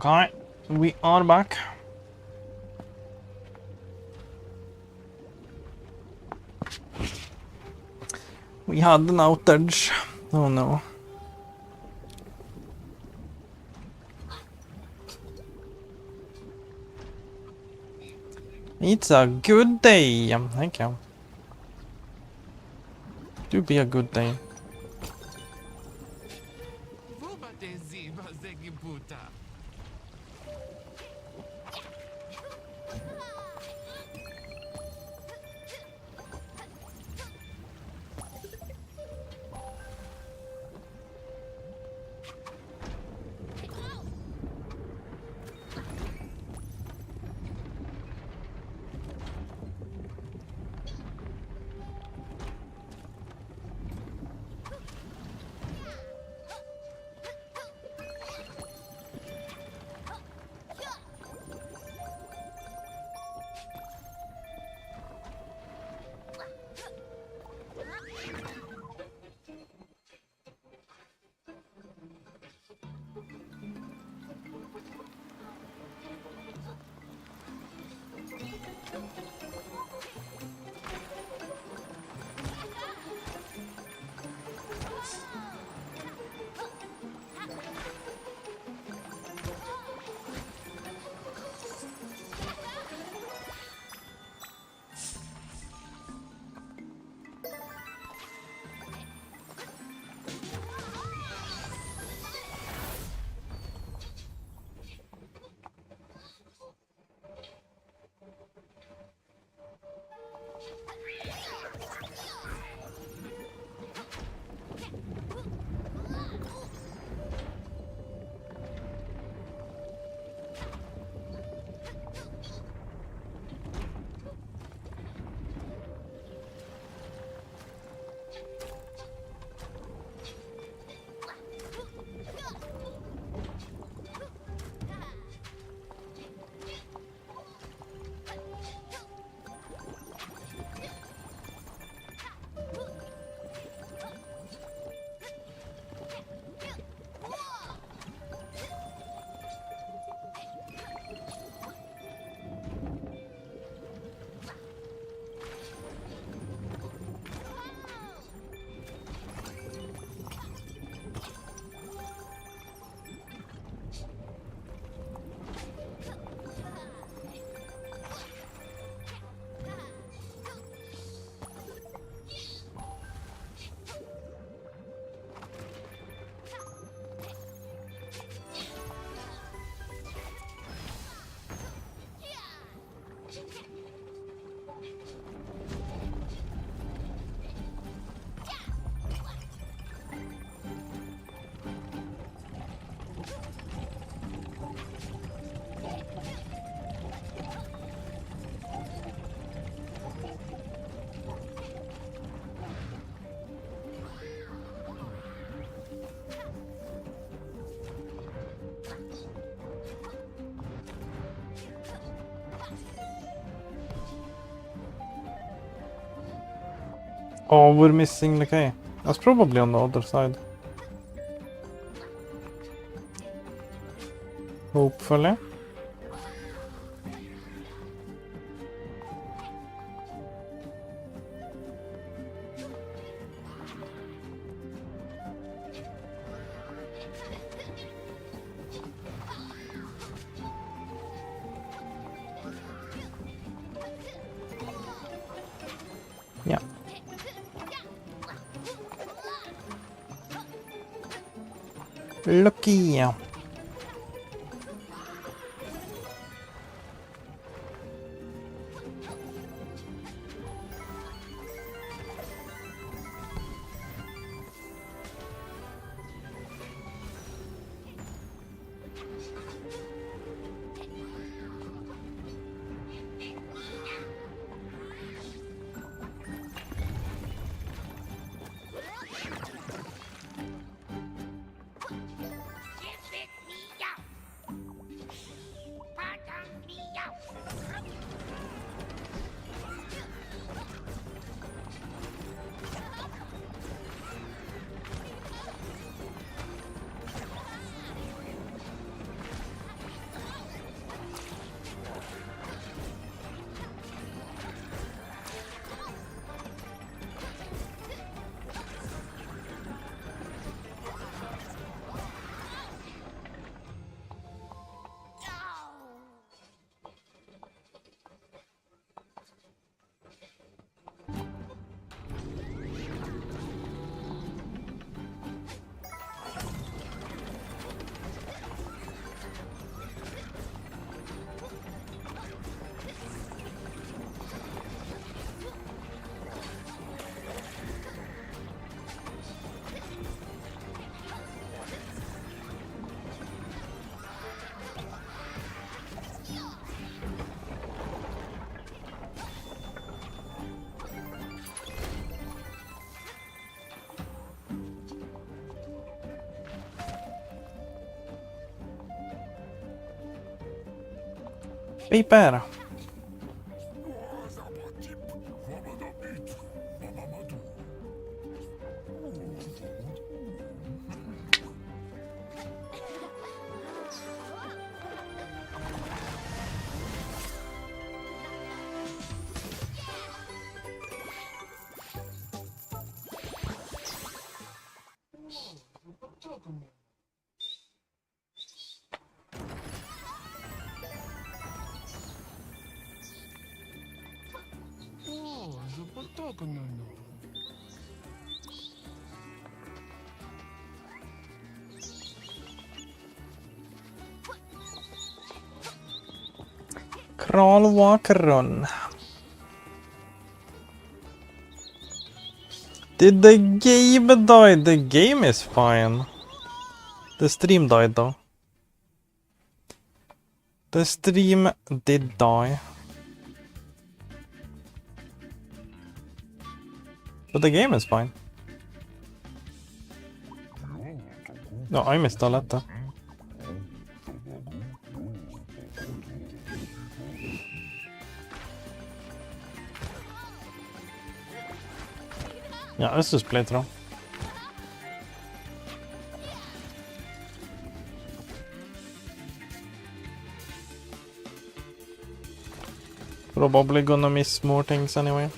Okay, we are back. We had an outage. Oh no. It's a good day. Thank you. Do be a good day. Oh, we're missing the K. That's probably on the other side. Hopefully. Yeah. Lucky. Paper. Crawl, walk, run. Did the game die? The game is fine. The stream died though. The stream did die. But the game is fine. No, I missed all that. Yeah, let's just play through. Probably gonna miss more things anyway.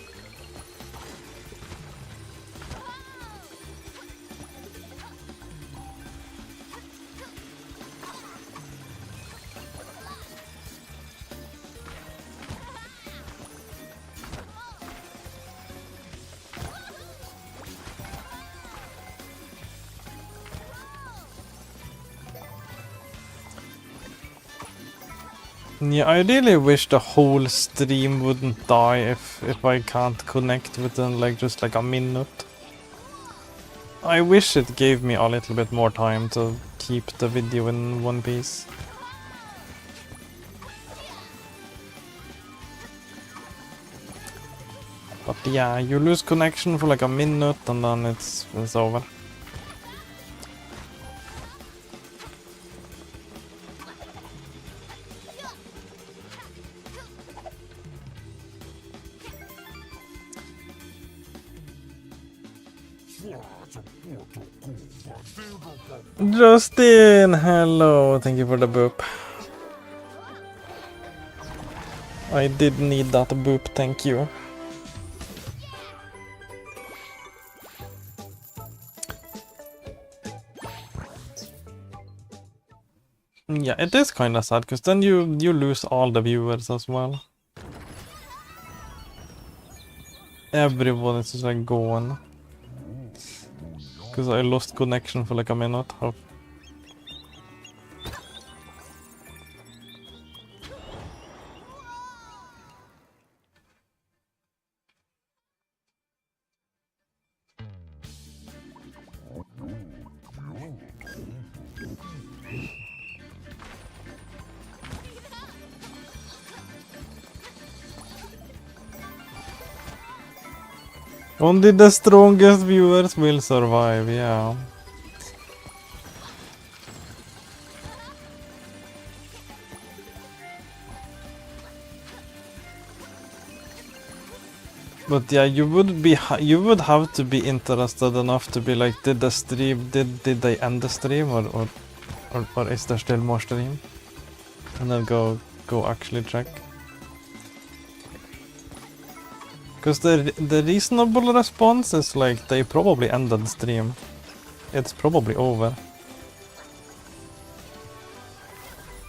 Yeah, I really wish the whole stream wouldn't die if I can't connect within like just like a minute. I wish it gave me a little bit more time to keep the video in one piece. But yeah, you lose connection for like a minute and then it's over. Justin, hello, thank you for the boop. I did need that boop, thank you. Yeah, it is kinda sad, because then you lose all the viewers as well. Everyone is just like gone. Because I lost connection for like a minute. Oh. Only the strongest viewers will survive, yeah. But yeah, you would have to be interested enough to be like, did they end the stream or is there still more stream? And then go actually check. Because the reasonable response is like they probably ended the stream. It's probably over.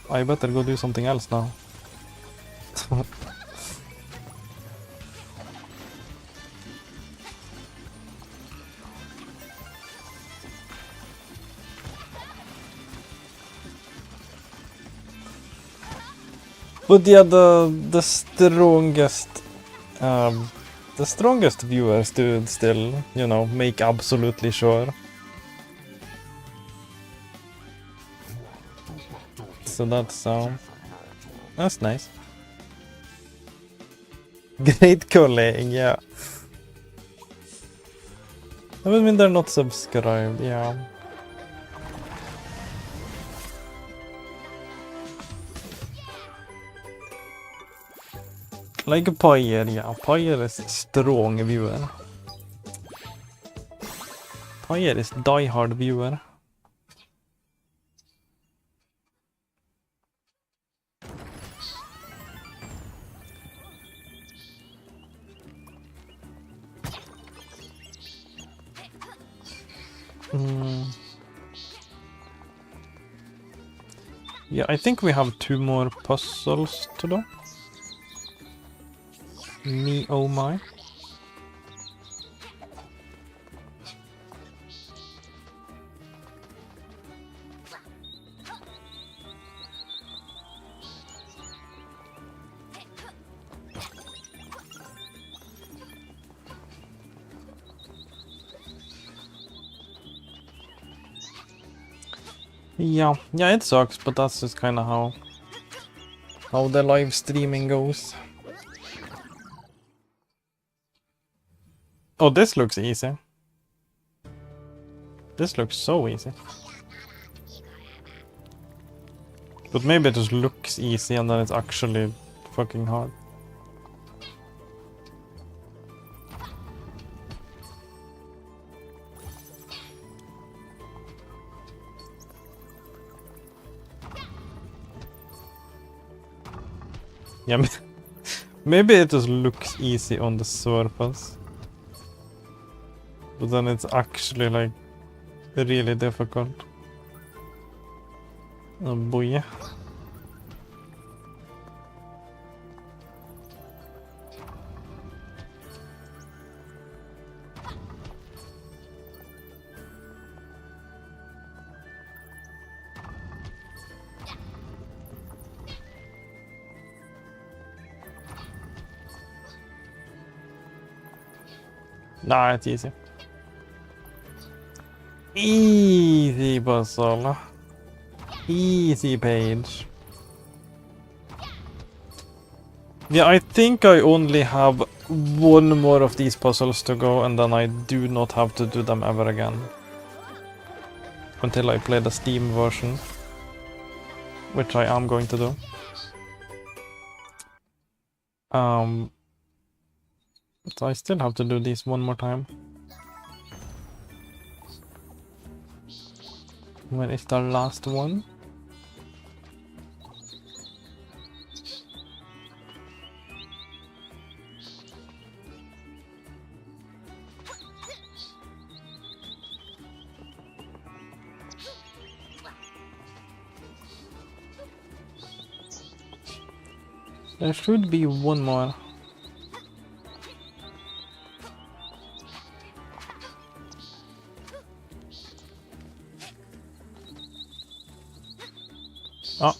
I better go do something else now. But yeah, the strongest viewers do still, you know, make absolutely sure. So that's nice. Great colleague, yeah. That would mean they're not subscribed, yeah. Like a Pyre, yeah. Pyre is strong viewer. Pyre is die-hard viewer. Yeah, I think we have 2 more puzzles to do. Me oh my. Yeah, it sucks, but that's just kind of how the live streaming goes. Oh, this looks easy. This looks so easy. But maybe it just looks easy and then it's actually fucking hard. Yeah, maybe it just looks easy on the surface. But then it's actually like really difficult. Oh boy. Nah, it's easy. Easy puzzle. Easy page. Yeah, I think I only have 1 more of these puzzles to go and then I do not have to do them ever again. Until I play the Steam version. Which I am going to do. But I still have to do these 1 more time. Where is the last one? There should be 1 more. Ah.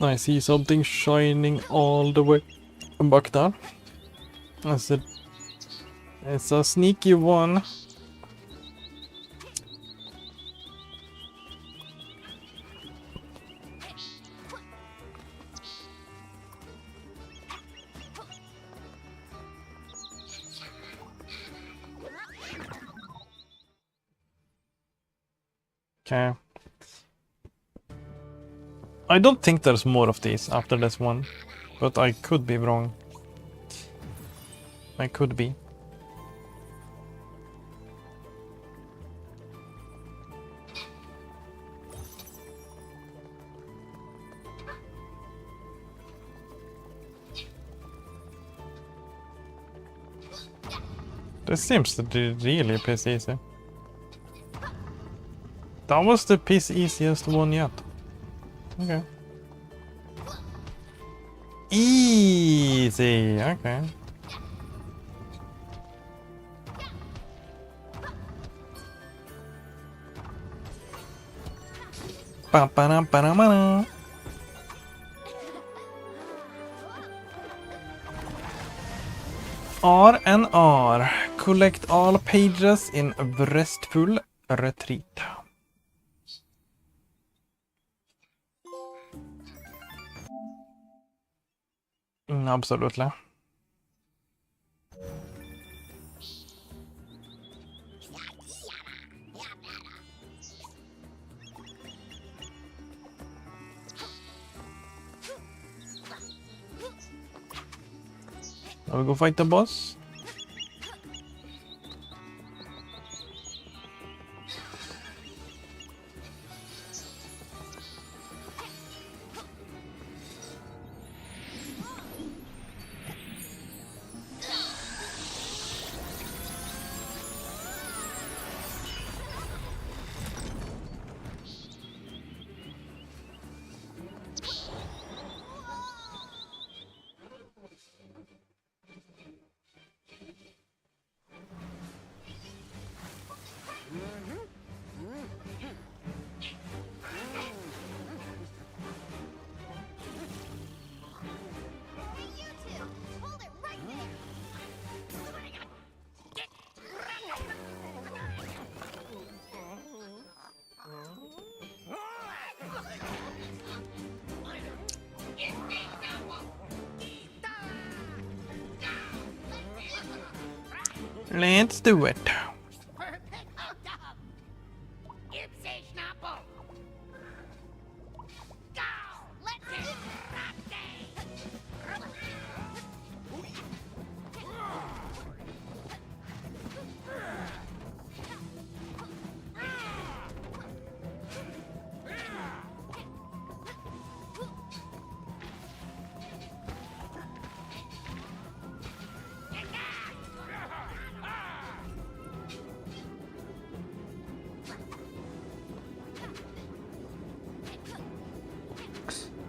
I see something shining all the way back there. It's a sneaky one. Okay. I don't think there's more of these after this one, but I could be wrong. I could be. This seems to be really piss easy. That was the piss easiest one yet. Okay. Easy, okay. Ba-ba-da-ba-da-ba-da. R&R. Collect all pages in restful retreat. Absolutely. I'll go fight the boss. Let's do it.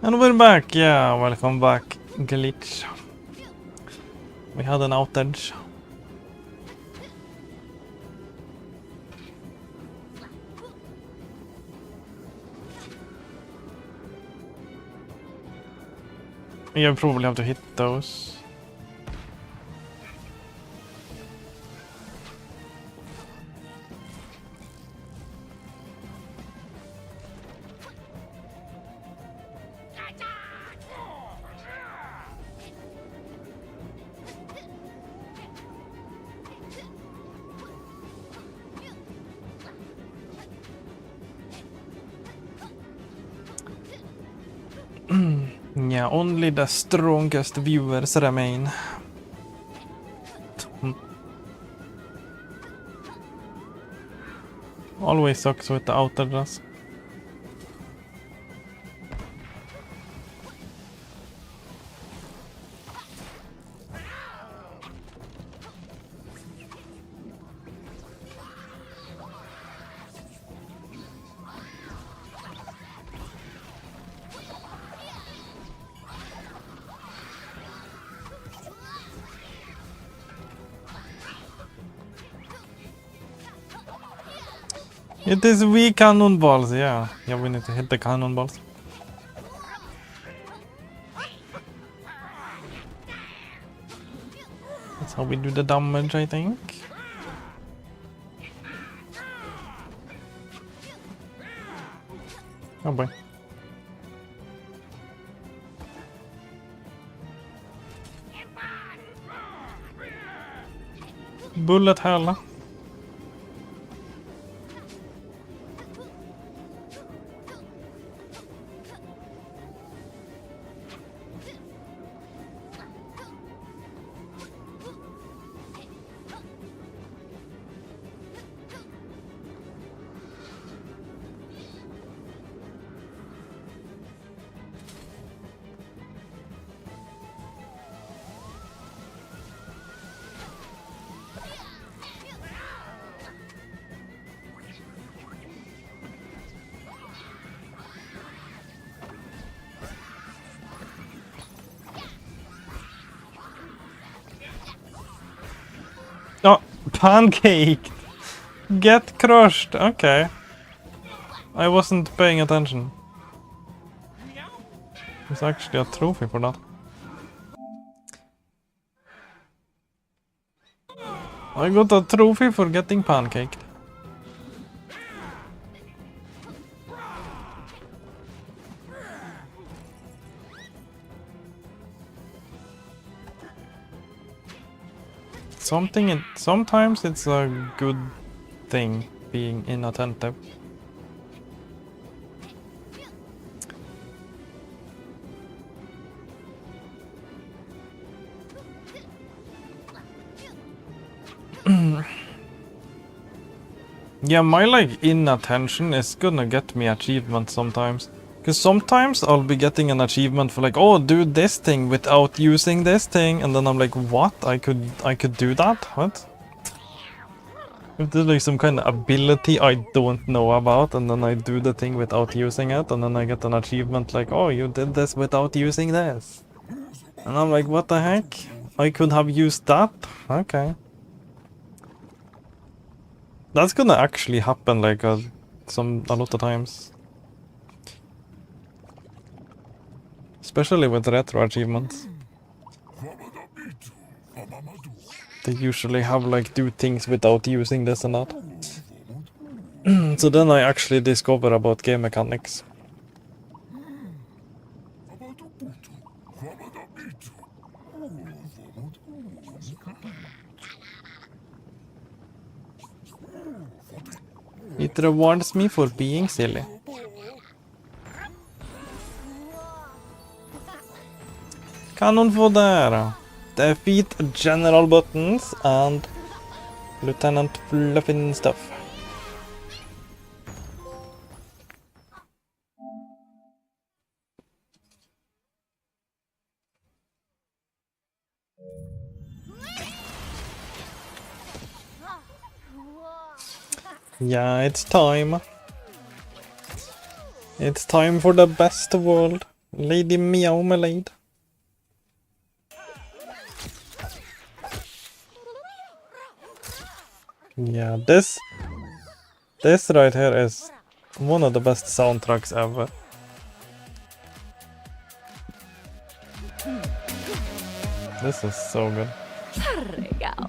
And we're back, yeah, welcome back, glitch. We had an outage. You probably have to hit those. Yeah, only the strongest viewers remain. Always sucks with the outages. It is weak cannonballs, yeah. Yeah, we need to hit the cannonballs. That's how we do the damage, I think. Oh boy. Bullet hell. Oh, pancake! Get crushed! Okay. I wasn't paying attention. There's actually a trophy for that. I got a trophy for getting pancaked. Sometimes it's a good thing being inattentive. Yeah, my like inattention is gonna get me achievements sometimes. Because sometimes I'll be getting an achievement for like, oh, do this thing without using this thing, and then I'm like, what? I could do that? What? If there's like some kind of ability I don't know about, and then I do the thing without using it, and then I get an achievement like, oh, you did this without using this. And I'm like, what the heck? I could have used that? Okay. That's gonna actually happen like a lot of times. Especially with retro achievements. They usually have like do things without using this and that. So then I actually discover about game mechanics. It rewards me for being silly. Kanonfodder! Defeat General Buttons and Lieutenant Fluffin stuff. Yeah, it's time. It's time for the best world. Lady Meow Malade. Yeah, this right here is one of the best soundtracks ever. This is so good. Yeah.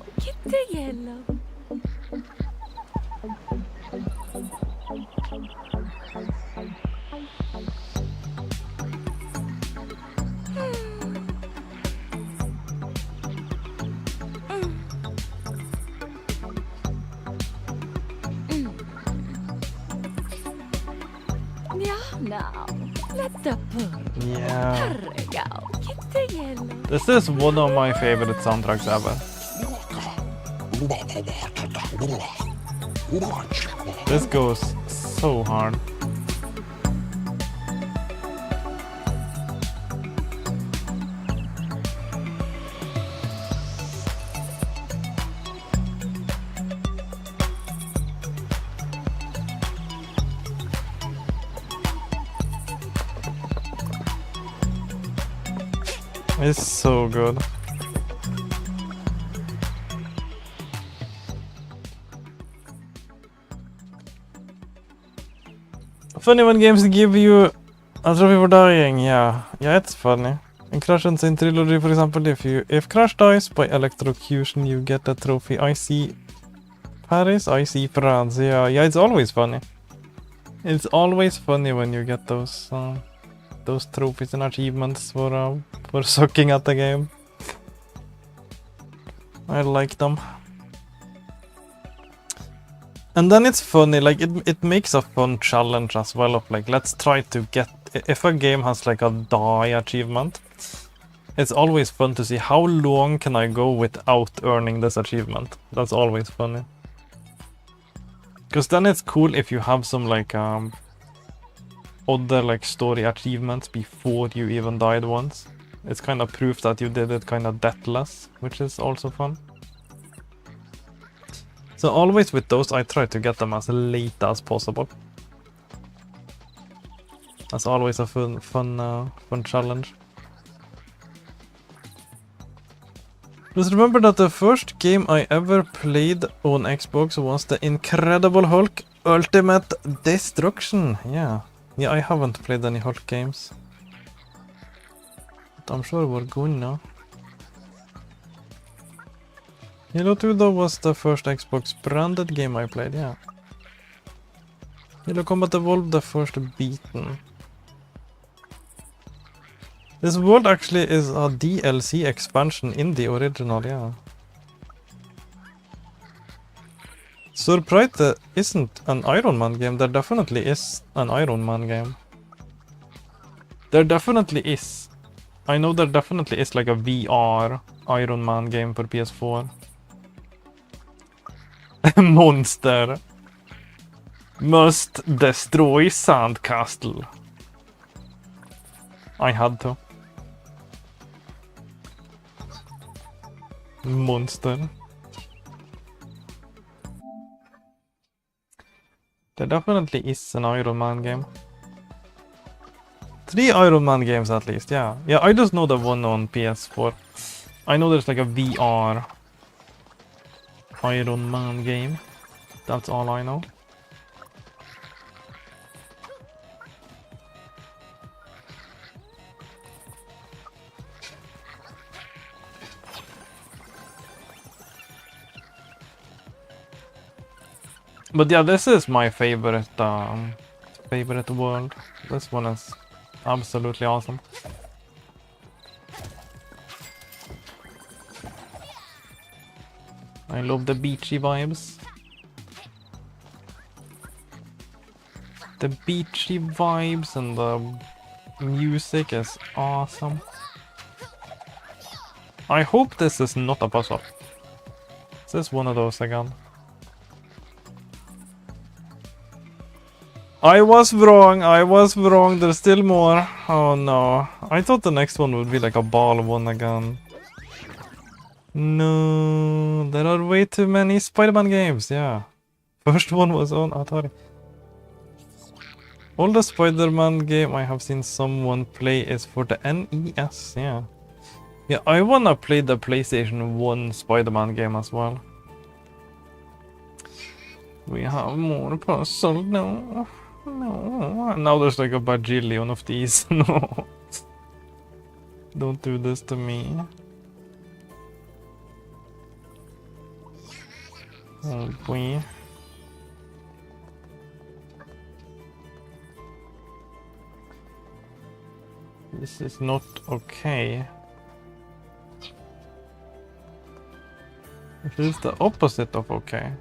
This is one of my favorite soundtracks ever. This goes so hard. It's so good. Funny when games give you a trophy for dying, yeah. Yeah, it's funny. In Crash and Saint Trilogy, for example, if Crash dies by electrocution, you get a trophy. I see Paris, I see France. Yeah, it's always funny. It's always funny when you get those trophies and achievements for sucking at the game. I like them. And then it's funny, like it makes a fun challenge as well of like, let's try to get, if a game has like a die achievement, it's always fun to see how long can I go without earning this achievement. That's always funny. Because then it's cool if you have some like other like story achievements before you even died once. It's kind of proof that you did it kind of deathless, which is also fun. So always with those, I try to get them as late as possible. That's always a fun challenge. Just remember that the first game I ever played on Xbox was the Incredible Hulk Ultimate Destruction. Yeah, I haven't played any Hulk games. But I'm sure we're gonna. Halo 2 though was the first Xbox branded game I played, yeah. Halo Combat Evolved, the first beaten. This world actually is a DLC expansion in the original, yeah. Surprise isn't an Iron Man game. There definitely is an Iron Man game. There definitely is. I know there definitely is like a VR Iron Man game for PS4. Monster. Must destroy sandcastle. I had to. Monster. There definitely is an Iron Man game. 3 Iron Man games at least, yeah. Yeah, I just know the one on PS4. I know there's like a VR Iron Man game. That's all I know. But yeah, this is my favorite world. This one is absolutely awesome. I love the beachy vibes. The beachy vibes and the music is awesome. I hope this is not a puzzle. Is this one of those again? I was wrong, there's still more. Oh no. I thought the next one would be like a ball one again. No, there are way too many Spider-Man games, yeah. First one was on Atari. All the Spider-Man game I have seen someone play is for the NES, yeah. Yeah, I wanna play the PlayStation 1 Spider-Man game as well. We have more puzzle now. No, now there's like a bajillion of these. No. Don't do this to me. Oh boy. This is not okay. This is the opposite of okay.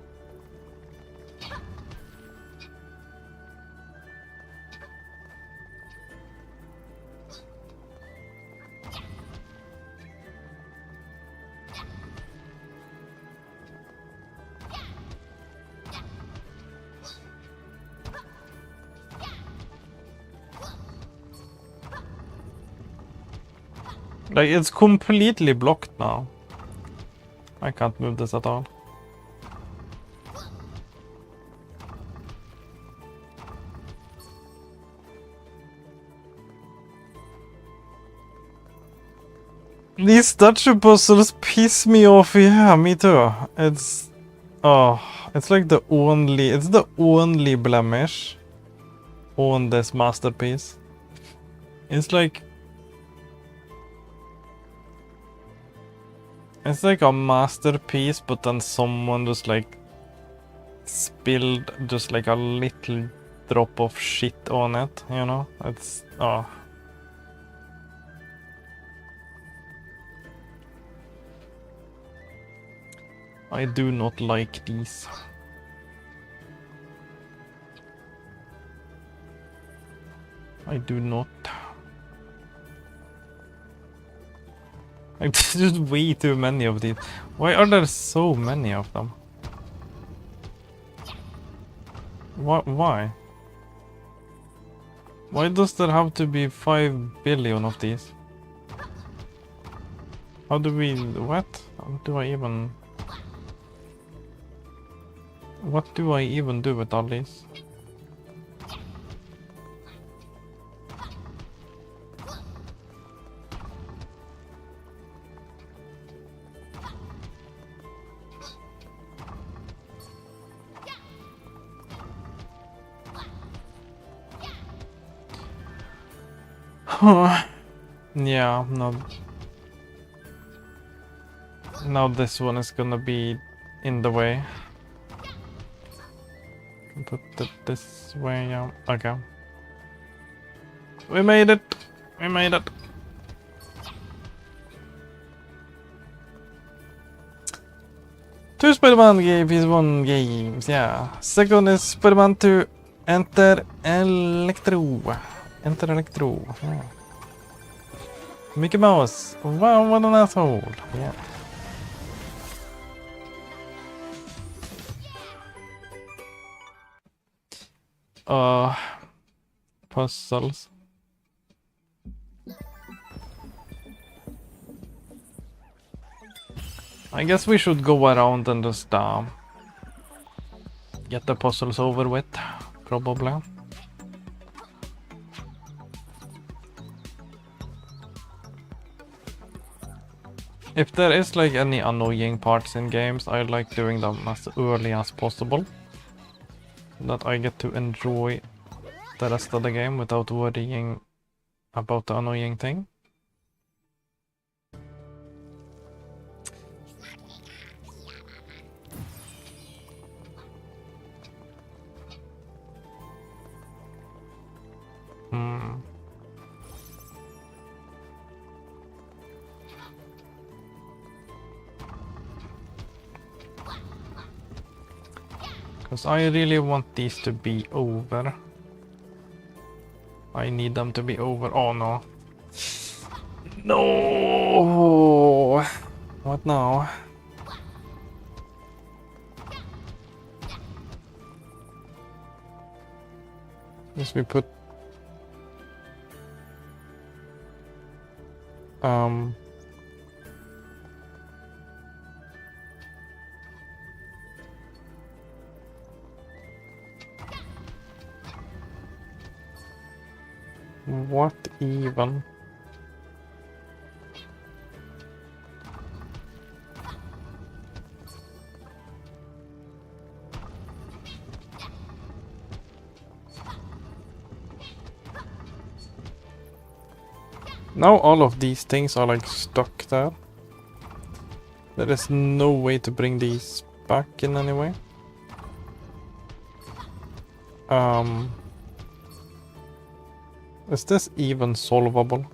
Like, it's completely blocked now. I can't move this at all. These statue puzzles piss me off. Yeah, me too. It's... oh, it's like the only... it's the only blemish on this masterpiece. It's like... it's like a masterpiece, but then someone just like spilled just like a little drop of shit on it, you know? It's... oh. I do not like these. I do not. Like, there's just way too many of these. Why are there so many of them? Why? Why does there have to be 5 billion of these? How do we... what? How do I even... what do I even do with all these? Yeah, no. Now this one is gonna be in the way. Put it this way, yeah. Okay. We made it! We made it! Two Spider-Man games, 1 games, yeah. Second is Spider-Man 2 Enter Electro. Enter Electro. Yeah. Mickey Mouse. Wow, what an asshole. Yeah. puzzles. I guess we should go around and just get the puzzles over with, probably. If there is like any annoying parts in games, I like doing them as early as possible. That I get to enjoy the rest of the game without worrying about the annoying thing. Because I really want these to be over. I need them to be over. Oh no. No! What now? Yes, we put... What even? Now all of these things are like stuck there. There is no way to bring these back in any way. Is this even solvable?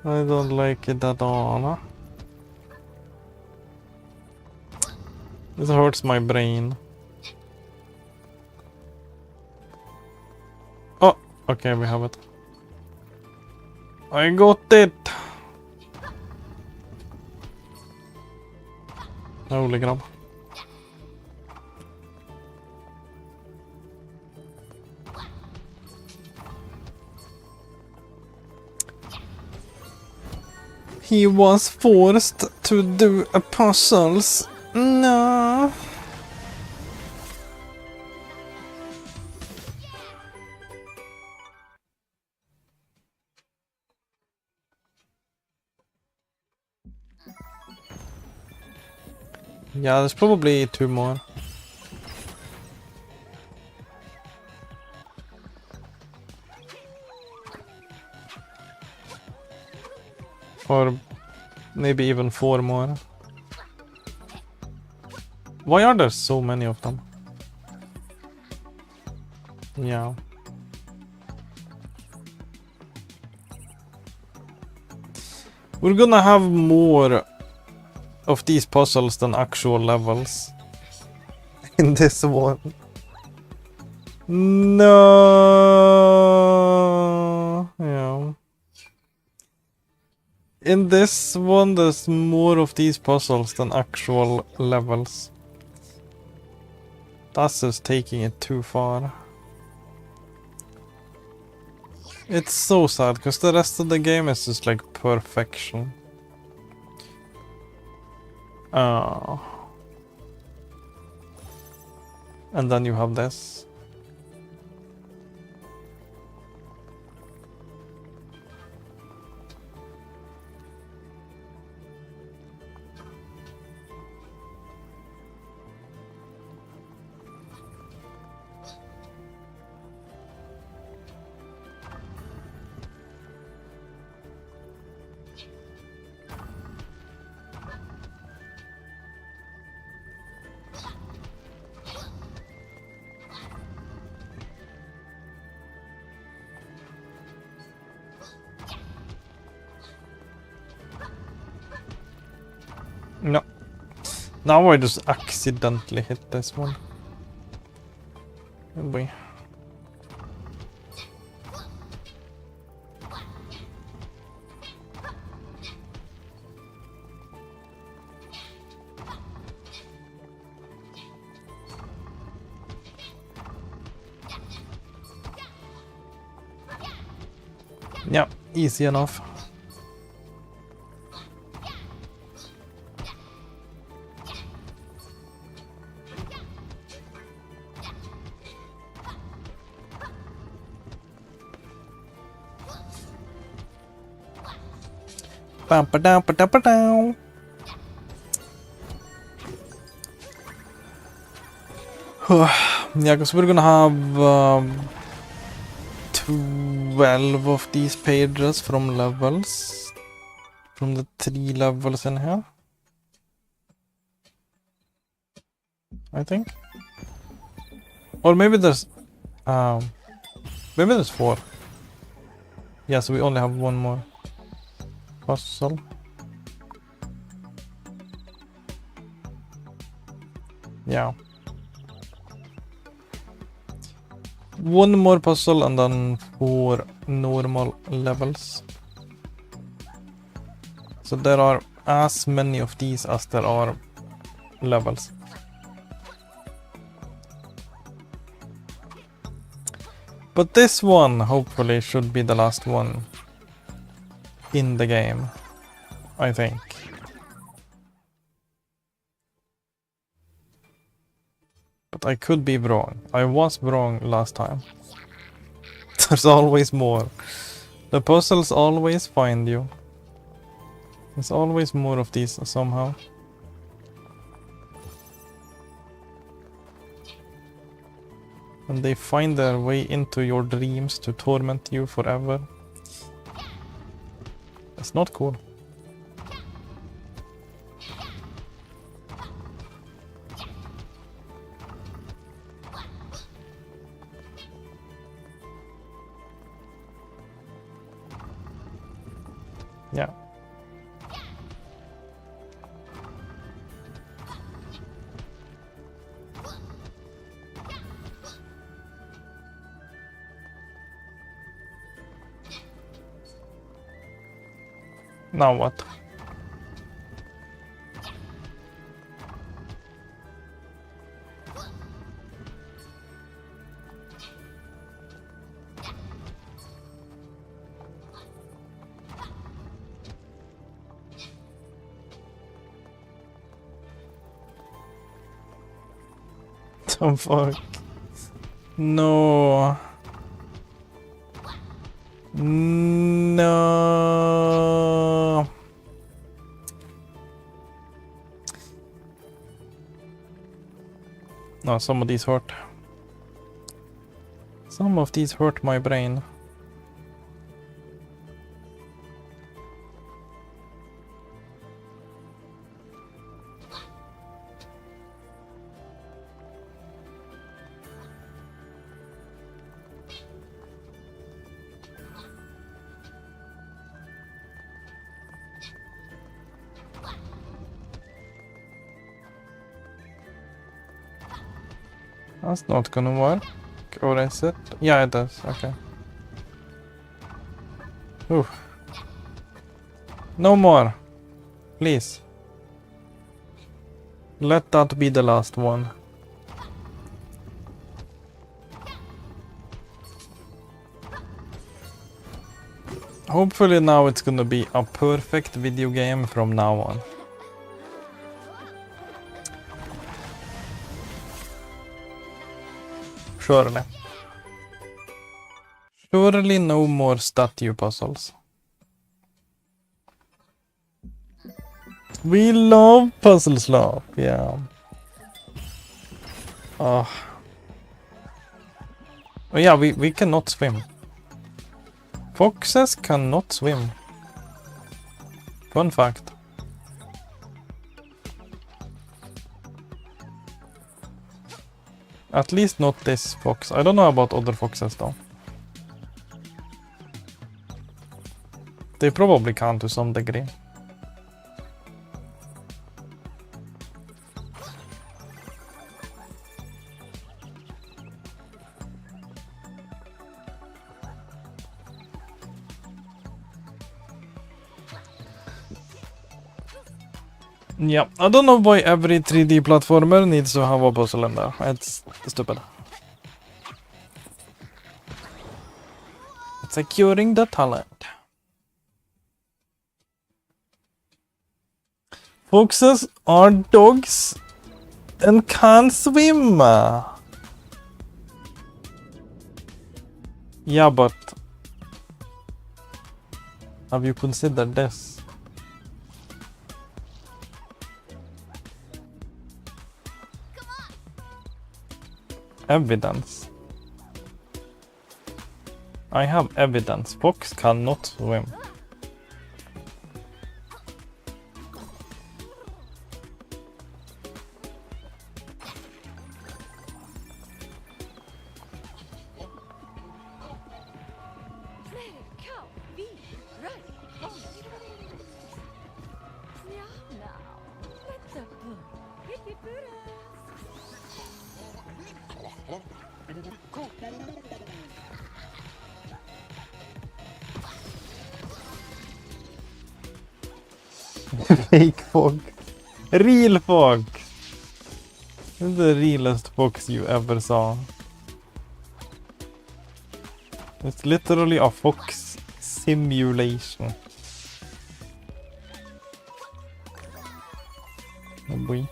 I don't like it at all. This hurts my brain. Oh, okay, we have it. I got it! Holy crap. He was forced to do a puzzles. No. Yeah, there's probably 2 more. Or maybe even 4 more. Why are there so many of them? Yeah. We're gonna have more of these puzzles than actual levels in this one. No. Yeah. In this one, there's more of these puzzles than actual levels. That's just taking it too far. It's so sad, because the rest of the game is just like perfection. And then you have this. No. Now I just accidentally hit this one. Oh boy. Yeah, easy enough. Ba-ba-da-ba-da-ba-dow. Yeah, because we're gonna have 12 of these pages from levels. From the 3 levels in here. I think. Or maybe there's 4. Yeah, so we only have one more puzzle. Yeah. One more puzzle and then 4 normal levels. So there are as many of these as there are levels. But this one hopefully should be the last one in the game, I think. But I could be wrong. I was wrong last time. There's always more. The puzzles always find you. There's always more of these somehow. And they find their way into your dreams to torment you forever. It's not cool. Yeah. Now what? Oh fuck. No. No. No, some of these hurt. Some of these hurt my brain. That's not gonna work. Or is it? Yeah, it does. Okay. Ooh. No more. Please. Let that be the last one. Hopefully now it's gonna be a perfect video game from now on. Surely. Surely no more statue puzzles. We love puzzle slop, yeah. Oh yeah, we cannot swim. Foxes cannot swim. Fun fact. At least not this fox. I don't know about other foxes though. They probably can to some degree. Yeah, I don't know why every 3D platformer needs to have a puzzle in there. It's stupid. It's securing the talent. Foxes are dogs and can't swim. Yeah, but have you considered this? Evidence. I have evidence. Fox cannot swim. Fake fox. Real fox. This is the realest fox you ever saw. It's literally a fox simulation. Oh boy.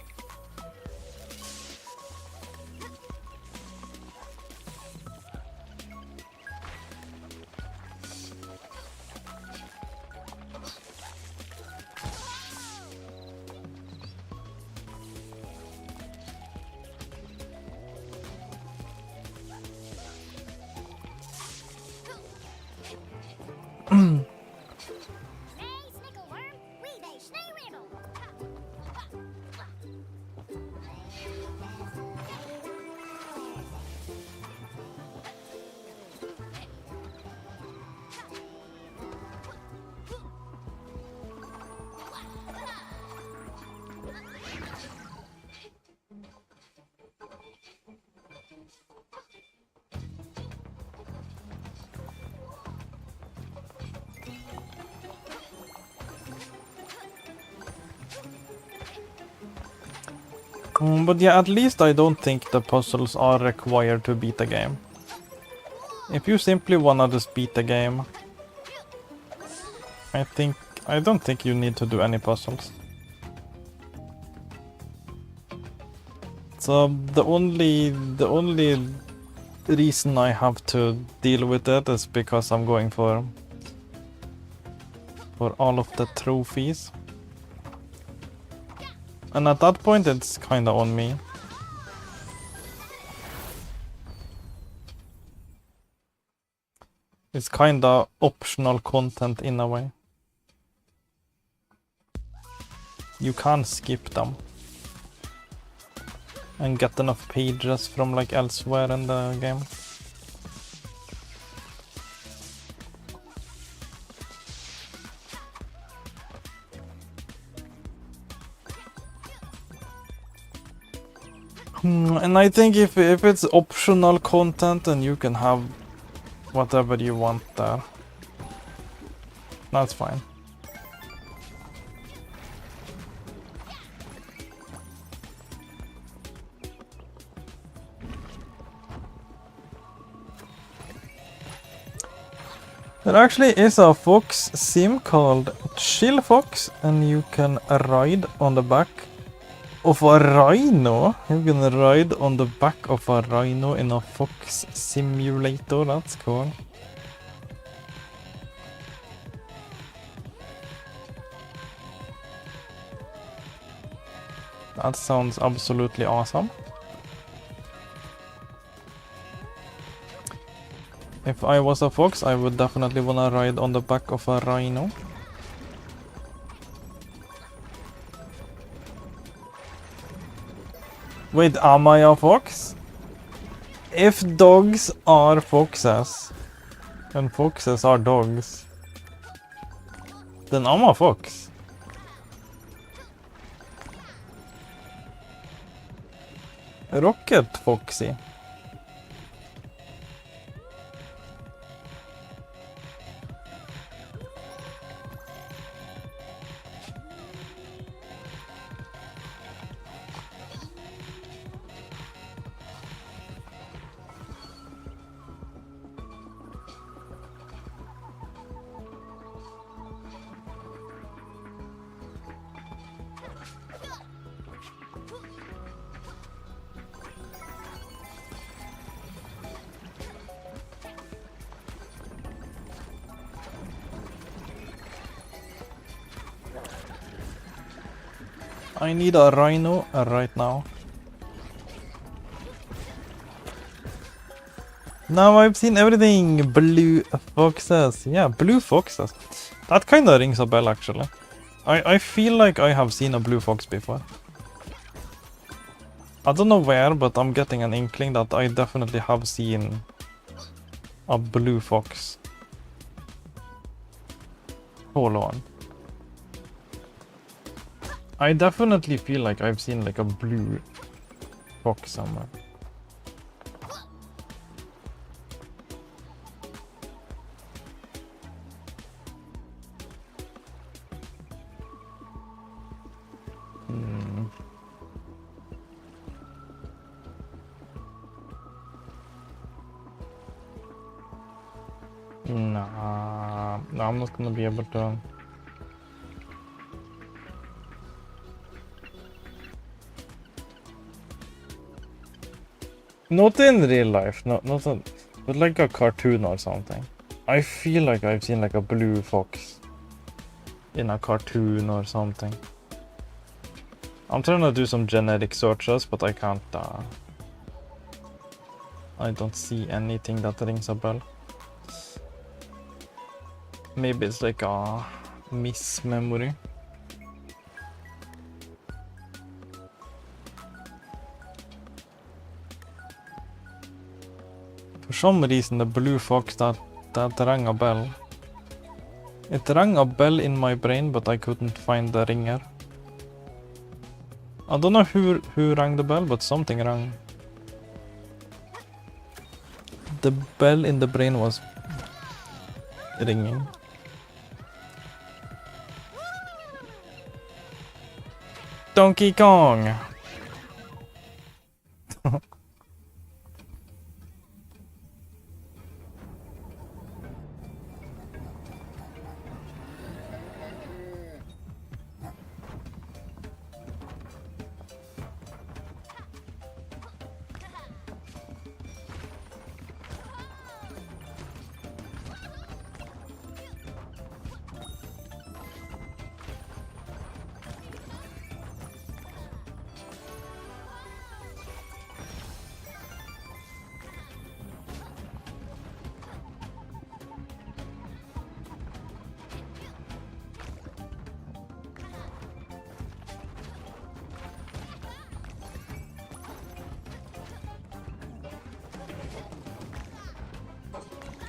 But yeah, at least I don't think the puzzles are required to beat the game. If you simply wanna just beat the game, I don't think you need to do any puzzles. So the only reason I have to deal with it is because I'm going for all of the trophies. And at that point it's kinda on me. It's kinda optional content in a way. You can skip them and get enough pages from like elsewhere in the game. And I think if it's optional content, then you can have whatever you want there. That's fine. There actually is a fox sim called Chill Fox, and you can ride on the back of a rhino. You can ride on the back of a rhino in a fox simulator. That's cool. That sounds absolutely awesome. If I was a fox, I would definitely wanna ride on the back of a rhino. Wait, am I a fox? If dogs are foxes, and foxes are dogs, then I'm a fox. Rocket Foxy. I need a rhino right now. Now I've seen everything. Blue foxes. Yeah, blue foxes. That kind of rings a bell actually. I feel like I have seen a blue fox before. I don't know where, but I'm getting an inkling that I definitely have seen a blue fox. Hold on. I definitely feel like I've seen like a blue fox somewhere. Nah, I'm not gonna be able to. Not in real life, not but like a cartoon or something. I feel like I've seen like a blue fox in a cartoon or something. I'm trying to do some genetic searches, but I can't. I don't see anything that rings a bell. Maybe it's like a mismemory. For some reason, the blue fox that rang a bell. It rang a bell in my brain, but I couldn't find the ringer. I don't know who rang the bell, but something rang. The bell in the brain was ringing. Donkey Kong!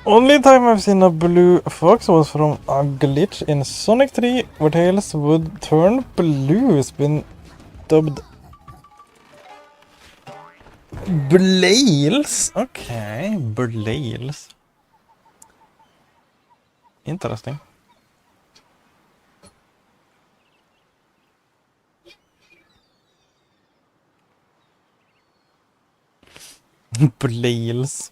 Only time I've seen a blue fox was from a glitch in Sonic 3 where Tails would turn blue. It's been dubbed Blails. Okay, Blails. Interesting. Blails.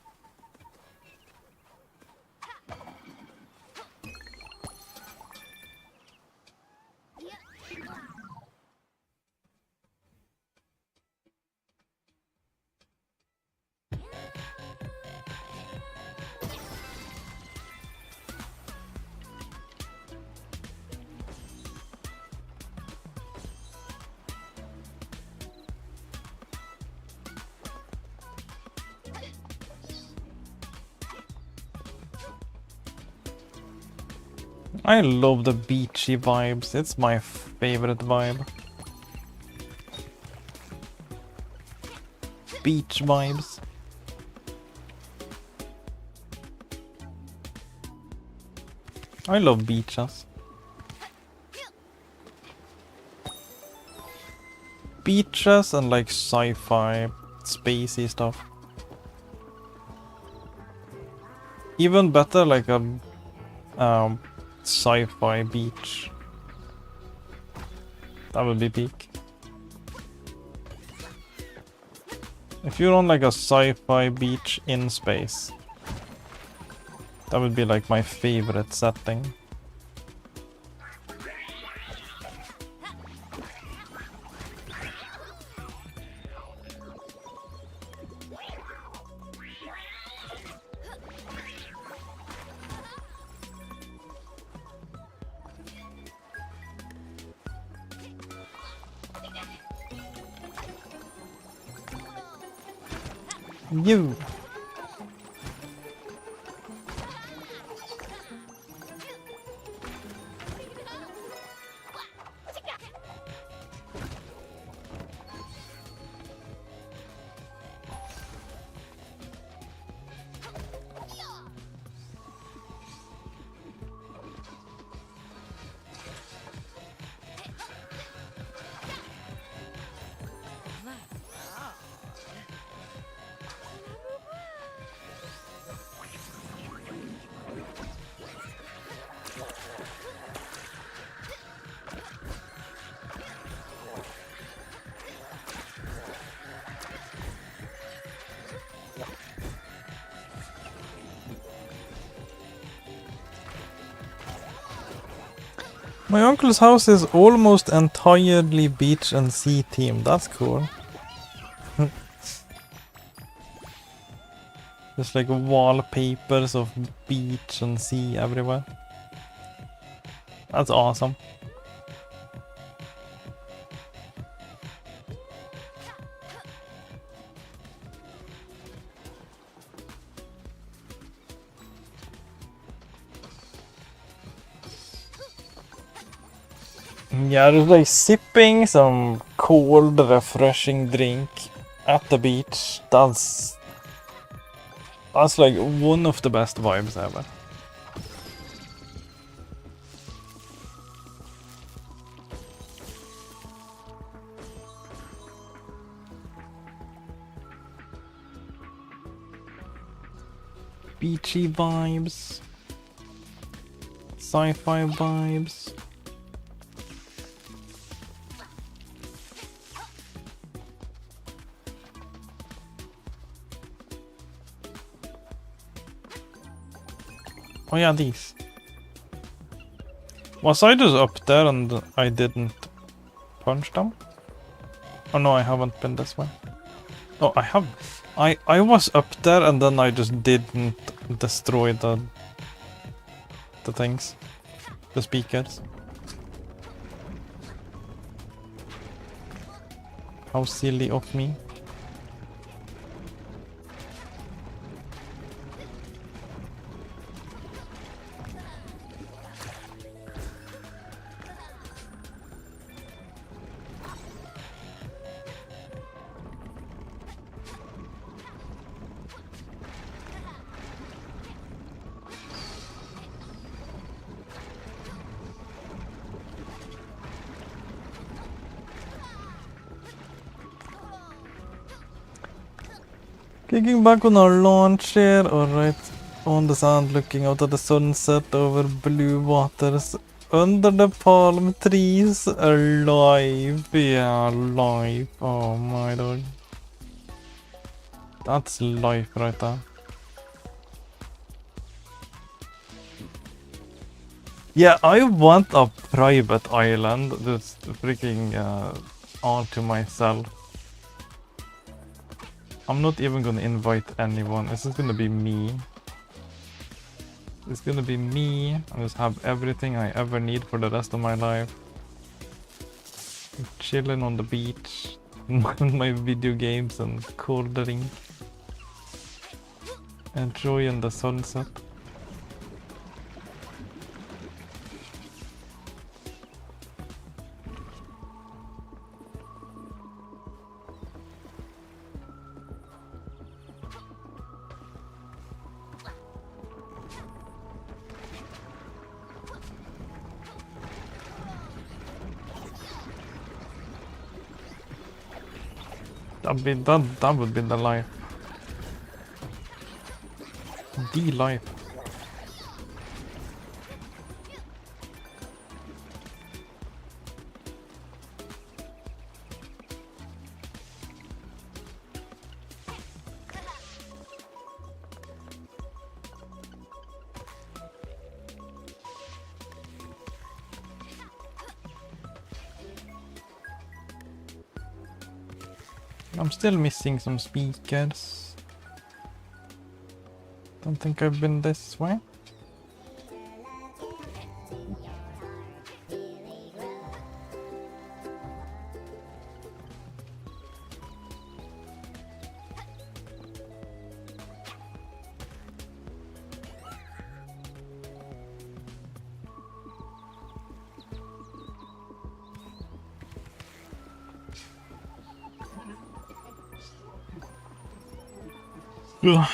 I love the beachy vibes. It's my favorite vibe. Beach vibes. I love beaches. Beaches and like sci-fi, spacey stuff. Even better like a sci-fi beach. That would be peak. If you're on like a sci-fi beach in space, that would be like my favorite setting. You. My uncle's house is almost entirely beach and sea themed. That's cool. There's like wallpapers of beach and sea everywhere. That's awesome. Yeah, just like sipping some cold, refreshing drink at the beach. That's like one of the best vibes ever. Beachy vibes. Sci-fi vibes. Oh yeah, these. Was I just up there and I didn't punch them? Oh no, I haven't been this way. Oh, I have. I was up there and then I just didn't destroy the things. The speakers. How silly of me. Kicking back on our lawn chair, alright, on the sand looking out at the sunset over blue waters, under the palm trees, alive, yeah, alive, oh my god. That's life right there. Yeah, I want a private island that's freaking all to myself. I'm not even gonna invite anyone. It's just gonna be me. It's gonna be me. I just have everything I ever need for the rest of my life. Chilling on the beach, my video games and cold drink. Enjoying the sunset. That would be the life. The life. I'm still missing some speakers. Don't think I've been this way. Ugh.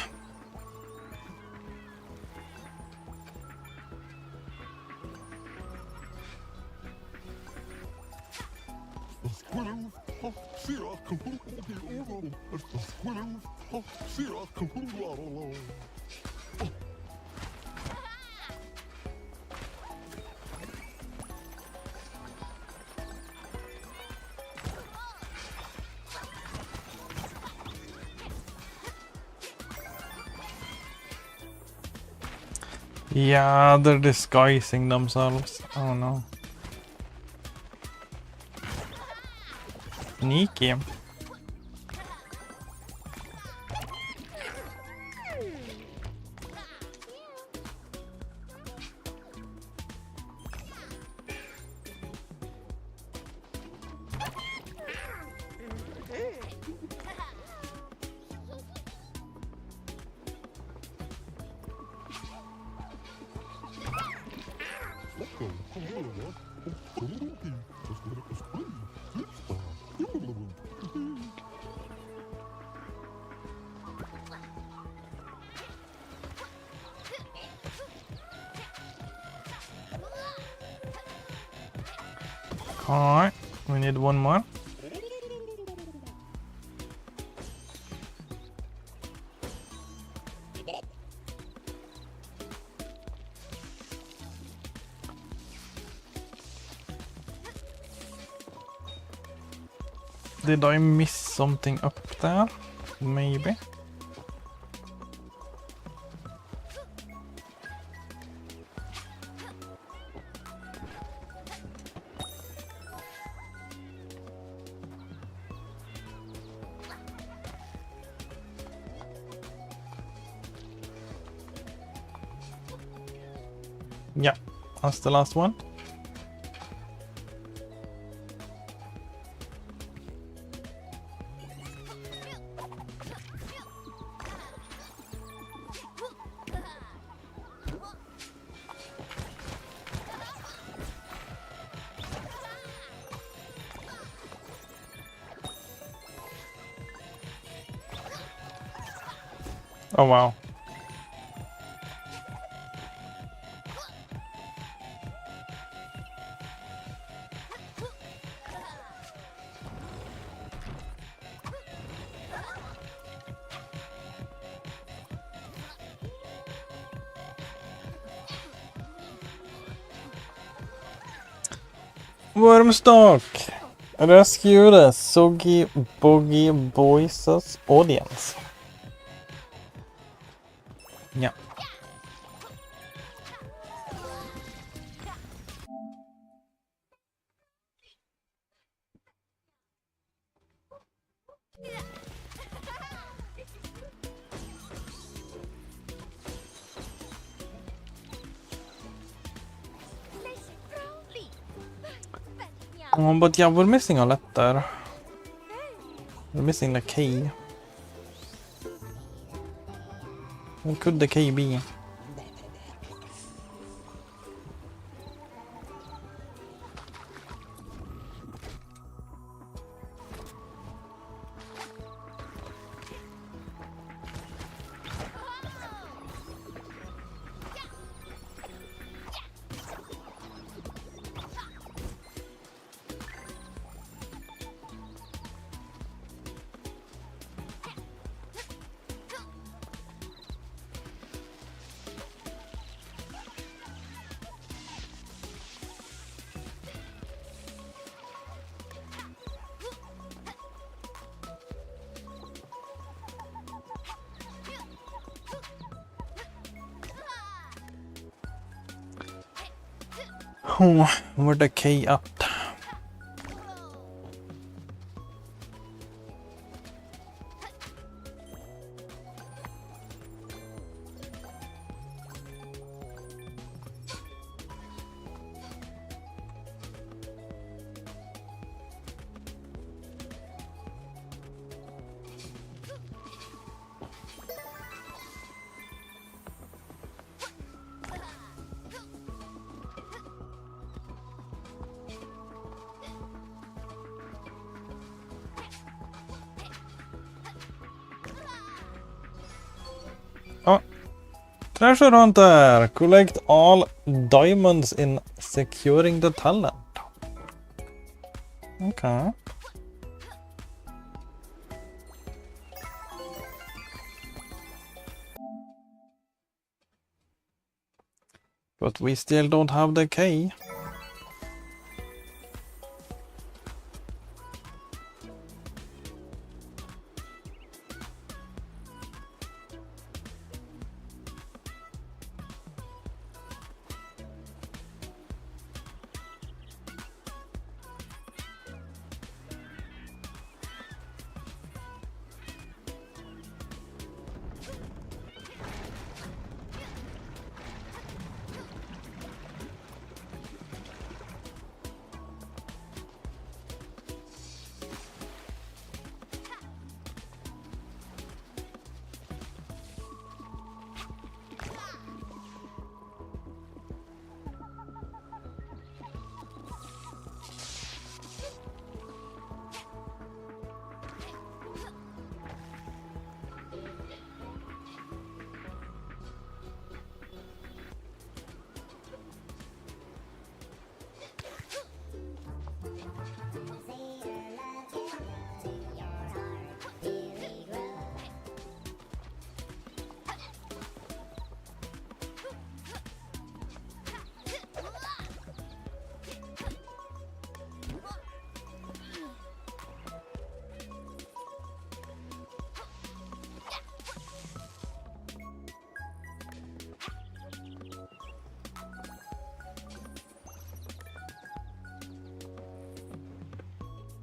Yeah, they're disguising themselves. Oh no. Sneaky. Alright, we need one more. Did I miss something up there? Maybe. Yeah, that's the last one. Oh wow. Wormstock! Rescue the Soggy Boggy Boys' audience. Yeah. Oh, but yeah, we're missing a letter. We're missing the K. What could the K be? Oh, where the K at? Oh, treasure hunter! Collect all diamonds in securing the talent. Okay. But we still don't have the key.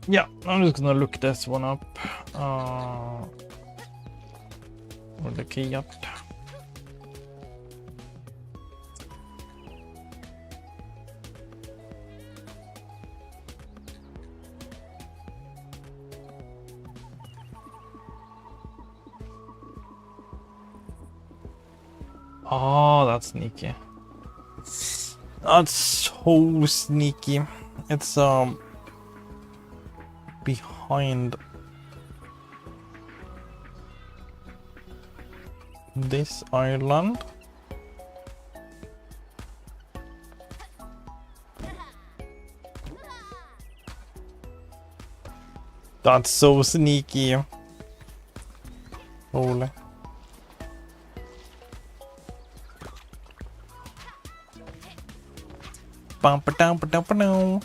Yeah, I'm just gonna look this one up. Or the key up. Oh, that's sneaky. That's so sneaky. It's behind this island. That's so sneaky. Holy. Bum ba dum ba dum ba dum.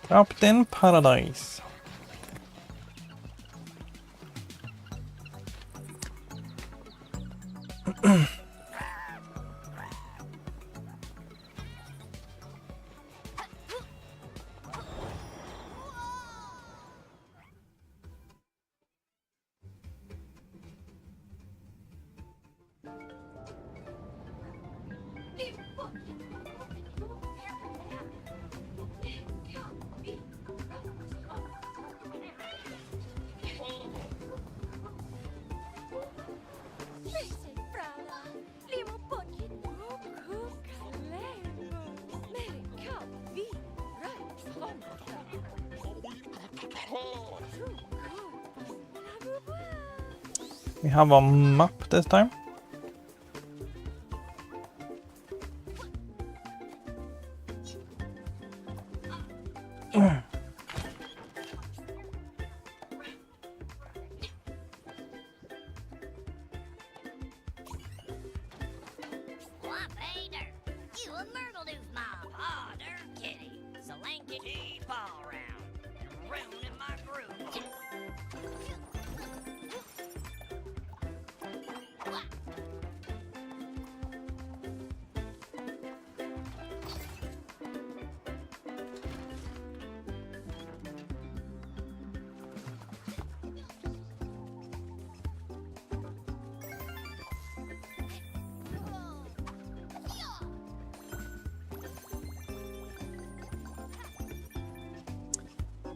Trapped in paradise. We have a map this time.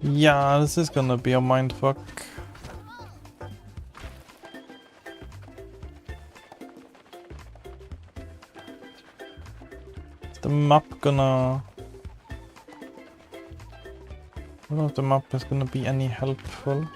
Yeah, this is gonna be a mindfuck. Is the map gonna... I don't know if the map is gonna be any helpful.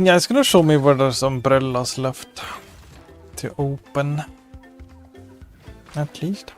Yeah, it's gonna show me where there's umbrellas left to open. At least.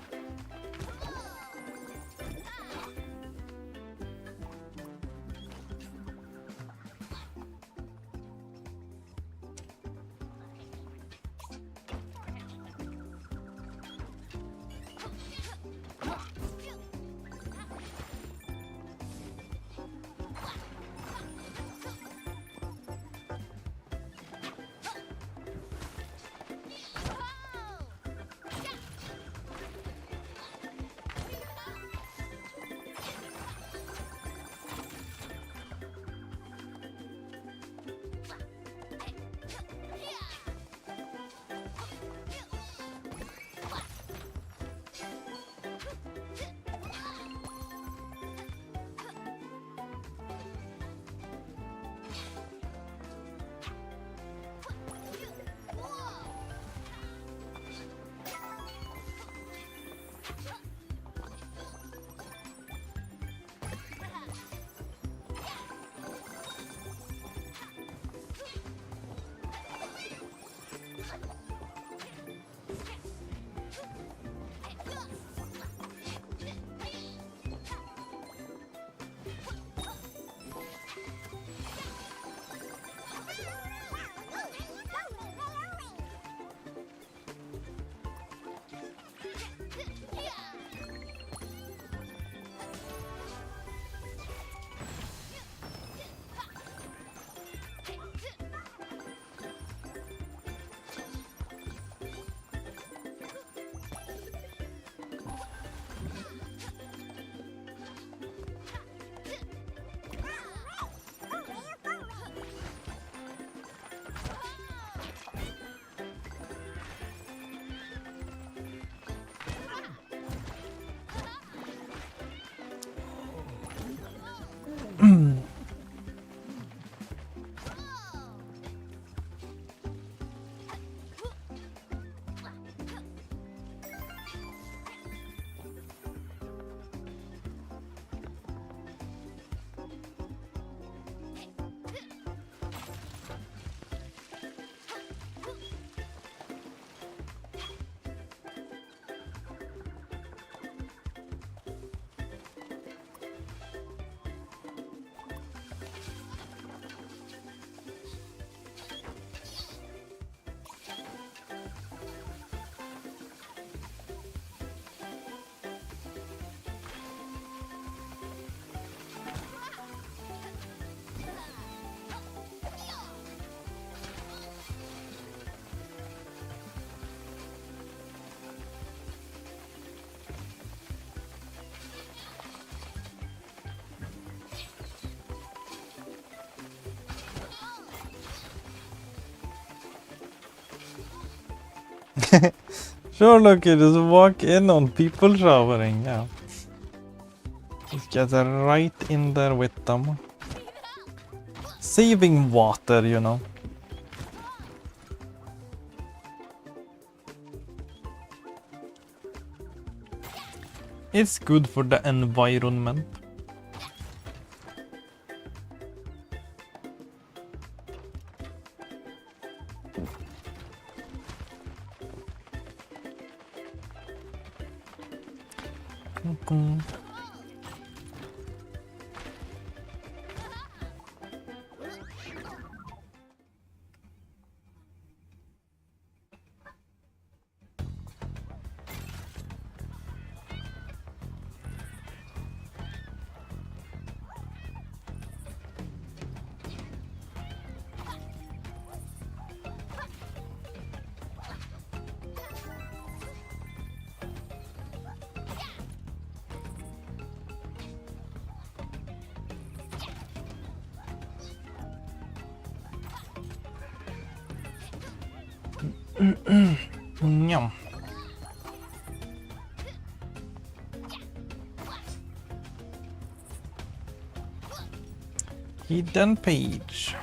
Sure, look, you just walk in on people showering, yeah. Just get right in there with them. Saving water, you know. It's good for the environment. Yum. Hidden page.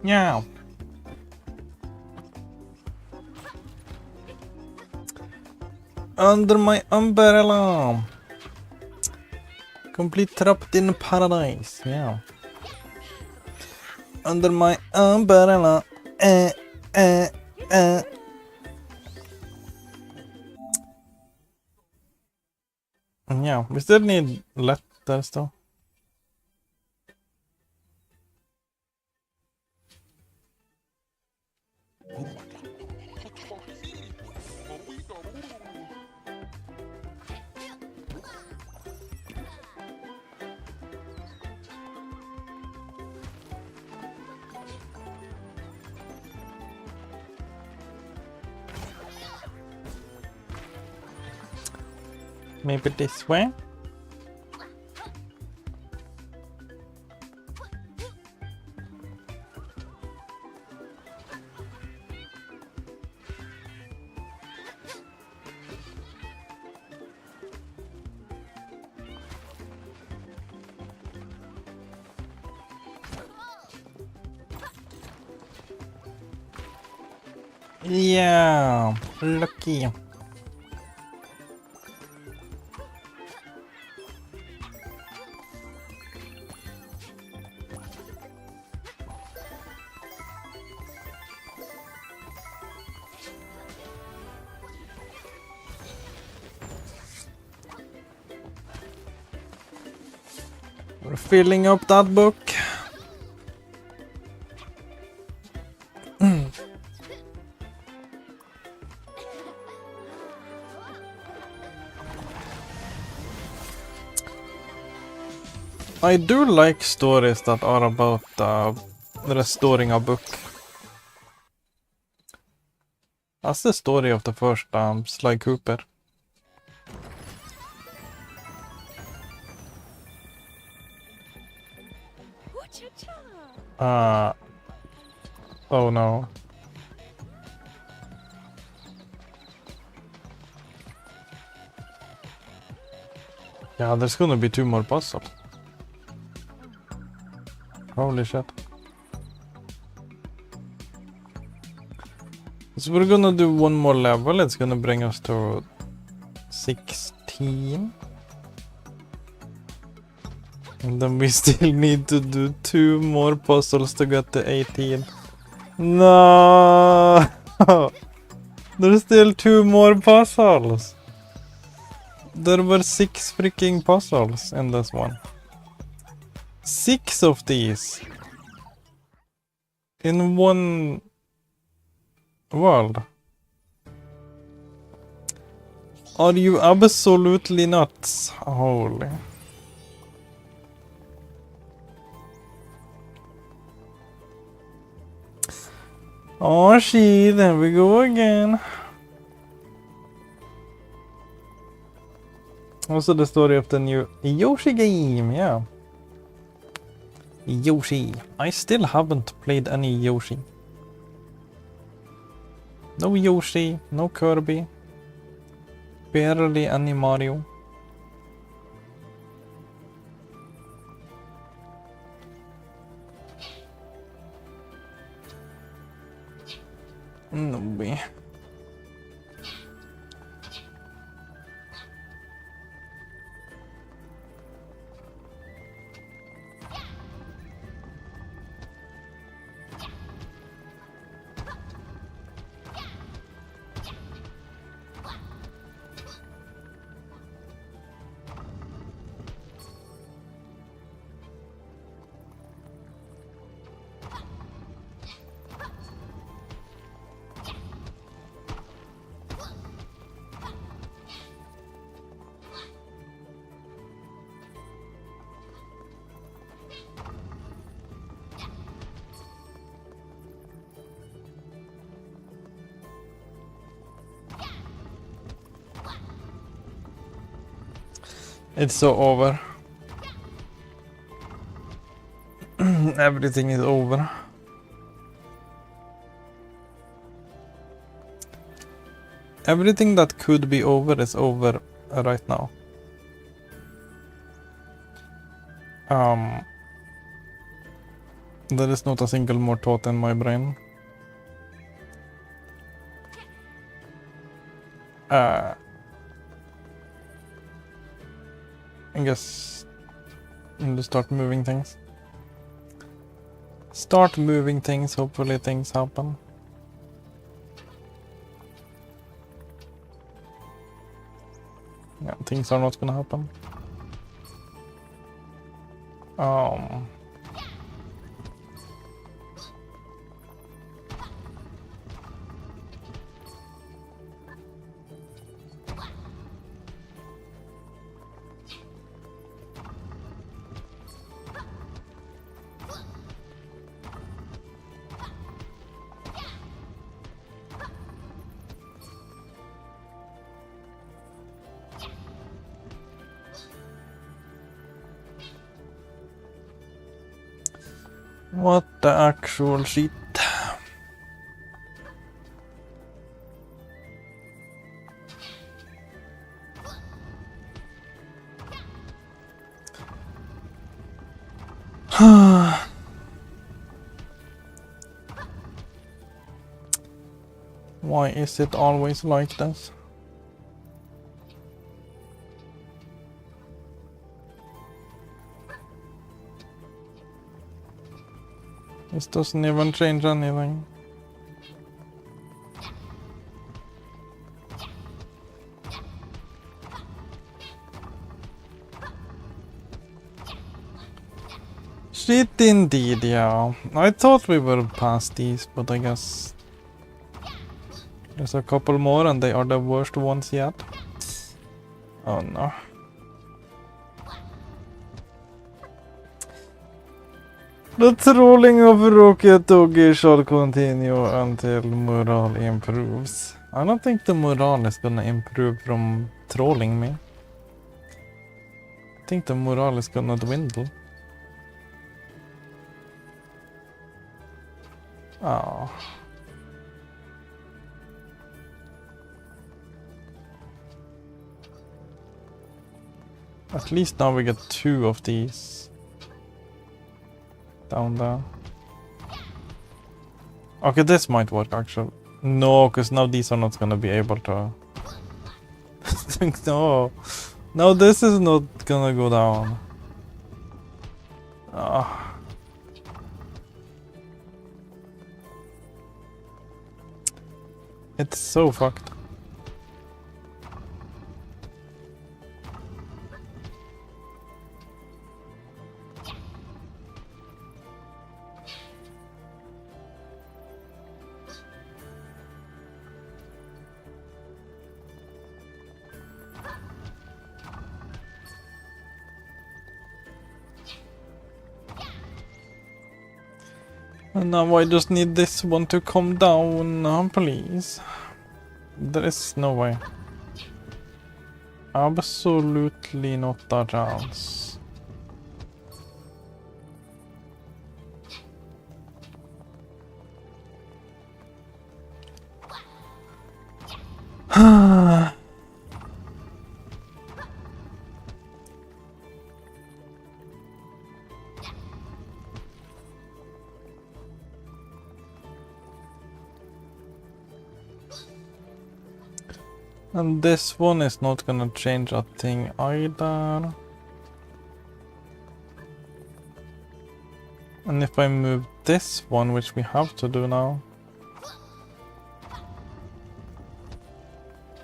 Yeah. Under my umbrella. Complete trapped in paradise. Yeah. Under my umbrella. Yeah, we still need letters though. Maybe this way? Yeah, lucky. We're filling up that book. I do like stories that are about restoring a book. That's the story of the first Sly Cooper. Oh no. Yeah, there's gonna be 2 more puzzles. Holy shit. So we're gonna do 1 more level. It's gonna bring us to 16. And then we still need to do 2 more puzzles to get to 18. No! There's still 2 more puzzles. There were 6 freaking puzzles in this one. 6 of these. In one world. Are you absolutely nuts? Holy. Oh shit, there we go again. Also the story of the new Yoshi game, yeah. Yoshi. I still haven't played any Yoshi. No Yoshi, no Kirby. Barely any Mario. No way. It's so over. Everything is over. Everything that could be over is over right now. There is not a single more thought in my brain. I guess I'm gonna start moving things. Start moving things, hopefully things happen. Yeah, things are not gonna happen. What the actual shit? Why is it always like this? This doesn't even change anything. Shit indeed, yeah. I thought we were past these, but I guess there's a couple more and they are the worst ones yet. Oh no. The trolling of Rocket Doggie shall continue until morale improves. I don't think the morale is gonna improve from trolling me. I think the morale is gonna dwindle. Oh. At least now we get 2 of these. Down there. Okay, this might work actually. No, because now these are not gonna be able to... No. No, this is not gonna go down. Ah. It's so fucked. And now I just need this one to come down, please. There is no way. Absolutely not a chance. And this one is not gonna change a thing either. And if I move this one, which we have to do now,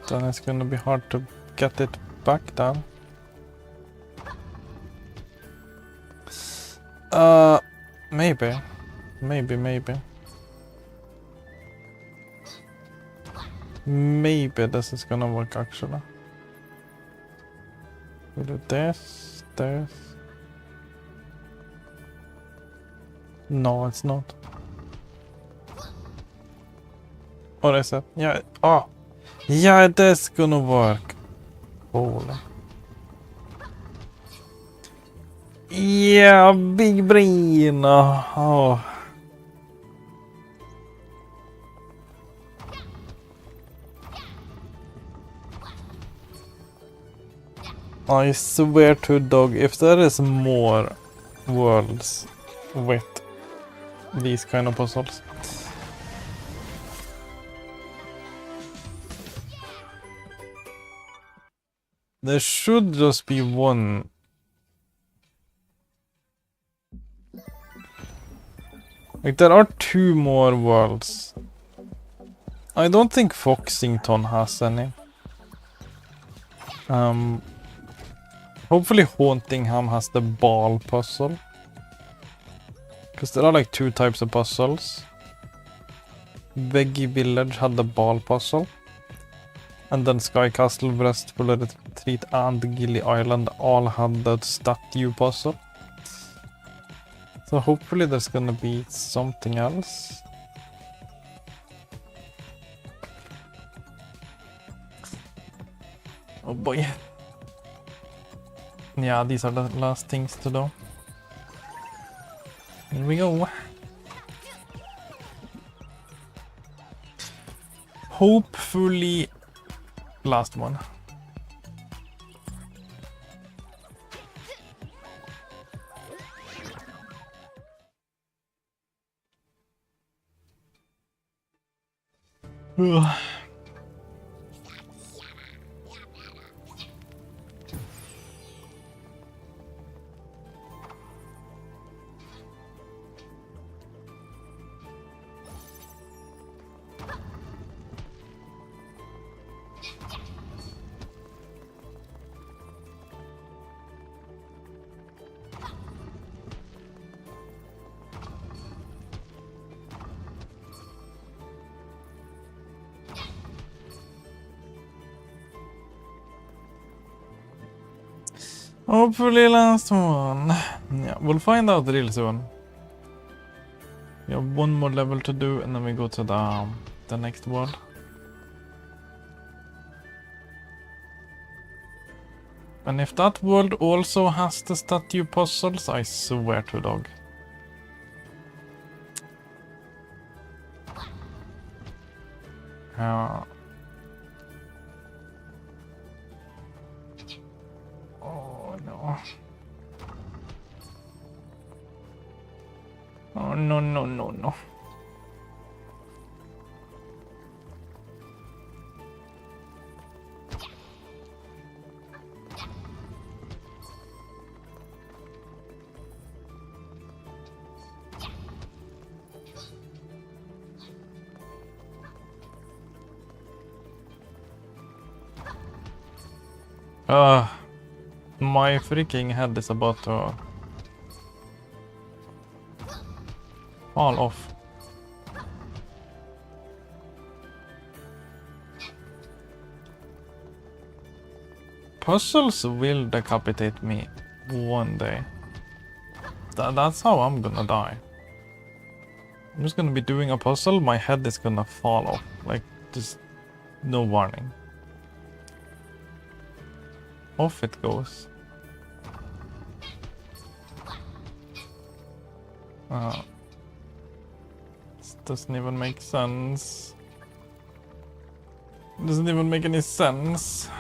then it's gonna be hard to get it back down. Maybe. Maybe. Maybe this is gonna work actually. We do this. No, it's not. Or is it? Yeah. Oh! Yeah, it is gonna work. Holy. Yeah, big brain! Oh. I swear to dog, if there is more worlds with these kind of puzzles. There should just be one. Like there are 2 more worlds. I don't think Foxington has any. Hopefully Hauntingham has the ball puzzle. Because there are like 2 types of puzzles. Veggie Village had the ball puzzle. And then Sky Castle, Restful Retreat and Gilly Island all had the statue puzzle. So hopefully there's gonna be something else. Oh boy. Yeah, these are the last things to do. Here we go. Hopefully, last one. Ugh. Hopefully last one. Yeah, we'll find out real soon. have one more level to do, and then we go to the next world. And if that world also has the statue puzzles, I swear to dog. Oh no. Oh no no no no. My freaking head is about to fall off. Puzzles will decapitate me one day. That's how I'm gonna die. I'm just gonna be doing a puzzle, my head is gonna fall off. Like, just no warning. Off it goes. This doesn't even make sense. Doesn't even make any sense.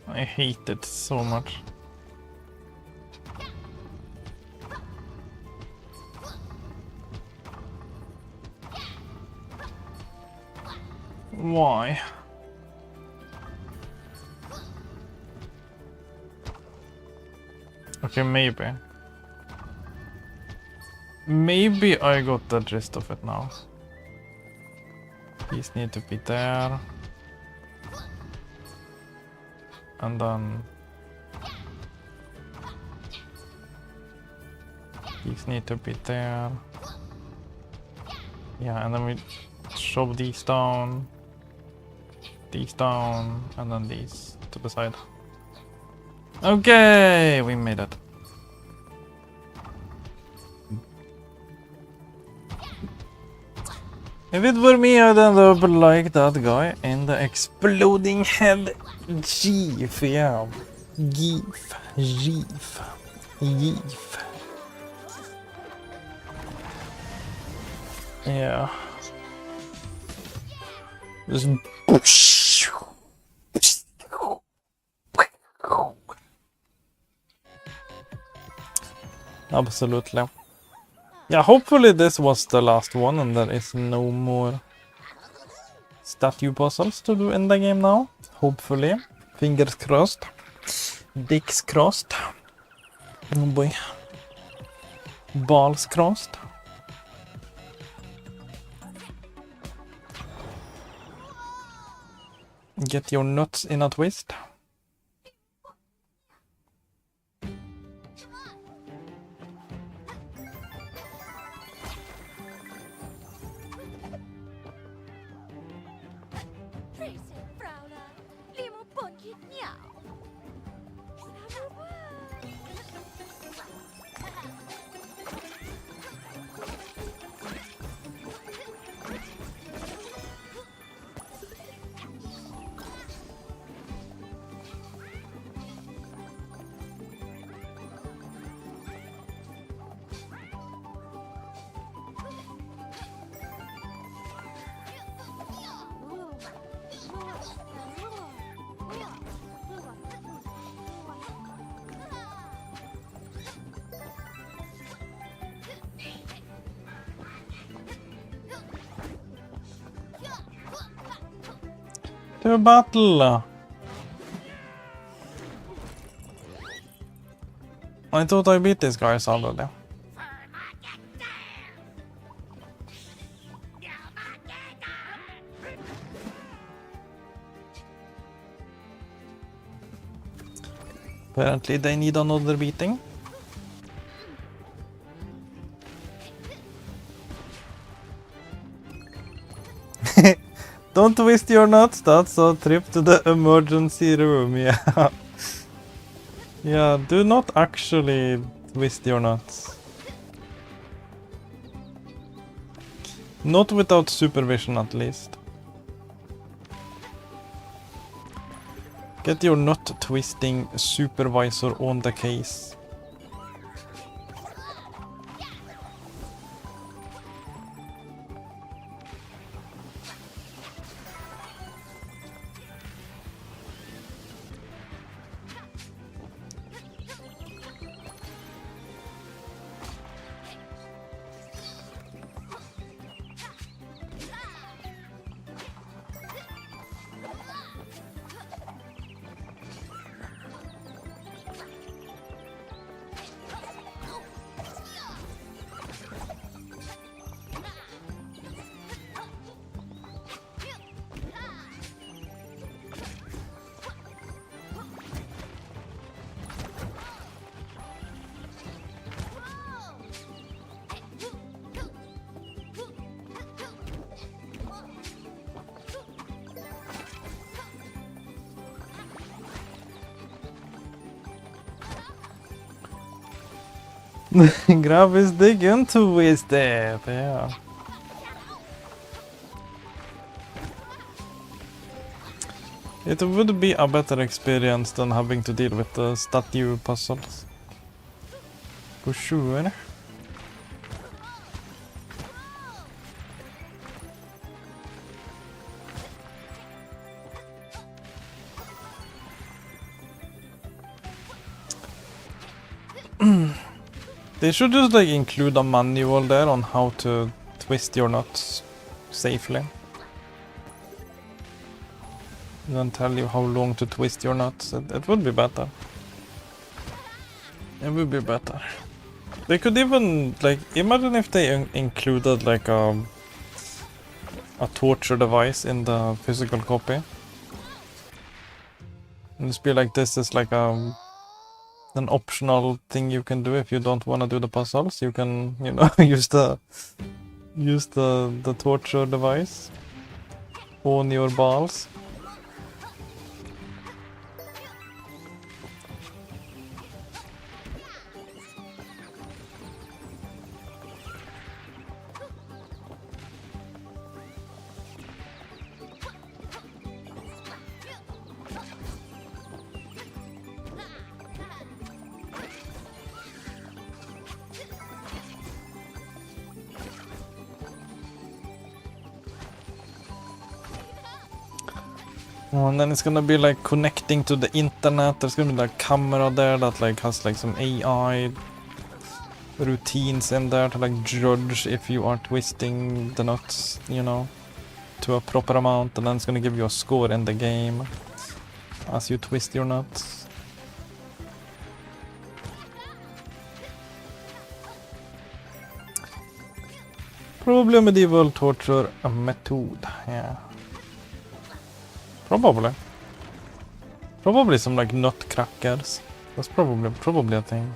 I hate it so much. Why? Okay, maybe. Maybe I got the gist of it now. These need to be there. And then these need to be there. Yeah, and then we shove these down, and then these to the side. Okay, we made it. If it were me, I'd end up like that guy in the exploding head. Gif, yeah. Gif. Gif. Gif. Yeah. Just... Absolutely. Yeah, hopefully this was the last one and there is no more statue puzzles to do in the game now. Hopefully. Fingers crossed. Dicks crossed. Oh boy. Balls crossed. Get your nuts in a twist. To battle! I thought I beat these guys already. Apparently they need another beating. Don't twist your nuts, that's a trip to the emergency room, yeah. Yeah, do not actually twist your nuts. Not without supervision at least. Get your nut twisting supervisor on the case. Grab his dick and twist it, yeah. It would be a better experience than having to deal with the statue puzzles. For sure. They should just like include a manual there on how to twist your nuts safely. And then tell you how long to twist your nuts. It would be better. It would be better. They could even like imagine if they included like a torture device in the physical copy. And just be like, this is like an optional thing you can do if you don't want to do the puzzles. You can, you know, use the torture device on your balls. Oh, and then it's gonna be like connecting to the internet. There's gonna be like a camera there that like has like some AI routines in there to like judge if you are twisting the nuts, you know, to a proper amount, and then it's gonna give you a score in the game as you twist your nuts. Probably a medieval torture method, yeah. Probably. Probably some like nutcrackers. That's probably a thing.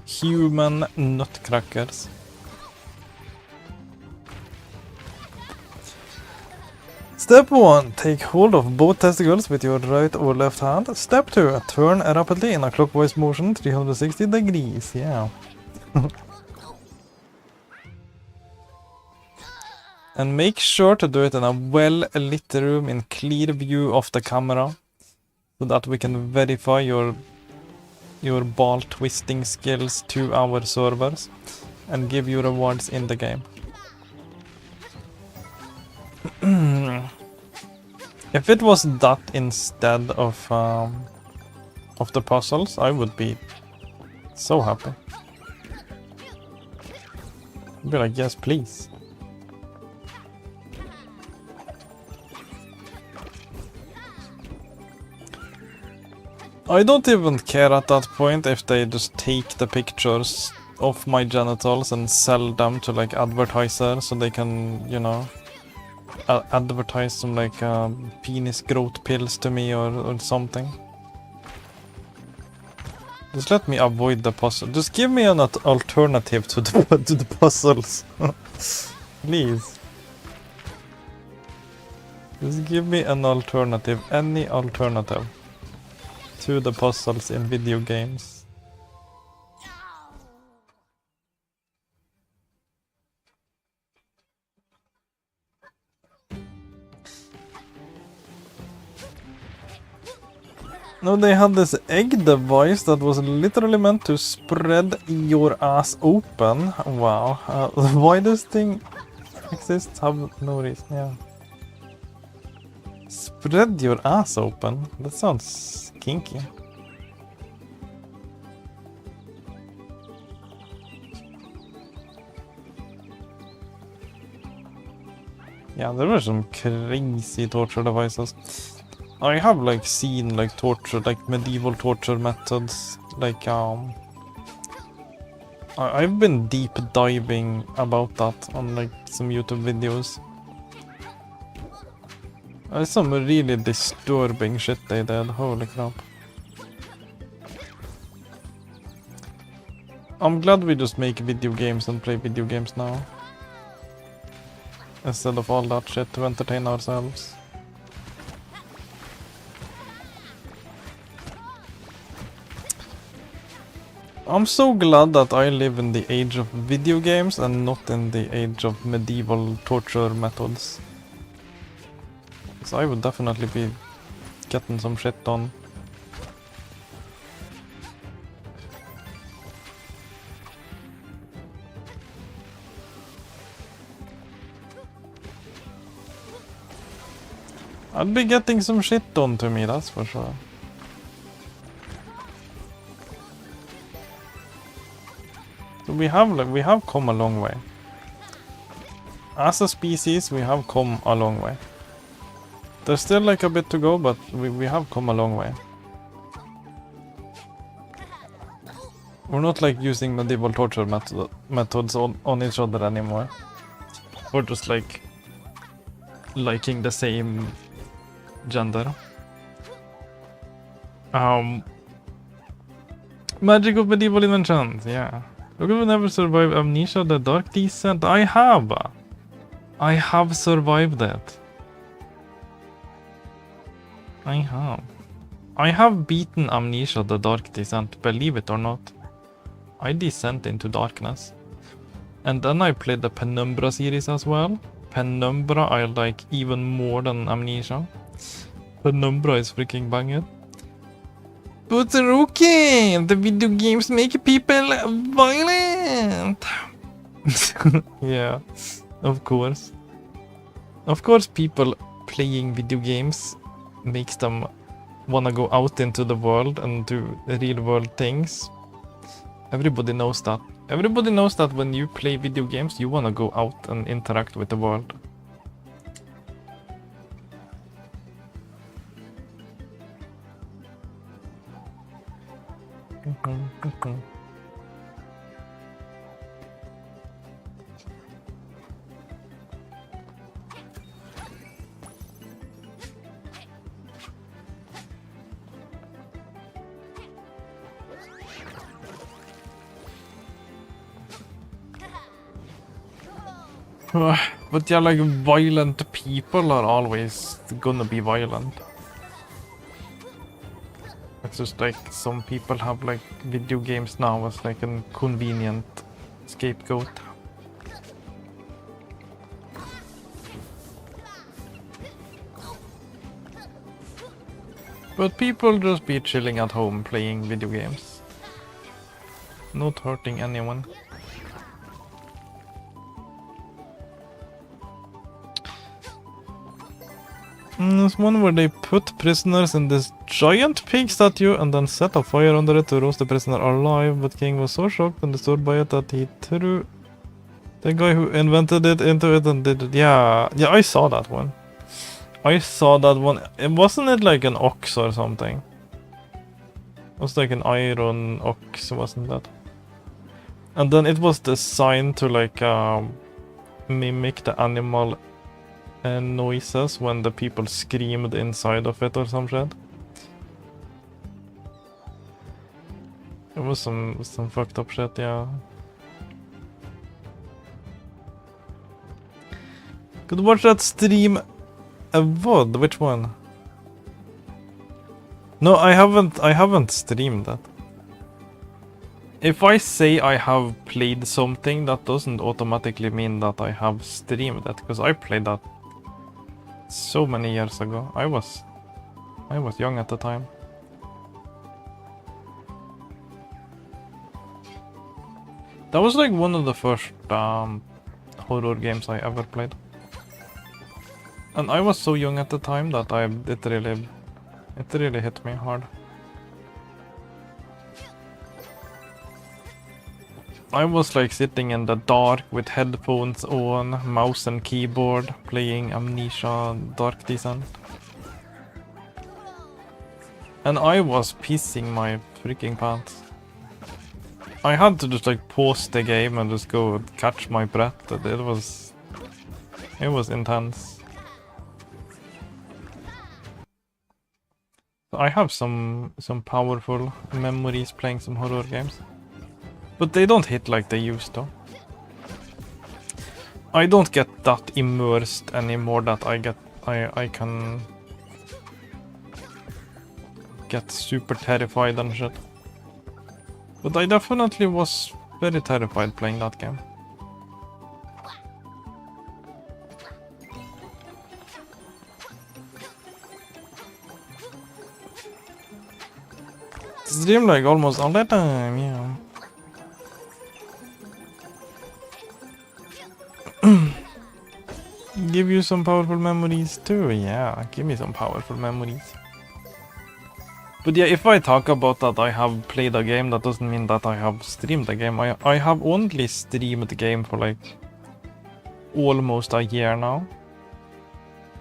Human nutcrackers. Step 1. Take hold of both testicles with your right or left hand. Step 2. Turn rapidly in a clockwise motion 360 degrees. Yeah. And make sure to do it in a well-lit room in clear view of the camera, so that we can verify your ball twisting skills to our servers and give you rewards in the game. If it was that instead of the puzzles, I would be so happy. I'd be like, yes, please. I don't even care at that point if they just take the pictures of my genitals and sell them to like advertisers so they can, you know, advertise some like penis growth pills to me or something. Just let me avoid the puzzle. Just give me an alternative to the puzzles. Please. Just give me an alternative. Any alternative to the puzzles in video games. No, they had this egg device that was literally meant to spread your ass open. Wow. Why this thing exists? Have no reason, yeah. Spread your ass open? That sounds kinky. Yeah, there were some crazy torture devices. I have like seen like torture, like medieval torture methods, like I've been deep diving about that on like some YouTube videos. There's some really disturbing shit they did, holy crap. I'm glad we just make video games and play video games now. Instead of all that shit to entertain ourselves. I'm so glad that I live in the age of video games and not in the age of medieval torture methods. So I would definitely be getting some shit done. I'd be getting some shit done to me, that's for sure. So we have come a long way. As a species, we have come a long way. There's still like a bit to go, but we have come a long way. We're not like using medieval torture methods on each other anymore. We're just like liking the same gender. Magic of medieval inventions, yeah. Look, if you never survived Amnesia, the Dark Descent. I have survived it. I have beaten Amnesia, the Dark Descent, believe it or not. I descent into darkness. And then I played the Penumbra series as well. Penumbra I like even more than Amnesia. Penumbra is freaking banging. But okay, the video games make people violent. Yeah, of course. Of course people playing video games makes them wanna go out into the world and do real world things. Everybody knows that. Everybody knows that when you play video games, you wanna go out and interact with the world. But yeah, like violent people are always gonna be violent. It's just like some people have like video games now as like a convenient scapegoat. But people just be chilling at home playing video games. Not hurting anyone. There's one where they put prisoners in this giant pig statue and then set a fire under it to roast the prisoner alive, but King was so shocked and disturbed by it that he threw the guy who invented it into it and did it. Yeah, I saw that one. I saw that one. Wasn't it like an ox or something? It was like an iron ox, wasn't that? And then it was designed to like mimic the animal noises when the people screamed inside of it or some shit. was some fucked up shit, yeah. Could watch that stream a VOD. Which one? No, I haven't streamed that. If I say I have played something, that doesn't automatically mean that I have streamed it, because I played that so many years ago. I was young at the time. That was like one of the first horror games I ever played. And I was so young at the time that it really hit me hard. I was like sitting in the dark with headphones on, mouse and keyboard, playing Amnesia Dark Descent. And I was pissing my freaking pants. I had to just like pause the game and just go catch my breath. It was intense. I have some powerful memories playing some horror games. But they don't hit like they used to. I don't get that immersed anymore that I can get super terrified and shit. But I definitely was very terrified playing that game. Stream like almost all the time, yeah. Give you some powerful memories too, yeah, give me some powerful memories. But yeah, if I talk about that I have played a game, that doesn't mean that I have streamed the game. I have only streamed the game for like almost a year now.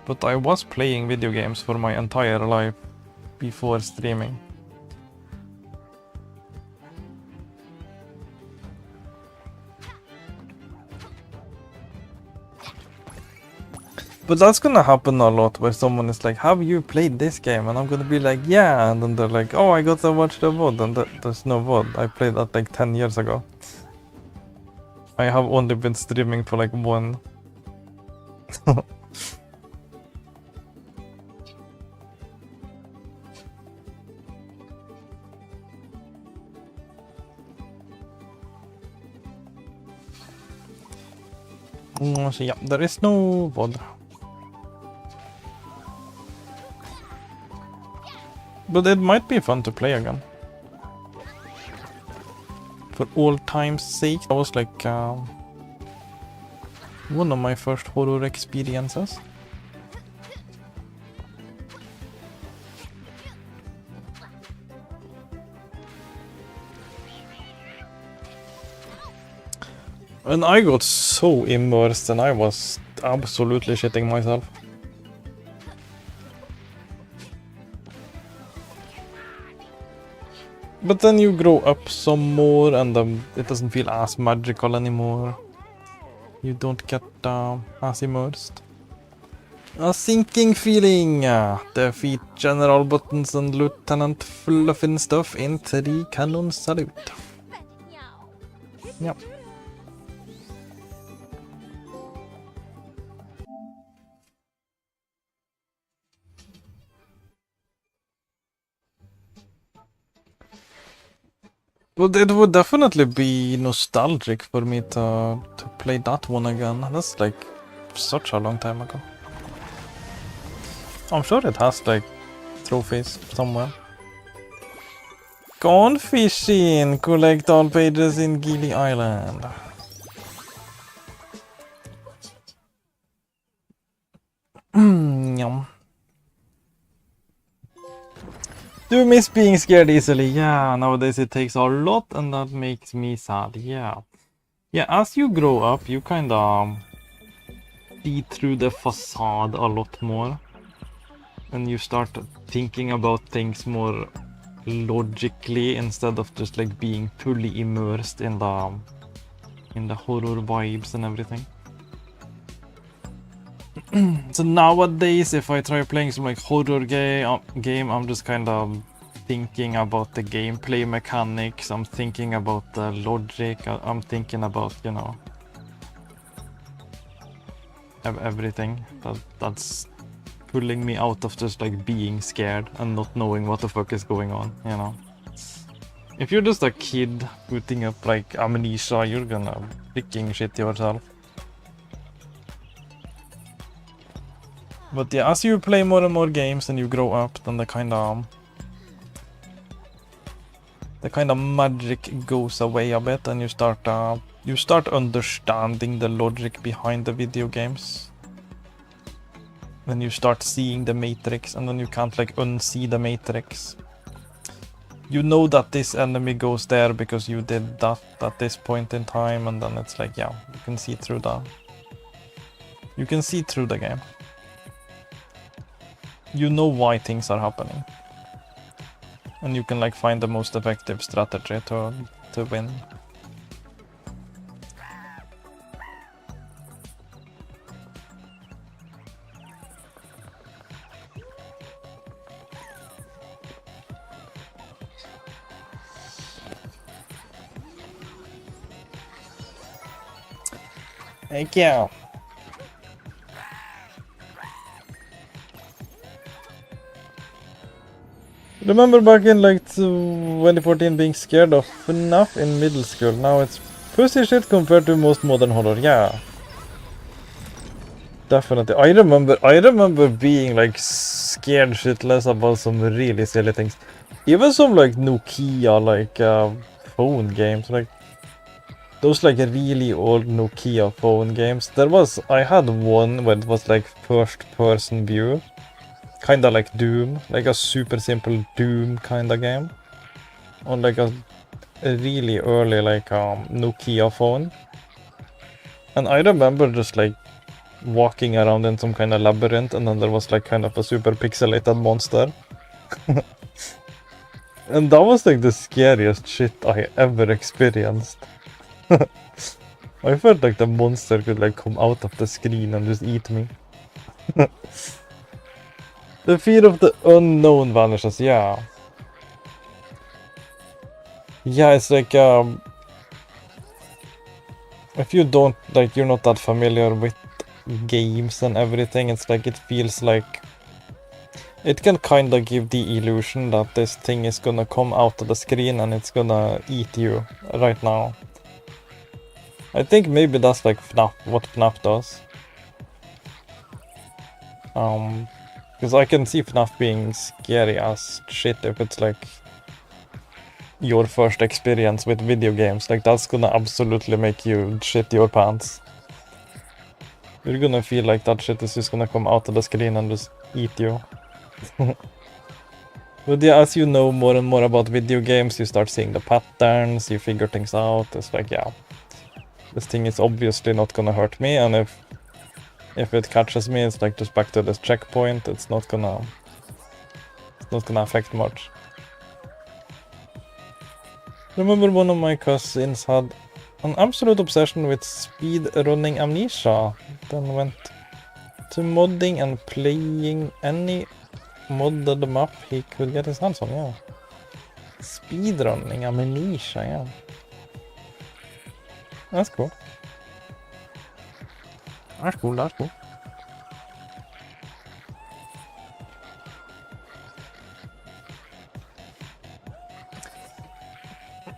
But I was playing video games for my entire life before streaming. But that's gonna happen a lot where someone is like, have you played this game? And I'm gonna be like, yeah, and then they're like, oh, I got to watch the VOD, and there's no VOD. I played that like 10 years ago. I have only been streaming for like one. So yeah, there is no VOD. But it might be fun to play again. For all time's sake, that was like one of my first horror experiences. And I got so immersed and I was absolutely shitting myself. But then you grow up some more and it doesn't feel as magical anymore. You don't get as immersed. A sinking feeling. Defeat General Buttons and Lieutenant Fluffin Stuff in 3 cannon salute. Yep. But it would definitely be nostalgic for me to play that one again. That's like such a long time ago. I'm sure it has like trophies somewhere. Gone fishing! Collect all pages in Gili Island. Yum. Do miss being scared easily? Yeah, nowadays it takes a lot and that makes me sad, yeah. Yeah, as you grow up, you kinda see through the facade a lot more. And you start thinking about things more logically instead of just like being fully immersed in the horror vibes and everything. So nowadays, if I try playing some like horror game, I'm just kind of thinking about the gameplay mechanics, I'm thinking about the logic, I'm thinking about, you know, everything that's pulling me out of just like being scared and not knowing what the fuck is going on, you know. If you're just a kid putting up like amnesia, you're gonna freaking shit yourself. But yeah, as you play more and more games and you grow up, then the kind of magic goes away a bit, and you start understanding the logic behind the video games. Then you start seeing the matrix, and then you can't like unsee the matrix. You know that this enemy goes there because you did that at this point in time, and then it's like, yeah, you can see through the game. You know why things are happening. And you can like find the most effective strategy to win. Thank you. Remember back in like 2014 being scared of FNAF in middle school. Now it's pussy shit compared to most modern horror. Yeah. Definitely. I remember being like scared shitless about some really silly things. Even some like Nokia like phone games, like those like really old Nokia phone games. I had one where it was like first person view. Kinda like Doom, like a super simple Doom kinda game. On like a really early like Nokia phone. And I remember just like walking around in some kind of labyrinth, and then there was like kind of a super pixelated monster. And that was like the scariest shit I ever experienced. I felt like the monster could like come out of the screen and just eat me. The fear of the unknown vanishes, yeah. Yeah, it's like if you don't like, you're not that familiar with games and everything, it's like it feels like it can kind of give the illusion that this thing is gonna come out of the screen and it's gonna eat you right now. I think maybe that's like FNAF, what FNAF does. Because I can see FNAF being scary as shit if it's like your first experience with video games. Like that's gonna absolutely make you shit your pants. You're gonna feel like that shit is just gonna come out of the screen and just eat you. But yeah, as you know more and more about video games, you start seeing the patterns, you figure things out. It's like, yeah, this thing is obviously not gonna hurt me, and if it catches me, it's like just back to this checkpoint. It's not gonna affect much. Remember one of my cousins had an absolute obsession with speed running Amnesia, then went to modding and playing any modded map he could get his hands on, yeah. Speed running Amnesia, yeah. That's cool. That's cool, that's cool.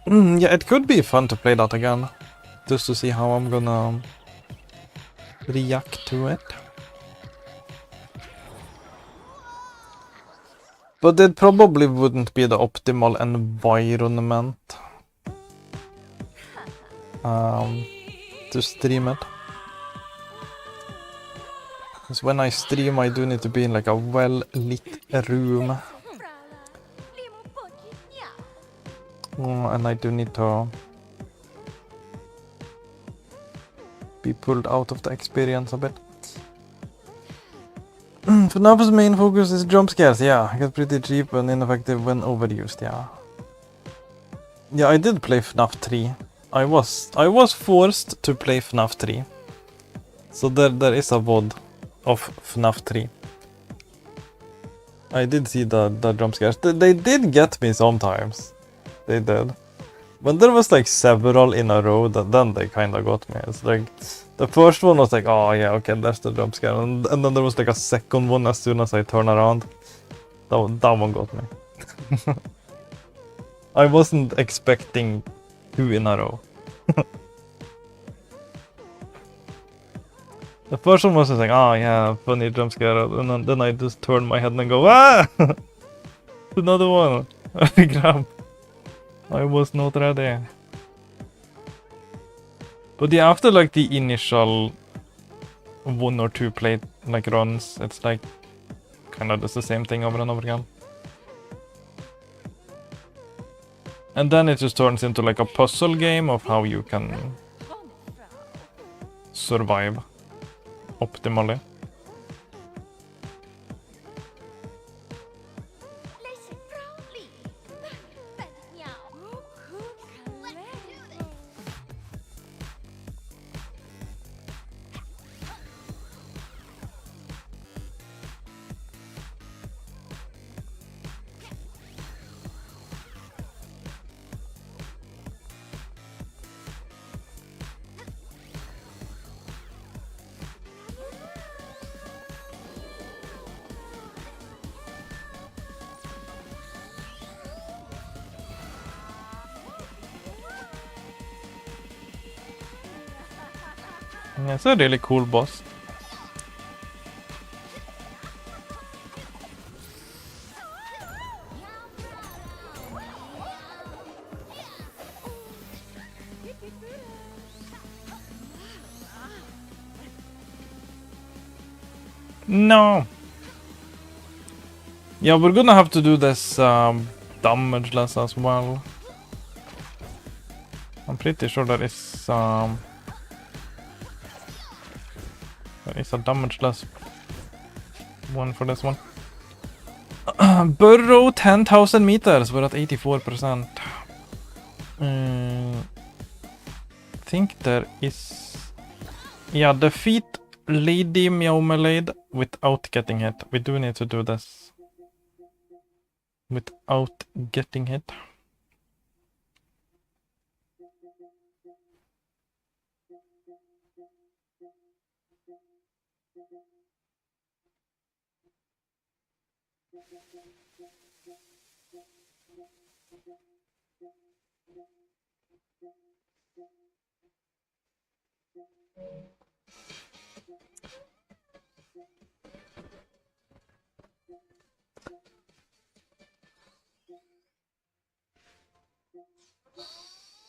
Yeah, it could be fun to play that again. Just to see how I'm gonna react to it. But it probably wouldn't be the optimal environment to stream it. Because when I stream, I do need to be in like a well-lit room. And I do need to be pulled out of the experience a bit. FNAF's main focus is jump scares, yeah. Get pretty cheap and ineffective when overused, yeah. Yeah, I did play FNAF 3. I was forced to play FNAF 3. So there is a VOD of FNAF 3. I did see the jump scares. They did get me sometimes. They did. But there was like several in a row that then they kind of got me. It's like the first one was like, oh yeah, okay, that's the jump scare, and then there was like a second one as soon as I turn around. That one got me. I wasn't expecting 2 in a row. The first one was just like, oh yeah, funny jump scare, and then I just turn my head and go, ah! Another one! I grab. I was not ready. But yeah, after like the initial 1 or 2 play like runs, it's like kind of just the same thing over and over again. And then it just turns into like a puzzle game of how you can survive optimally. Yeah, it's a really cool boss. No! Yeah, we're gonna have to do this damageless as well. I'm pretty sure there is a damageless one for this one. Burrow 10,000 meters. We're at 84%. Think there is. Yeah, defeat Lady Meowmelade without getting hit. We do need to do this without getting hit.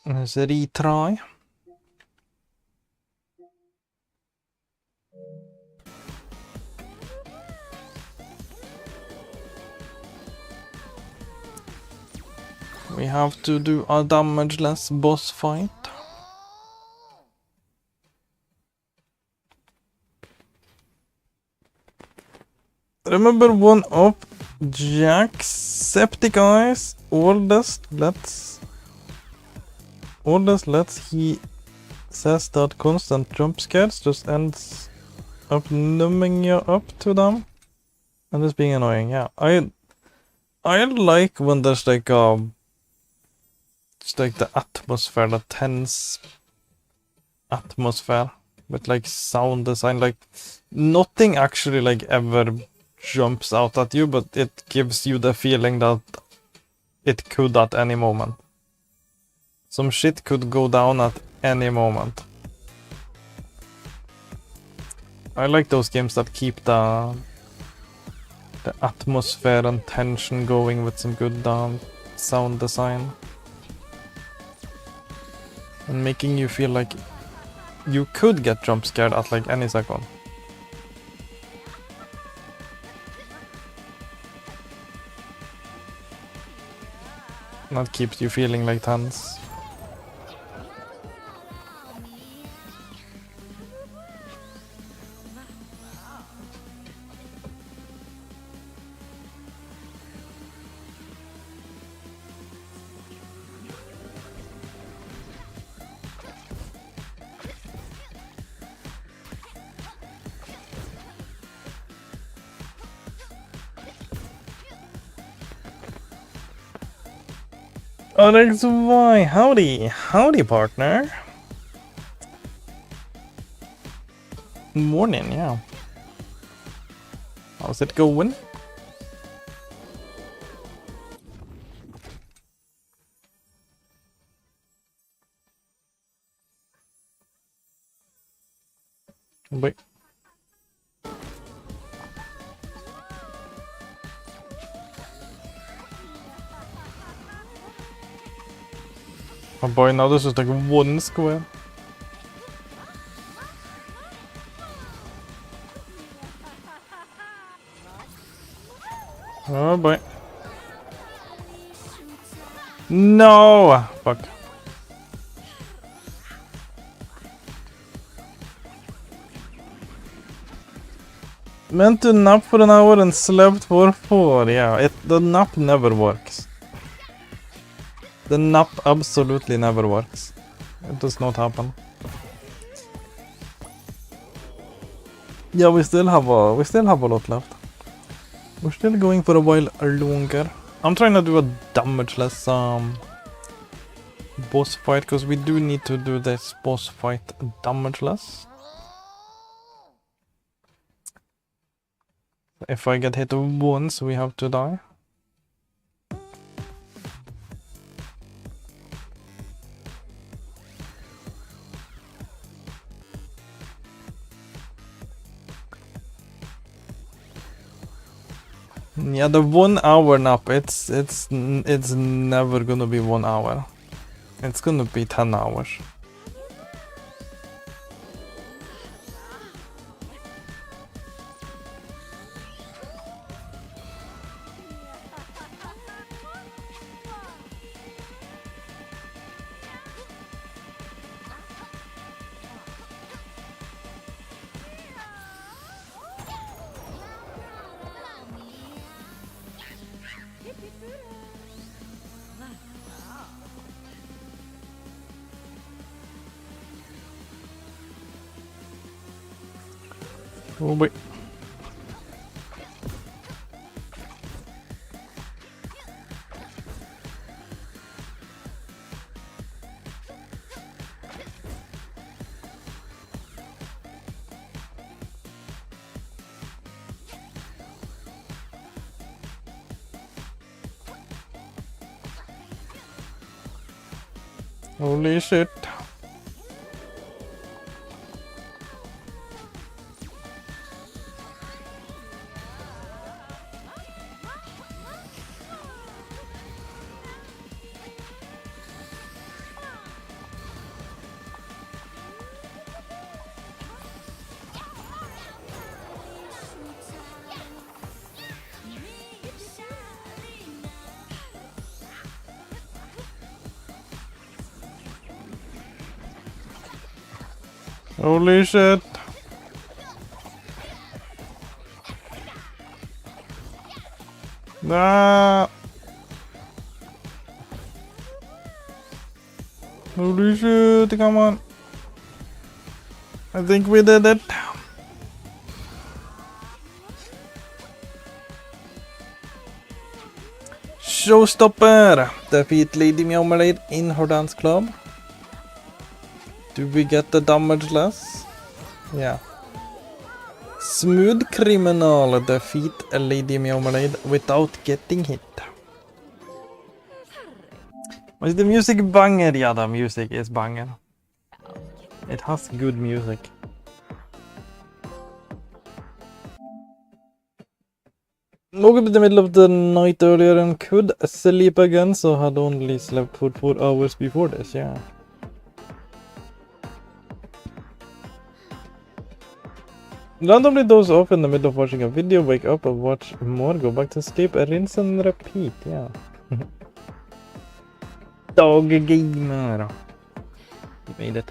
Let's retry. We have to do a damageless boss fight. Remember one up Jacksepticeye's oldest let's he says that constant jump scares just ends up numbing you up to them and just being annoying. Yeah, I like when there's like it's like the atmosphere, the tense atmosphere with like sound design, like nothing actually like ever jumps out at you, but it gives you the feeling that it could at any moment. Some shit could go down at any moment. I like those games that keep the atmosphere and tension going with some good sound design. And making you feel like you could get jump scared at like any second. That keeps you feeling like tense. RXY, howdy, howdy partner. Morning, yeah. How's it going? Wait. Oh boy, now this is like one square. Oh boy. No! Fuck. Meant to nap for an hour and slept for 4. Yeah, the nap never works. The nap absolutely never works. It does not happen. Yeah, we still have a lot left. We're still going for a while longer. I'm trying to do a damageless boss fight because we do need to do this boss fight damageless. If I get hit once, we have to die. Yeah, the 1 hour nap, it's never gonna be 1 hour. It's gonna be 10 hours. Oh boy. Holy shit. Holy shit. Ah. Holy shit, come on. I think we did it. Showstopper! Defeat Lady Meowmerade in her dance club. Do we get the damage less? Yeah. Smooth criminal defeat a Lady Meowmerade without getting hit. Was the music banger? Yeah, the music is banger. It has good music. Woke up in the middle of the night earlier and could sleep again, so had only slept for 4 hours before this, yeah. Randomly doze off in the middle of watching a video, wake up and watch more, go back to sleep, rinse and repeat, yeah. Doggie gamer. You made it.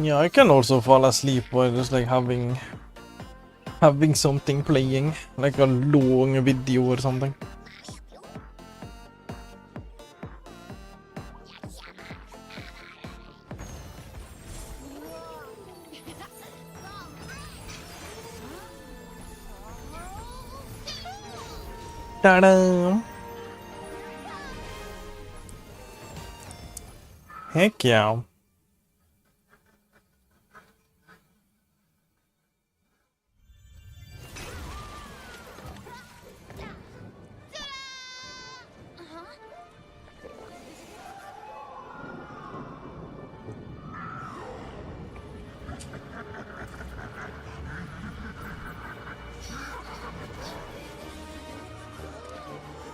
Yeah, I can also fall asleep while just like having something playing, like a long video or something. Ta-da! Heck yeah.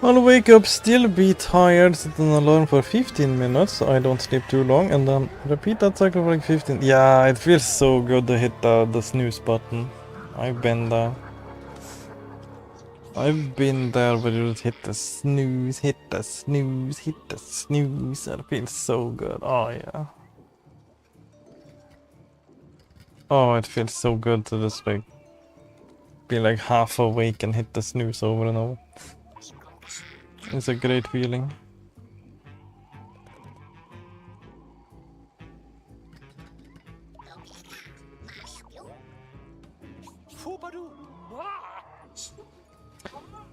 I'll wake up, still be tired, set an alarm for 15 minutes so I don't sleep too long, and then repeat that cycle for like 15. Yeah, it feels so good to hit the snooze button. I've been there. I've been there where you just hit the snooze, hit the snooze, hit the snooze. It feels so good. Oh yeah. Oh, it feels so good to just like be like half awake and hit the snooze over and over. It's a great feeling.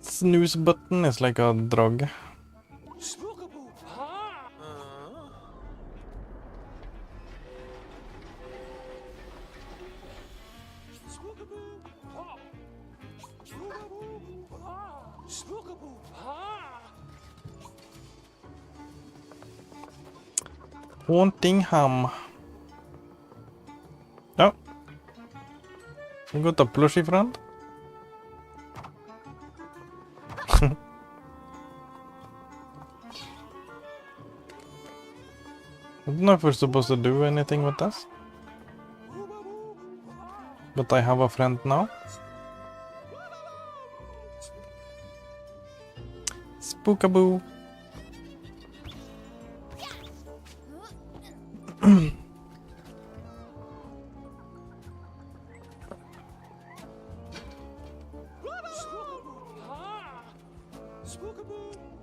Snooze button is like a drug. Hauntingham. Oh. You got a plushie friend? I don't know if we're supposed to do anything with this. But I have a friend now. Spookaboo.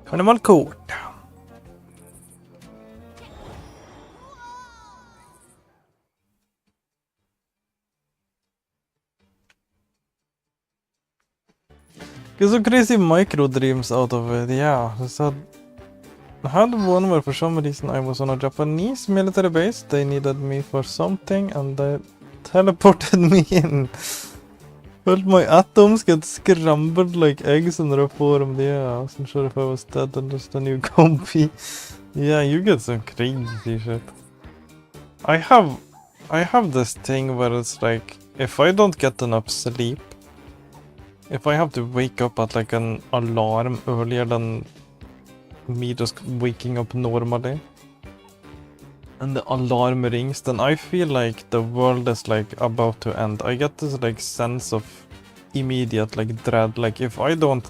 Karnevalkort. Get so crazy micro dreams out of it, yeah. So I had one where for some reason I was on a Japanese military base. They needed me for something and they teleported me in. Felt my atoms get scrambled like eggs and reformed. Yeah, I wasn't sure if I was dead and just a new copy. Yeah, you get some crazy shit. I have this thing where it's like, if I don't get enough sleep, if I have to wake up at like an alarm earlier than me just waking up normally, and the alarm rings, then I feel like the world is like about to end. I get this like sense of immediate like dread. Like if I don't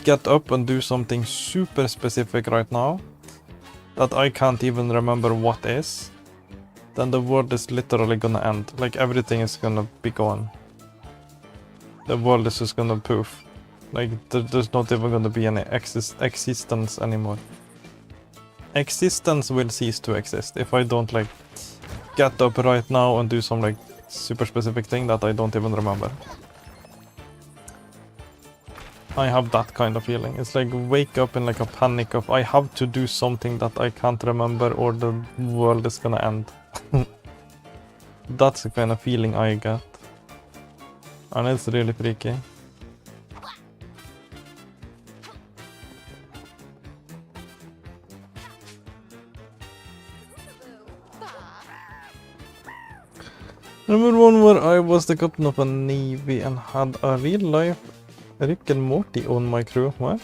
get up and do something super specific right now that I can't even remember what is, then the world is literally gonna end. Like everything is gonna be gone. The world is just gonna poof. Like there's not even gonna be any existence anymore. Existence will cease to exist if I don't like get up right now and do some like super specific thing that I don't even remember. I have that kind of feeling. It's like wake up in like a panic of I have to do something that I can't remember or the world is gonna end. That's the kind of feeling I get. And it's really freaky. Remember one where I was the captain of a navy and had a real life Rick and Morty on my crew. What?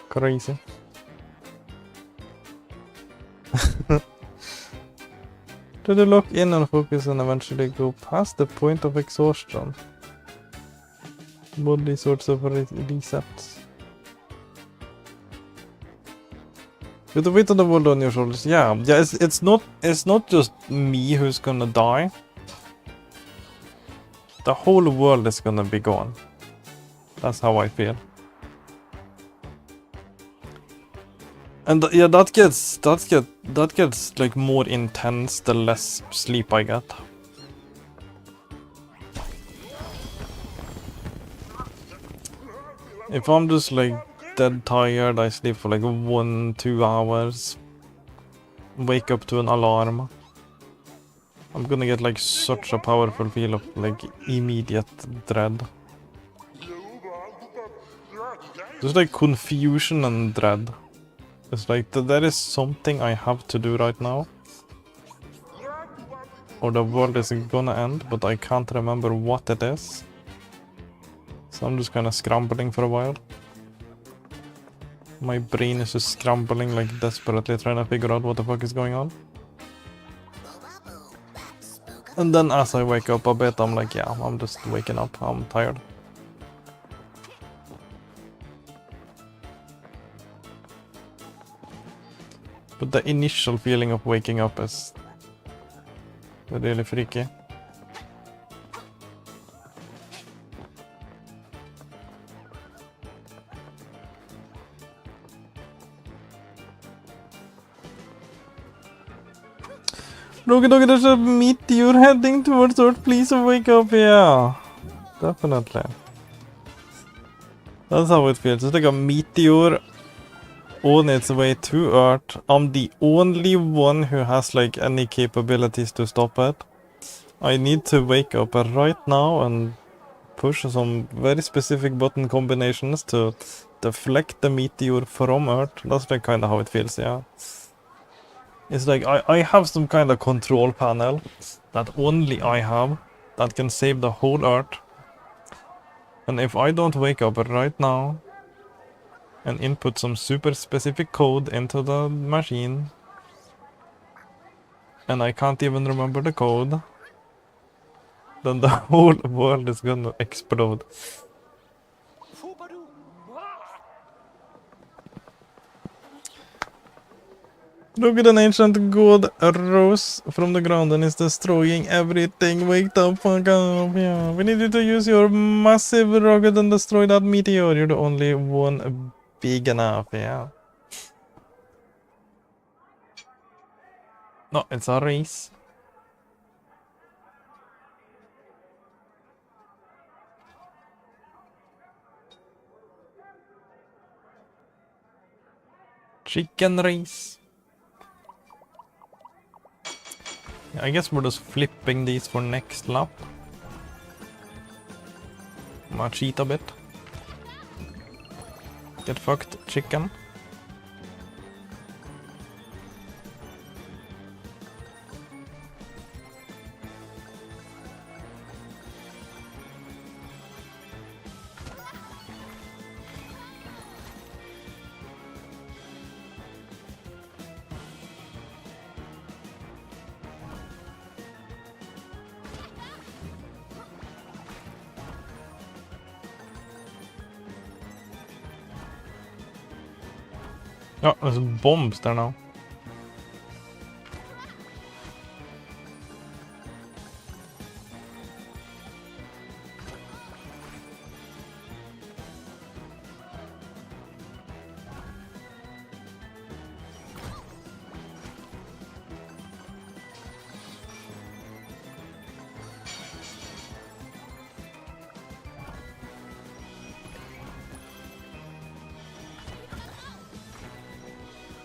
Crazy. Do they lock in and focus and eventually go past the point of exhaustion? Body sorts of resets. With the weight of the world on your shoulders, yeah. It's not just me who's gonna die. The whole world is gonna be gone. That's how I feel. And yeah, that gets like more intense the less sleep I get. If I'm just like dead tired, I sleep for like 1-2 hours. Wake up to an alarm. I'm gonna get like such a powerful feel of like immediate dread. There's like confusion and dread. It's like there is something I have to do right now. Or the world is gonna end, but I can't remember what it is. So I'm just kind of scrambling for a while. My brain is just scrambling, like desperately trying to figure out what the fuck is going on. And then as I wake up a bit, I'm like, yeah, I'm just waking up, I'm tired. But the initial feeling of waking up is really freaky. Doggie, there's a meteor heading towards Earth. Please wake up. Yeah, definitely. That's how it feels. It's like a meteor on its way to Earth. I'm the only one who has like any capabilities to stop it. I need to wake up right now and push some very specific button combinations to deflect the meteor from Earth. That's like kind of how it feels, yeah. It's like I have some kind of control panel that only I have that can save the whole Earth. And if I don't wake up right now and input some super specific code into the machine, and I can't even remember the code, then the whole world is gonna explode. Look at an ancient god rose from the ground and is destroying everything. Wake the fuck up, yeah. We need you to use your massive rocket and destroy that meteor. You're the only one big enough, yeah. No, it's a race. Chicken race. I guess we're just flipping these for next lap. I'm gonna cheat a bit. Get fucked, chicken. Oh, there's bombs there now.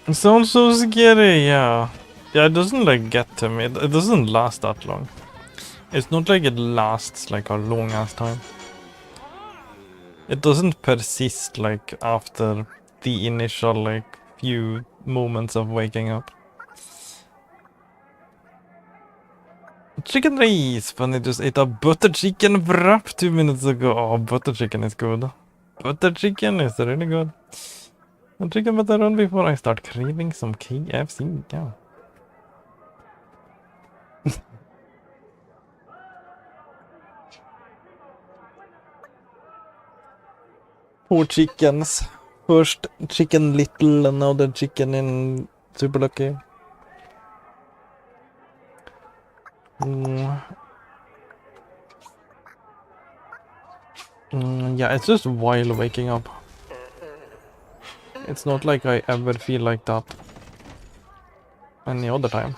It sounds so scary, yeah. Yeah, it doesn't like get to me. It doesn't last that long. It's not like it lasts like a long ass time. It doesn't persist like after the initial like few moments of waking up. Chicken rice! Funny, just ate a butter chicken wrap 2 minutes ago. Oh, butter chicken is good. Butter chicken is really good. The chicken better run before I start craving some KFC. Yeah. Poor chickens. First Chicken Little and now the chicken in Super Lucky. Yeah, it's just while waking up. It's not like I ever feel like that any other time.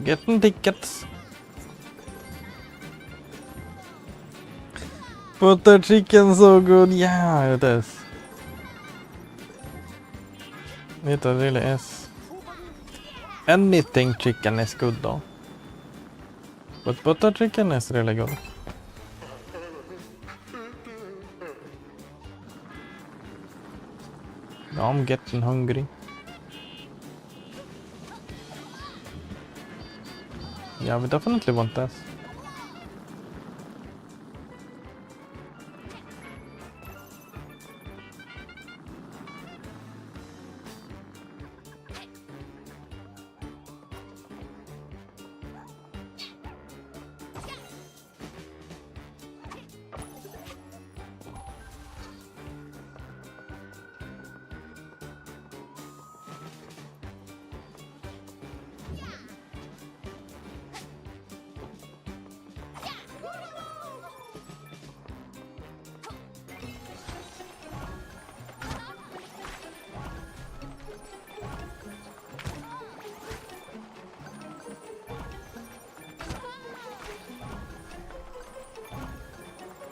Getting tickets. But the chicken's so good. Yeah, it is. It really is. Anything chicken is good though. But butter chicken is really good. Now I'm getting hungry. Yeah, we definitely want this.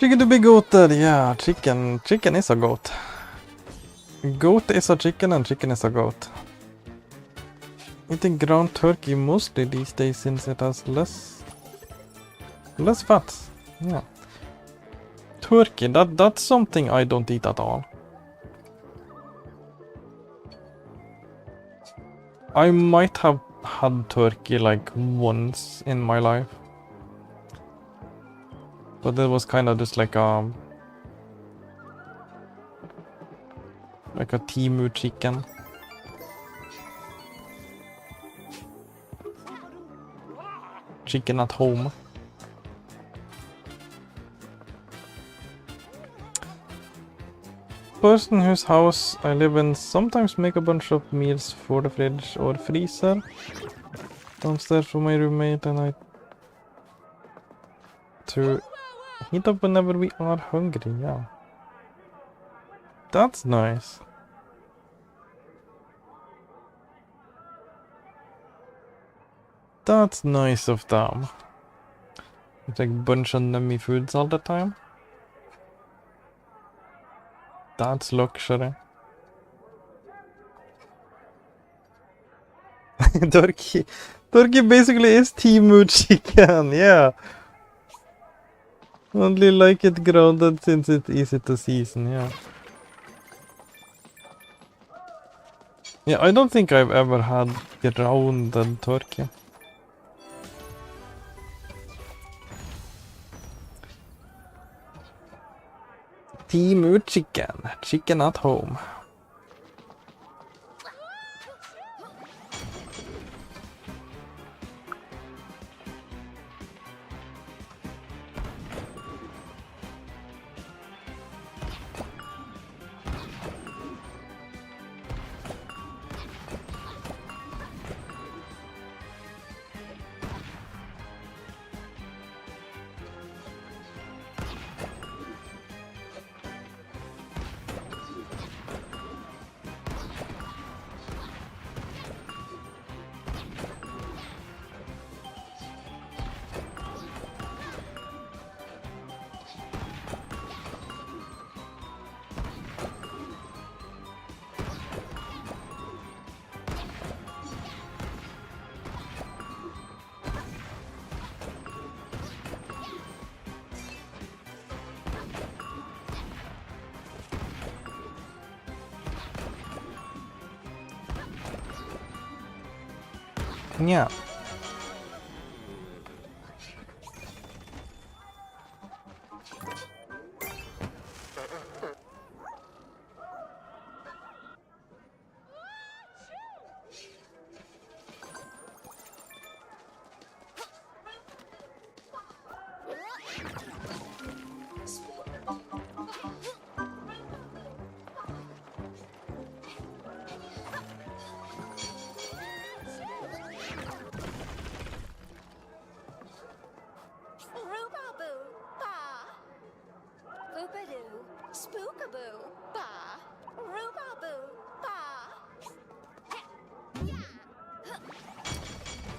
Chicken to be goated, yeah, chicken is a goat. Goat is a chicken and chicken is a goat. Eating ground turkey mostly these days since it has less fat. Yeah. Turkey, that's something I don't eat at all. I might have had turkey like once in my life. But it was kind of just like a Timu chicken. Chicken at home. Person whose house I live in sometimes make a bunch of meals for the fridge or freezer. Downstairs for my roommate and I to heat up whenever we are hungry, yeah. That's nice. That's nice of them. It's like a bunch of nummy foods all the time. That's luxury. Turkey basically is Timu chicken, yeah. Only like it grounded since it's easy to season, yeah. Yeah, I don't think I've ever had grounded turkey. Timu chicken at home. Yeah.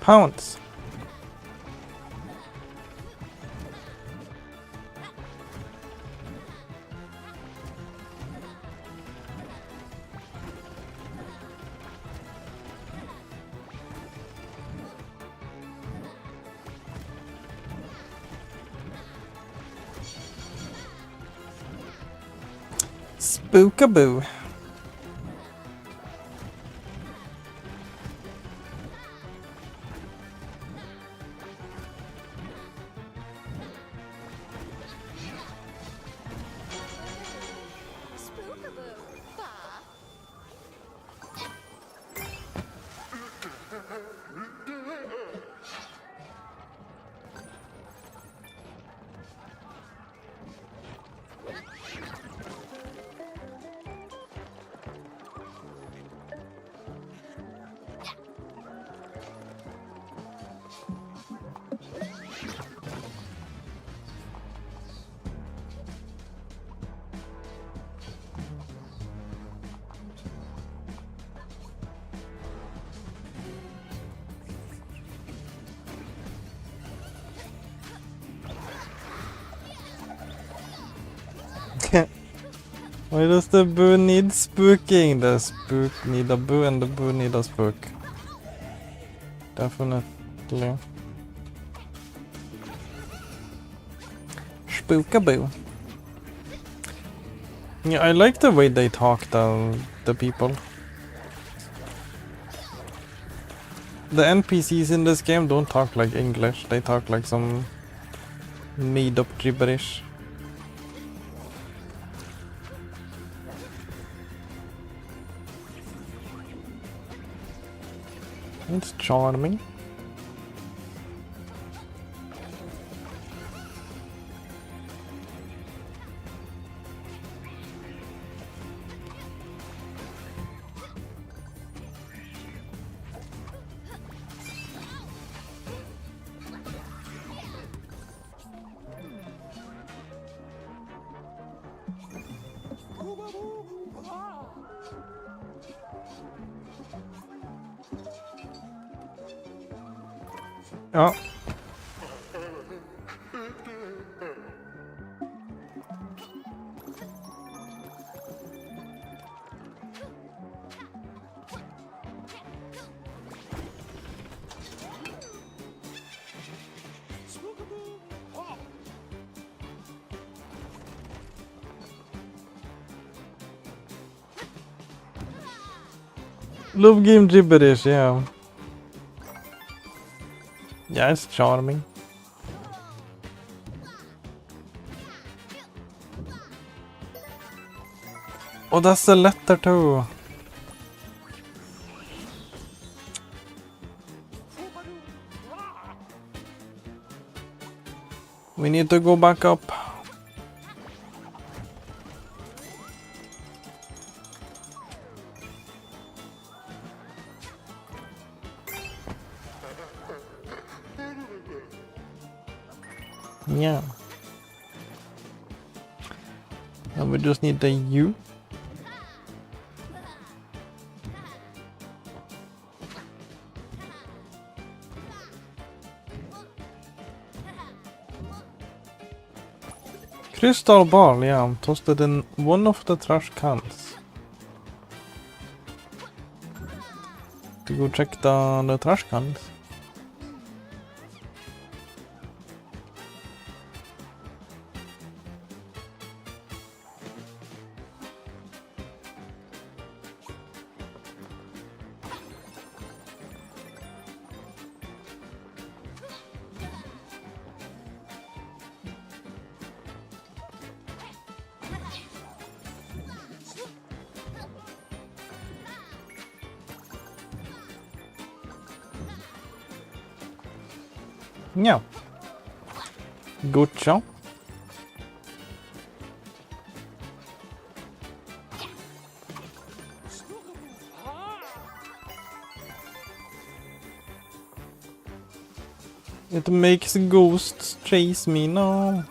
Pounce. Spookaboo. Why does the boo need spooking? The spook need a boo and the boo need a spook. Definitely. Spookaboo. Yeah, I like the way they talk, the people. The NPCs in this game don't talk like English, they talk like some made up gibberish. It's charming. Ja. Love game gibberish, yeah. Yeah, it's charming. Oh, that's the letter too. We need to go back up. Yeah. And we just need the U. Crystal ball, yeah, toasted in one of the trash cans. To go check the trash cans. Yeah. Good job. It makes ghosts chase me now.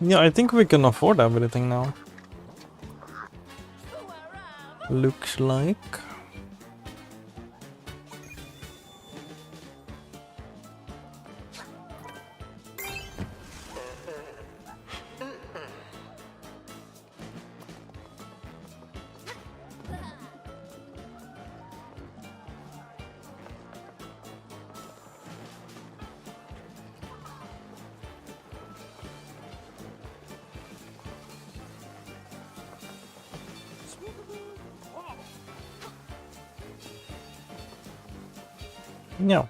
Yeah, I think we can afford everything now. Looks like. Yeah.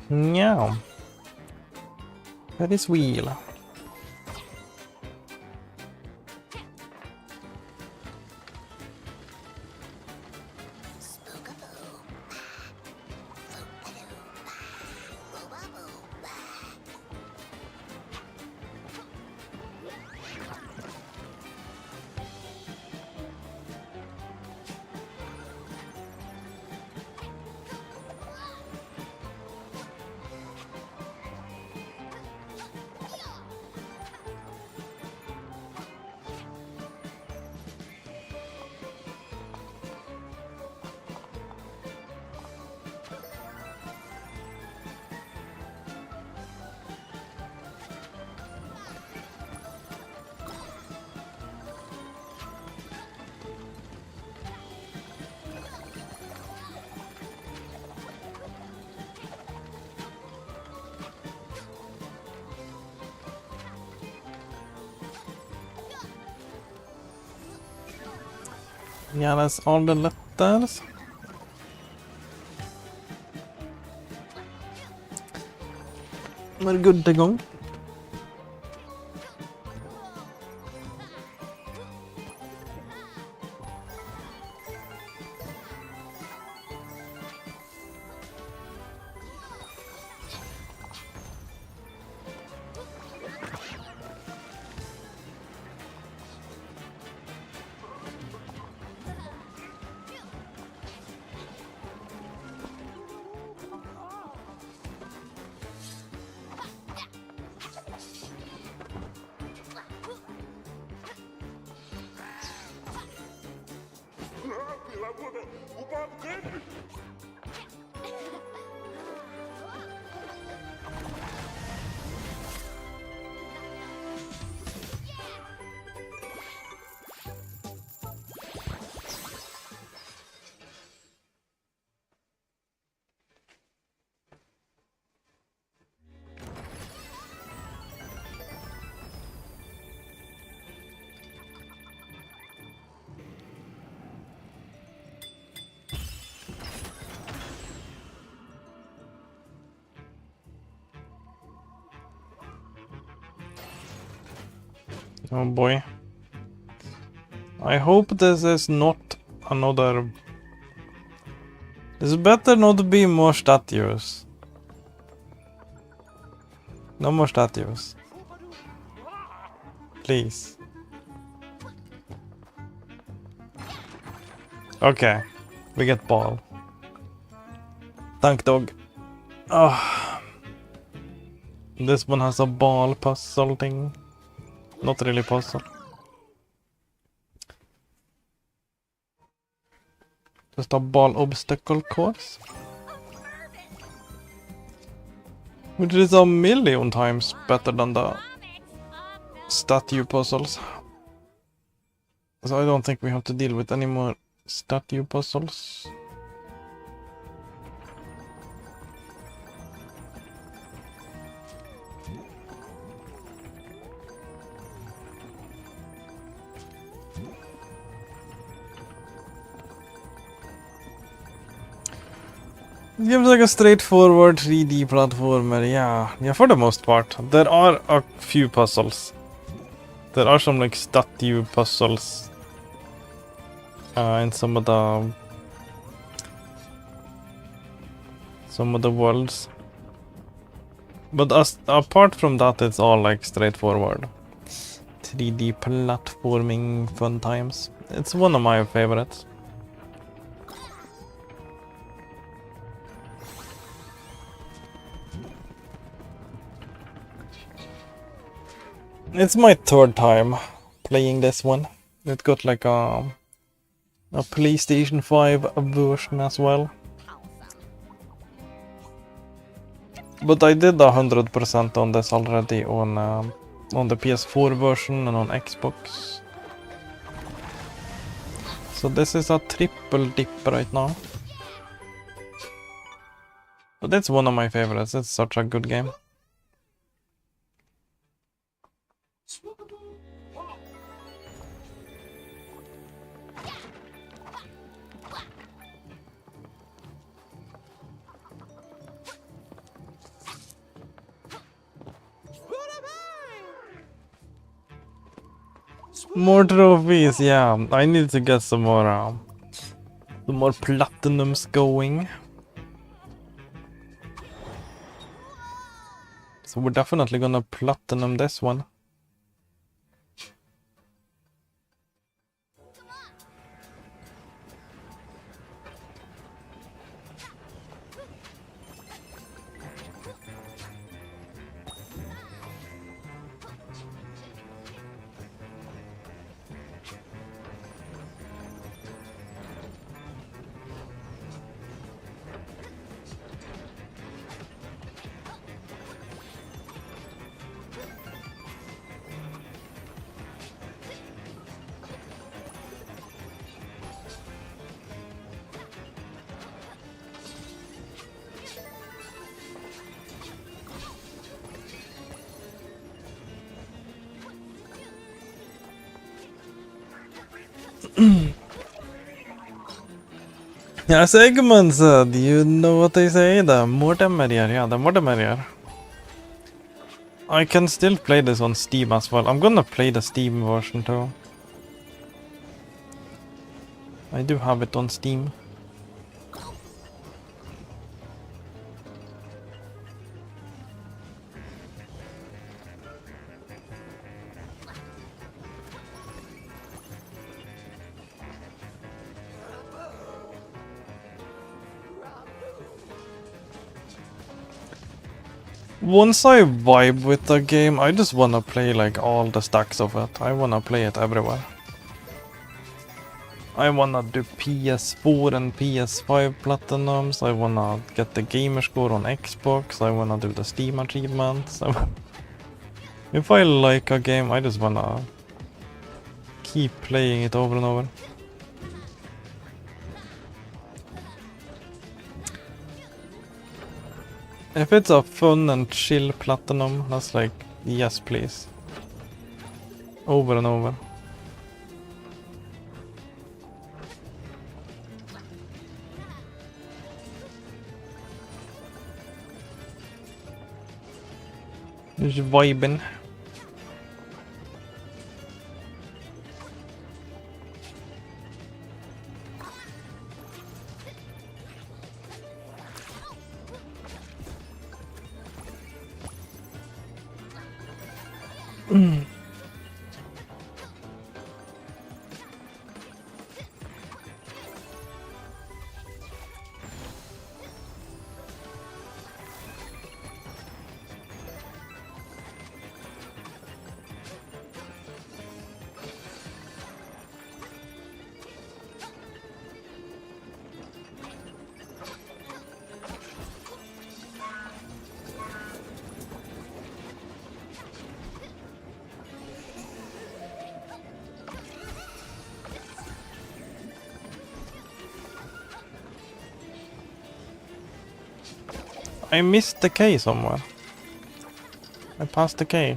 Yeah. That is wheel. Yeah, that's all the letters. We're good to go. Oh boy. I hope this is not another... This better not be more statues. No more statues. Please. Okay. We get ball. Thank dog. Oh. This one has a ball puzzle thing. Not really puzzle. Just a ball obstacle course. Which is a million times better than the statue puzzles. So I don't think we have to deal with any more statue puzzles. It gives like a straightforward 3D platformer, yeah, for the most part. There are a few puzzles. There are some like statue puzzles in some of the worlds. But apart from that, it's all like straightforward 3D platforming fun times. It's one of my favorites. It's my third time playing this one. It got like a PlayStation 5 version as well. But I did 100% on this already on the PS4 version and on Xbox. So this is a triple dip right now. But it's one of my favorites. It's such a good game. More trophies, yeah. I need to get some more platinums going. So we're definitely gonna platinum this one. Yeah, Segman said, you know what they say, the more the merrier, yeah, the more the merrier. I can still play this on Steam as well. I'm gonna play the Steam version too. I do have it on Steam. Once I vibe with the game, I just wanna play like all the stacks of it. I wanna play it everywhere. I wanna do PS4 and PS5 platinums. I wanna get the gamer score on Xbox. I wanna do the Steam achievements. If I like a game, I just wanna keep playing it over and over. If it's a fun and chill platinum, that's like, yes please. Over and over. Just vibing. I missed the K somewhere. I passed the K.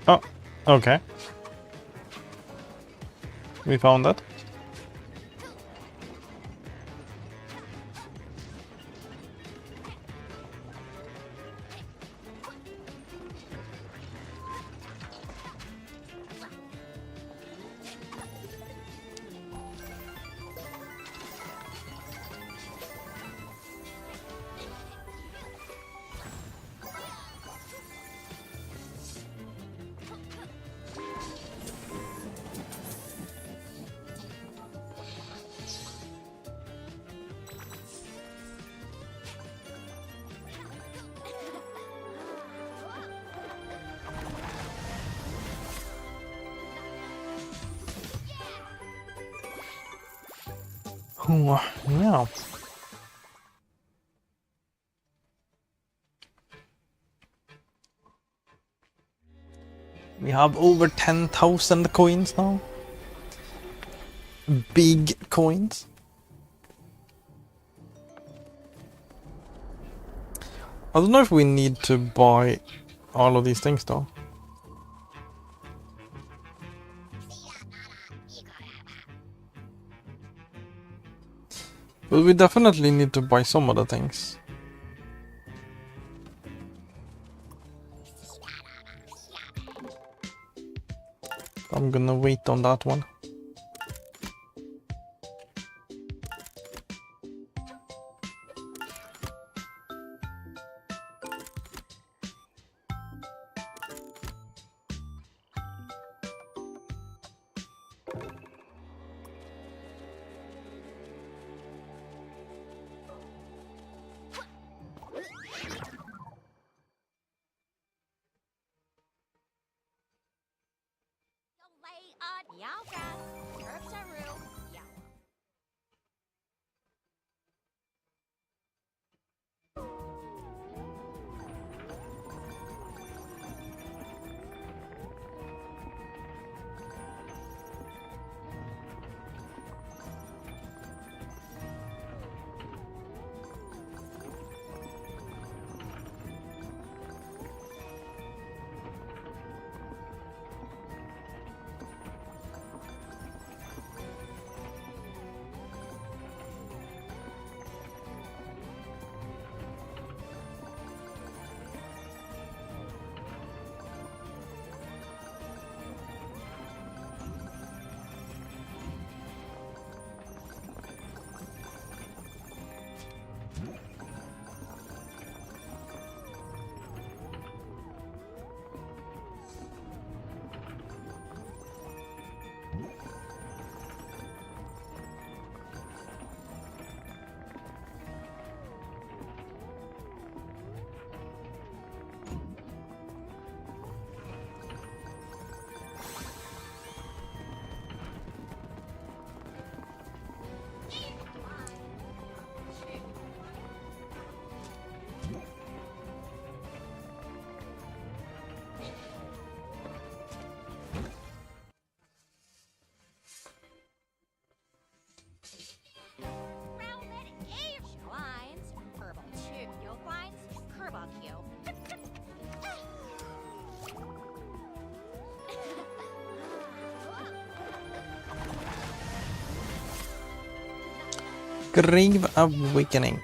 Oh, okay. We found that. Oh, yeah. We have over 10,000 coins now. Big coins. I don't know if we need to buy all of these things though. But we definitely need to buy some of the things. I'm gonna wait on that one. Grave Awakening.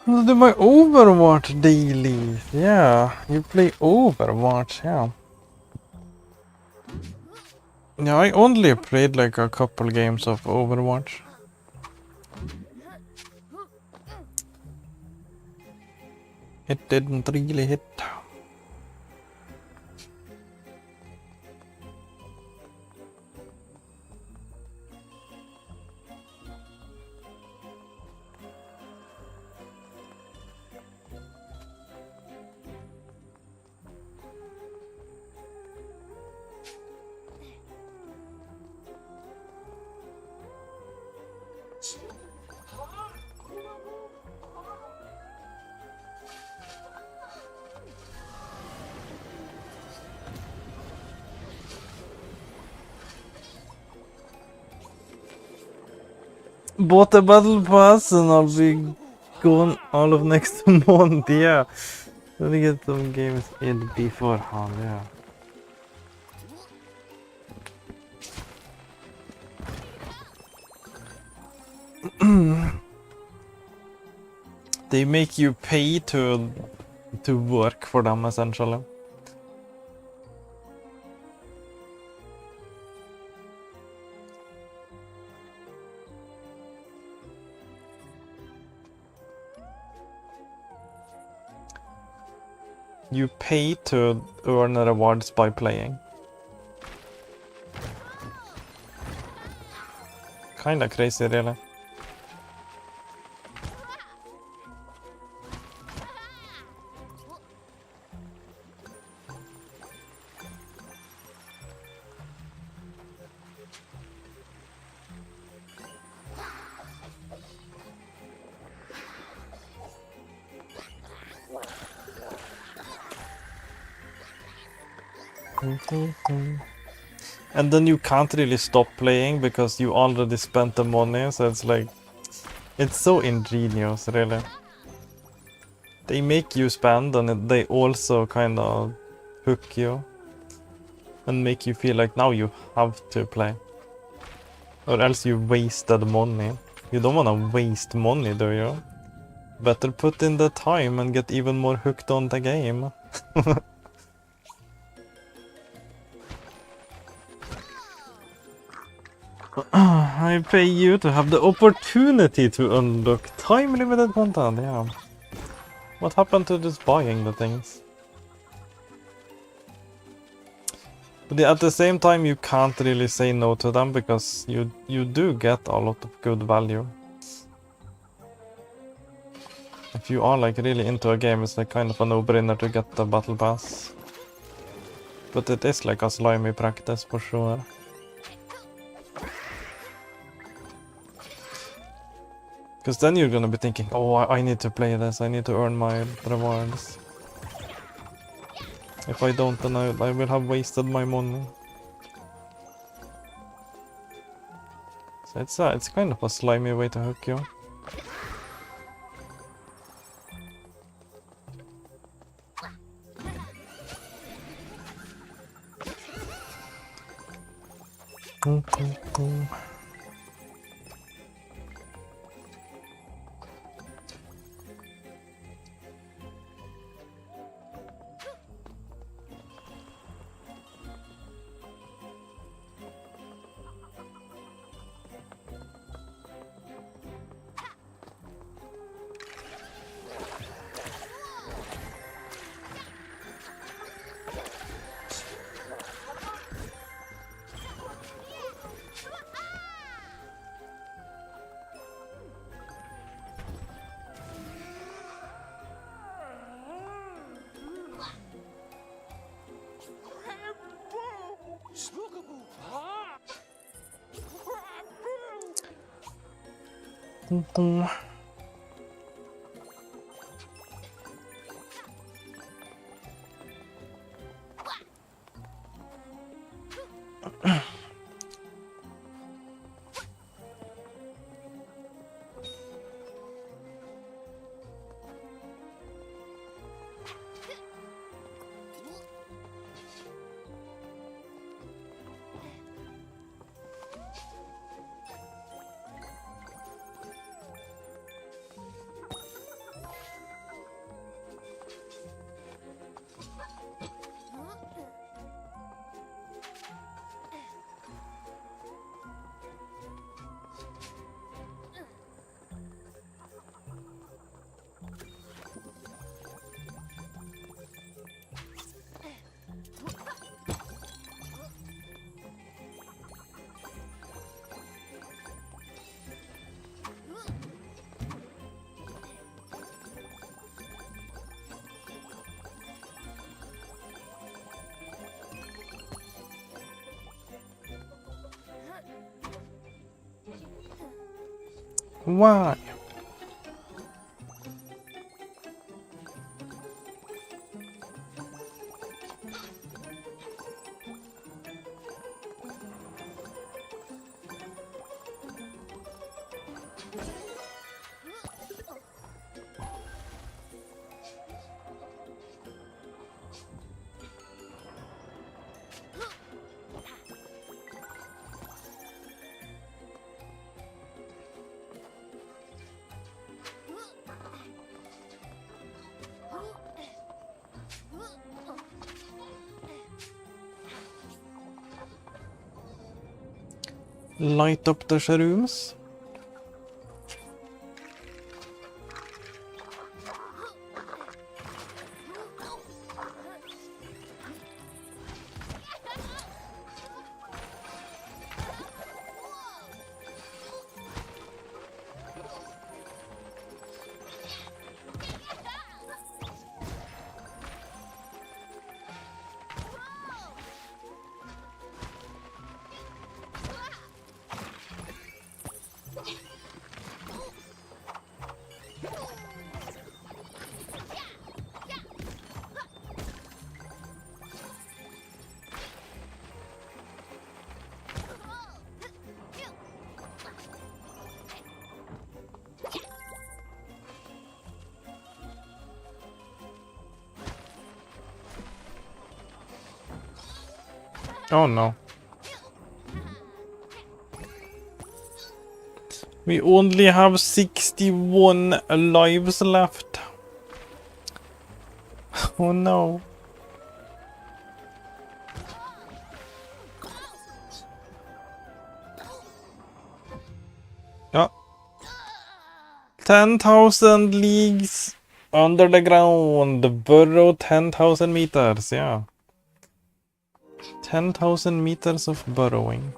I'll do my Overwatch daily. Yeah, you play Overwatch, yeah. Yeah, I only played like a couple games of Overwatch. It didn't really hit. Bought a battle pass and I'll be gone all of next month, yeah. Let me get some games in beforehand, yeah. They make you pay to work for them, essentially. You pay to earn rewards by playing. Kinda crazy, really. And then you can't really stop playing because you already spent the money, so it's like... It's so ingenious, really. They make you spend and they also kind of hook you. And make you feel like now you have to play. Or else you wasted money. You don't wanna waste money, do you? Better put in the time and get even more hooked on the game. I pay you to have the opportunity to unlock time-limited content, yeah. What happened to just buying the things? But at the same time, you can't really say no to them because you do get a lot of good value. If you are like really into a game, it's like kind of a no-brainer to get the battle pass. But it is like a slimy practice for sure. Because then you're gonna be thinking, oh, I need to play this, I need to earn my rewards. If I don't, then I will have wasted my money. So it's kind of a slimy way to hook you. Why? Light up the shrooms. Oh no. We only have 61 lives left. Oh no. Yeah. 10,000 leagues under the ground. Burrow 10,000 meters, yeah. 10,000 meters of burrowing.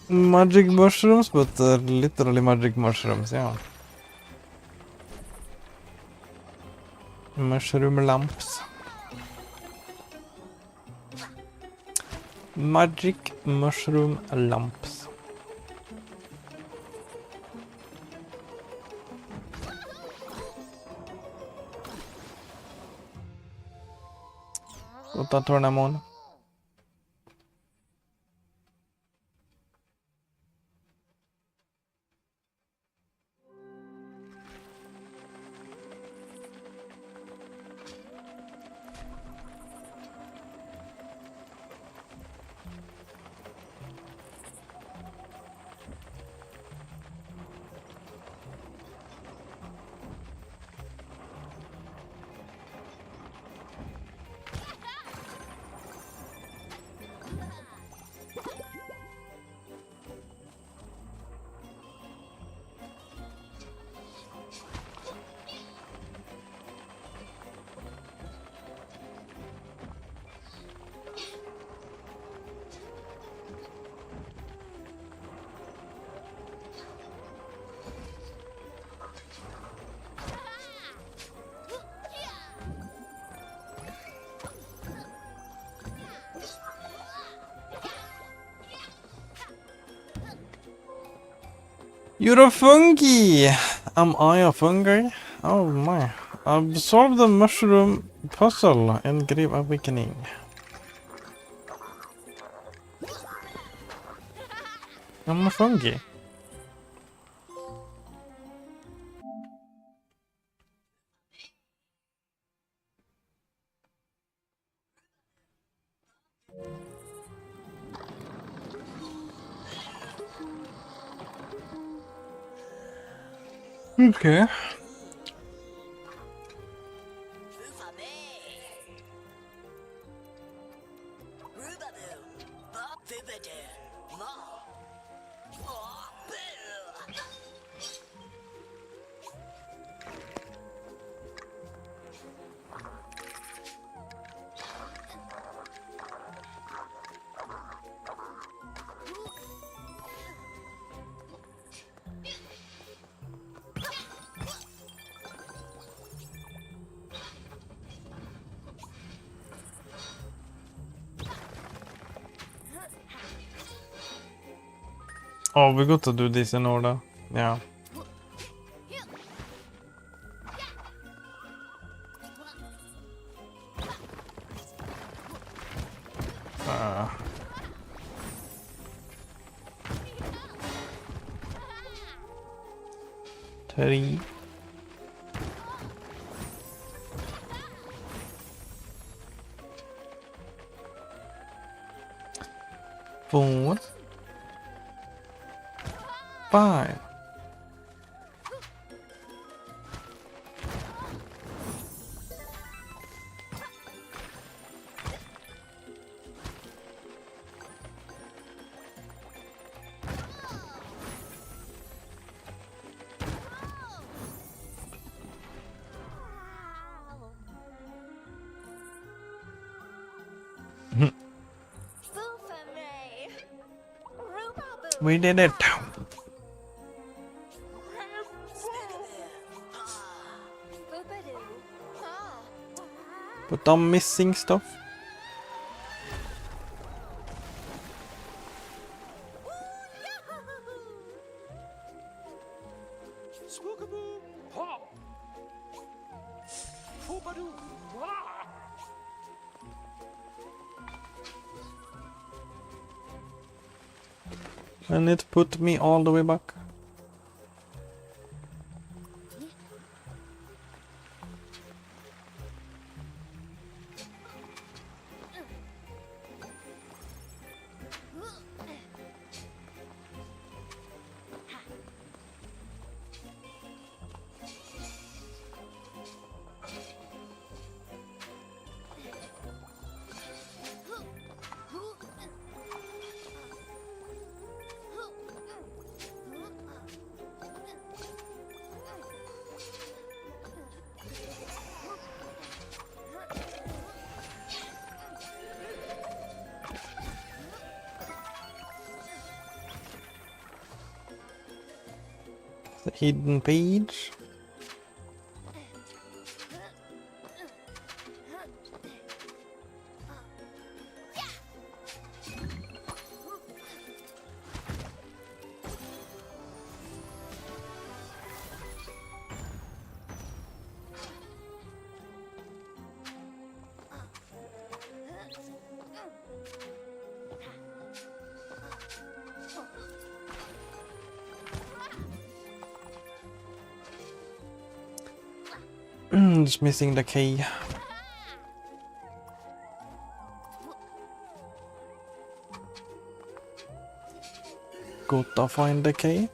Magic mushrooms, but literally magic mushrooms, yeah. Mushroom lamps. Magic mushroom lamps. What turn I'm on? You're a fungi! Am I a fungi? Oh my. I've solved the mushroom puzzle in Grave Awakening. I'm a fungi. Okay. Oh, we got to do this in order. Yeah. Three. Four. 5. We did it. But I'm missing stuff. And it put me all the way back. The hidden page. Just missing the key. Gotta find the key.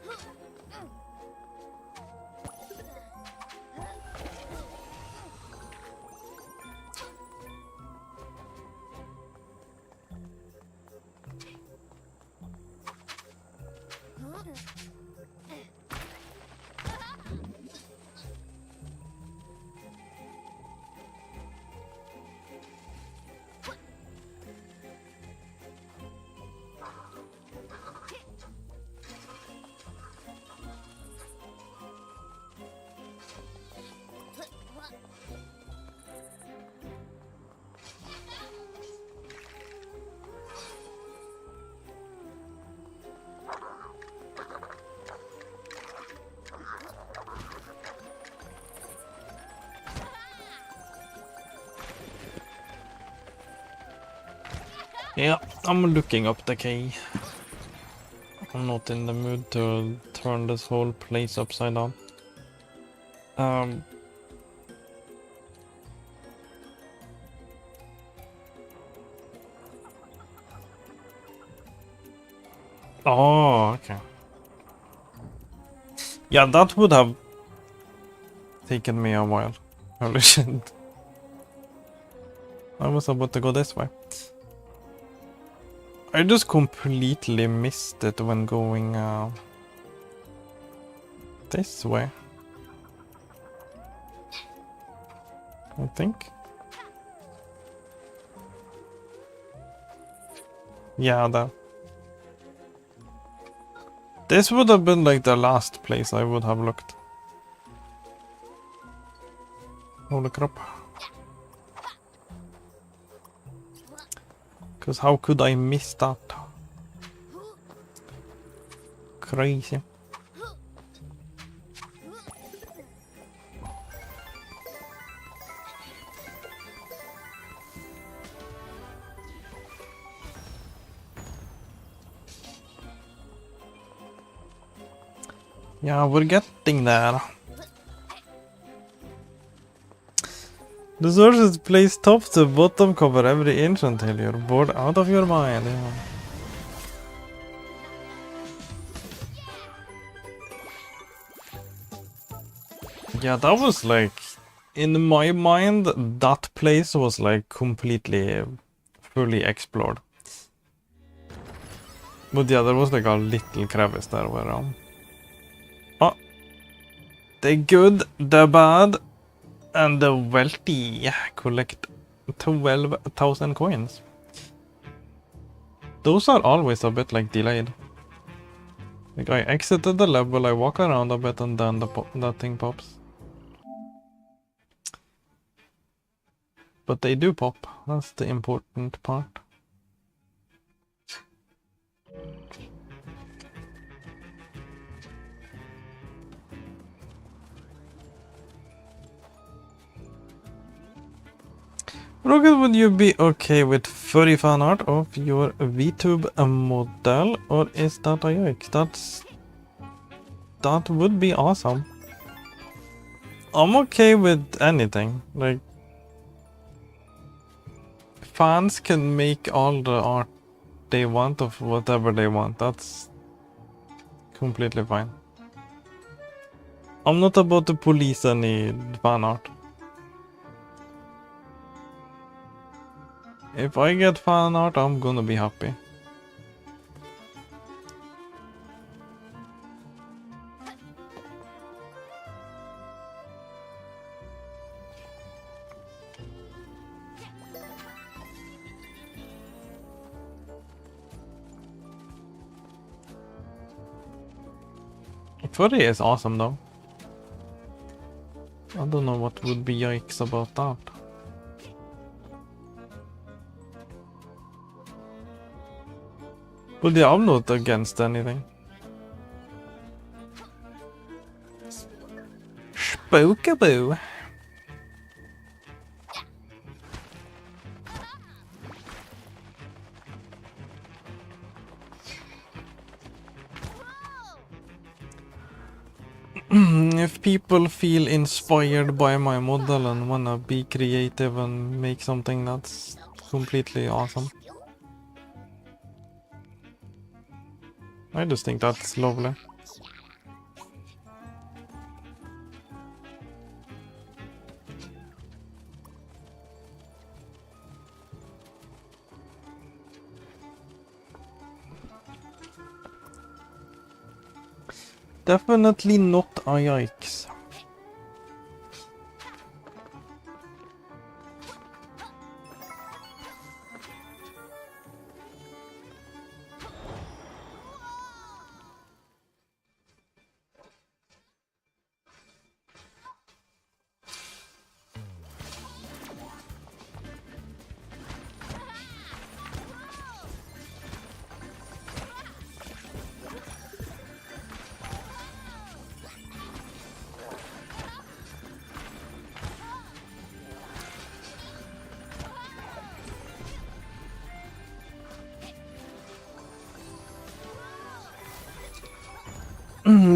Yeah, I'm looking up the key. I'm not in the mood to turn this whole place upside down. Oh, okay. Yeah, that would have taken me a while. Holy shit. I was about to go this way. I just completely missed it when going this way. I think. Yeah, that. This would have been like the last place I would have looked. Holy crap. Because how could I miss that? crazy. Yeah, we're getting there. The sources place top to bottom, cover every inch until you're bored out of your mind. Yeah. Yeah, that was like, in my mind, that place was like completely, fully explored. But yeah, there was like a little crevice there where oh, the good, the bad, and the wealthy collect 12,000 coins. Those are always a bit like delayed. Like I exited the level, I walk around a bit, and then that thing pops. But they do pop. That's the important part. Rocket, would you be okay with furry fan art of your VTube model, or is that a yikes? That would be awesome. I'm okay with anything. Like, fans can make all the art they want of whatever they want. That's completely fine. I'm not about to police any fan art. If I get fan art, I'm gonna be happy. Furry is awesome though. I don't know what would be yikes about that. But yeah, I'm not against anything. Spookaboo. If people feel inspired by my model and wanna be creative and make something, that's completely awesome. I just think that's lovely. Definitely not a yikes.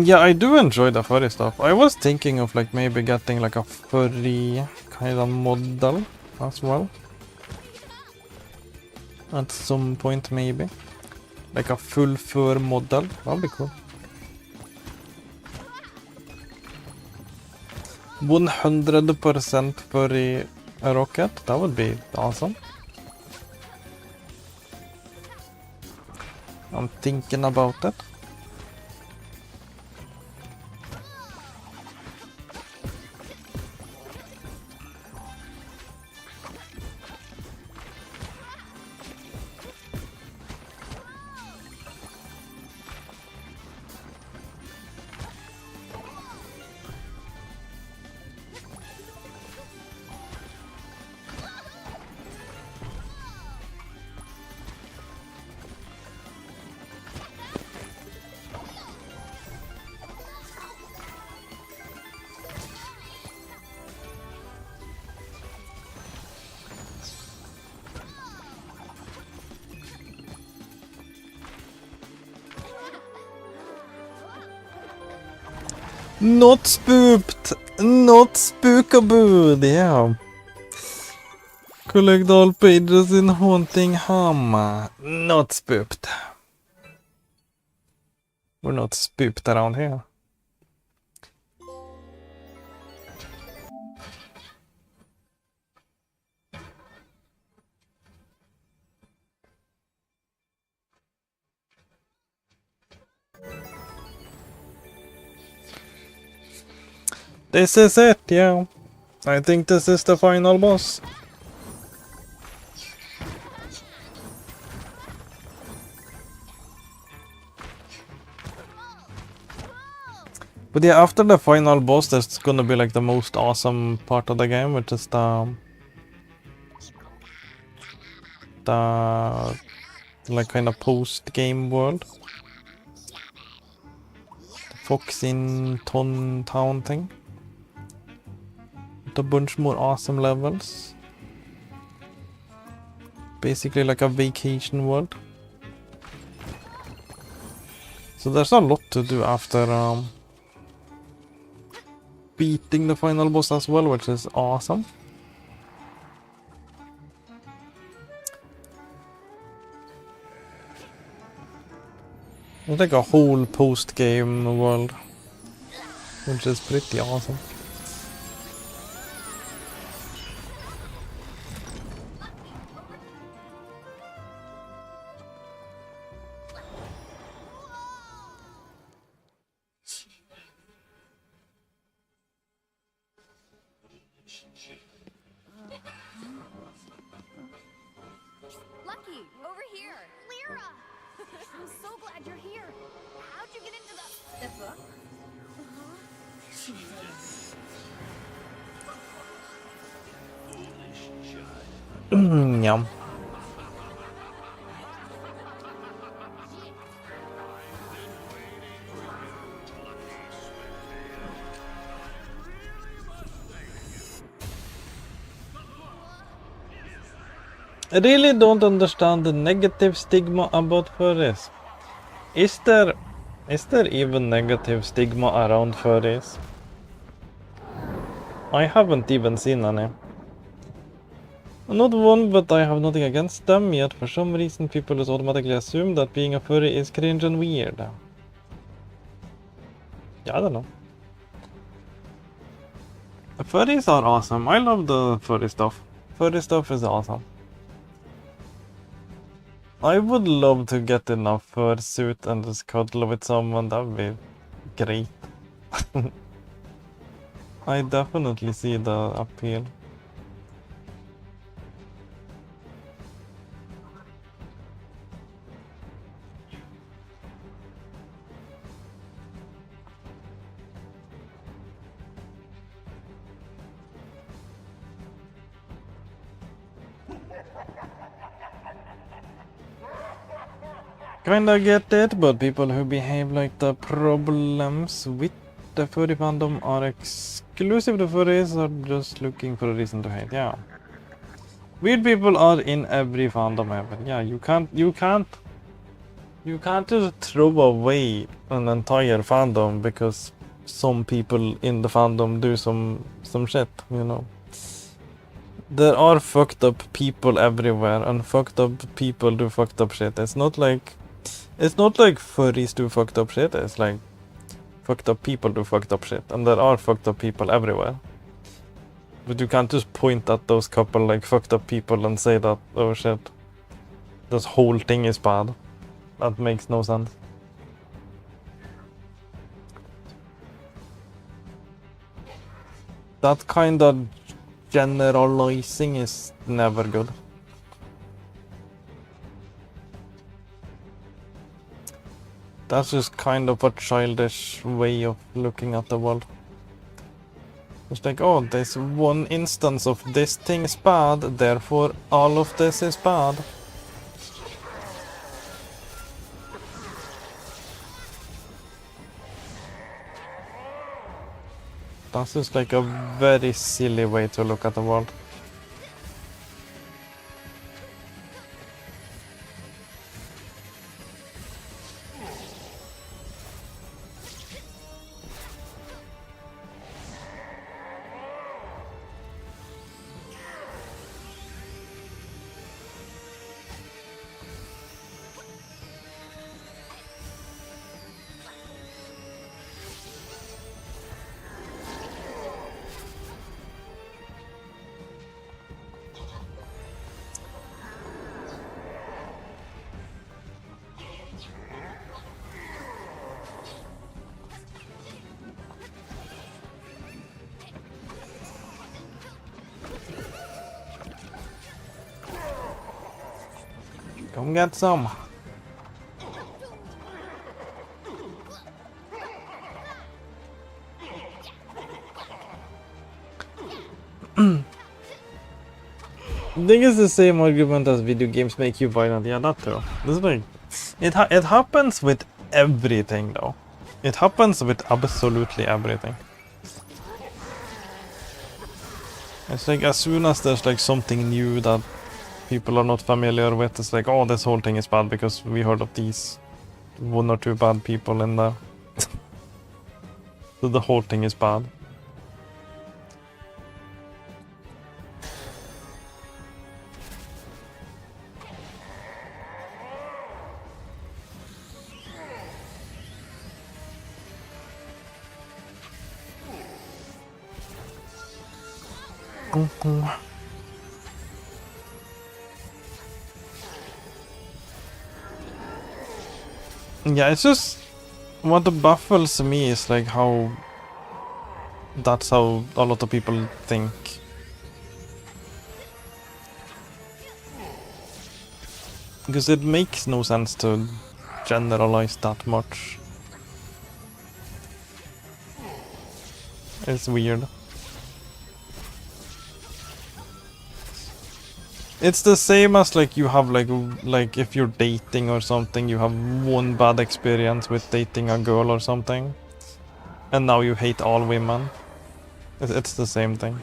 Yeah, I do enjoy the furry stuff. I was thinking of like maybe getting like a furry kind of model as well. At some point maybe. Like a full fur model. That'd be cool. 100% furry rocket. That would be awesome. I'm thinking about it. Not spooked! Not spookaboo! Yeah. Collect all pages in Haunting Hammer. Not spooked. We're not spooked around here. This is it, yeah. I think this is the final boss. But yeah, after the final boss, there's gonna be like the most awesome part of the game, which is the like kind of post-game world. The Fox in Town thing. With a bunch more awesome levels. Basically like a vacation world. So there's a lot to do after beating the final boss as well, which is awesome. It's like a whole post-game world, which is pretty awesome. Lucky, over here. Lyra! I'm so glad you're here. How'd you get into the book? Yum. I really don't understand the negative stigma about furries. Is there even negative stigma around furries? I haven't even seen any. Not one, but I have nothing against them, yet for some reason people just automatically assume that being a furry is cringe and weird. Yeah, I don't know. The furries are awesome. I love the furry stuff. Furry stuff is awesome. I would love to get in a fursuit and just cuddle with someone. That would be great. I definitely see the appeal. Kinda get it, but people who behave like the problems with the furry fandom are exclusive to furries or just looking for a reason to hate. Yeah. Weird people are in every fandom ever. Yeah, you can't just throw away an entire fandom because some people in the fandom do some shit, you know. There are fucked up people everywhere, and fucked up people do fucked up shit. It's not like furries do fucked up shit. It's like fucked up people do fucked up shit, and there are fucked up people everywhere. But you can't just point at those couple like fucked up people and say that, oh shit, this whole thing is bad. That makes no sense. That kind of generalizing is never good. That's just kind of a childish way of looking at the world. It's like, oh, there's one instance of this thing is bad, therefore all of this is bad. That's just like a very silly way to look at the world. Come get some. I think it's the same argument as video games make you violent. Yeah, that too. This is like, it happens with everything though. It happens with absolutely everything. It's like as soon as there's like something new that people are not familiar with, it's like, oh, this whole thing is bad because we heard of these one or two bad people in there. So the whole thing is bad. Yeah, it's just what baffles me is like how that's how a lot of people think. Because it makes no sense to generalize that much. It's weird. It's the same as like you have like if you're dating or something, you have one bad experience with dating a girl or something, and now you hate all women. It's the same thing.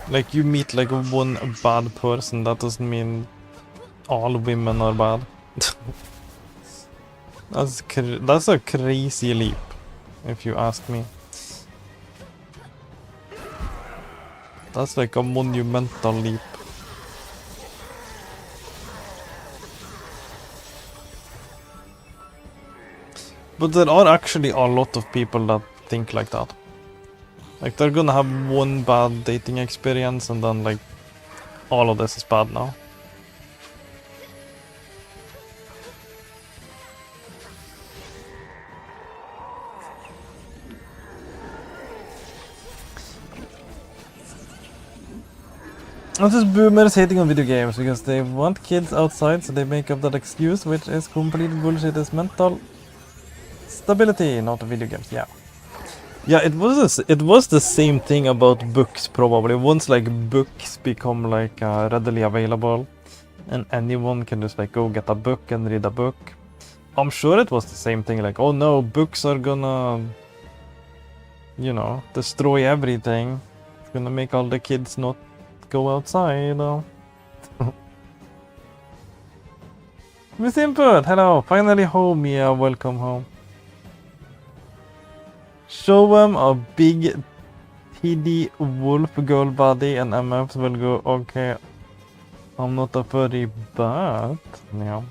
Like you meet like one bad person, that doesn't mean all women are bad. That's a crazy leap, if you ask me. That's like a monumental leap. But there are actually a lot of people that think like that. Like they're gonna have one bad dating experience and then like all of this is bad now. This is boomers hating on video games because they want kids outside, so they make up that excuse, which is complete bullshit. It's mental stability, not video games. Yeah, yeah. It was the same thing about books probably. Once like books become like readily available, and anyone can just like go get a book and read a book. I'm sure it was the same thing. Like, oh no, books are gonna, you know, destroy everything. It's gonna make all the kids not go outside. Miss Input, hello, finally home. Yeah, welcome home. Show them a big TD wolf girl body and MFs will go, okay, I'm not a furry, but yeah.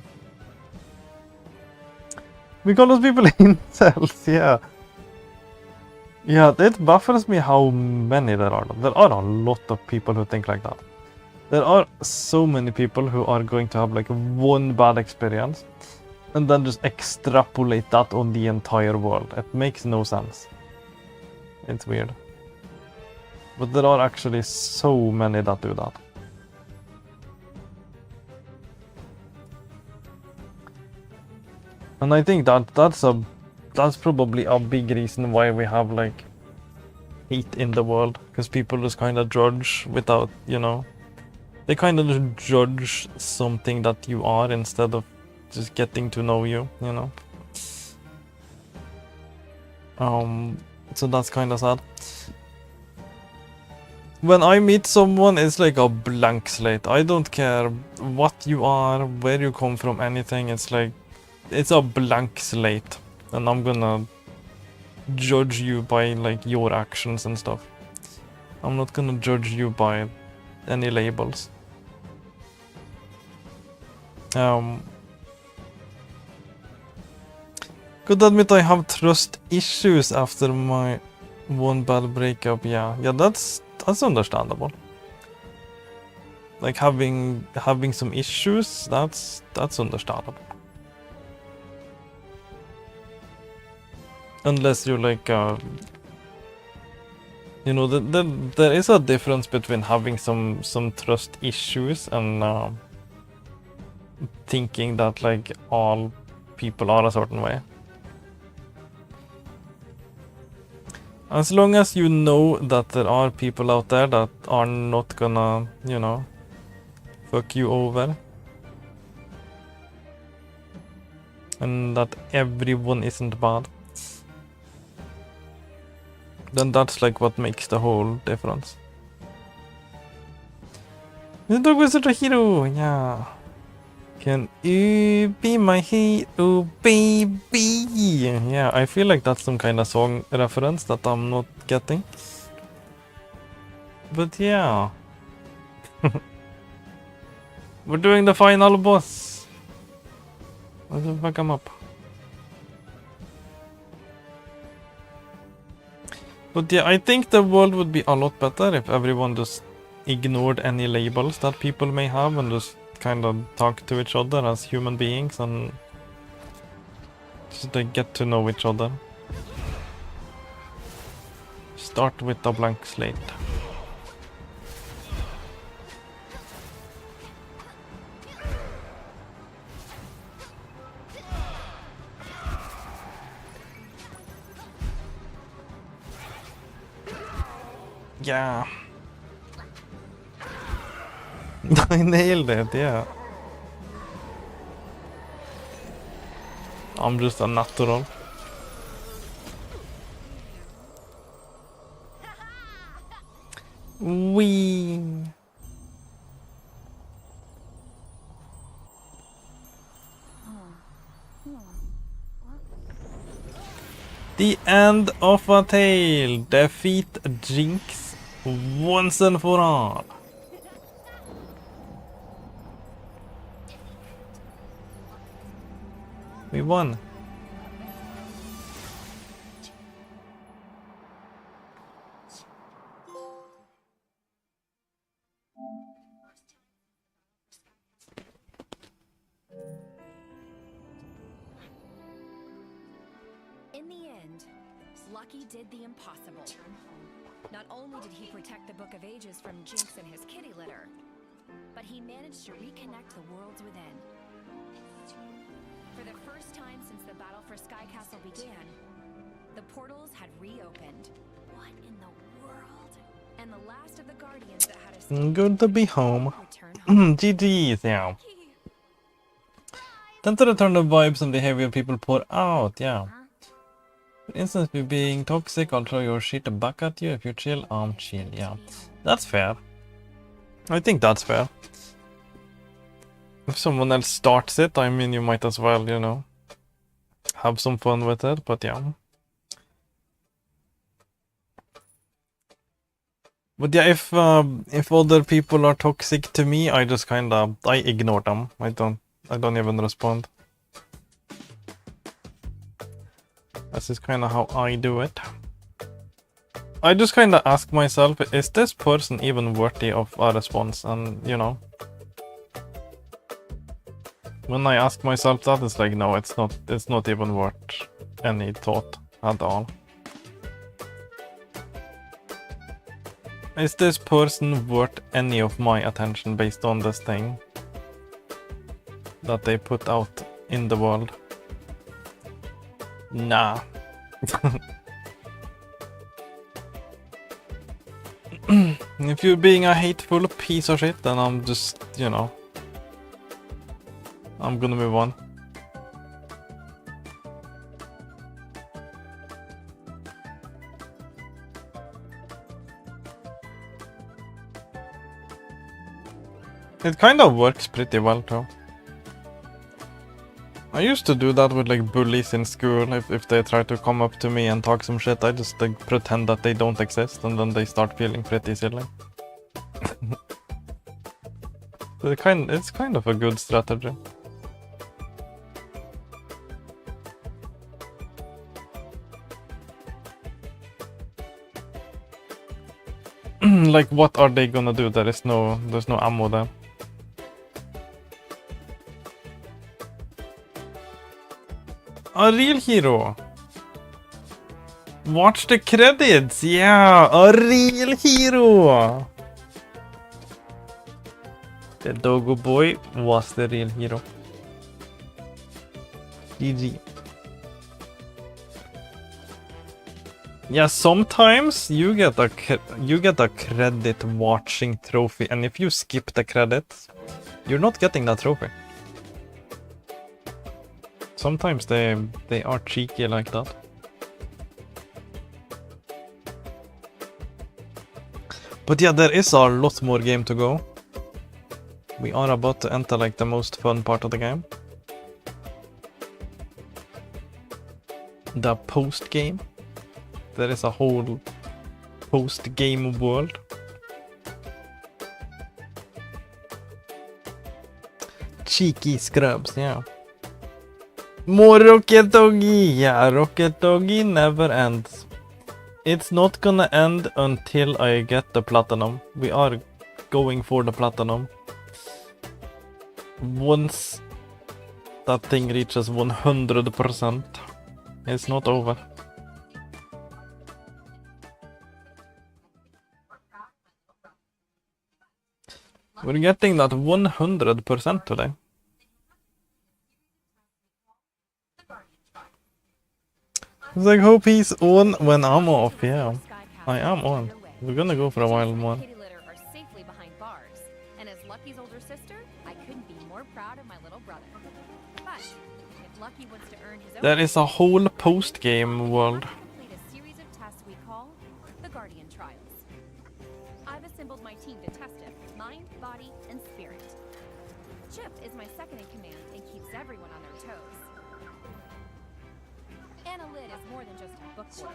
We call those people incels, yeah. Yeah, it baffles me how many there are. There are a lot of people who think like that. There are so many people who are going to have like one bad experience and then just extrapolate that on the entire world. It makes no sense. It's weird. But there are actually so many that do that. And I think that's probably a big reason why we have like hate in the world, because people just kind of judge without, you know, they kind of just judge something that you are instead of just getting to know you, you know. So that's kind of sad. When I meet someone, it's like a blank slate. I don't care what you are, where you come from, anything. It's like, it's a blank slate. And I'm gonna judge you by like your actions and stuff. I'm not gonna judge you by any labels. Could admit I have trust issues after my one bad breakup. Yeah, that's understandable. Like having some issues, that's understandable. Unless you're like, you know, there is a difference between having some trust issues and thinking that like all people are a certain way. As long as you know that there are people out there that are not gonna, you know, fuck you over. And that everyone isn't bad. Then that's like what makes the whole difference. The dog was such a hero, yeah. Can you be my hero, baby? Yeah, I feel like that's some kind of song reference that I'm not getting. But yeah. We're doing the final boss. Let's fuck him up. But yeah, I think the world would be a lot better if everyone just ignored any labels that people may have and just kind of talk to each other as human beings and just like get to know each other. Start with a blank slate. Yeah. I nailed it, yeah. I'm just a natural. Wee. The end of a tale. Defeat Jinx once and for all. We won. In the end, Lucky did the impossible. Not only did he protect the Book of Ages from Jinx and his kitty litter, but he managed to reconnect the worlds within. For the first time since the battle for Sky Castle began, the portals had reopened. What in the world? And the last of the guardians that had escaped Good to be home. returned home. GG's, yeah. Tend to return the vibes and behavior people pour out, yeah. For instance, be being toxic, I'll throw your shit back at you. If you chill, I'm chill, yeah. That's fair. I think that's fair. If someone else starts it, I mean, you might as well, you know, have some fun with it, but yeah. But yeah, if other people are toxic to me, I just kinda, I ignore them. I don't even respond. This is kinda how I do it. I just kinda ask myself, is this person even worthy of a response? And, you know, when I ask myself that, it's like, no, it's not even worth any thought at all. Is this person worth any of my attention based on this thing that they put out in the world? Nah. If you're being a hateful piece of shit, then I'm just, you know, I'm gonna move on. It kind of works pretty well too. I used to do that with like bullies in school. If they try to come up to me and talk some shit, I just like pretend that they don't exist, and then they start feeling pretty silly. So it's kind of a good strategy. Like, what are they gonna do? There's no ammo there. A real hero. Watch the credits! Yeah! A real hero! The Doggo boy was the real hero. GG. Yeah, sometimes you get a credit watching trophy, and if you skip the credits, you're not getting that trophy. Sometimes they are cheeky like that. But yeah, there is a lot more game to go. We are about to enter like the most fun part of the game. The post game. There is a whole post game world. Cheeky scrubs, yeah. More Rocket Doggie! Yeah, Rocket Doggie never ends. It's not gonna end until I get the platinum. We are going for the platinum. Once that thing reaches 100%, it's not over. We're getting that 100% today. It's like, hope he's on when I'm off, yeah. I am on. We're gonna go for a while more. Kitty litter are safely behind bars, and as Lucky's older sister, I couldn't be more proud of my little brother. But if Lucky wants to earn his own, There is a whole post-game world. complete a series of tests we call the Guardian Trials. I've assembled my team to test it, mind, body, and spirit. Chip is my second in command and keeps everyone on their toes. Anna Lid is more than just a bookworm.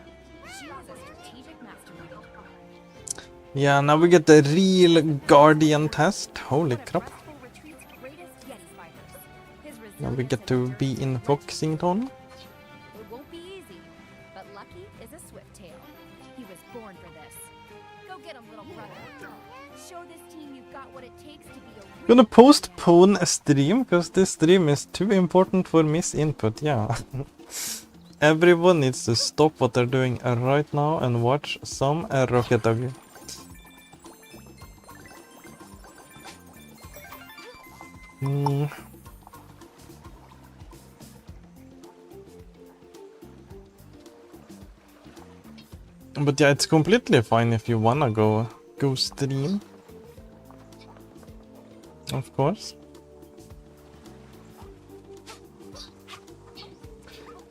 She is a strategic mastermind. Yeah, now we get the real Guardian test. Holy crap. Now we get to be in Foxington. It won't be easy, but Lucky is a swift tail. He was born for this. Go get him, little brother. Show this team you've got what it takes to be a Gonna postpone a stream because this stream is too important for miss input. Yeah. Everyone needs to stop what they're doing right now and watch some Rocket Doggie. But yeah, it's completely fine if you wanna go stream. Of course.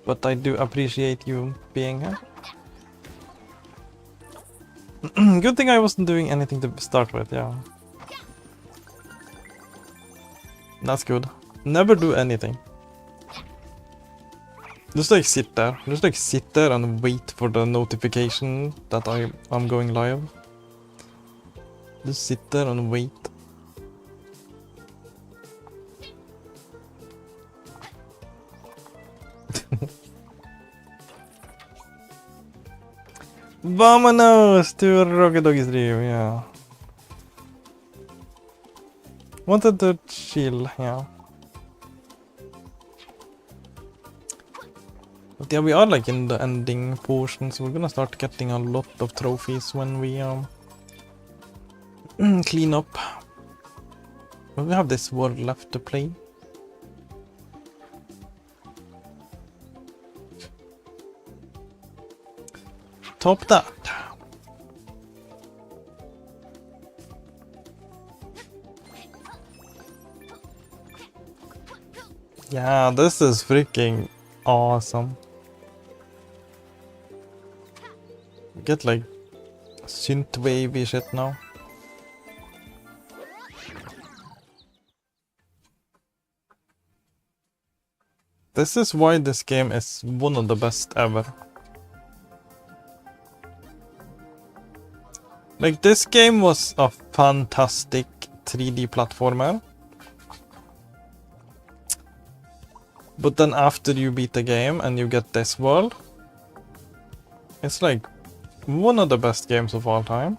But I do appreciate you being here. Good thing I wasn't doing anything to start with, yeah. That's good. Never do anything. Just like sit there. Just like sit there and wait for the notification that I'm going live. Just sit there and wait. Vamonos to Rocket Doggie's dream, yeah. Wanted to chill, yeah. But yeah, we are like in the ending portion, so we're gonna start getting a lot of trophies when we clean up. But we have this world left to play. Top that. Yeah, this is freaking awesome. Get like synthwavey shit now. This is why this game is one of the best ever. Like, this game was a fantastic 3D platformer. But then after you beat the game and you get this world, it's like one of the best games of all time.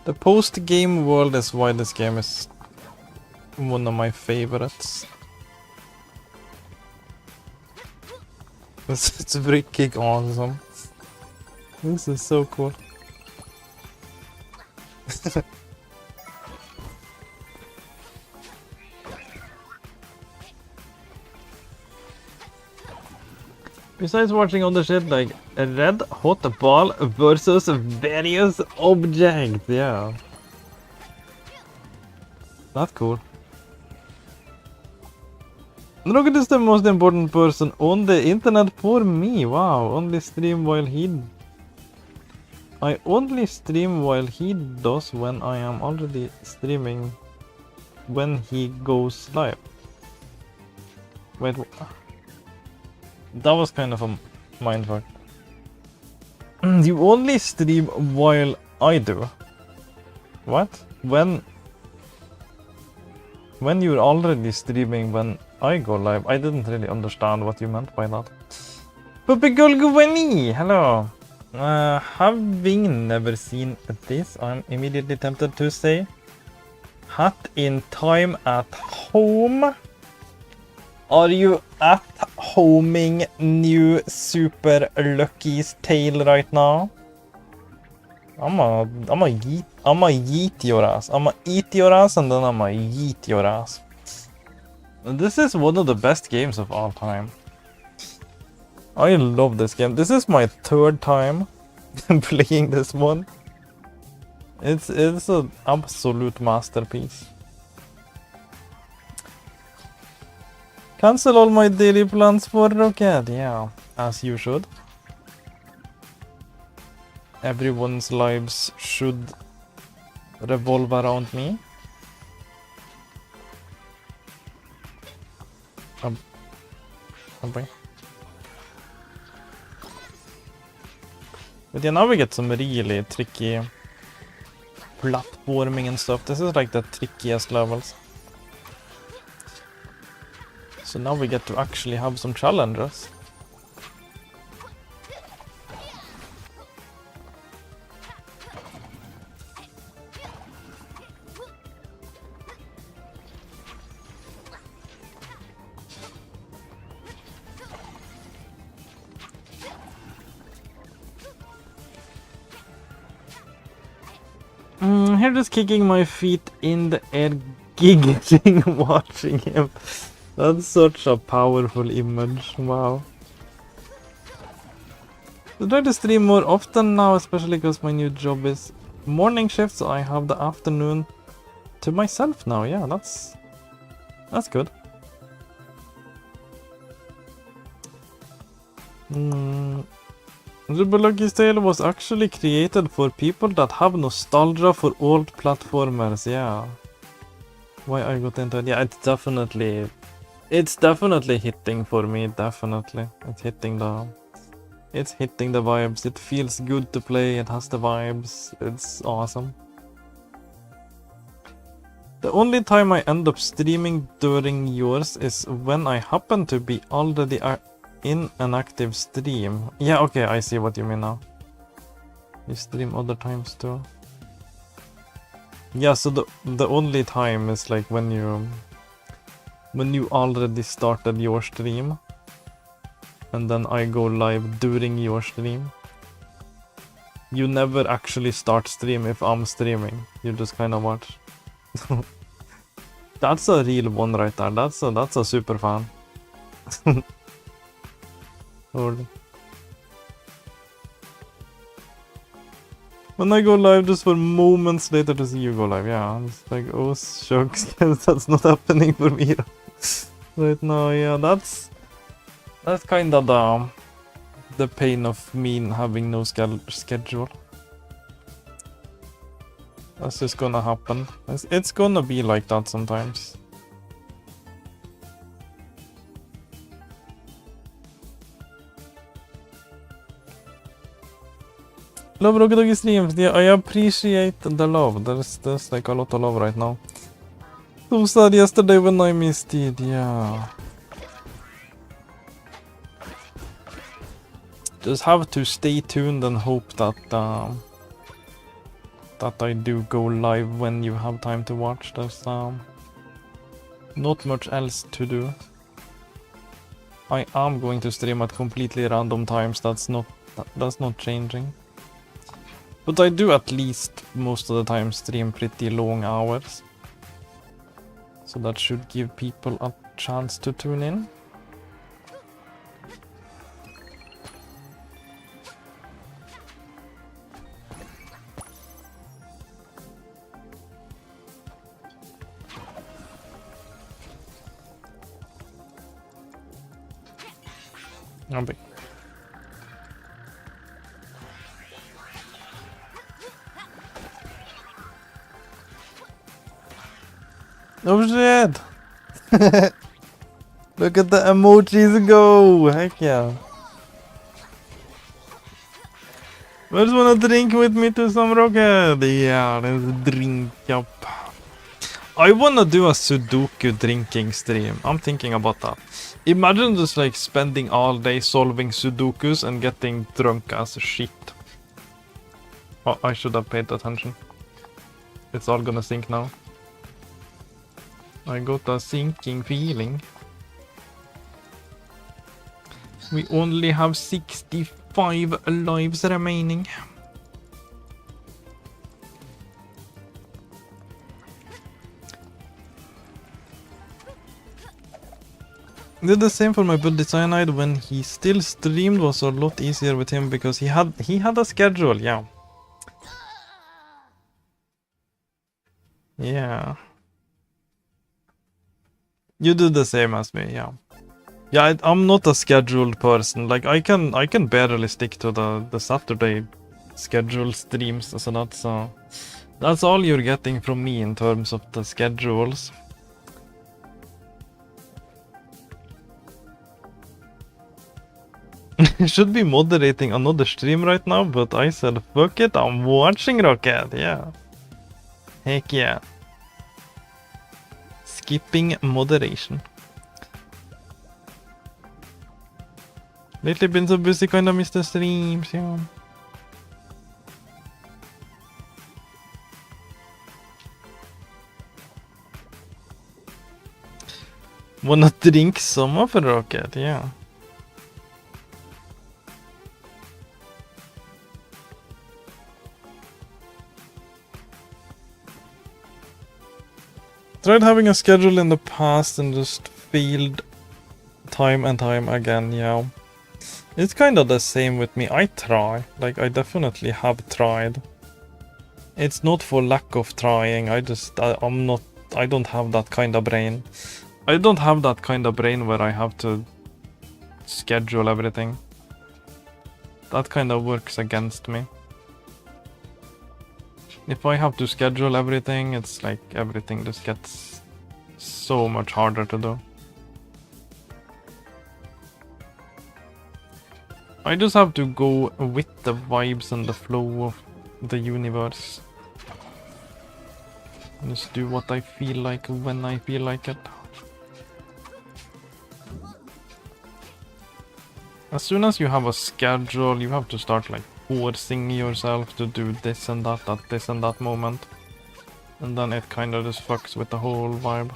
The post-game world is why this game is one of my favorites. It's freaking awesome. This is so cool. Besides watching all the shit like a red hot ball versus various objects, yeah. That's cool. Doggie is the most important person on the internet for me. Wow, only stream while he... I only stream while he does when I am already streaming when he goes live. Wait, that was kind of a mindfuck. You only stream while I do. What? When you're already streaming when I go live? I didn't really understand what you meant by that. Puppy Girl Gwenny, hello. Having never seen this, I'm immediately tempted to say hat in time at home. Are you at homing new Super Lucky's tail right now? I'ma yeet your ass. I'ma eat your ass and then I'ma yeet your ass. This is one of the best games of all time. I love this game. This is my third time playing this one. It's an absolute masterpiece. Cancel all my daily plans for Rocket. Yeah, as you should. Everyone's lives should revolve around me. Okay. But yeah, now we get some really tricky platforming and stuff. This is like the trickiest levels. So now we get to actually have some challenges. Here just kicking my feet in the air, giggling, watching him. That's such a powerful image, wow. I try to stream more often now, especially because my new job is morning shift, so I have the afternoon to myself now. Yeah, that's good. Super Lucky's Tale was actually created for people that have nostalgia for old platformers, yeah. Why I got into it? Yeah, it's definitely hitting for me, definitely. It's hitting the vibes. It feels good to play, it has the vibes, it's awesome. The only time I end up streaming during yours is when I happen to be already in an active stream. Yeah, okay, I see what you mean now. You stream other times too. Yeah, so the only time is like when you already started your stream and then I go live during your stream. You never actually start stream if I'm streaming. You just kind of watch. That's a real one right there. That's a super fan. When I go live just for moments later to see you go live, yeah, it's like, oh shucks, that's not happening for me right now. Yeah, that's kind of the pain of me having no schedule. That's just gonna happen. It's gonna be like that sometimes. Love Doggie streams. Yeah, I appreciate the love. There's like a lot of love right now. So sad yesterday when I missed it. Yeah. Just have to stay tuned and hope that that I do go live when you have time to watch. There's not much else to do. I am going to stream at completely random times. That's not changing. But I do at least most of the time stream pretty long hours. So that should give people a chance to tune in. Okay. Oh shit! Look at the emojis go! Heck yeah. I just wanna drink with me to some rocket! Yeah, let's drink up. I wanna do a Sudoku drinking stream. I'm thinking about that. Imagine just like spending all day solving Sudokus and getting drunk as shit. Oh, I should have paid attention. It's all gonna sink now. I got a sinking feeling. We only have 65 lives remaining. Did the same for my buddy Cyanide. When he still streamed was a lot easier with him because he had a schedule, yeah. Yeah. You do the same as me, yeah. Yeah, I'm not a scheduled person. Like I can barely stick to the Saturday schedule streams, so that's all you're getting from me in terms of the schedules. Should be moderating another stream right now, but I said fuck it, I'm watching Rocket, yeah. Heck yeah. Skipping moderation. Lately been so busy, kinda missed the streams, yeah. Wanna drink some of Rocket, yeah. Tried having a schedule in the past and just failed time and time again, yeah. It's kind of the same with me. I try, like I definitely have tried. It's not for lack of trying, I don't have that kind of brain. I don't have that kind of brain where I have to schedule everything. That kind of works against me. If I have to schedule everything, it's like everything just gets so much harder to do. I just have to go with the vibes and the flow of the universe. Just do what I feel like when I feel like it. As soon as you have a schedule, you have to start like forcing yourself to do this and that at this and that moment. And then it kind of just fucks with the whole vibe.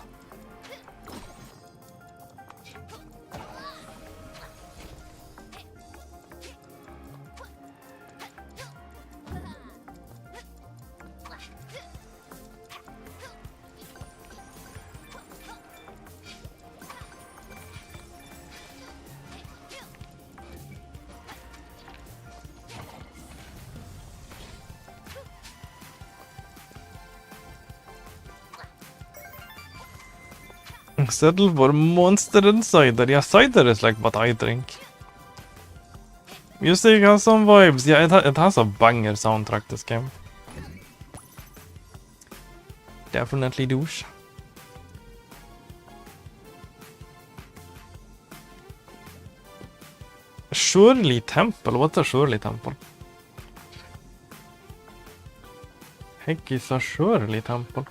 Settle for Monster and Cider. Yeah, cider is like what I drink. Music has some vibes. Yeah, it has a banger soundtrack, this game. Definitely douche. Surely Temple? What's a Surely Temple? Heck is a Surely Temple?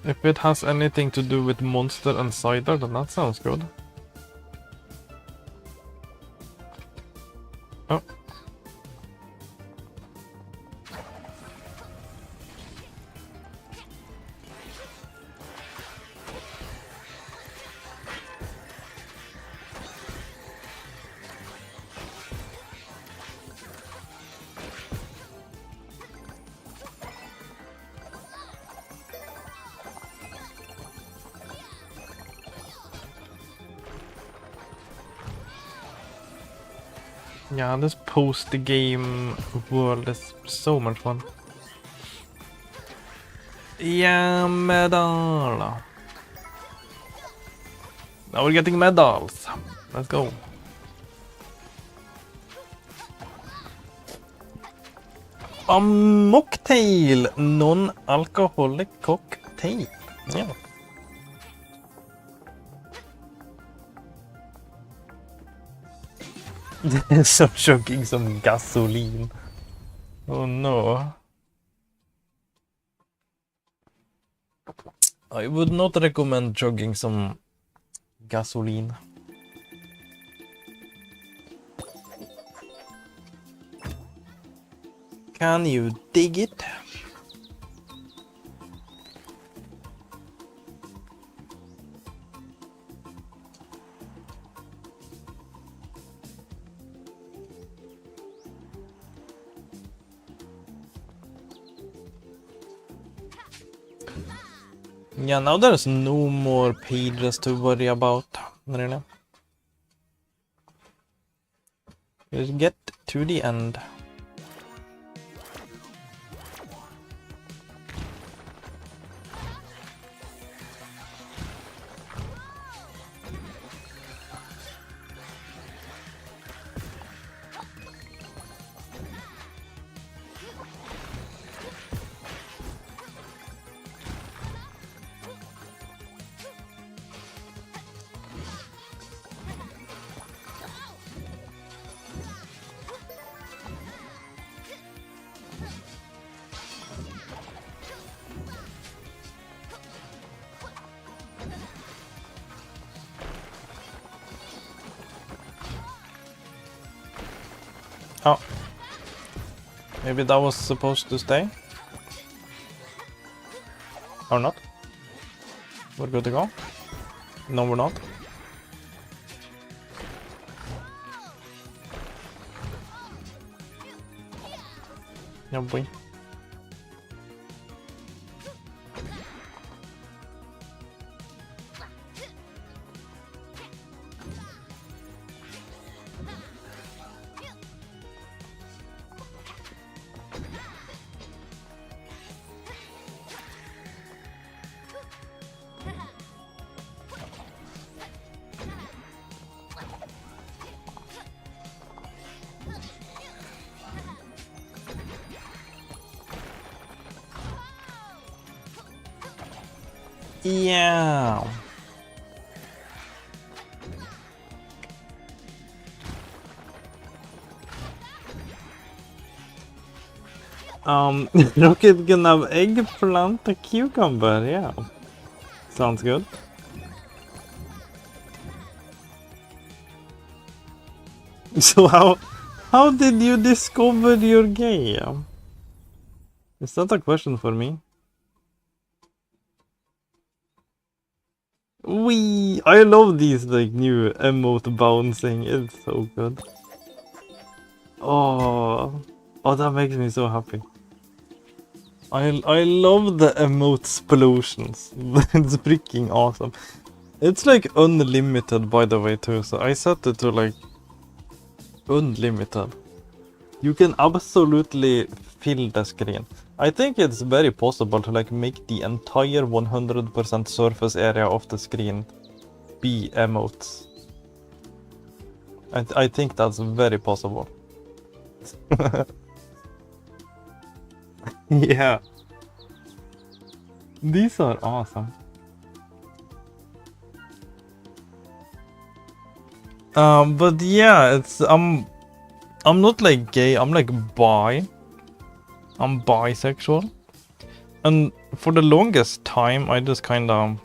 If it has anything to do with Monster and Cider, then that sounds good. Oh, Yeah, this post-game world is so much fun. Yeah, medal! Now we're getting medals! Let's go! A mocktail! Non-alcoholic cocktail. Yeah. So chugging some gasoline. Oh no. I would not recommend chugging some gasoline. Can you dig it? Yeah, now there's no more pages to worry about, really. Just get to the end. Oh. Maybe that was supposed to stay? Or not? We're good to go? No, we're not. Yeah, boy. Yeah. Rocket can have eggplant, a cucumber, yeah. Sounds good. So how did you discover your game? Is that a question for me? I love these like new emote bouncing, it's so good. Oh, that makes me so happy. I love the emote explosions. It's freaking awesome. It's like unlimited by the way too, so I set it to like unlimited. You can absolutely fill the screen. I think it's very possible to like make the entire 100% surface area of the screen be emotes. I think that's very possible. Yeah. These are awesome. But yeah, it's I'm not like gay, I'm like bi. I'm bisexual. And for the longest time I just kinda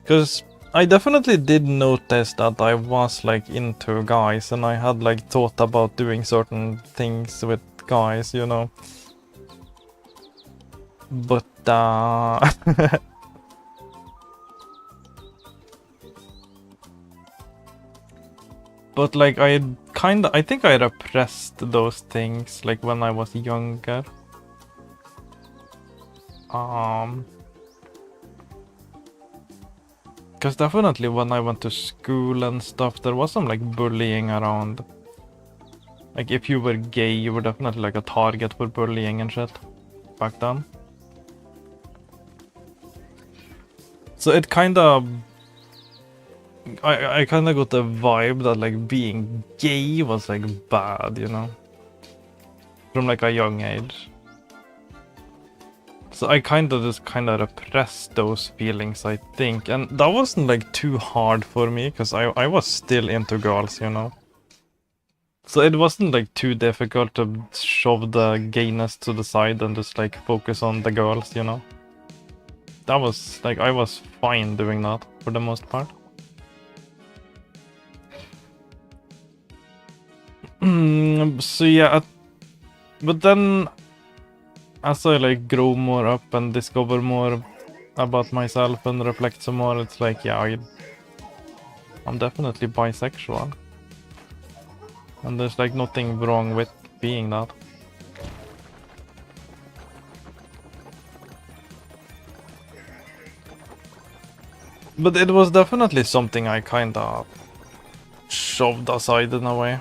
because I definitely did notice that I was like into guys and I had like thought about doing certain things with guys, you know. But but like I think I repressed those things like when I was younger. Because definitely when I went to school and stuff, there was some like bullying around. Like if you were gay, you were definitely like a target for bullying and shit back then. So it kind of, I kind of got the vibe that like being gay was like bad, you know, from like a young age. So I kind of just repressed those feelings, I think, and that wasn't like too hard for me because I was still into girls, you know. So it wasn't like too difficult to shove the gayness to the side and just like focus on the girls, you know. That was like, I was fine doing that for the most part. So yeah, but then as I like grow more up and discover more about myself and reflect some more, it's like, yeah, I'm definitely bisexual. And there's like nothing wrong with being that. But it was definitely something I kinda shoved aside in a way.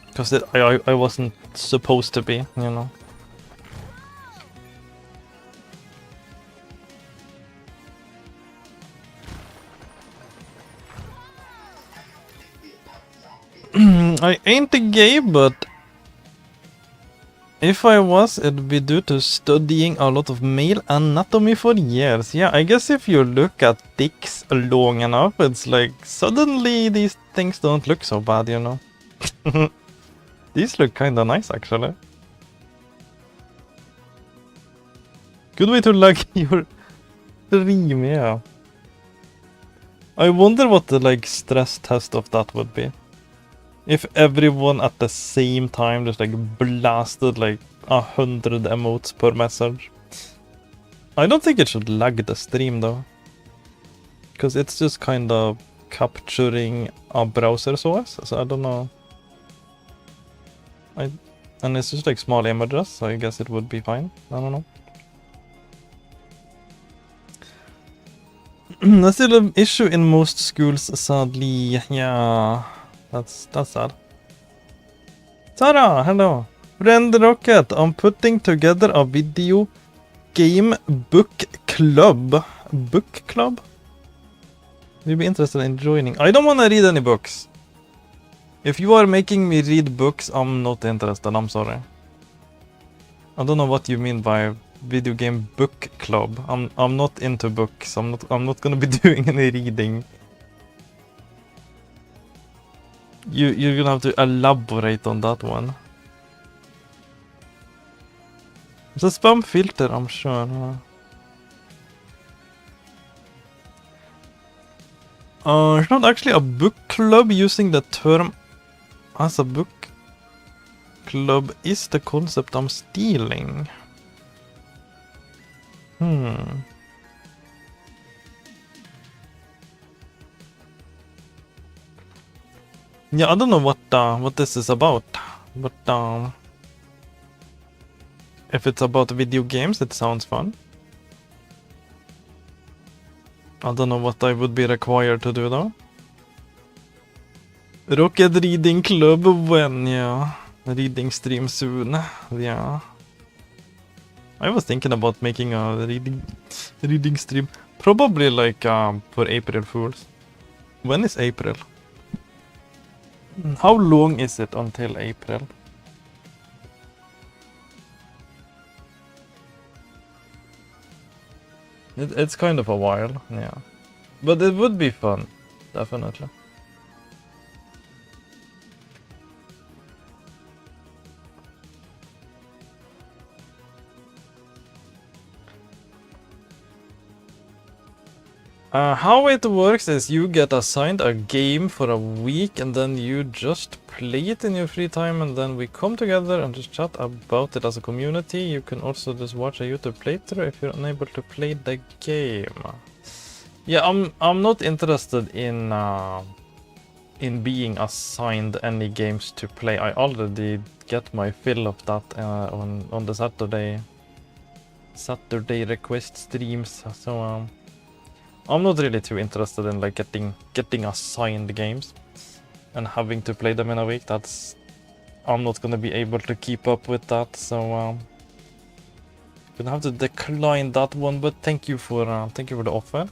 Because I wasn't supposed to be, you know. I ain't gay, but if I was, it'd be due to studying a lot of male anatomy for years. Yeah, I guess if you look at dicks long enough, it's like suddenly these things don't look so bad, you know. These look kinda nice, actually. Good way to like your dream, yeah. I wonder what the like stress test of that would be. If everyone at the same time just like blasted like 100 emotes per message. I don't think it should lag the stream though. Because it's just kind of capturing a browser source, so I don't know. And it's just like small images, so I guess it would be fine. I don't know. That's still an issue in most schools, sadly. Yeah, that's sad. Sarah, hello. Friend Rocket, I'm putting together a video game book club. Book club? You'd be interested in joining. I don't want to read any books. If you are making me read books, I'm not interested. I'm sorry. I don't know what you mean by video game book club. I'm not into books. I'm not gonna be doing any reading. You're gonna have to elaborate on that one. It's a spam filter, I'm sure. It's not actually a book club. Using the term as a book club is the concept I'm stealing. Yeah, I don't know what this is about, but if it's about video games, it sounds fun. I don't know what I would be required to do though. Rocket reading club when, yeah. Reading stream soon, yeah. I was thinking about making a reading stream. Probably like for April Fools. When is April? How long is it until April? It's kind of a while, yeah. But it would be fun, definitely. How it works is you get assigned a game for a week and then you just play it in your free time, and then we come together and just chat about it as a community. You can also just watch a YouTube playthrough if you're unable to play the game. Yeah, I'm not interested in being assigned any games to play. I already get my fill of that on the Saturday request streams, so I'm not really too interested in like getting assigned games and having to play them in a week. I'm not gonna be able to keep up with that, so gonna have to decline that one. But thank you for the offer.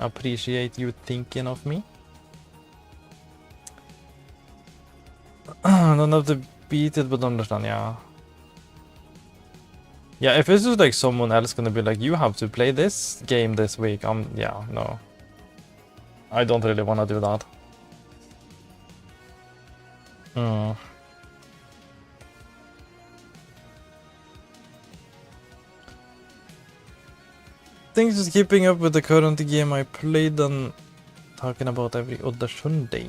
I appreciate you thinking of me. I don't have to beat it, but understand, yeah. Yeah, if it's just like someone else gonna be like, you have to play this game this week, yeah, no. I don't really wanna do that. Things just keeping up with the current game I played and talking about every other Sunday.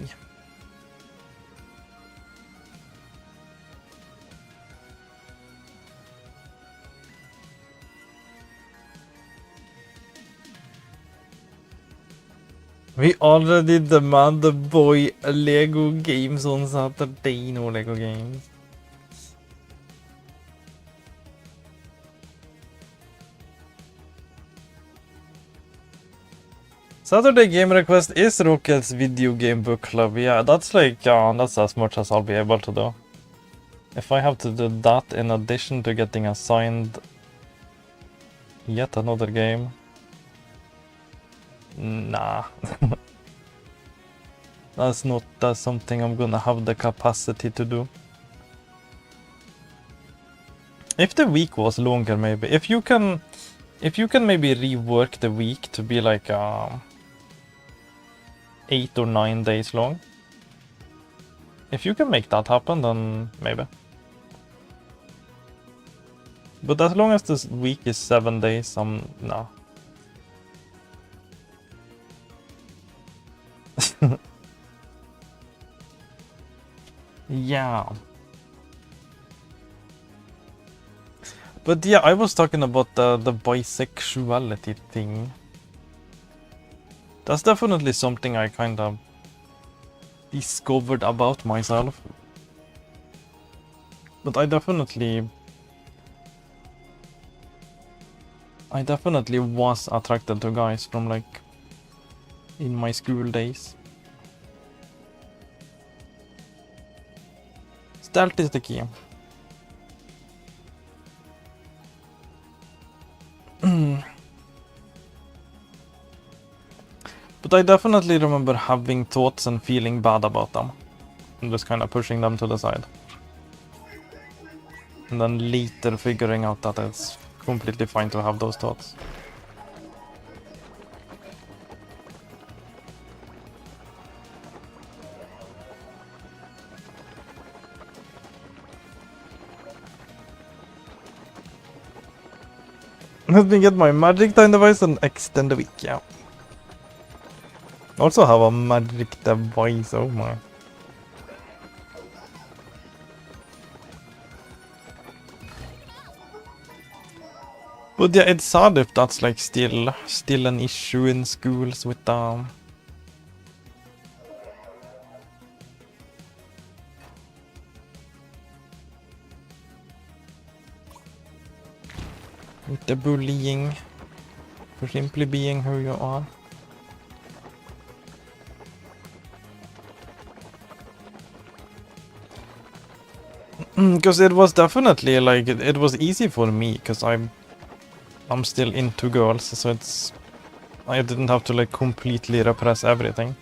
We already demand the boy Lego games on Saturday, no Lego games. Saturday game request is Rocket's video game book club. Yeah, that's like, that's as much as I'll be able to do. If I have to do that in addition to getting assigned yet another game, nah. That's something I'm gonna have the capacity to do. If the week was longer, maybe. If you can maybe rework the week to be like 8 or 9 days long. If you can make that happen, then maybe. But as long as this week is 7 days, nah. Yeah. But yeah, I was talking about the bisexuality thing. That's definitely something I kind of discovered about myself. But I definitely was attracted to guys from like in my school days. Stealth is the key. But I definitely remember having thoughts and feeling bad about them. And just kind of pushing them to the side. And then later figuring out that it's completely fine to have those thoughts. Let me get my magic time device and extend the week, yeah. Also have a magic device, oh my. But yeah, it's sad if that's like still an issue in schools with the bullying for simply being who you are. Because it was definitely like it was easy for me because I'm still into girls, so I didn't have to like completely repress everything.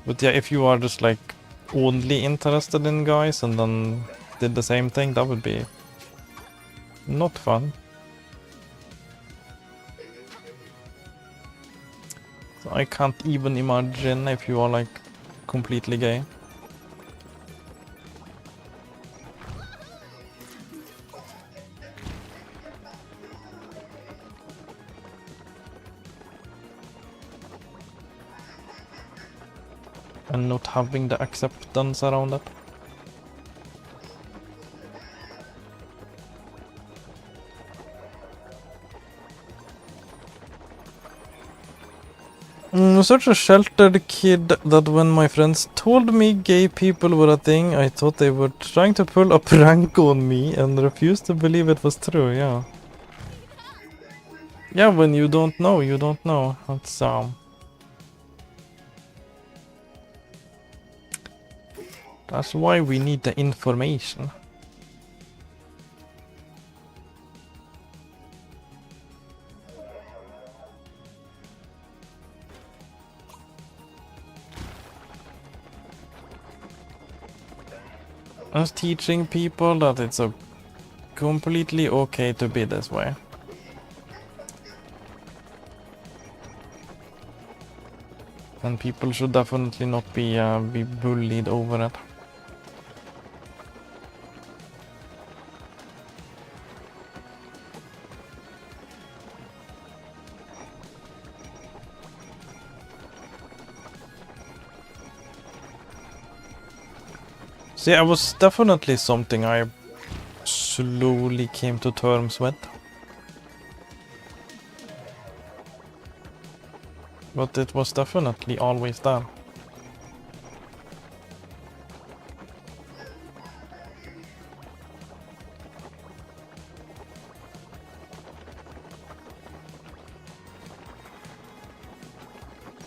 But yeah, if you are just like only interested in guys and then did the same thing, that would be not fun. So I can't even imagine if you are like completely gay. And not having the acceptance around it. Such a sheltered kid that when my friends told me gay people were a thing, I thought they were trying to pull a prank on me and refused to believe it was true, yeah. Yeah, when you don't know, you don't know. That's why we need the information. Us teaching people that it's a completely okay to be this way. And people should definitely not be bullied over it. See, it was definitely something I slowly came to terms with. But it was definitely always there.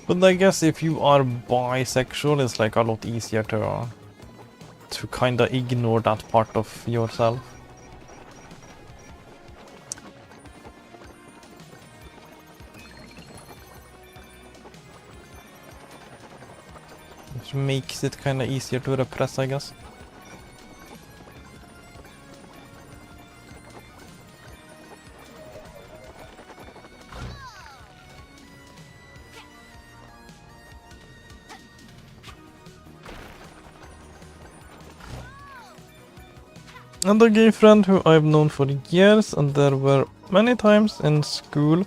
But I guess if you are bisexual, it's like a lot easier to kinda ignore that part of yourself. Which makes it kinda easier to repress, I guess. And a gay friend who I've known for years, and there were many times in school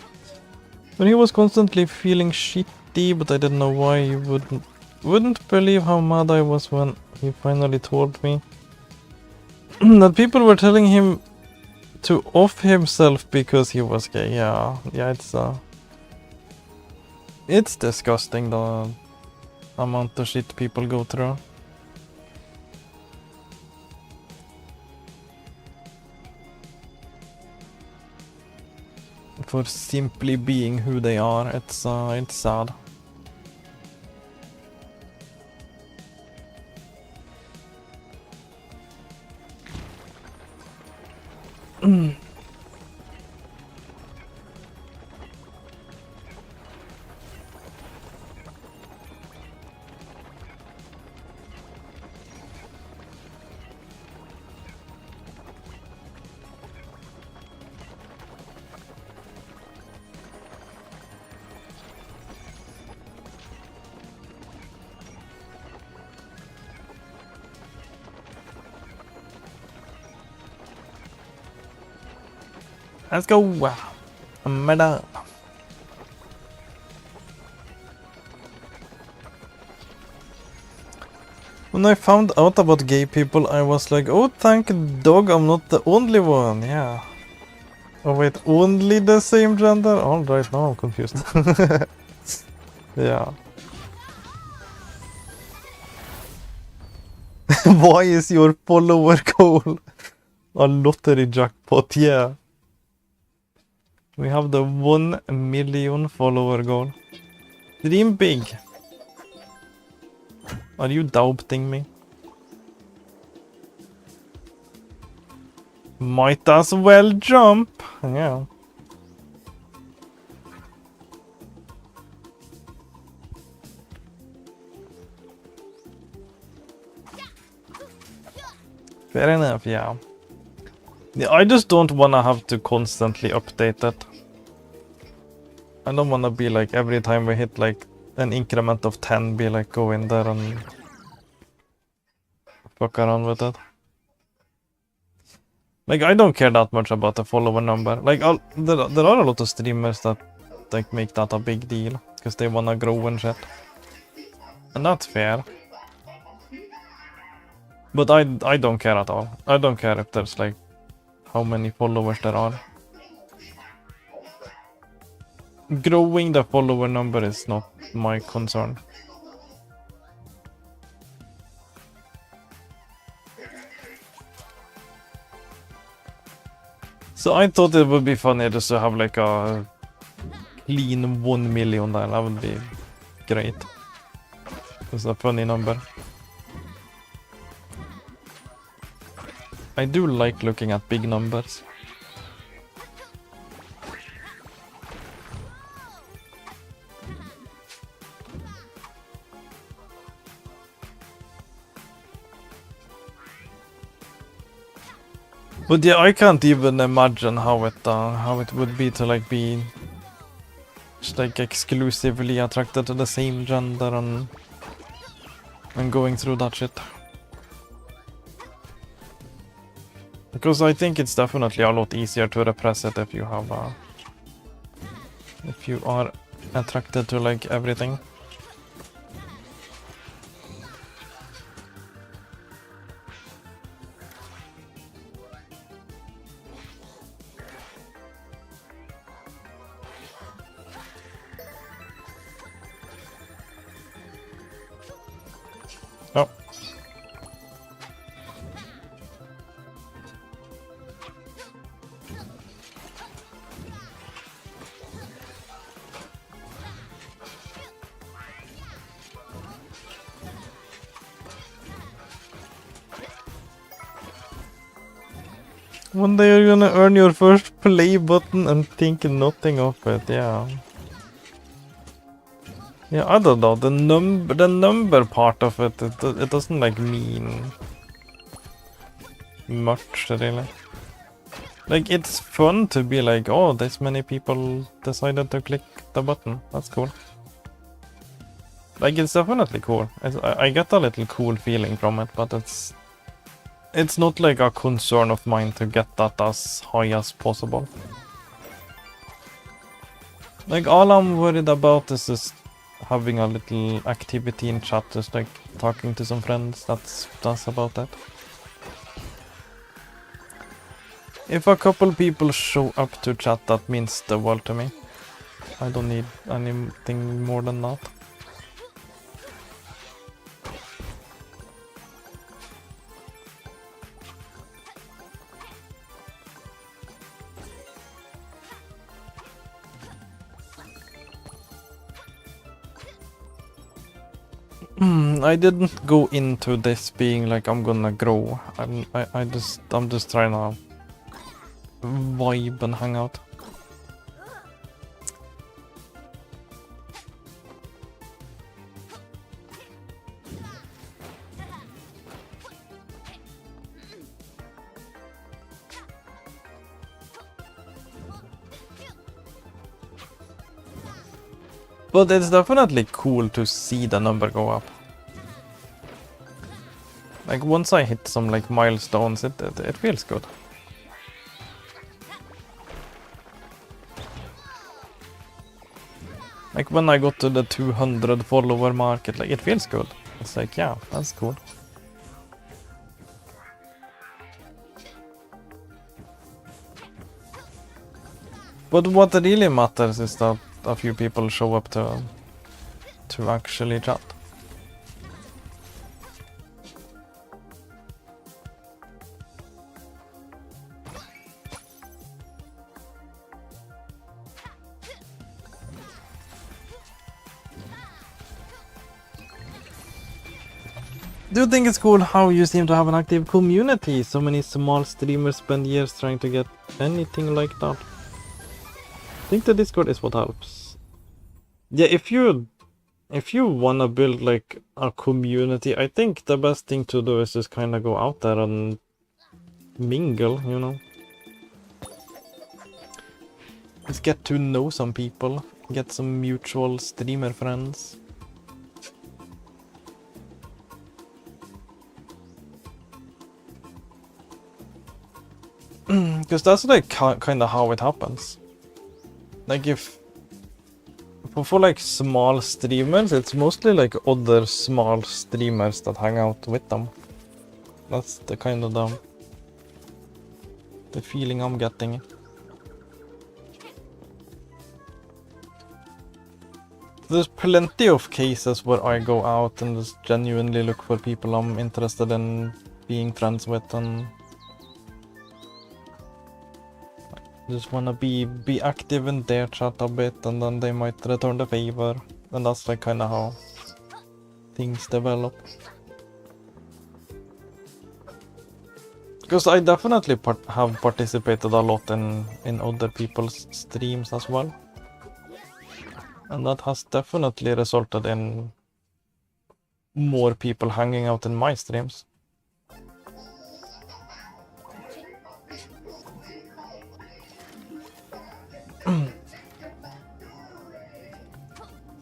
when he was constantly feeling shitty, but I didn't know why. He wouldn't believe how mad I was when he finally told me that people were telling him to off himself because he was gay. Yeah, it's disgusting the amount of shit people go through. For simply being who they are, it's sad. Let's go! Meta. When I found out about gay people, I was like, oh, thank dog, I'm not the only one. Yeah. Oh wait, only the same gender? Alright, now I'm confused. Yeah. Why is your follower goal a lottery jackpot? Yeah. We have the 1 million follower goal. Dream big. Are you doubting me? Might as well jump. Yeah. Fair enough, yeah. I just don't wanna have to constantly update it. I don't wanna be like every time we hit like an increment of 10, be like go in there and fuck around with it. Like I don't care that much about the follower number. Like there are a lot of streamers that like make that a big deal because they wanna grow and shit. And that's fair. But I don't care at all. I don't care if there's like how many followers there are. Growing the follower number is not my concern. So I thought it would be funny just to have like a clean 1 million there. That would be great. It's a funny number. I do like looking at big numbers. But yeah, I can't even imagine how it would be to like be just like exclusively attracted to the same gender and going through that shit. Because I think it's definitely a lot easier to repress it if you have if you are attracted to like everything. Oh. One day you're gonna earn your first play button and think nothing of it, yeah. Yeah, I don't know, the number part of it, it doesn't like mean much really. Like it's fun to be like, oh, this many people decided to click the button, that's cool. Like it's definitely cool. I get a little cool feeling from it, but it's not like a concern of mine to get that as high as possible. Like all I'm worried about is just having a little activity in chat, just like talking to some friends. That's about it. If a couple people show up to chat, that means the world to me. I don't need anything more than that. I didn't go into this being like I'm gonna grow. I'm just trying to vibe and hang out. But it's definitely cool to see the number go up. Like once I hit some like milestones, it feels good. Like when I got to the 200 follower mark, it feels good. It's like, yeah, that's cool. But what really matters is that a few people show up to actually chat. Do you think it's cool how you seem to have an active community? So many small streamers spend years trying to get anything like that. I think the Discord is what helps. Yeah, if you wanna build like a community, I think the best thing to do is just kind of go out there and mingle, you know. Just get to know some people, get some mutual streamer friends. Because that's like kind of how it happens. Like if for like small streamers, it's mostly like other small streamers that hang out with them. That's the kind of the feeling I'm getting. There's plenty of cases where I go out and just genuinely look for people I'm interested in being friends with and just wanna be active in their chat a bit, and then they might return the favor, and that's like kind of how things develop. Because I definitely have participated a lot in other people's streams as well, and that has definitely resulted in more people hanging out in my streams.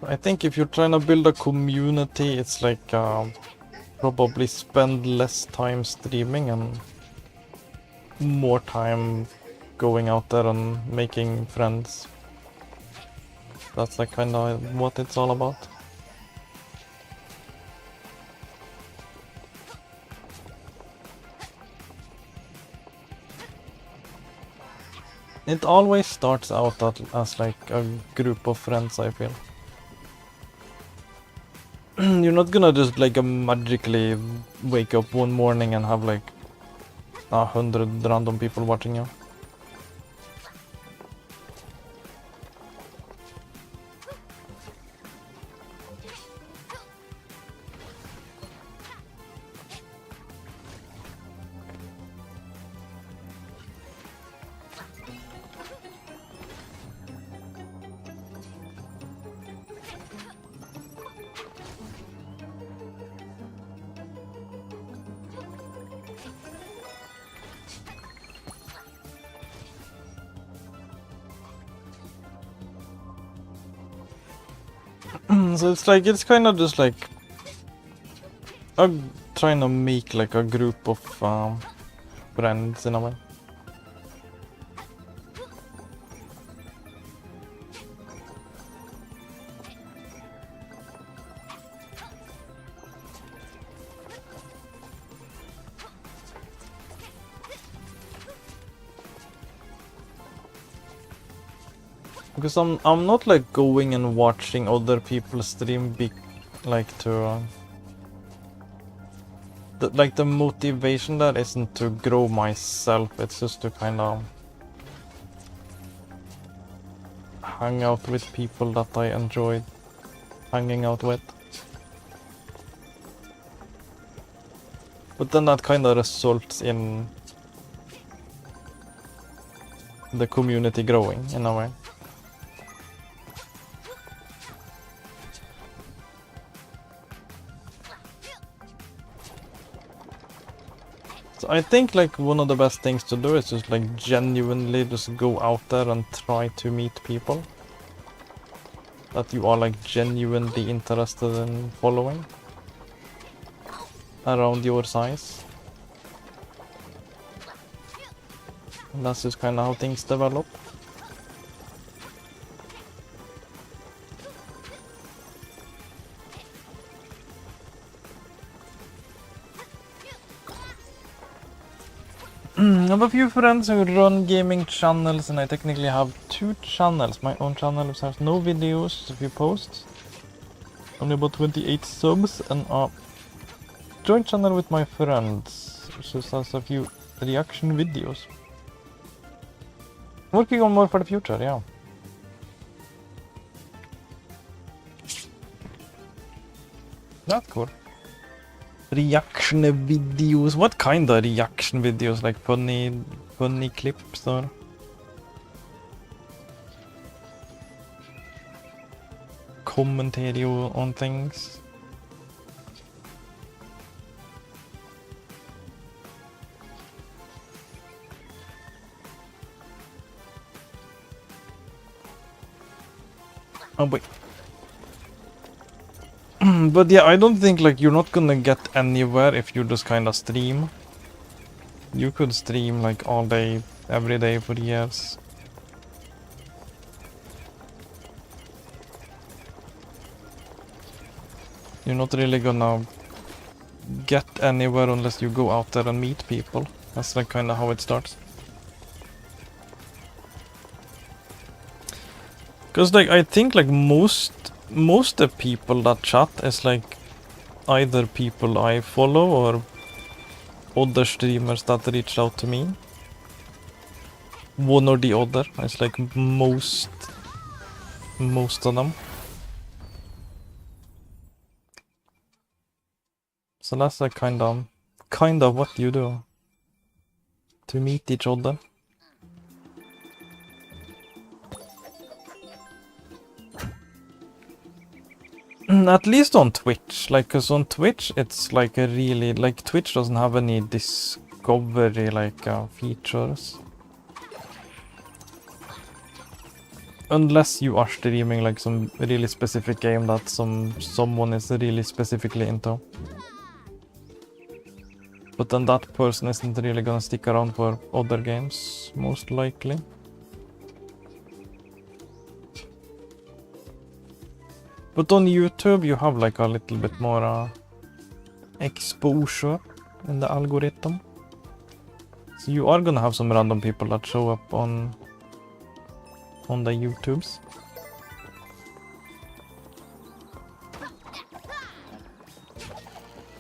I think if you're trying to build a community, it's like probably spend less time streaming and more time going out there and making friends. That's like kind of what it's all about. It always starts out as like a group of friends, I feel. You're not gonna just like magically wake up one morning and have like 100 random people watching you. So it's kind of just like I'm trying to make like a group of friends in a way. Because I'm not like going and watching other people stream like to the motivation there isn't to grow myself, it's just to kind of hang out with people that I enjoy hanging out with. But then that kind of results in the community growing in a way. So I think like one of the best things to do is just like genuinely just go out there and try to meet people that you are like genuinely interested in following around your size. And that's just kind of how things develop. I have a few friends who run gaming channels, and I technically have 2 channels. My own channel which has no videos, a few posts, only about 28 subs, and a joint channel with my friends which just has a few reaction videos. Working on more for the future, yeah. That's cool. Reaction videos. What kind of reaction videos? Like funny clips or? Commentary on things? Oh wait. But yeah, I don't think like you're not gonna get anywhere if you just kind of stream. You could stream like all day, every day for years. You're not really gonna get anywhere unless you go out there and meet people. That's like kind of how it starts. Cause like I think like most of people that chat is like either people I follow or other streamers that reach out to me. one or the other. It's like most of them. So that's like kind of what you do to meet each other. At least on Twitch, like, cause on Twitch it's like a really, like, Twitch doesn't have any discovery like features. Unless you are streaming like some really specific game that someone is really specifically into. But then that person isn't really gonna stick around for other games, most likely. But on YouTube you have like a little bit more exposure in the algorithm. So you are gonna have some random people that show up on the YouTubes.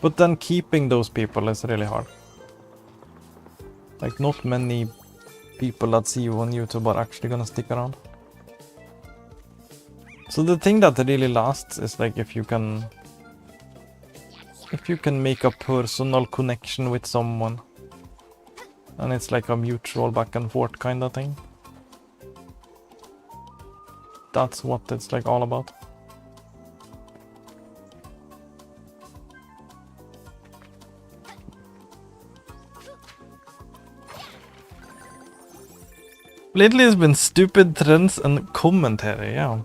But then keeping those people is really hard. Like, not many people that see you on YouTube are actually gonna stick around. So the thing that really lasts is like if you can make a personal connection with someone. And it's like a mutual back and forth kind of thing. That's what it's like all about. Lately it's been stupid trends and commentary, yeah.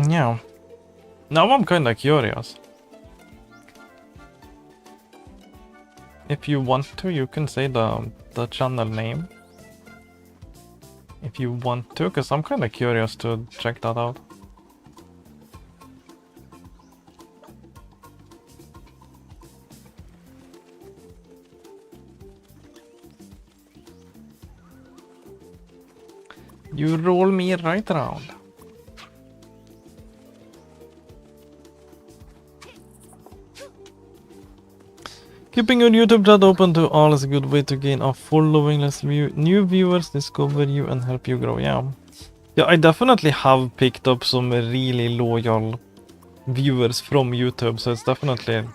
Yeah. Now I'm kinda curious. If you want to, you can say the channel name. If you want to, because I'm kinda curious to check that out. You roll me right around. Keeping your YouTube chat open to all is a good way to gain a following, new viewers, discover you and help you grow. Yeah, I definitely have picked up some really loyal viewers from YouTube, so it's definitely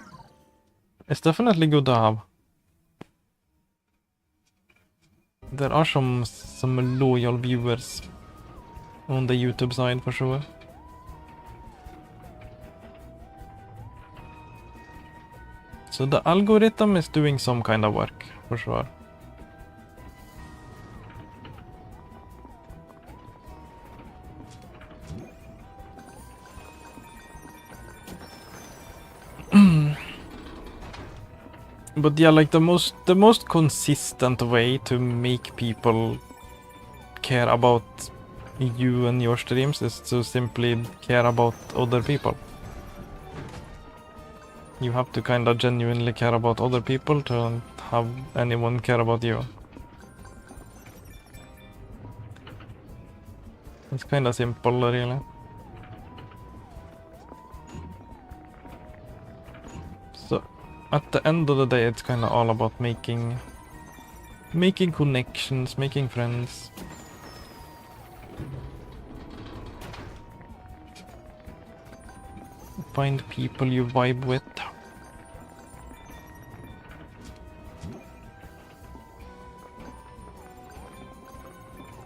good to have. There are some loyal viewers on the YouTube side for sure. So the algorithm is doing some kind of work, for sure. But yeah, like the most consistent way to make people care about you and your streams is to simply care about other people. You have to kind of genuinely care about other people to have anyone care about you. It's kind of simple, really. So, at the end of the day, it's kind of all about making connections, making friends. Find people you vibe with.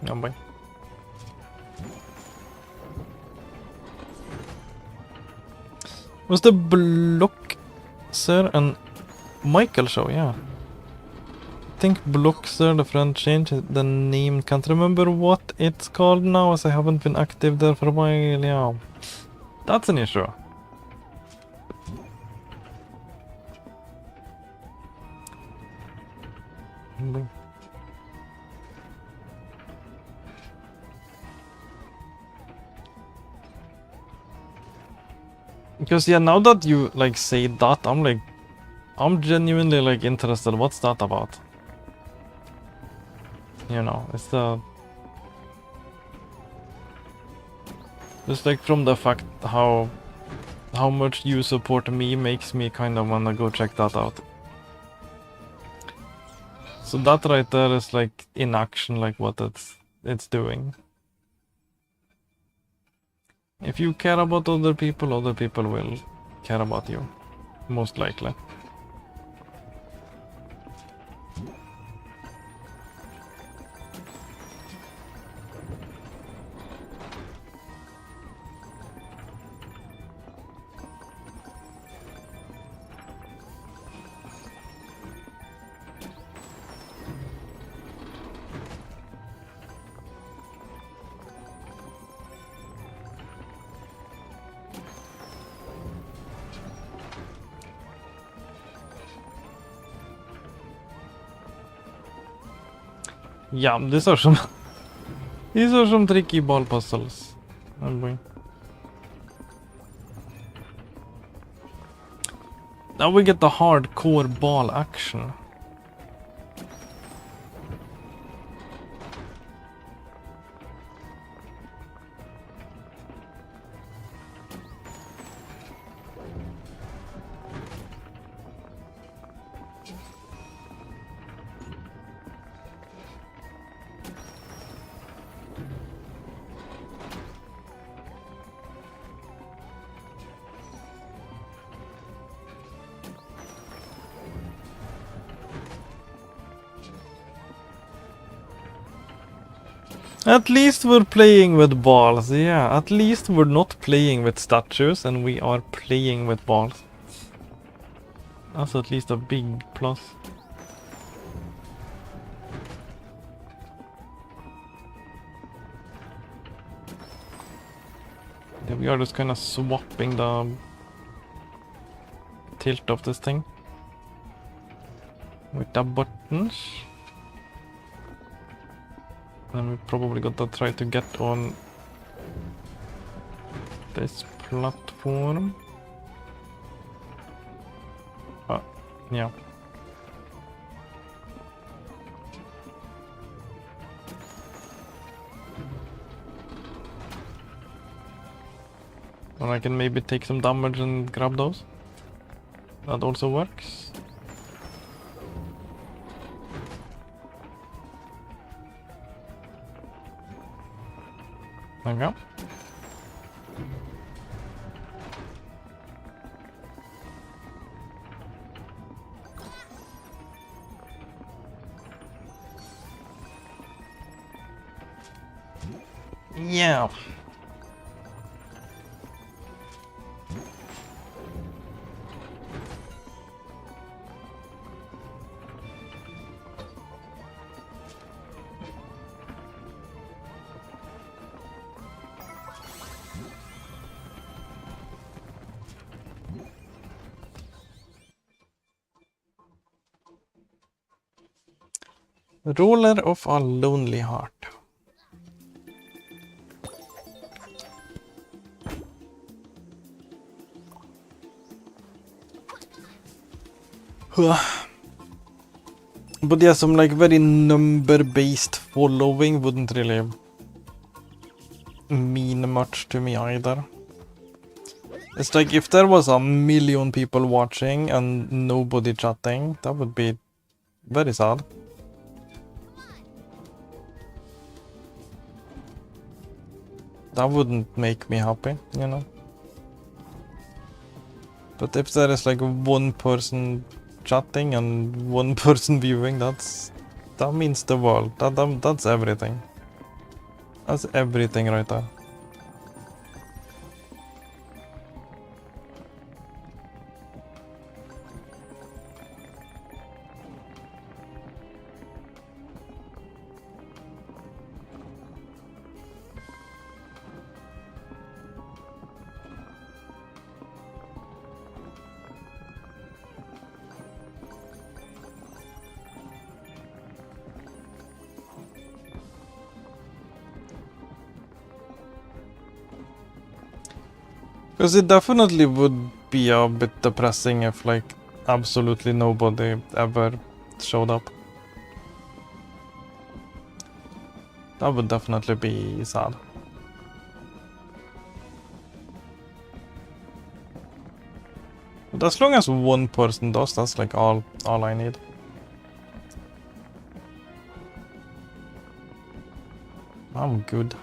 Oh boy. Was the Bloxer and Michael show? Yeah. I think Bloxer, the friend, changed the name. Can't remember what it's called now, as I haven't been active there for a while. Yeah. That's an issue. Because yeah, now that you like say that, I'm like, I'm genuinely like interested. What's that about? You know, it's the... Just like from the fact how much you support me makes me kind of wanna go check that out. So that right there is like in action, like what it's doing. If you care about other people will care about you. Most likely. Yeah, these are some tricky ball puzzles. Oh boy. Now we get the hardcore ball action. At least we're playing with balls, yeah. At least we're not playing with statues and we are playing with balls. That's at least a big plus. Yeah, we are just kind of swapping the tilt of this thing with the buttons. And we probably gotta try to get on this platform. Yeah. Or I can maybe take some damage and grab those. That also works. There we go. Yeah. Roller of a lonely heart. But yeah, some like very number-based following wouldn't really mean much to me either. It's like if there was 1 million people watching and nobody chatting, that would be very sad. That wouldn't make me happy, you know. But if there is like one person chatting and one person viewing, that means the world. That's everything. That's everything right there. Because it definitely would be a bit depressing if like absolutely nobody ever showed up. That would definitely be sad. But as long as one person does, that's like all I need. I'm good.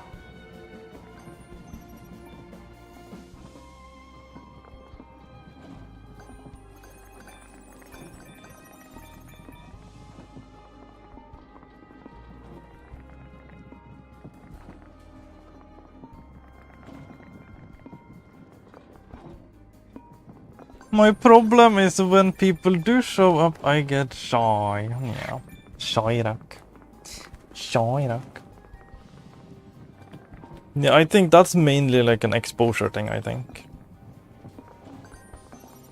My problem is when people do show up, I get shy. Yeah. Shy-rack. Shy-rack. Yeah, I think that's mainly like an exposure thing, I think.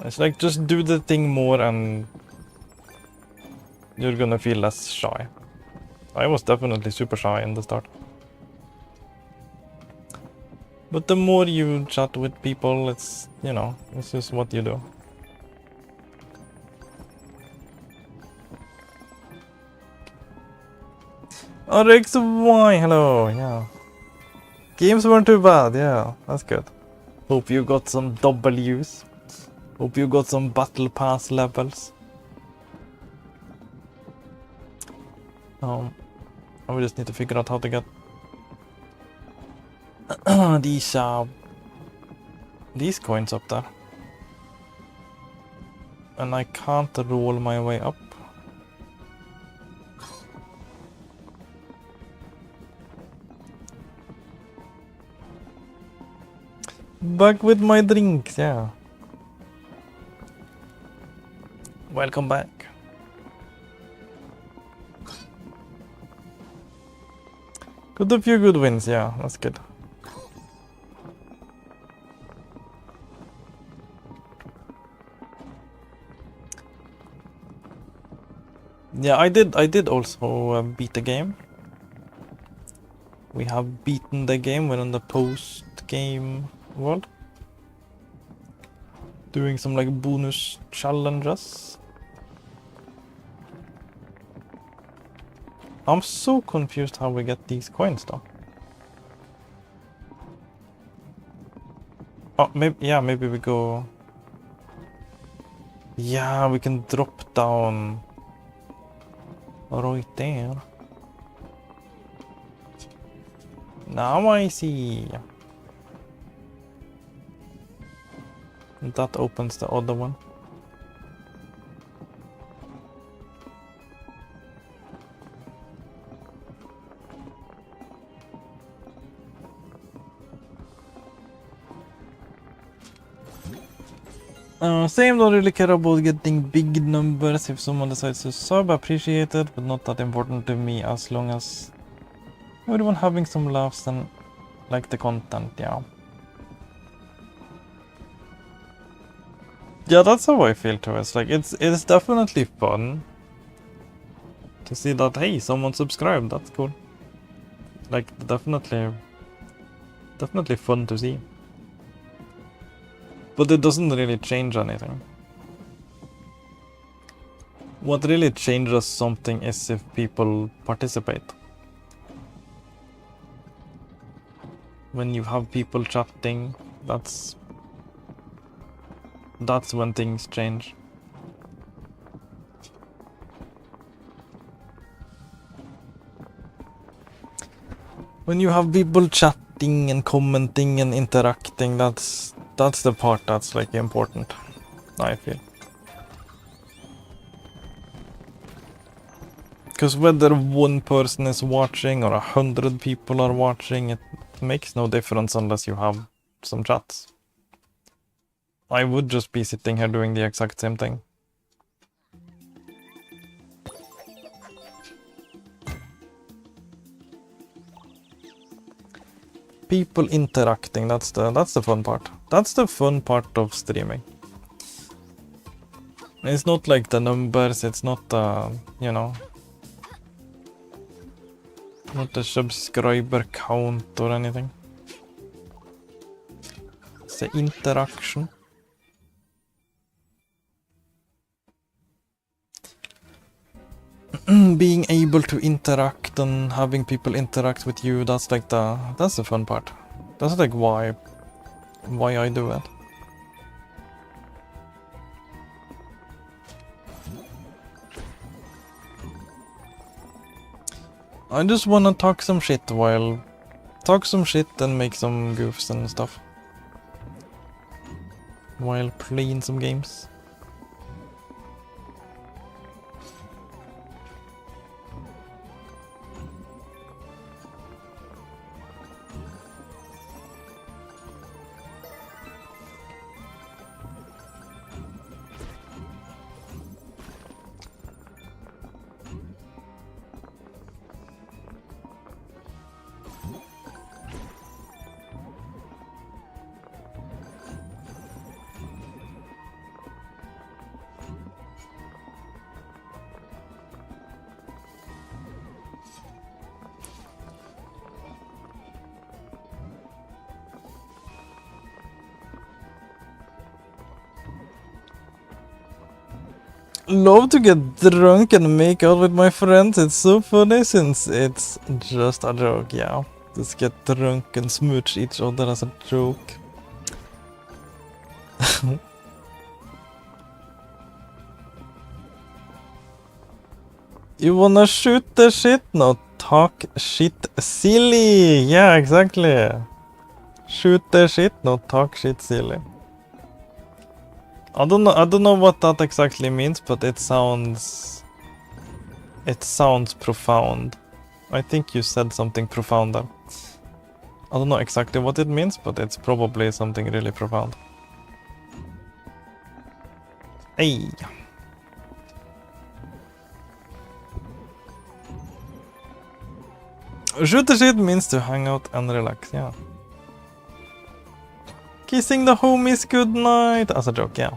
It's like just do the thing more and you're gonna feel less shy. I was definitely super shy in the start. But the more you chat with people, it's, you know, it's just what you do. RXY, hello, yeah. Games weren't too bad, yeah, that's good. Hope you got some W's. Hope you got some battle pass levels. I just need to figure out how to get these coins up there. And I can't roll my way up. Back with my drinks, yeah. Welcome back. Got a few good wins, yeah, that's good. Yeah, I did also beat the game. We have beaten the game. We're in the post-game world. Doing some like bonus challenges. I'm so confused how we get these coins though. Oh, maybe we go... Yeah, we can drop down right there. Now I see. That opens the other one. Same, don't really care about getting big numbers. If someone decides to sub, appreciate it, but not that important to me as long as everyone having some laughs and like the content, yeah. Yeah, that's how I feel too. It's like it's definitely fun to see that, hey, someone subscribed, that's cool. Like definitely fun to see. But it doesn't really change anything. What really changes something is if people participate. When you have people chatting, that's when things change. When you have people chatting and commenting and interacting, that's the part that's like important, I feel. Because whether one person is watching or 100 people are watching, it makes no difference unless you have some chats. I would just be sitting here doing the exact same thing. People interacting, that's the fun part. That's the fun part of streaming. It's not like the numbers, it's not you know, not the subscriber count or anything. It's the interaction. being able to interact and having people interact with you, that's like that's the fun part. That's like why I do it. I just wanna talk some shit and make some goofs and stuff while playing some games. Love to get drunk and make out with my friends. It's so funny since it's just a joke, yeah. Just get drunk and smooch each other as a joke. You wanna shoot the shit? No, talk shit silly. Yeah, exactly. Shoot the shit, no talk shit silly. I don't know what that exactly means, but it sounds profound. I think you said something profound there. I don't know exactly what it means, but it's probably something really profound. Hey. Shoot the shit means to hang out and relax, yeah. Kissing the homies goodnight as a joke, yeah.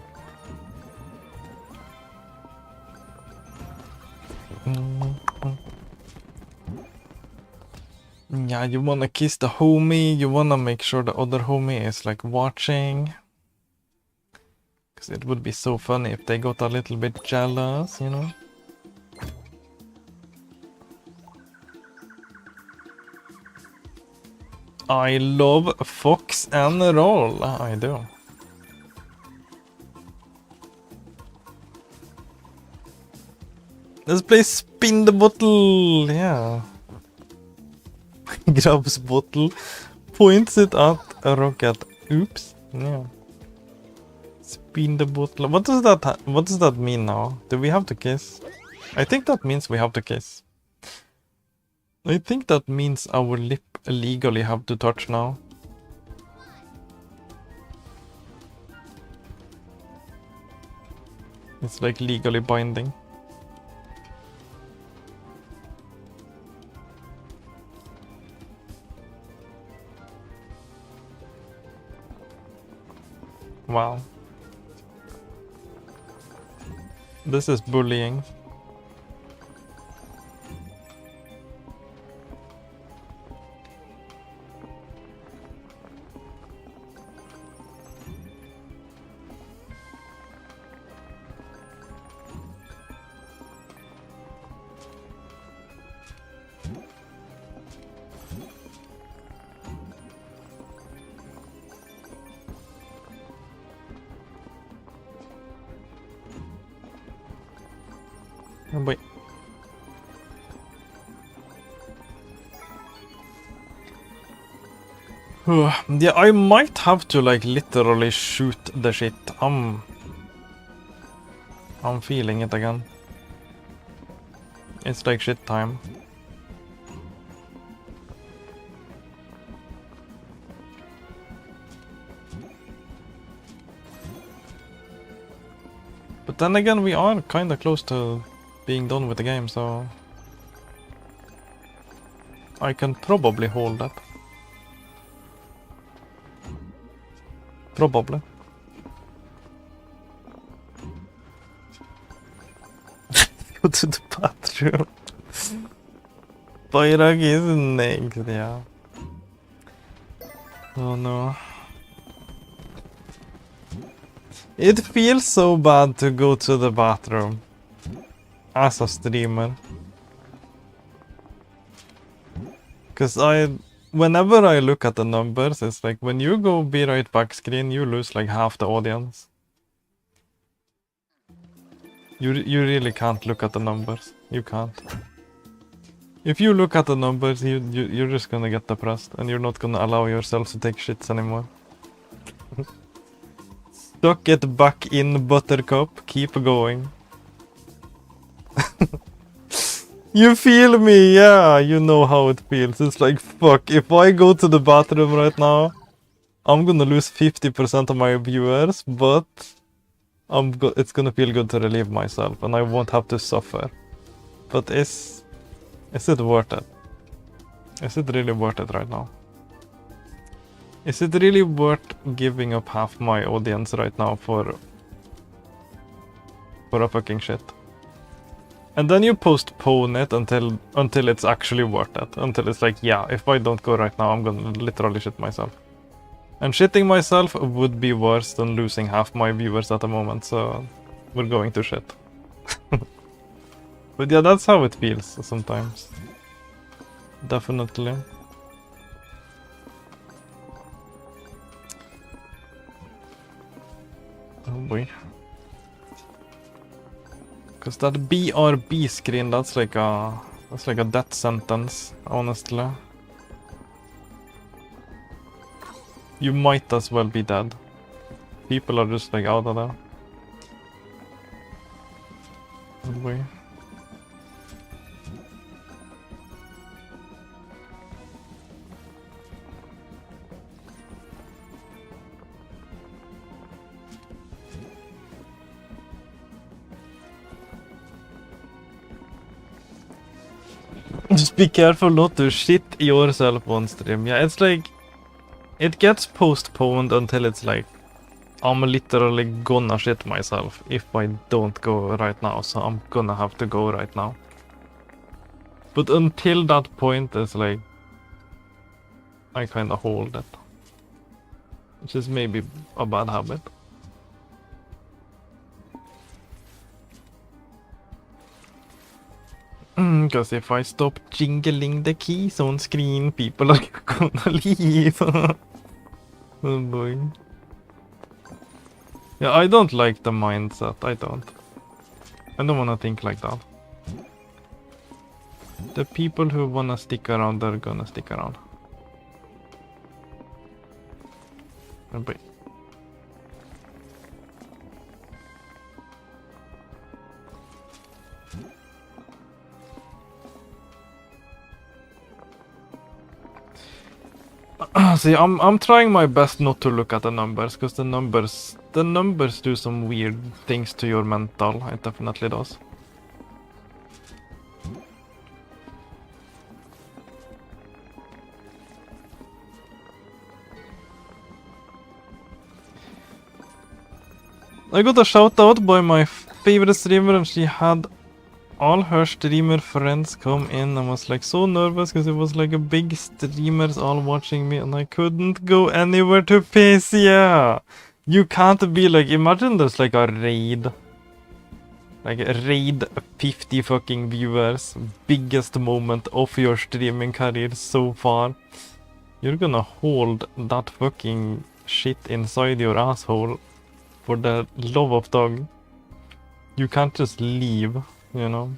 Yeah, you wanna kiss the homie, you wanna make sure the other homie is like watching. Cause it would be so funny if they got a little bit jealous, you know? I love Fox and roll, I do. Let's play spin the bottle, yeah. Grabs bottle, points it at a rocket. Oops, yeah. Spin the bottle. What does that mean now? Do we have to kiss? I think that means we have to kiss. I think that means our lip legally have to touch now. It's like legally binding. Wow. This is bullying. Oh boy. Yeah, I might have to like literally shoot the shit. I'm feeling it again. It's like shit time. But then again, we are kinda close to being done with the game, so I can probably hold up. Probably. Go to the bathroom. Bayrag is next, yeah. Oh no. It feels so bad to go to the bathroom. as a streamer. Because whenever I look at the numbers, it's like when you go be right back screen, you lose like half the audience. You really can't look at the numbers. You can't. If you look at the numbers, you're just gonna get depressed, and you're not gonna allow yourself to take shits anymore. Suck it back in, Buttercup. Keep going. You feel me, yeah, you know how it feels. It's like, fuck, if I go to the bathroom right now, I'm gonna lose 50% of my viewers, but it's gonna feel good to relieve myself, and I won't have to suffer. But is it worth it? Is it really worth it right now? Is it really worth giving up half my audience right now for a fucking shit? And then you postpone it until it's actually worth it. Until it's like, yeah, if I don't go right now, I'm gonna literally shit myself. And shitting myself would be worse than losing half my viewers at the moment, so we're going to shit. But yeah, that's how it feels sometimes. Definitely. Oh boy. Cause that BRB screen, that's like a death sentence, honestly. You might as well be dead. People are just like out of there. Oh boy. Just be careful not to shit yourself on stream. Yeah, it's like, it gets postponed until it's like, I'm literally gonna shit myself if I don't go right now, so I'm gonna have to go right now. But until that point, it's like, I kinda hold it. Which is maybe a bad habit. Because if I stop jingling the keys on screen, people are gonna leave. Oh boy. Yeah, I don't like the mindset. I don't wanna think like that. The people who wanna stick around, they're gonna stick around. Oh boy. See, I'm trying my best not to look at the numbers, because the numbers do some weird things to your mental. It definitely does. I got a shout out by my favorite streamer, and she had all her streamer friends come in and was like so nervous because it was like a big streamers all watching me and I couldn't go anywhere to piss. Yeah, you can't be like, imagine there's like a raid 50 fucking viewers, biggest moment of your streaming career so far. You're gonna hold that fucking shit inside your asshole for the love of dog. You can't just leave. You know,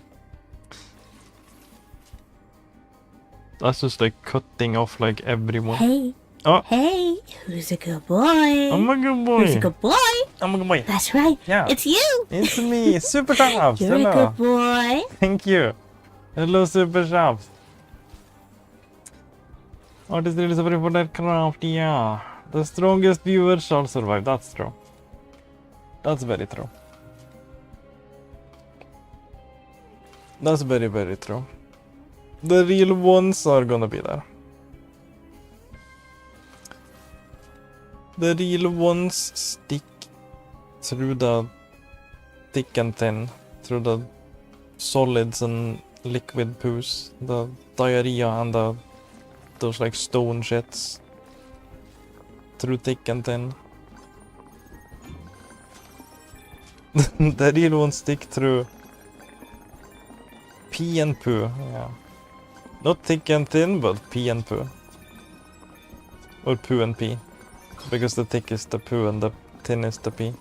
that's just like cutting off like everyone. Hey. Oh. Hey, who's a good boy? I'm a good boy. Who's a good boy? I'm a good boy. That's right. Yeah. It's you. It's me, Super Shabs. You're Hello. a good boy. Thank you. Hello, Super Shabs. Art is really suffering for that craft, yeah. The strongest viewer shall survive. That's true. That's very true. That's very, very true. The real ones are gonna be there. The real ones stick through the thick and thin, through the solids and liquid poos, the diarrhea and those like stone shits, through thick and thin. The real ones stick through pee and poo, yeah. Not thick and thin, but pee and poo. Or poo and pee. Because the thick is the poo and the thin is the pee.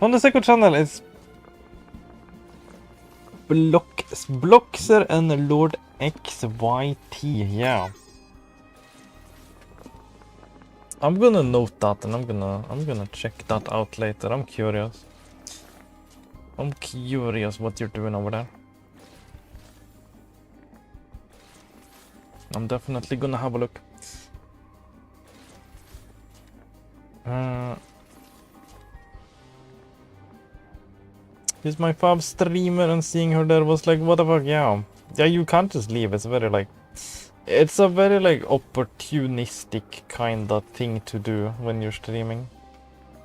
On the second channel is Bloxer and Lord XYT, yeah. I'm gonna note that and I'm gonna check that out later. I'm curious. I'm curious what you're doing over there. I'm definitely gonna have a look. He's my fab streamer and seeing her there was like, what the fuck, yeah. Yeah, you can't just leave. It's very like... It's a very like opportunistic kind of thing to do when you're streaming.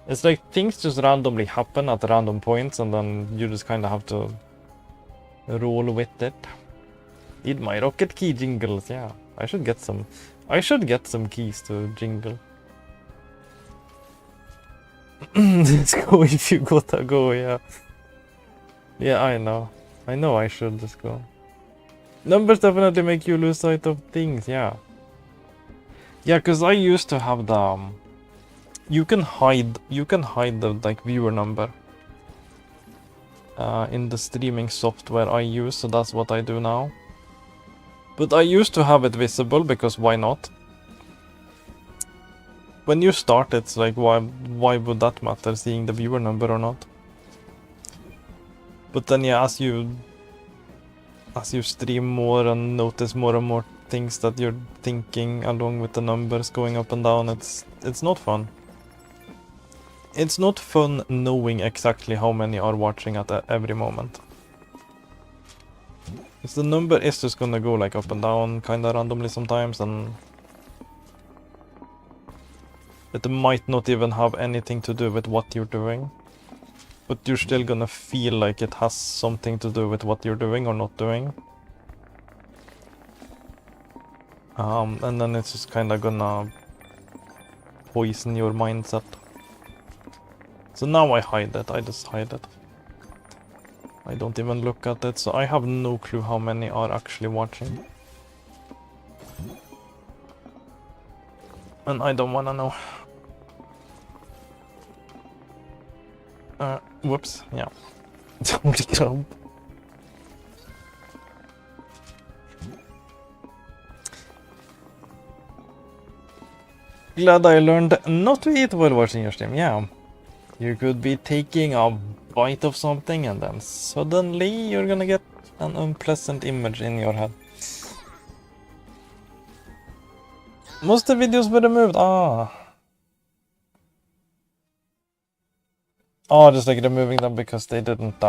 It's like things just randomly happen at random points and then you just kind of have to roll with it. Need my rocket key jingles, yeah. I should get some keys to jingle. Let's go if you gotta go, yeah. Yeah, I know I should just go. Numbers definitely make you lose sight of things, yeah. Yeah, cause I used to have the you can hide the like viewer number in the streaming software I use, so that's what I do now. But I used to have it visible because why not? When you start it's like why would that matter, seeing the viewer number or not? But then yeah, as you stream more and notice more and more things that you're thinking along with the numbers going up and down, it's not fun. It's not fun knowing exactly how many are watching at every moment. Because the number is just gonna go like up and down kinda randomly sometimes, and it might not even have anything to do with what you're doing. But you're still gonna feel like it has something to do with what you're doing or not doing. And then it's just kinda gonna poison your mindset. So now I hide it, I just hide it. I don't even look at it, so I have no clue how many are actually watching. And I don't wanna know. Whoops, yeah. Holy crap. Glad I learned not to eat while watching your stream, yeah. You could be taking a bite of something and then suddenly you're gonna get an unpleasant image in your head. Most of the videos were removed, Oh, just like removing them because they didn't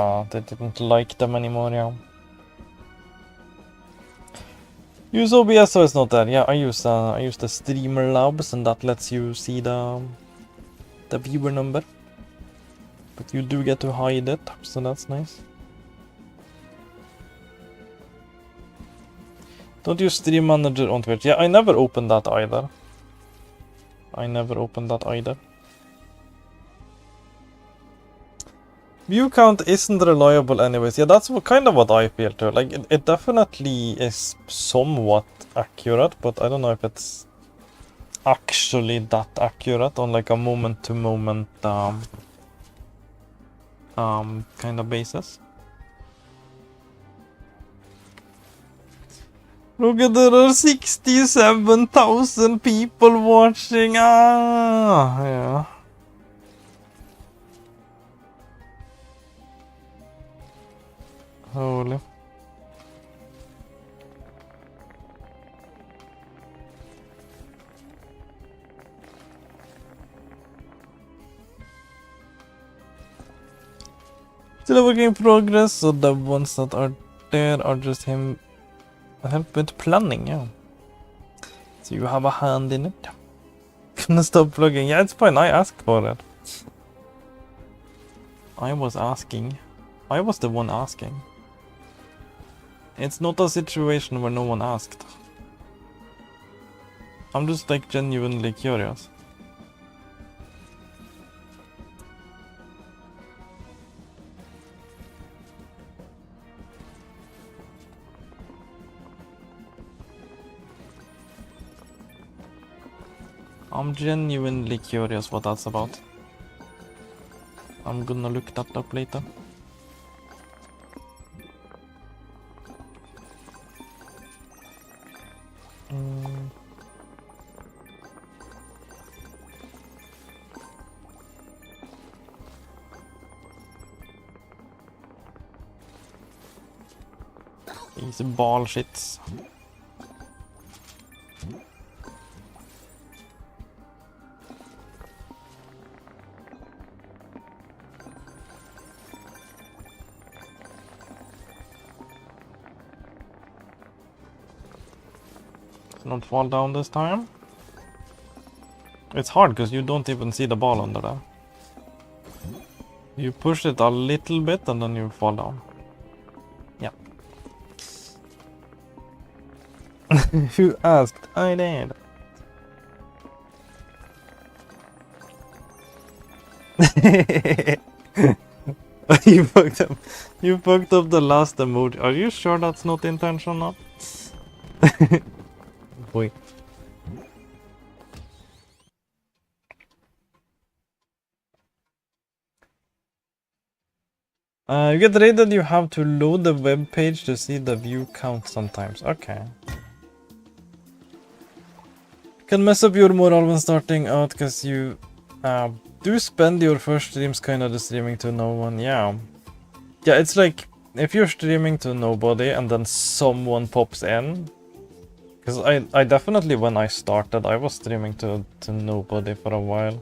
like them anymore, yeah. Use OBS so it's not there. Yeah, I use the Streamer Labs and that lets you see the viewer number. But you do get to hide it, so that's nice. Don't use Stream Manager on Twitch. Yeah, I never opened that either. View count isn't reliable anyways. Yeah, that's kind of what I feel too. Like, it definitely is somewhat accurate, but I don't know if it's actually that accurate on like a moment-to-moment kind of basis. Look at there are 67,000 people watching. Yeah. Holy. Still a work in progress, so the ones that are there are just him help with planning, yeah. So you have a hand in it. Gonna stop vlogging. Yeah, it's fine, I asked for it. I was asking. I was the one asking. It's not a situation where no one asked. I'm just like genuinely curious. I'm genuinely curious what that's about. I'm gonna look that up later. These ball shits. Not fall down this time. It's hard because you don't even see the ball under there. You push it a little bit and then you fall down. Yeah. Who asked? I did. You fucked up. You fucked up the last emoji. Are you sure that's not intentional? Boy. You get rated, you have to load the web page to see the view count sometimes. Okay. Can mess up your morale when starting out because you do spend your first streams kind of streaming to no one. Yeah. Yeah, it's like if you're streaming to nobody and then someone pops in. Because I definitely, when I started, I was streaming to nobody for a while.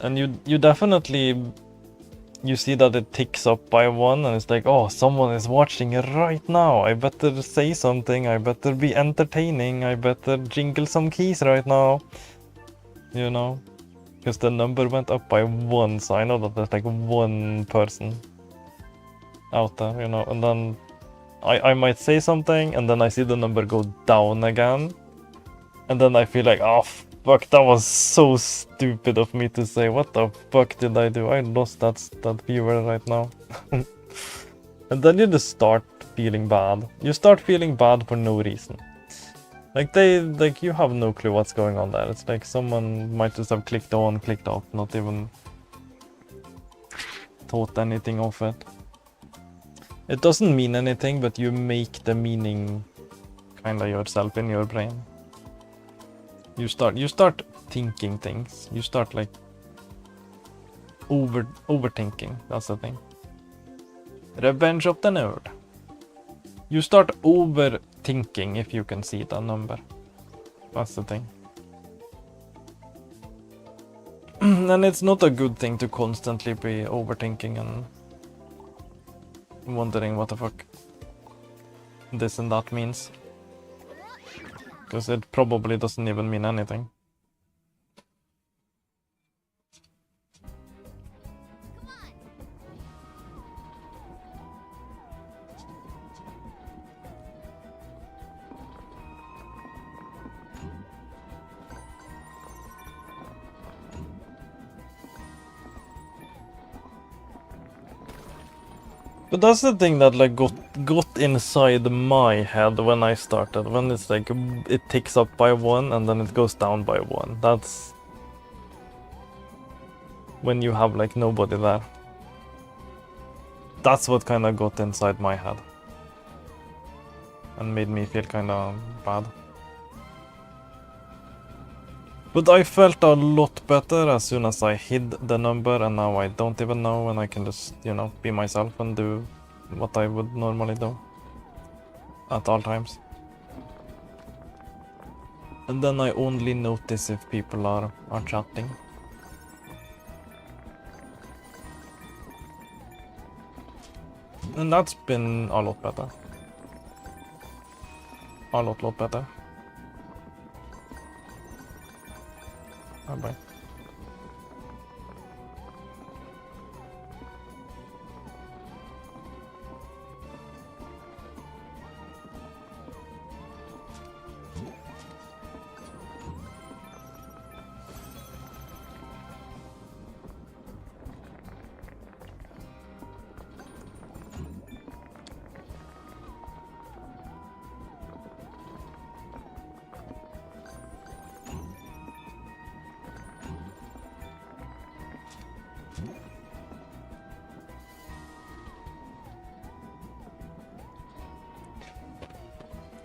And you definitely, you see that it ticks up by one and it's like, oh, someone is watching right now. I better say something. I better be entertaining. I better jingle some keys right now. You know? Because the number went up by one, so I know that there's like one person out there, you know? And then I might say something and then I see the number go down again. And then I feel like, oh, fuck, that was so stupid of me to say. What the fuck did I do? I lost that viewer right now. And then you just start feeling bad. You start feeling bad for no reason. Like you have no clue what's going on there. It's like someone might just have clicked on, clicked off, not even thought anything of it. It doesn't mean anything, but you make the meaning kinda yourself in your brain. You start thinking things. You start like overthinking. That's the thing. Revenge of the nerd. You start overthinking if you can see the number. That's the thing. And it's not a good thing to constantly be overthinking and wondering what the fuck this and that means. Because it probably doesn't even mean anything. But that's the thing that like got inside my head when I started. When it's like it ticks up by one and then it goes down by one. That's when you have like nobody there. That's what kind of got inside my head and made me feel kind of bad. But I felt a lot better as soon as I hid the number, and now I don't even know, and I can just, you know, be myself and do what I would normally do at all times. And then I only notice if people are chatting. And that's been a lot better. A lot better. Bye.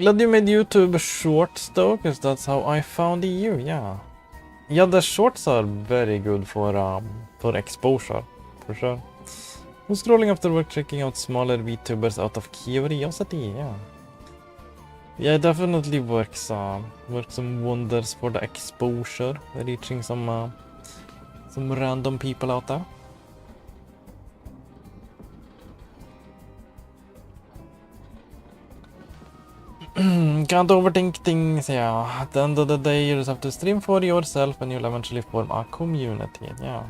Glad you made YouTube shorts though, because that's how I found you, yeah. Yeah, the shorts are very good for exposure, for sure. Was scrolling after work checking out smaller VTubers out of curiosity, yeah. Yeah, it definitely works some wonders for the exposure, reaching some random people out there. Can't overthink things, yeah. At the end of the day, you just have to stream for yourself and you'll eventually form a community, yeah.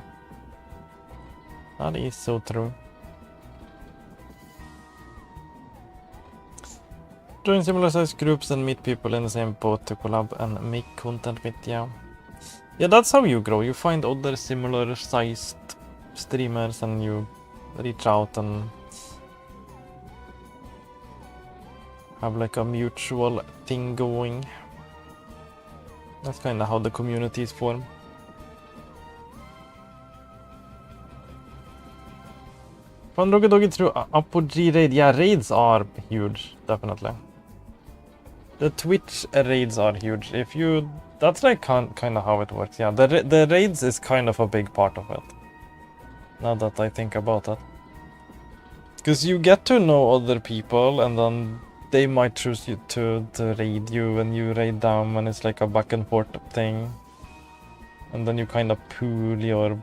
That is so true. Join similar sized groups and meet people in the same boat to collab and make content with, yeah. Yeah, that's how you grow. You find other similar sized streamers and you reach out and have like a mutual thing going. That's kind of how the communities form. Fun Doggie through Apogee raid. Yeah, raids are huge, definitely. The Twitch raids are huge. If you, that's like kind of how it works. Yeah, the raids is kind of a big part of it. Now that I think about it, because you get to know other people, and then they might choose you to raid you, and you raid them, and it's like a back and forth thing. And then you kind of pool your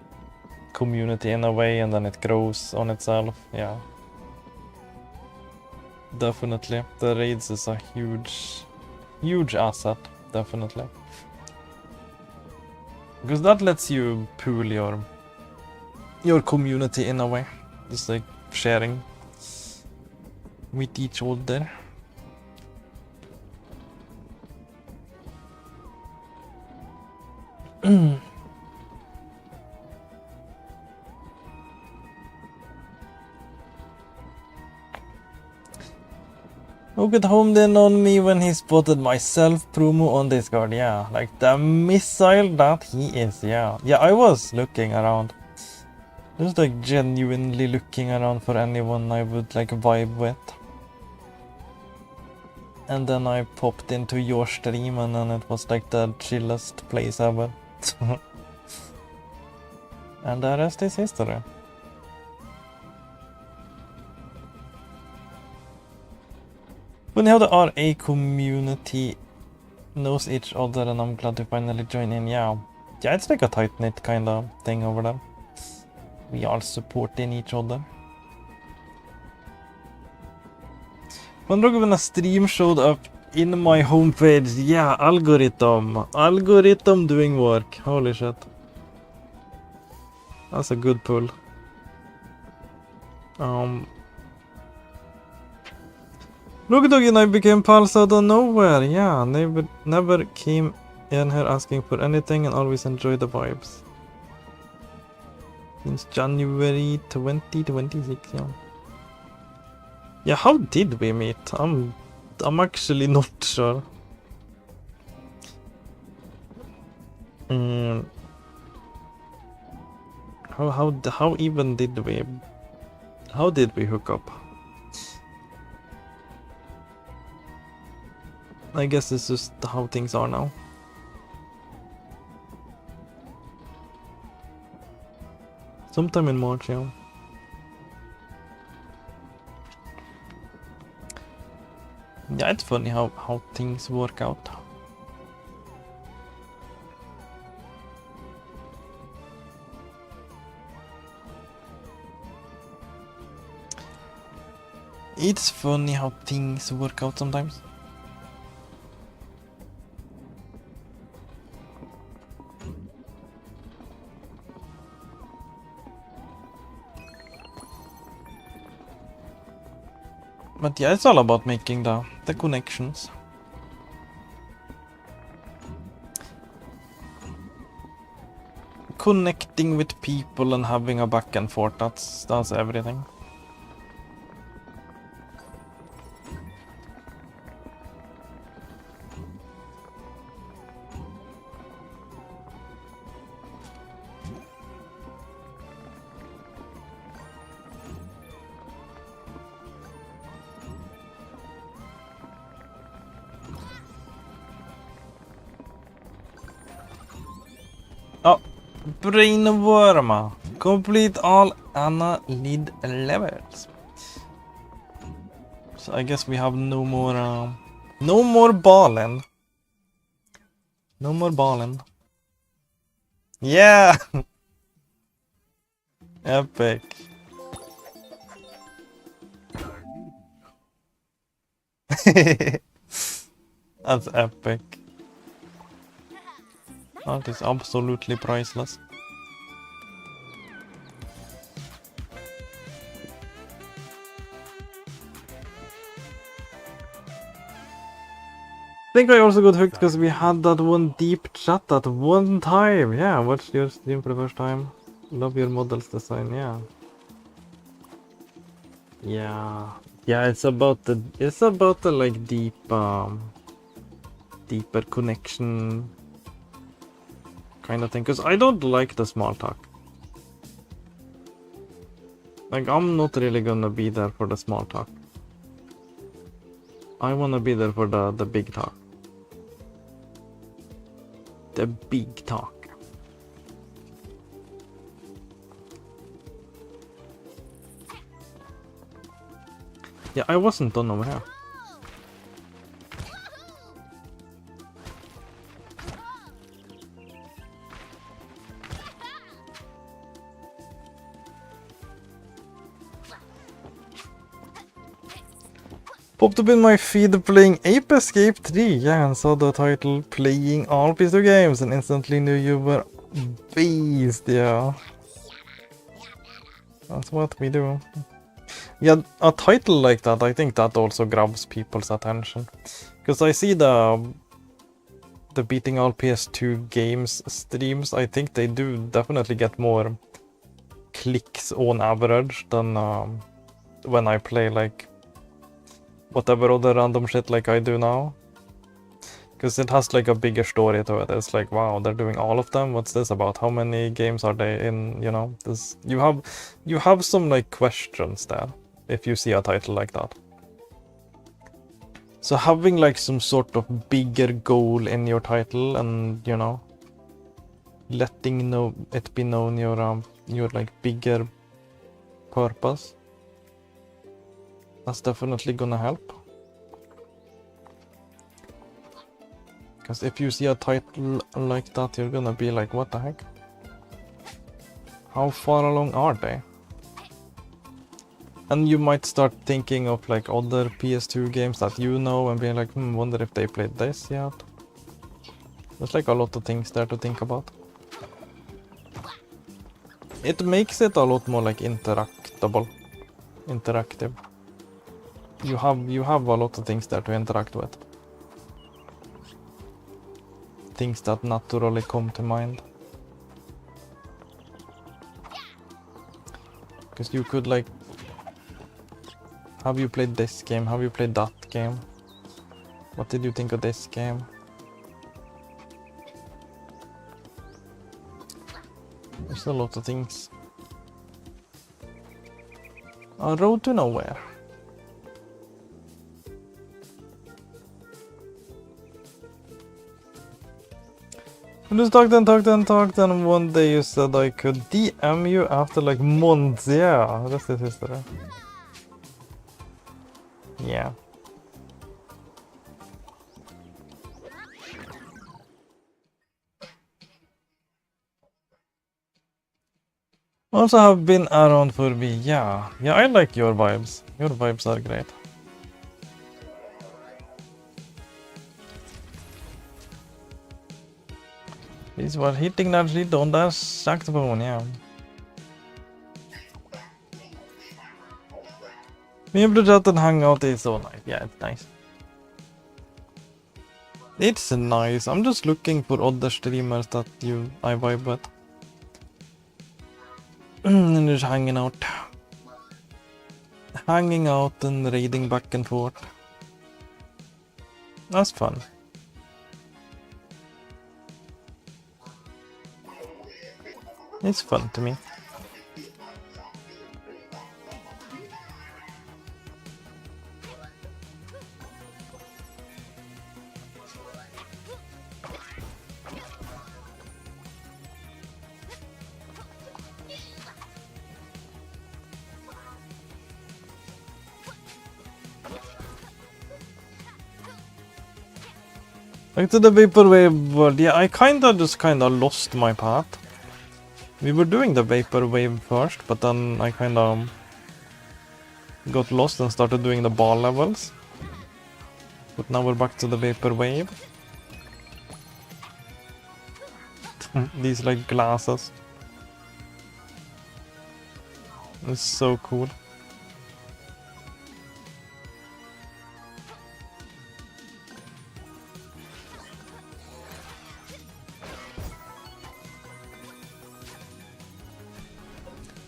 community in a way, and then it grows on itself. Yeah. Definitely. The raids is a huge asset, definitely. Because that lets you pool your community in a way. Just like sharing with each other. Who got homed in on me when he spotted my self promo on Discord? Yeah, like the missile that he is, yeah. Yeah, I was looking around. Just like genuinely looking around for anyone I would like vibe with. And then I popped into your stream and then it was like the chillest place ever. And the rest is history. Funny how the RA community knows each other, and I'm glad to finally join in. Yeah, it's like a tight-knit kind of thing over there. We are supporting each other. Wonder when a stream showed up in my homepage. Yeah, algorithm doing work. Holy shit, that's a good pull. Doggie and I became pals out of nowhere. Yeah, never came in here asking for anything and always enjoyed the vibes. Since January 2026, yeah. Yeah, how did we meet? I'm actually not sure. How even did we? How did we hook up? I guess it's just how things are now. Sometime in March, yeah. Yeah, it's funny how things work out. It's funny how things work out sometimes. But yeah, it's all about making the connections. Connecting with people and having a back and forth, that's everything. Brainworm. Complete all Anna lead levels. So I guess we have no more ballin'. No more ballin'. Yeah! Epic. That's epic. That is absolutely priceless. I think I also got hooked because we had that one deep chat at one time. Yeah, watched your stream for the first time. Love your models design, yeah. Yeah, it's about the like deeper connection kind of thing. Because I don't like the small talk. Like, I'm not really gonna be there for the small talk. I wanna be there for the big talk. The big talk. Yeah, I wasn't done over here. Popped up in my feed playing Ape Escape 3, yeah, and saw the title playing all PS2 games and instantly knew you were beast, yeah. That's what we do. Yeah, a title like that, I think that also grabs people's attention. Because I see the beating all PS2 games streams, I think they do definitely get more clicks on average than when I play like whatever other random shit like I do now. Because it has like a bigger story to it. It's like, wow, they're doing all of them? What's this about? How many games are they in, you know? This, you have some like questions there if you see a title like that. So having like some sort of bigger goal in your title and, you know, letting it be known your like bigger purpose, that's definitely gonna help. Because if you see a title like that, you're gonna be like, what the heck? How far along are they? And you might start thinking of like other PS2 games that you know and being like, wonder if they played this yet. There's like a lot of things there to think about. It makes it a lot more like interactive. You have a lot of things there to interact with. Things that naturally come to mind. Because you could like, have you played this game? Have you played that game? What did you think of this game? There's a lot of things. A road to nowhere. We just talked and one day you said I could DM you after like months. Yeah, that's the history. Yeah. Also have been around for me. Yeah, I like your vibes. Your vibes are great. These were hitting that shit on that saxophone, yeah. Me able to chat and hang out is so nice. Yeah, it's nice. It's nice. I'm just looking for other streamers that I vibe with. And just hanging out. Hanging out and raiding back and forth. That's fun. It's fun to me. Back to the vaporwave world. Yeah, I kinda lost my path. We were doing the vaporwave first, but then I kinda got lost and started doing the ball levels. But now we're back to the vaporwave. These like glasses. It's so cool.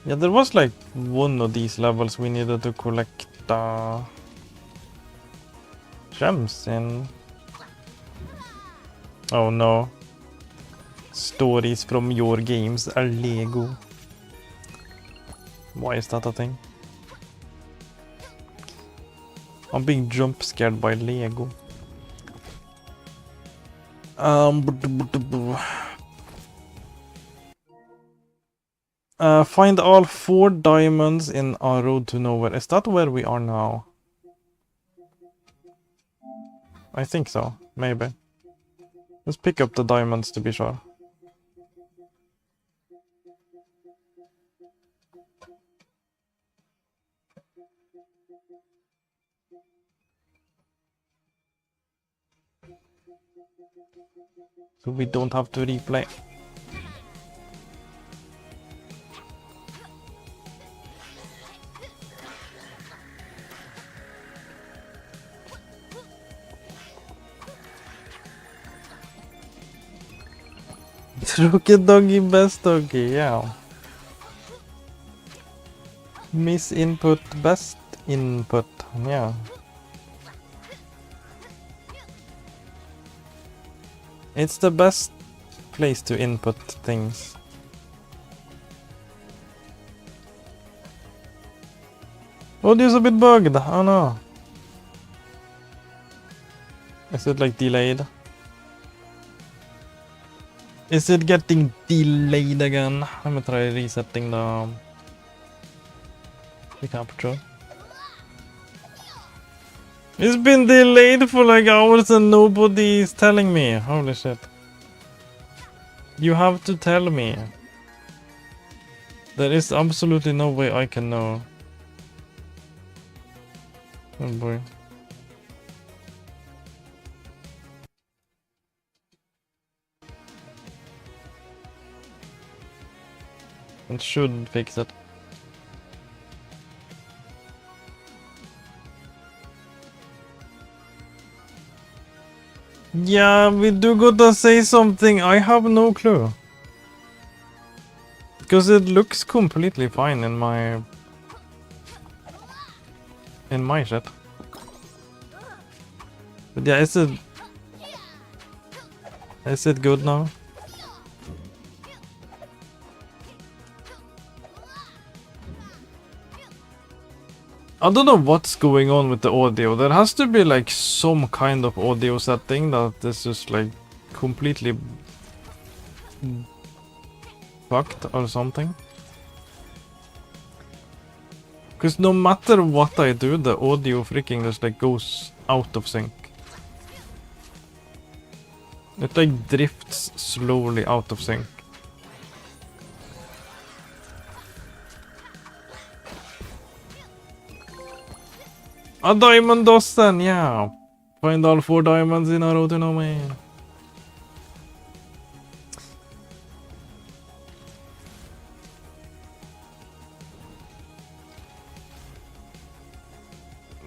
Yeah, there was like one of these levels we needed to collect gems in. Oh no. Stories from your games are Lego. Why is that a thing? I'm being jump scared by Lego. Find all 4 diamonds in our road to nowhere. Is that where we are now? I think so. Maybe. Let's pick up the diamonds to be sure. So we don't have to replay. Tråkigt Doggie, best Doggie, yeah. Miss input, best input, yeah. It's the best place to input things. Audio's a bit bugged, oh no. Is it like delayed? Is it getting delayed again? Let me try resetting the capture. It's been delayed for like hours and nobody is telling me. Holy shit. You have to tell me. There is absolutely no way I can know. Oh boy. It should fix it. Yeah, we do gotta say something. I have no clue. Because it looks completely fine in my shit. But yeah, is it good now? I don't know what's going on with the audio. There has to be like some kind of audio setting that is just like completely fucked or something. Because no matter what I do, the audio freaking just like goes out of sync. It like drifts slowly out of sync. A diamond Dustin, yeah. Find all 4 diamonds in a row to know me.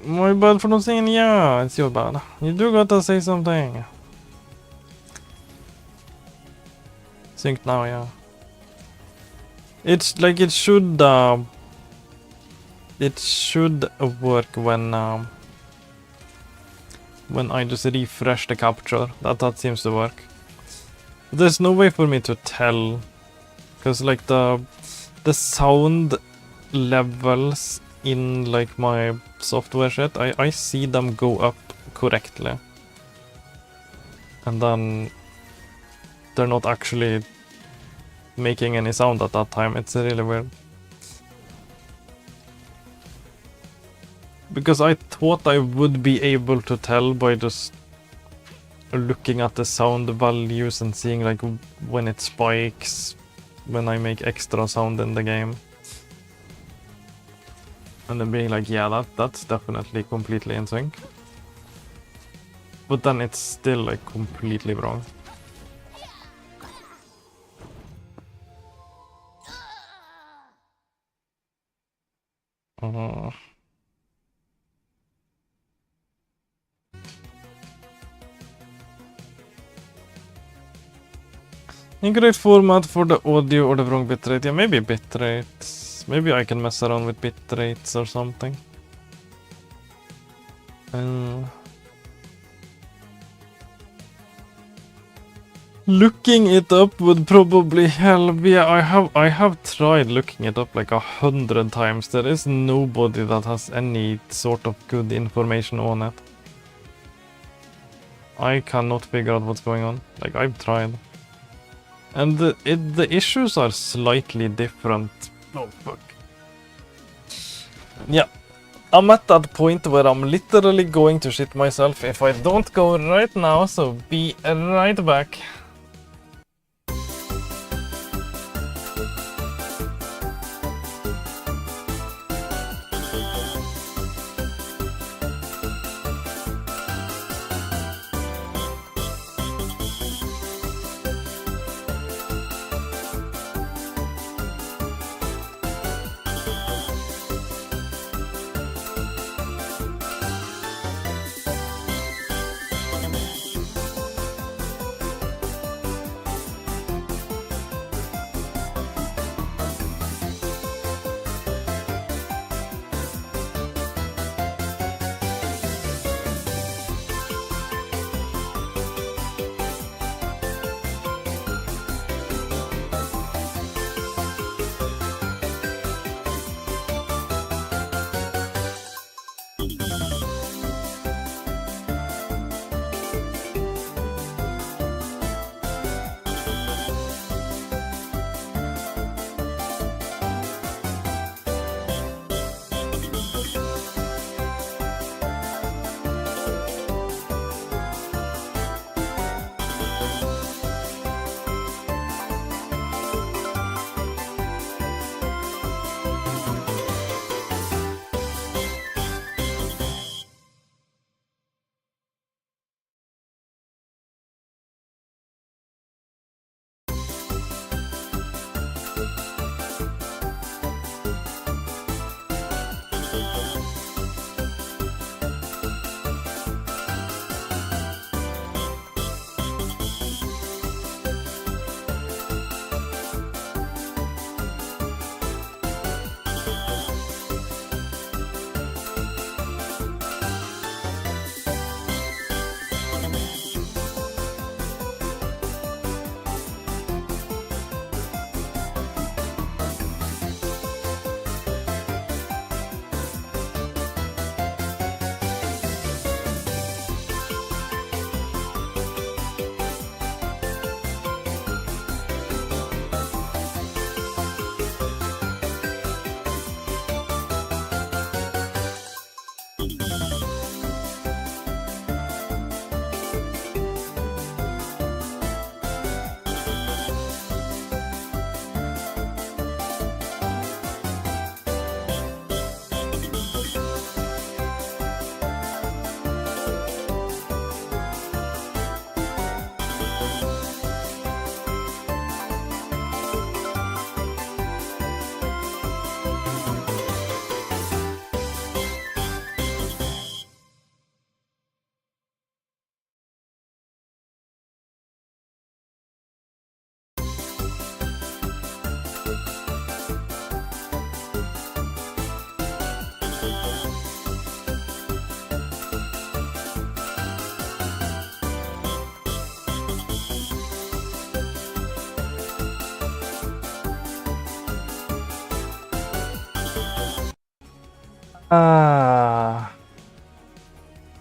My bad for not saying yeah, it's your bad. You do gotta say something. Synced now, yeah. It's like it should work when I just refresh the capture. That seems to work. There's no way for me to tell, because like the sound levels in like my software shit, I see them go up correctly, and then they're not actually making any sound at that time. It's really weird. Because I thought I would be able to tell by just looking at the sound values and seeing like when it spikes when I make extra sound in the game. And then being like, yeah, that's definitely completely in sync. But then it's still like completely wrong. A great format for the audio or the wrong bitrate. Yeah, maybe bitrates. Maybe I can mess around with bitrates or something. Looking it up would probably help. Yeah, I have tried looking it up like 100 times. There is nobody that has any sort of good information on it. I cannot figure out what's going on. Like, I've tried. And the issues are slightly different. Oh, fuck. Yeah. I'm at that point where I'm literally going to shit myself if I don't go right now, so be right back.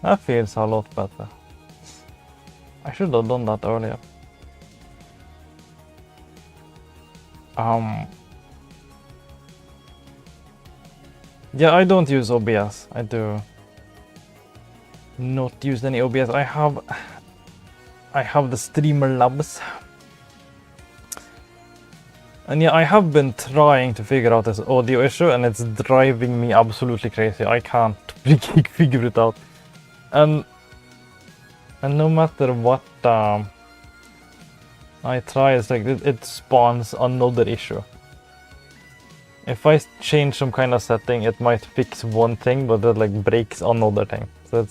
That feels a lot better. I should have done that earlier. Yeah, I don't use OBS. I do not use any OBS. I have the streamer labs. And yeah, I have been trying to figure out this audio issue and it's driving me absolutely crazy. I can't figure it out. And no matter what I try, it's like it spawns another issue. If I change some kind of setting, it might fix one thing, but it like breaks another thing. So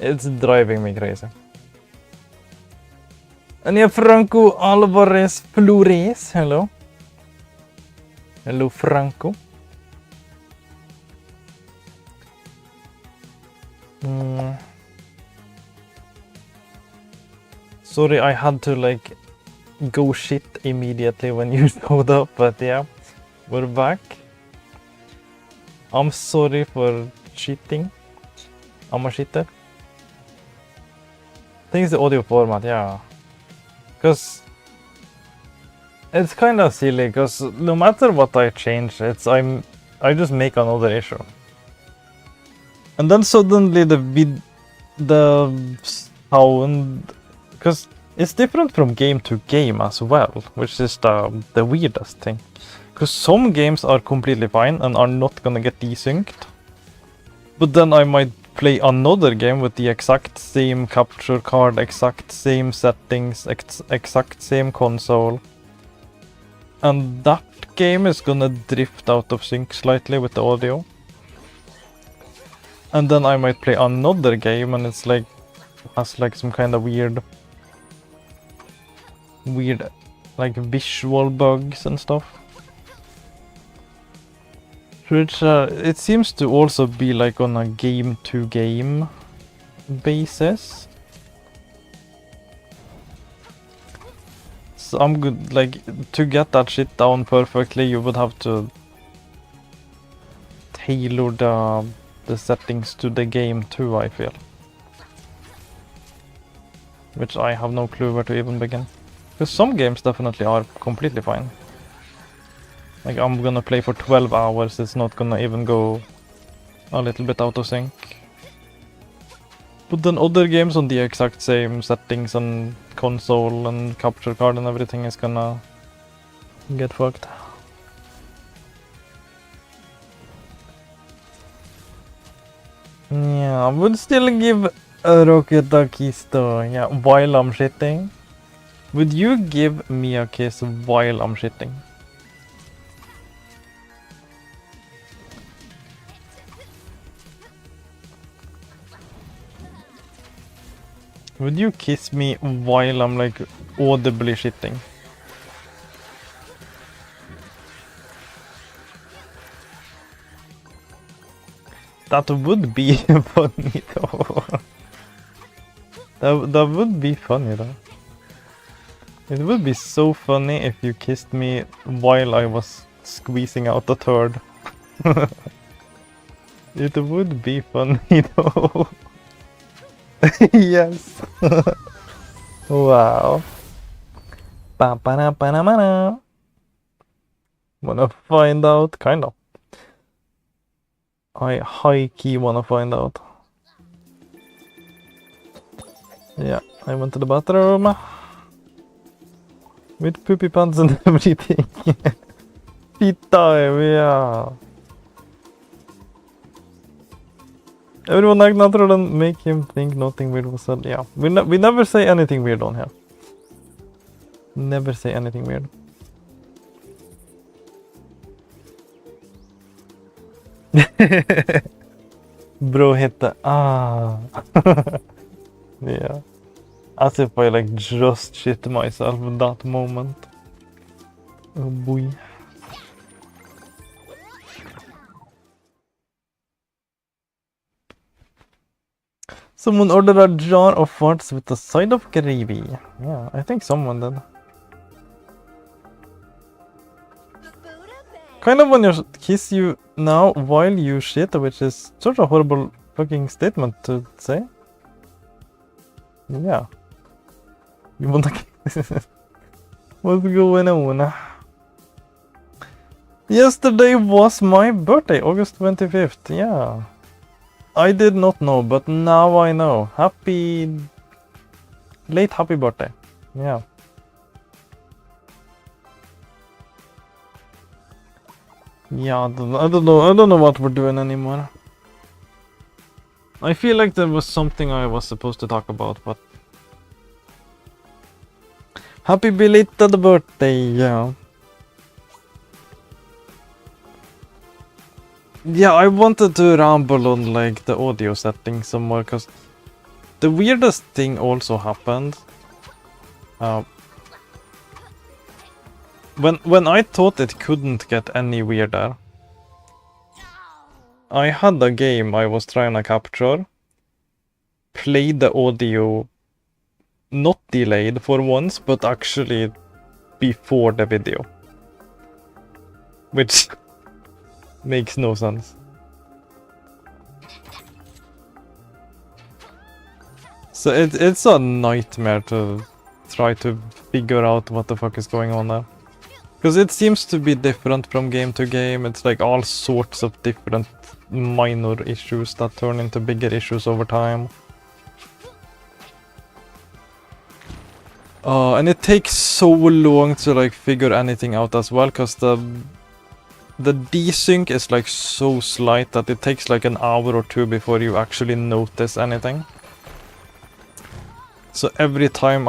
it's driving me crazy. And yeah, Franco Alvarez Flores, hello. Hello, Franco. Sorry, I had to like go shit immediately when you showed up, but yeah, we're back. I'm sorry for cheating. I'm a cheater. I think it's the audio format, yeah. Because it's kind of silly, because no matter what I change, I just make another issue. And then suddenly the sound, because it's different from game to game as well, which is the weirdest thing. Because some games are completely fine and are not gonna get desynced. But then I might play another game with the exact same capture card, exact same settings, exact same console. And that game is gonna drift out of sync slightly with the audio. And then I might play another game and it's like, has like some kind of weird like visual bugs and stuff. Which it seems to also be like on a game to game basis. So I'm good, like to get that shit down perfectly you would have to tailor the settings to the game too, I feel. Which I have no clue where to even begin. Because some games definitely are completely fine. Like I'm gonna play for 12 hours, it's not gonna even go a little bit out of sync. But then other games on the exact same settings and console and capture card and everything is gonna get fucked. Yeah, I would still give a rocket a kiss though, yeah, while I'm shitting. Would you give me a kiss while I'm shitting? Would you kiss me while I'm like audibly shitting? That would be funny though. That would be funny though. It would be so funny if you kissed me while I was squeezing out the turd. It would be funny though. Yes. Wow. Ba-ba-da-ba-da-ba-da. Wanna find out? Kind of. I high-key wanna find out. Yeah, I went to the bathroom. With poopy pants and everything. Feet time, yeah. Everyone act natural and make him think nothing weird was said. Yeah, we never say anything weird on here. Never say anything weird. Bro hit the yeah. As if I like just shit myself in that moment. Oh boy. Someone ordered a jar of farts with a side of gravy. Yeah, I think someone did. Kind of wanna kiss you now while you shit, which is such a horrible fucking statement to say. Yeah. You wanna kiss? What's going on? Yesterday was my birthday, August 25th, yeah. I did not know, but now I know. Happy Late happy birthday. Yeah. Yeah, I don't know what we're doing anymore. I feel like there was something I was supposed to talk about, but... Happy belated birthday, yeah. Yeah, I wanted to ramble on like the audio settings some more, because the weirdest thing also happened. When I thought it couldn't get any weirder, I had a game I was trying to capture, play the audio not delayed for once, but actually before the video. Which makes no sense. So it's a nightmare to try to figure out what the fuck is going on there. Because it seems to be different from game to game. It's like all sorts of different minor issues that turn into bigger issues over time. And it takes so long to like figure anything out as well, because the desync is like so slight that it takes like an hour or two before you actually notice anything. So every time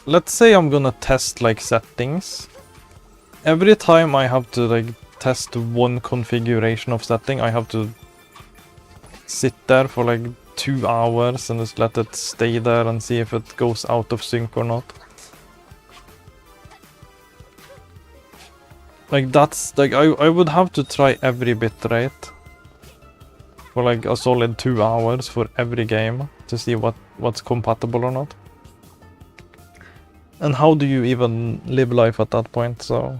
let's say I'm gonna test like settings. Every time I have to like test one configuration of setting, I have to sit there for like 2 hours and just let it stay there and see if it goes out of sync or not. Like that's like I would have to try every bitrate for like a solid 2 hours for every game to see what's compatible or not. And how do you even live life at that point, so...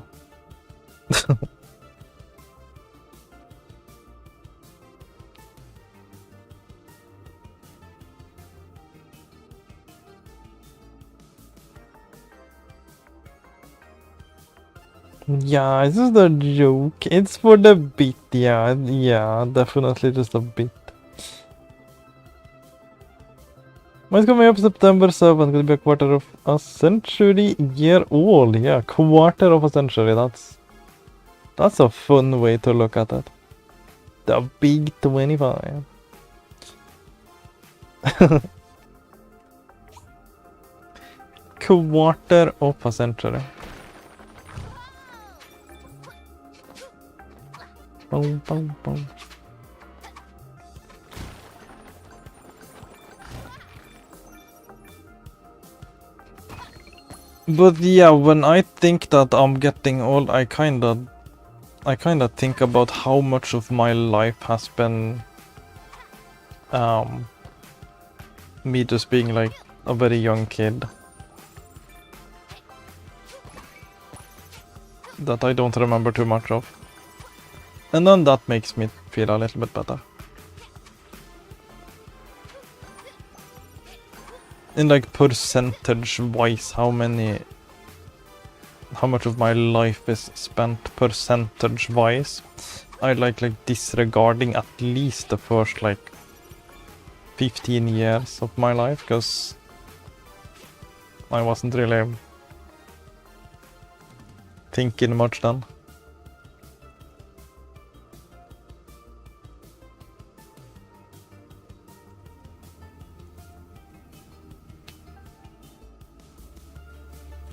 Yeah, it's just a joke. It's for the bit, yeah, definitely just a bit. Mine's coming up September 7th, gonna be a quarter of a century year old. Yeah, quarter of a century, that's a fun way to look at it. The big 25. Quarter of a century. Boom, boom, boom. But yeah, when I think that I'm getting old, I kinda think about how much of my life has been me just being like a very young kid that I don't remember too much of. And then that makes me feel a little bit better. In like percentage wise, how much of my life is spent percentage wise, I like disregarding at least the first like 15 years of my life, because I wasn't really thinking much then.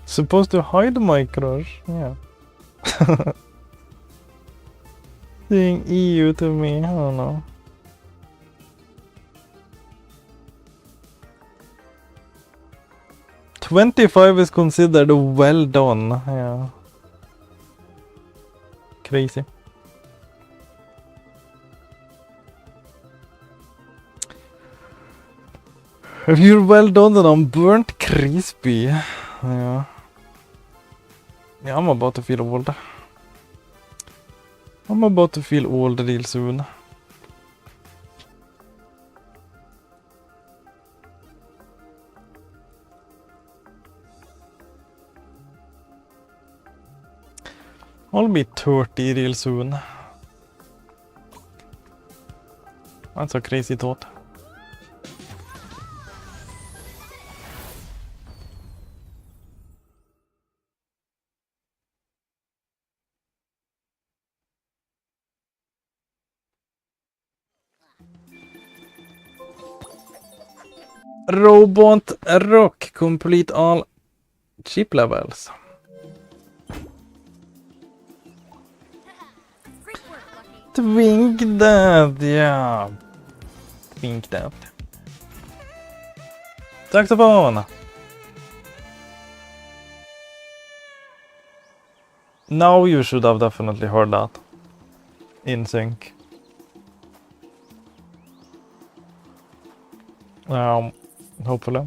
Supposed to hide my crush, yeah. Saying EU to me, I don't know. $25 is considered well done, yeah. Crazy. If you're well done, then I'm burnt crispy, yeah. Yeah, I'm about to feel old. I'm about to feel old real soon. I'll be 30 real soon. That's a crazy thought. Robot Rock, complete all chip levels. Great work, Lucky. Twink that, yeah. Twink that. Saxophone! Now you should have definitely heard that. In sync. Hopefully.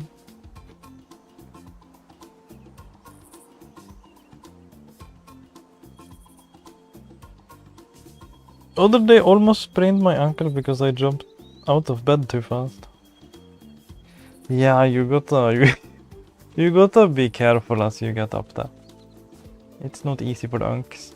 Other day almost sprained my ankle because I jumped out of bed too fast. Yeah, you gotta be careful as you get up there. It's not easy for the unks.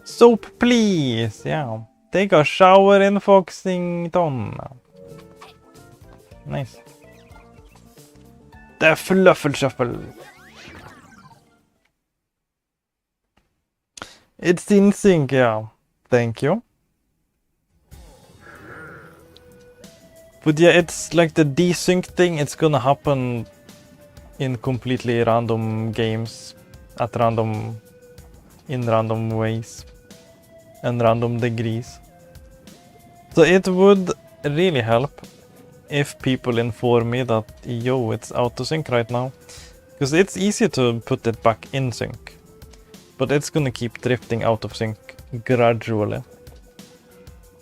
Soap, please! Yeah. Take a shower in Foxington. Nice. The fluffle shuffle. It's in sync, yeah. Thank you. But yeah, it's like the desync thing, it's gonna happen in completely random games in random ways and random degrees. So it would really help if people inform me that, yo, it's out of sync right now. Because it's easy to put it back in sync. But it's gonna keep drifting out of sync gradually.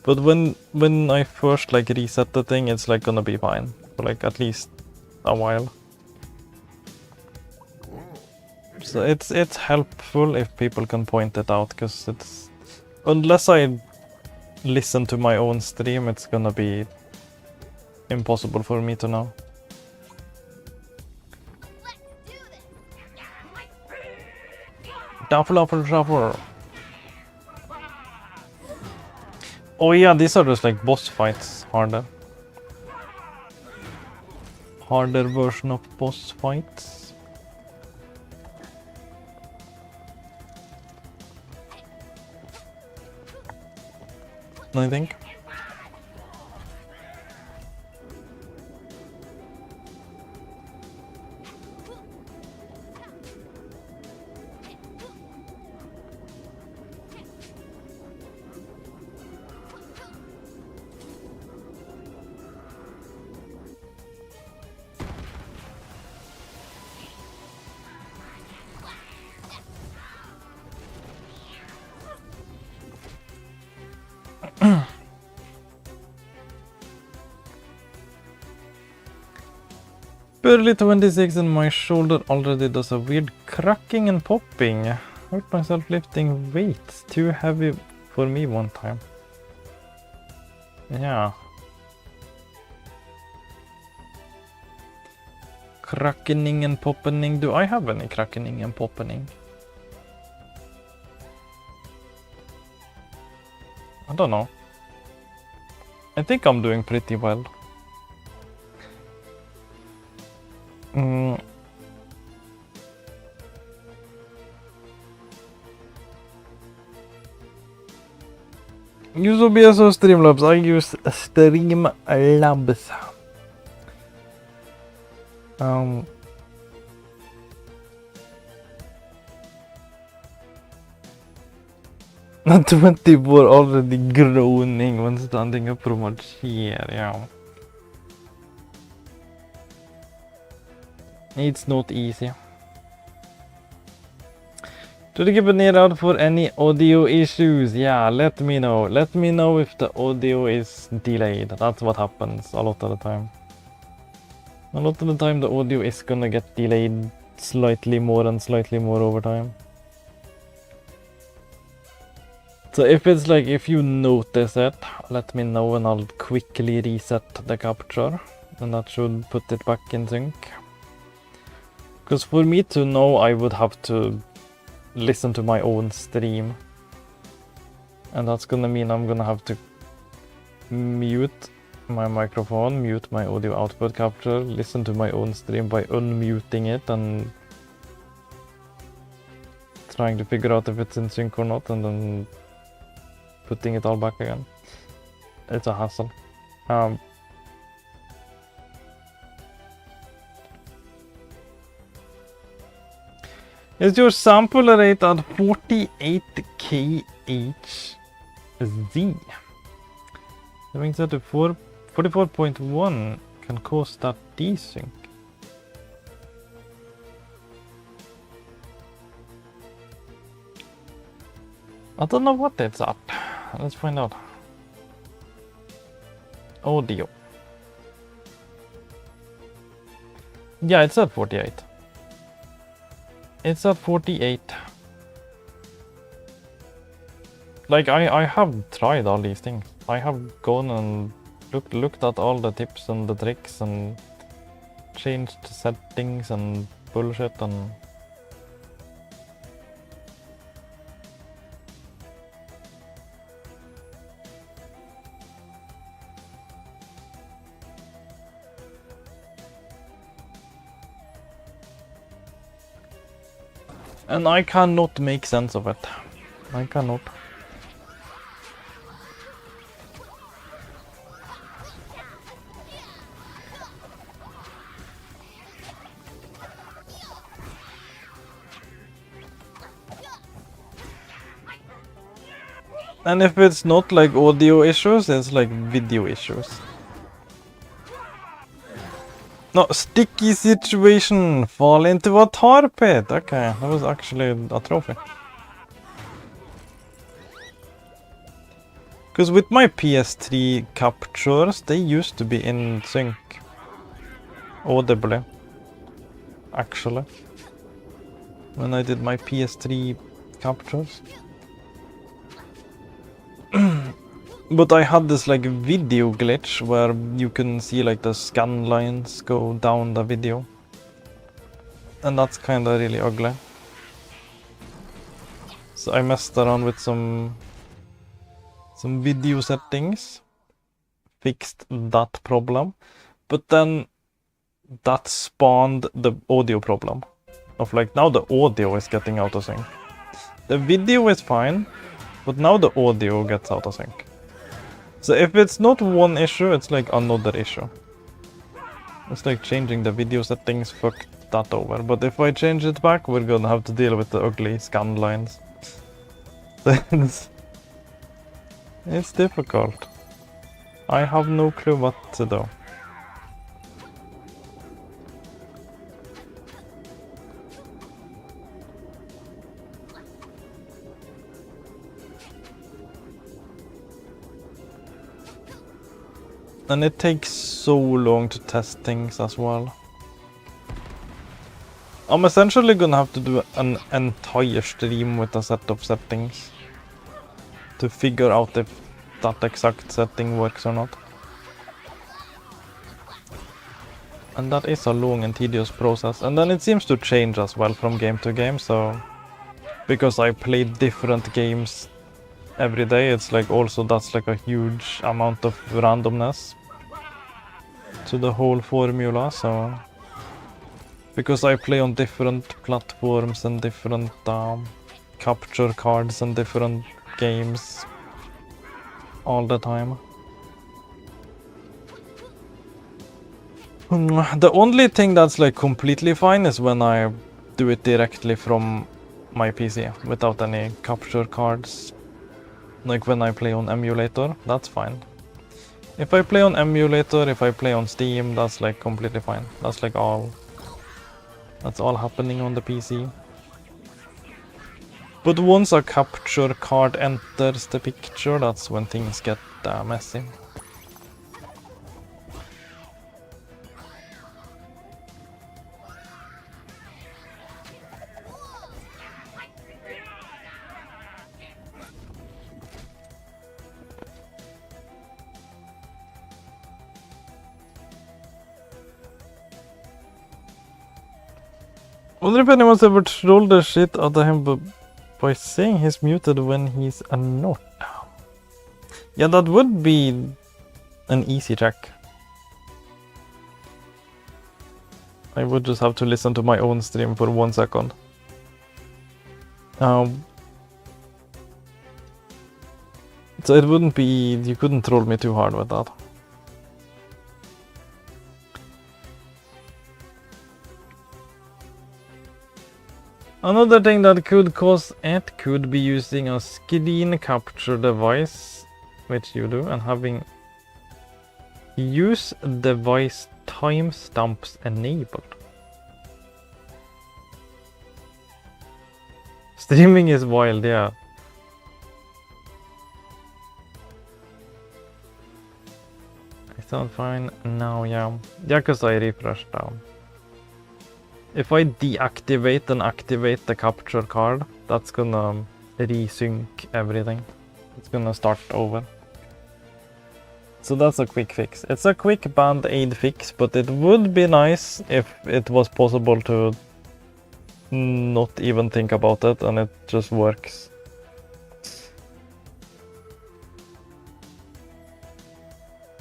But when I first like reset the thing, it's like gonna be fine for like at least a while. So it's helpful if people can point it out, because it's, unless I listen to my own stream, it's gonna be impossible for me to know. Shuffle. Oh yeah, these are just like boss fights, harder version of boss fights. I think. Barely 26 and my shoulder already does a weird cracking and popping. Hurt myself lifting weights. Too heavy for me one time. Yeah. Crackening and poppening. Do I have any crackening and poppening? I don't know. I think I'm doing pretty well. Use OBS or Streamlabs. I use Streamlabs. Not 24 already groaning when standing up from a chair, yeah. It's not easy. To keep an ear out for any audio issues, yeah, let me know. Let me know if the audio is delayed. That's what happens a lot of the time. A lot of the time the audio is gonna get delayed slightly more and slightly more over time. So if it's like, if you notice it, let me know and I'll quickly reset the capture. And that should put it back in sync. Because for me to know, I would have to listen to my own stream. And that's gonna mean I'm gonna have to mute my microphone, mute my audio output capture, listen to my own stream by unmuting it and trying to figure out if it's in sync or not, and then putting it all back again. It's a hassle. Is your sample rate at 48 kHz? That means that the 44.1 can cause that desync. I don't know what it's at. Let's find out. Audio. Yeah, it's at 48. It's at 48. Like, I have tried all these things. I have gone and looked at all the tips and the tricks and changed settings and bullshit and... And I cannot make sense of it. I cannot. And if it's not like audio issues, it's like video issues. No, sticky situation. Fall into a tar pit. Okay, that was actually a trophy. Because with my PS3 captures, they used to be in sync. Audibly. Actually. When I did my PS3 captures. But I had this like video glitch where you can see like the scan lines go down the video. And that's kinda really ugly. So I messed around with some video settings. Fixed that problem. But then that spawned the audio problem. Of like now the audio is getting out of sync. The video is fine, but now the audio gets out of sync. So if it's not one issue, it's like another issue. It's like changing the video settings fucked that over. But if I change it back, we're gonna have to deal with the ugly scan lines. It's difficult. I have no clue what to do. And it takes so long to test things as well. I'm essentially gonna have to do an entire stream with a set of settings to figure out if that exact setting works or not. And that is a long and tedious process. And then it seems to change as well from game to game, so... Because I play different games every day, it's like also that's like a huge amount of randomness to the whole formula, so... Because I play on different platforms and different capture cards and different games all the time. The only thing that's like completely fine is when I do it directly from my PC without any capture cards. Like when I play on emulator, that's fine. If I play on emulator, if I play on Steam, that's like completely fine. That's like all. That's all happening on the PC. But once a capture card enters the picture, that's when things get messy. Wonder if anyone's ever trolled the shit out of him by saying he's muted when he's not. Yeah, that would be an easy check. I would just have to listen to my own stream for 1 second. So it wouldn't be... you couldn't troll me too hard with that. Another thing that could cause it could be using a screen capture device, which you do, and having use device timestamps enabled. Streaming is wild, yeah. I sound fine now, yeah. Yeah, because I refreshed down. If I deactivate and activate the capture card, that's gonna resync everything. It's gonna start over. So that's a quick fix. It's a quick band-aid fix, but it would be nice if it was possible to not even think about it and it just works.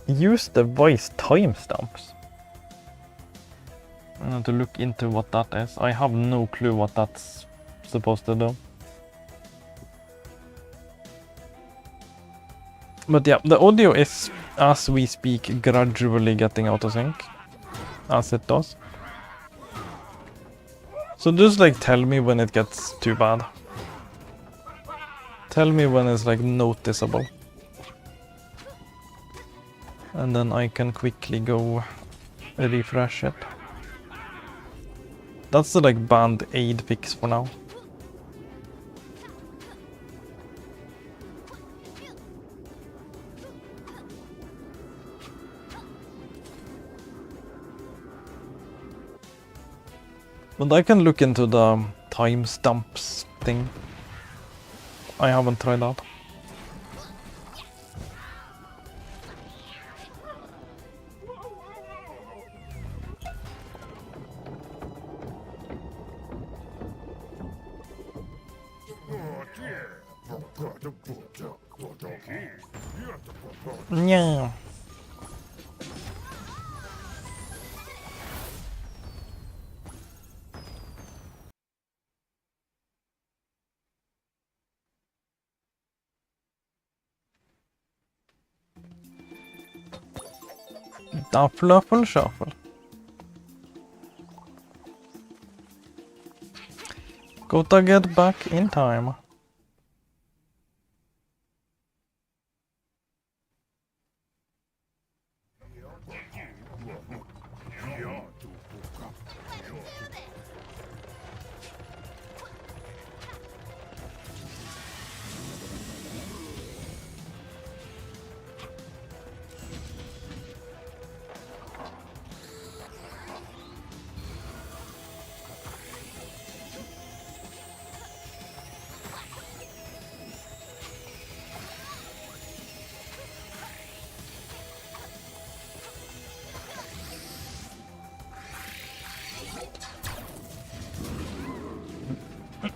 Use the voice timestamps. I have to look into what that is. I have no clue what that's supposed to do. But yeah, the audio is, as we speak, gradually getting out of sync. As it does. So just like tell me when it gets too bad. Tell me when it's like noticeable. And then I can quickly go refresh it. That's the like band-aid fix for now. But I can look into the timestamps thing. I haven't tried that. Yeah. Da fluffle shuffle. Gotta get back in time.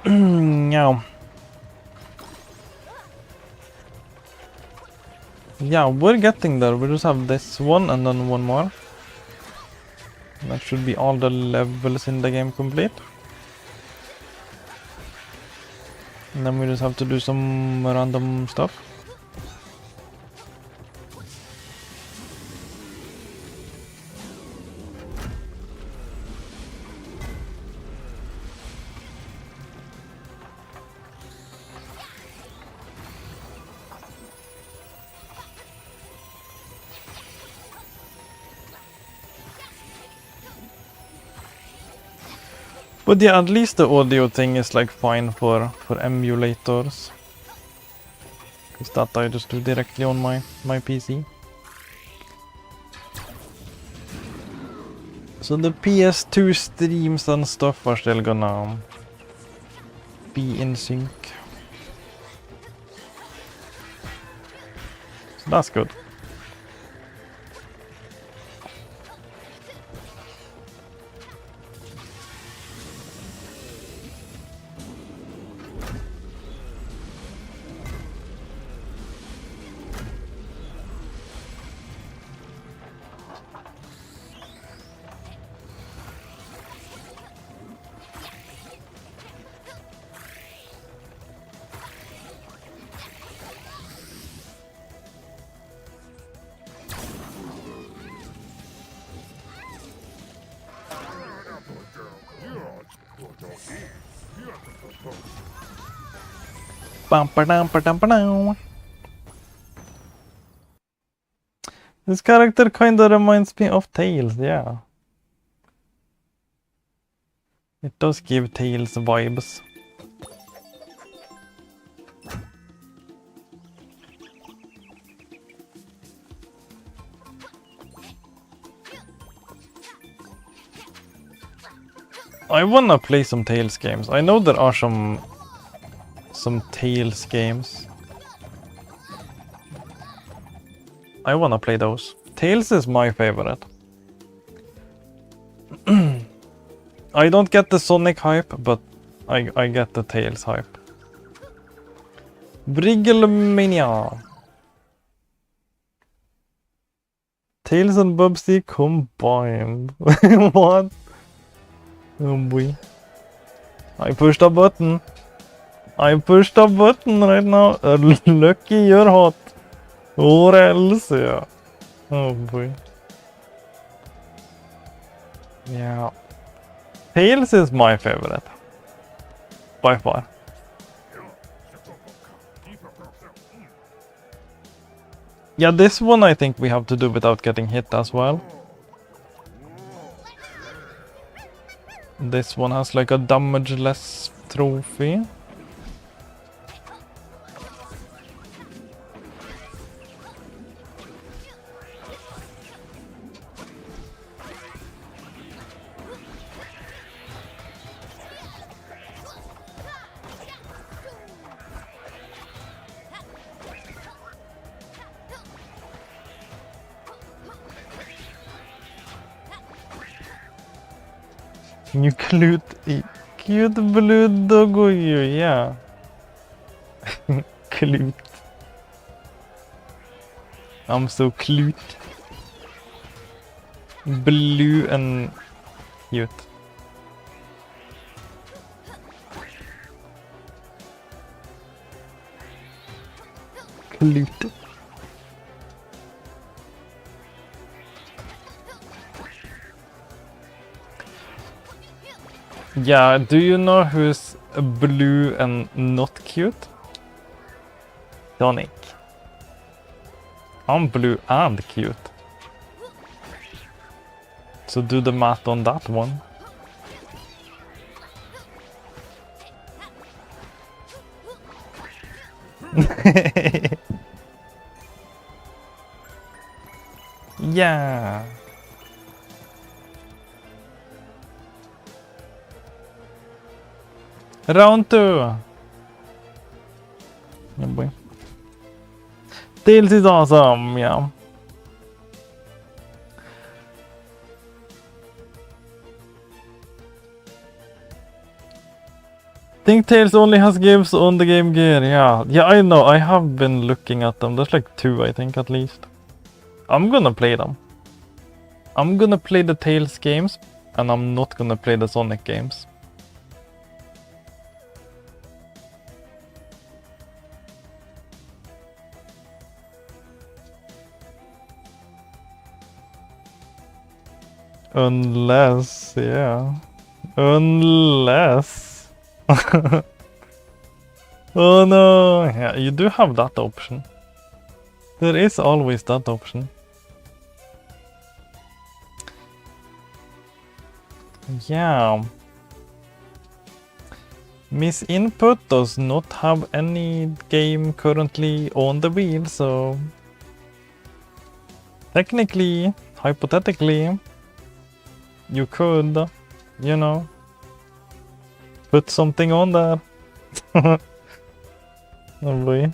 Yeah. Yeah, we're getting there. We just have this one and then one more. That should be all the levels in the game complete. And then we just have to do some random stuff. But yeah, at least the audio thing is like fine for emulators. Because that I just do directly on my PC. So the PS2 streams and stuff are still gonna be in sync. So that's good. Bum-ba-dum-ba-dum-ba-dum. This character kinda reminds me of Tails, yeah. It does give Tails vibes. I wanna play some Tails games. I know there are some Tails games. I wanna play those. Tails is my favorite. I don't get the Sonic hype, but I get the Tails hype. Brigglemania. Tails and Bubsy combined. What? Oh boy. I pushed a button. I pushed a button right now. Lucky you're hot. Or else, yeah. Oh boy. Yeah. Tails is my favorite. By far. Yeah, this one I think we have to do without getting hit as well. This one has like a damageless trophy. You cute blue doggie, yeah. Cute. I'm so cute. Blue and cute. Cute. Yeah, do you know who's blue and not cute? Sonic. I'm blue and cute. So do the math on that one. Yeah. Round 2. Oh boy. Tails is awesome, yeah. Think Tails only has games on the Game Gear, yeah. Yeah, I know, I have been looking at them. There's like 2, I think, at least. I'm gonna play them. I'm gonna play the Tails games, and I'm not gonna play the Sonic games. Unless, yeah. Unless. Oh no. Yeah, you do have that option. There is always that option. Yeah. Miss Input does not have any game currently on the wheel, so technically, hypothetically, you could, you know, put something on there. Oh boy.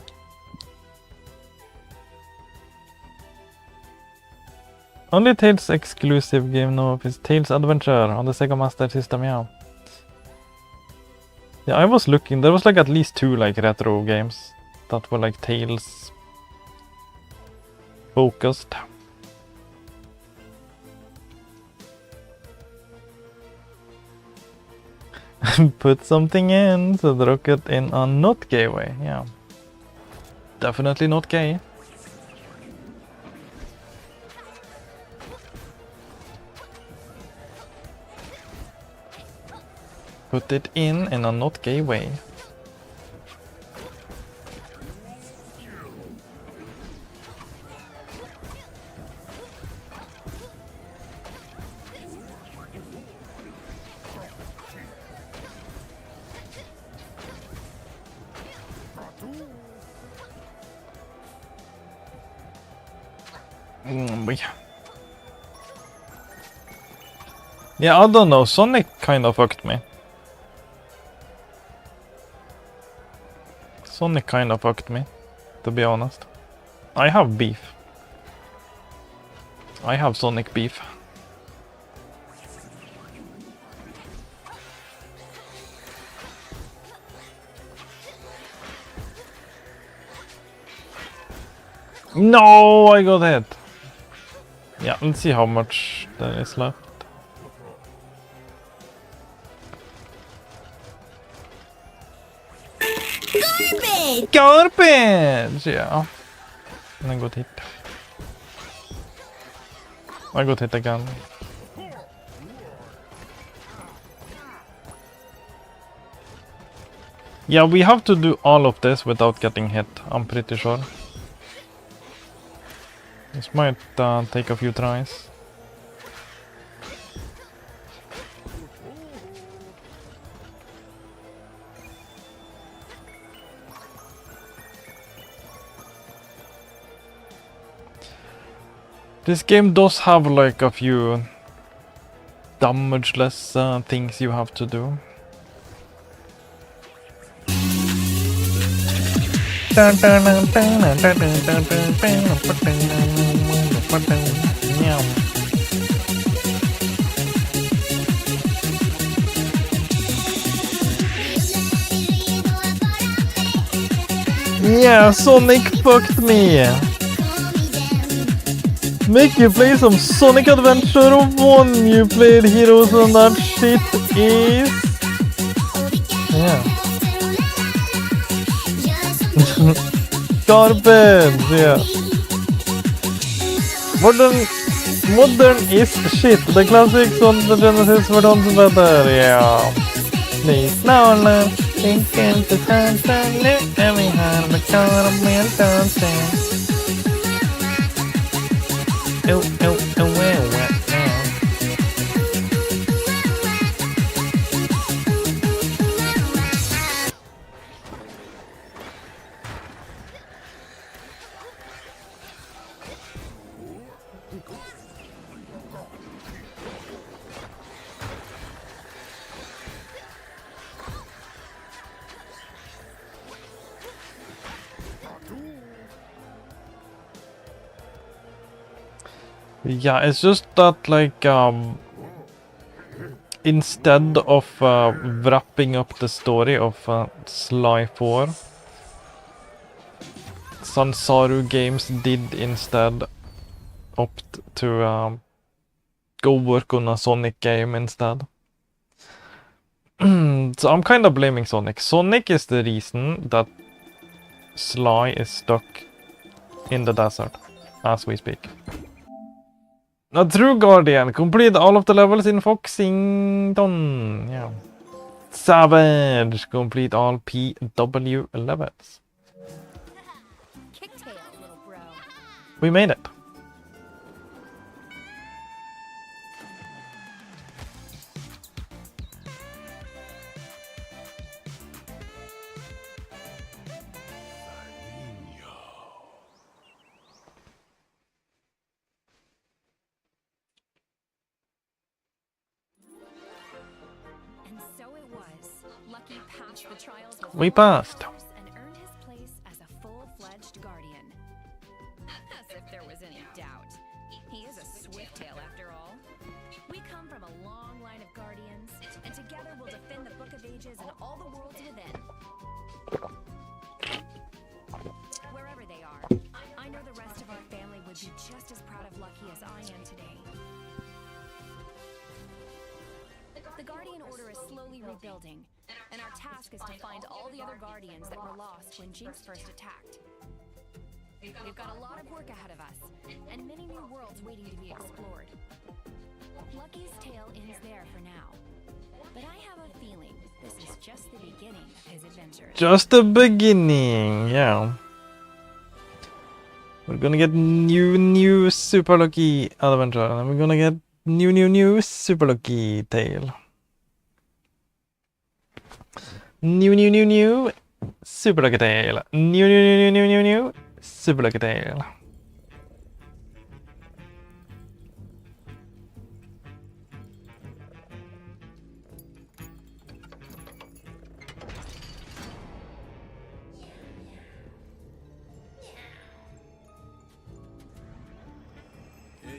Only Tails exclusive game now is Tails Adventure on the Sega Master System, yeah. Yeah, I was looking, there was like at least 2 like retro games that were like Tails focused. Put something in so the rocket in a not gay way, yeah. Definitely not gay. Put it in a not gay way. Yeah, I don't know. Sonic kind of fucked me. Sonic kind of fucked me, to be honest. I have beef. I have Sonic beef. No, I got hit. Yeah, let's see how much there is left. Garbage! Garbage! Yeah. I got hit. I got hit again. Yeah, we have to do all of this without getting hit, I'm pretty sure. This might take a few tries. This game does have like a few damageless things you have to do. Yeah, Sonic fucked me. Make you play some Sonic Adventure 1. You played Heroes and that shit is... Yeah. Garbage, yeah. Modern is shit. The classics on the Genesis were done better, yeah. Please, now learn. Thinking to turn, every hand, but can't be dancing. Yeah, it's just that like instead of wrapping up the story of Sly 4, Sansaru Games did instead opt to go work on a Sonic game instead. So I'm kind of blaming Sonic. Sonic is the reason that Sly is stuck in the desert as we speak. A true guardian. Complete all of the levels in Foxington. Yeah. Savage. Complete all PW levels. Kicktails, little bro. We made it. We passed. And earned his place as a full-fledged guardian. As if there was any doubt. He is a swift-tail after all. We come from a long line of guardians, and together we'll defend the Book of Ages and all the worlds within. Wherever they are, I know the rest of our family would be just as proud of Lucky as I am today. The Guardian Order is slowly rebuilding, and our task is to find all the other Guardians that were lost when Jinx first attacked. We've got a lot of work ahead of us, and many new worlds waiting to be explored. Lucky's tale ends there for now, but I have a feeling this is just the beginning of his adventure. Just the beginning, yeah. We're gonna get new Super Lucky Adventure, and we're gonna get new Super Lucky Tale. New Super Lucky Tale. New Super Lucky Tale.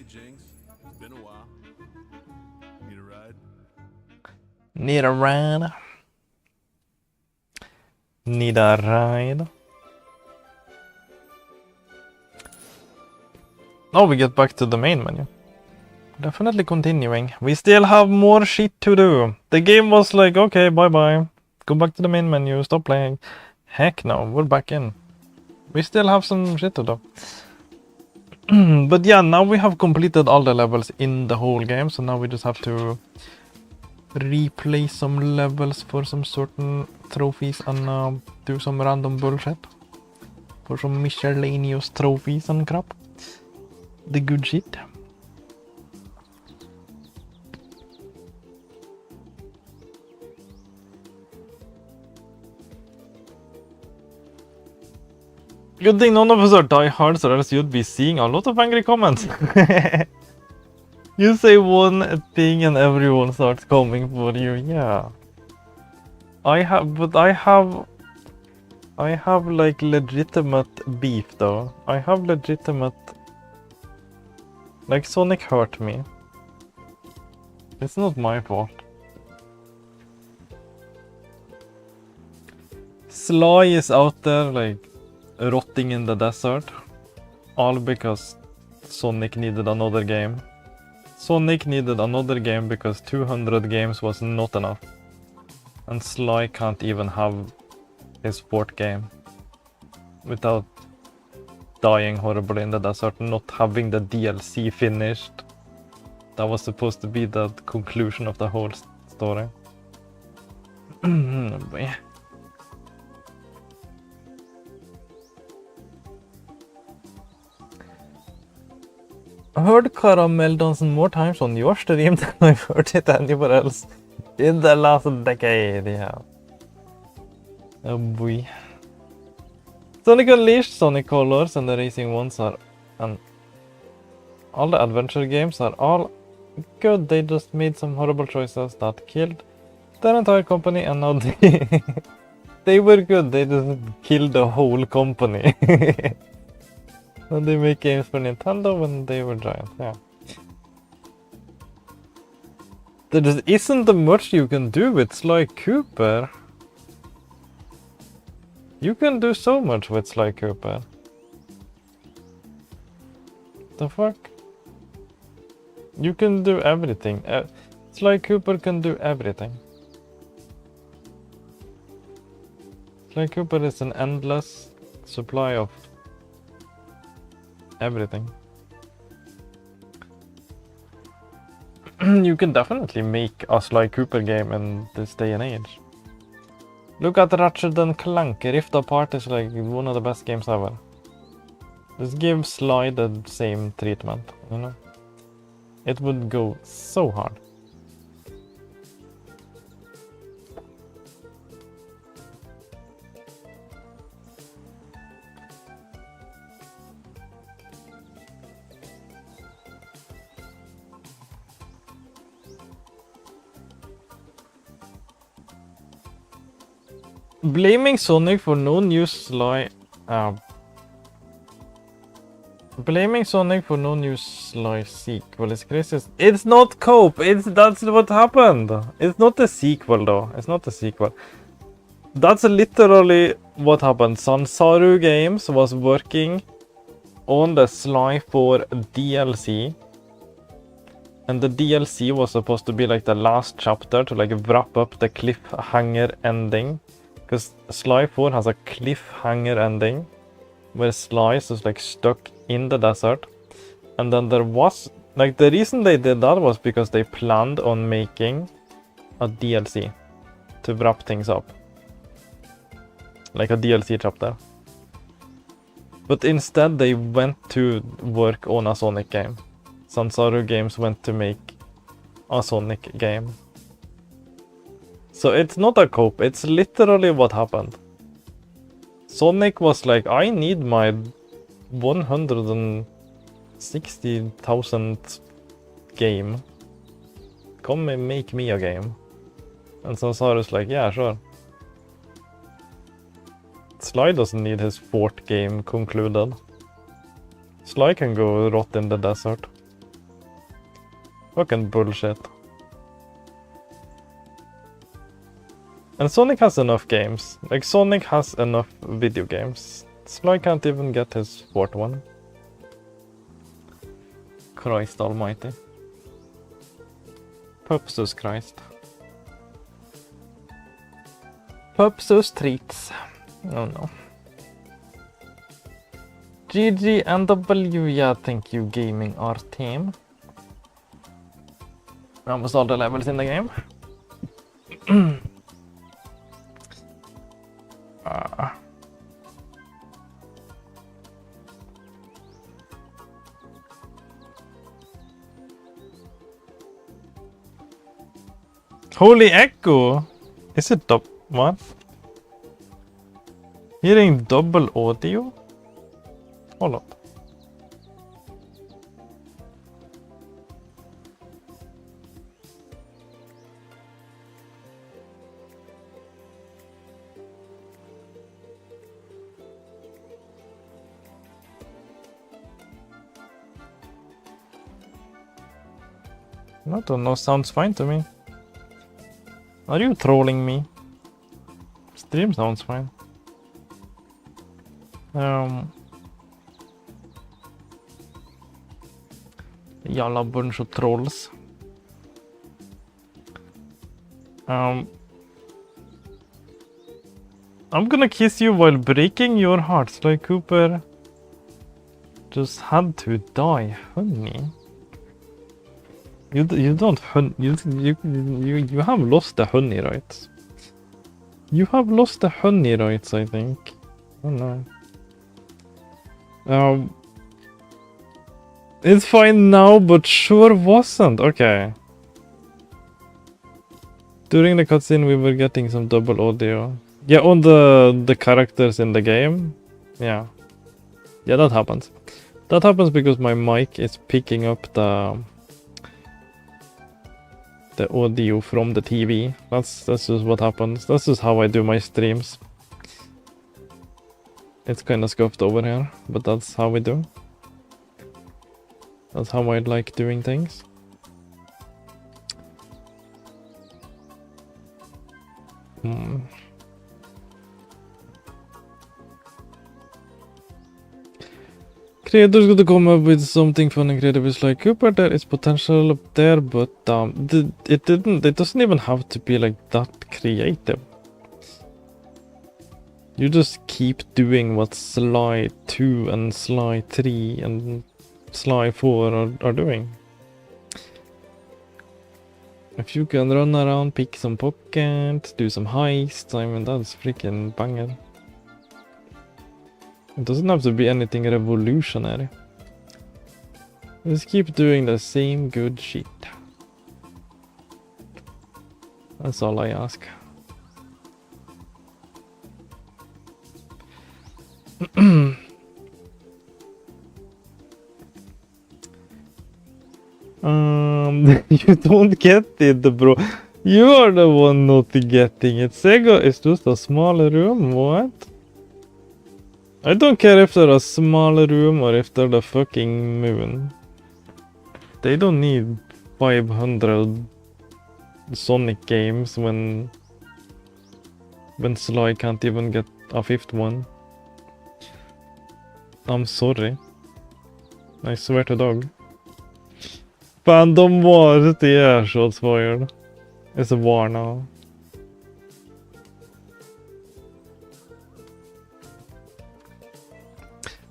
Hey, Jinx. It's been a while. Need a ride? Need a ride. Need a ride. Now we get back to the main menu. Definitely continuing. We still have more shit to do. The game was like, okay, bye-bye. Go back to the main menu, stop playing. Heck no, we're back in. We still have some shit to do. But yeah, now we have completed all the levels in the whole game, so now we just have to replay some levels for some certain trophies and do some random bullshit. For some miscellaneous trophies and crap. The good shit. Good thing none of us are diehards, or else you'd be seeing a lot of angry comments. You say one thing and everyone starts coming for you. Yeah. I have like legitimate beef though. I have legitimate. Like Sonic hurt me. It's not my fault. Sly is out there like rotting in the desert, all because Sonic needed another game. Sonic needed another game because 200 games was not enough. And Sly can't even have his fourth game without dying horribly in the desert, not having the DLC finished. That was supposed to be the conclusion of the whole story. I heard Caramel dancing more times on your stream than I've heard it anywhere else in the last decade, yeah. Oh boy. Sonic Unleashed, Sonic Colors, and the racing ones are... and all the adventure games are all good. They just made some horrible choices that killed their entire company, and now they were good. They just killed the whole company. And they make games for Nintendo when they were giant, yeah. There just isn't much you can do with Sly Cooper. You can do so much with Sly Cooper. The fuck? You can do everything. Sly Cooper can do everything. Sly Cooper is an endless supply of everything. You can definitely make a Sly Cooper game in this day and age. Look at Ratchet and Clank. Rift Apart is like one of the best games ever. Just give Sly the same treatment, you know? It would go so hard. Blaming Sonic for no new Sly... Blaming Sonic for no new Sly sequel is crazy. It's not cope. That's what happened. It's not a sequel though. It's not a sequel. That's literally what happened. Sansaru Games was working on the Sly 4 DLC. And the DLC was supposed to be like the last chapter to like wrap up the cliffhanger ending. Because Sly 4 has a cliffhanger ending where Sly is like stuck in the desert. And then there was like the reason they did that was because they planned on making a DLC to wrap things up. Like a DLC chapter. But instead they went to work on a Sonic game. Sansaru Games went to make a Sonic game. So it's not a cope, it's literally what happened. Sonic was like, I need my 160,000 game. Come and make me a game. And Sansaru's like, yeah, sure. Sly doesn't need his fourth game concluded. Sly can go rot in the desert. Fucking bullshit. And Sonic has enough games. Like, Sonic has enough video games. Sly can't even get his fourth one. Christ almighty. Pupsus Christ. Pupsus treats. Oh no. GG NW, yeah, thank you gaming our team. Almost all the levels in the game. Holy echo! Is it what? Hearing double audio? Hold up. I don't know, sounds fine to me. Are you trolling me? Stream sounds fine. Jävla bunch of trolls. I'm gonna kiss you while breaking your heart, Sly Cooper. Just had to die, honey. You don't you have lost the honey rights. You have lost the honey rights, I think. Oh no. It's fine now, but sure wasn't. Okay. During the cutscene, we were getting some double audio. Yeah, on the characters in the game. Yeah. Yeah, that happens. That happens because my mic is picking up the audio from the TV. That's just what happens. That's just how I do my streams. It's kind of scuffed over here, but that's how we do. That's how I like doing things. Creators got to come up with something fun and creative. It's like Cooper, there is potential up there, but it doesn't even have to be like that creative. You just keep doing what Sly 2 and Sly 3 and Sly 4 are doing. If you can run around, pick some pockets, do some heists, I mean, that's freaking banger. It doesn't have to be anything revolutionary. Just keep doing the same good shit. That's all I ask. You don't get it, bro. You are the one not getting it. Sega is just a small room, what? I don't care if they're a small room or if they're the fucking moon. They don't need 500 Sonic games when Sly can't even get a fifth one. I'm sorry. I swear to dog. Fandom war, the air shots fired. It's a war now.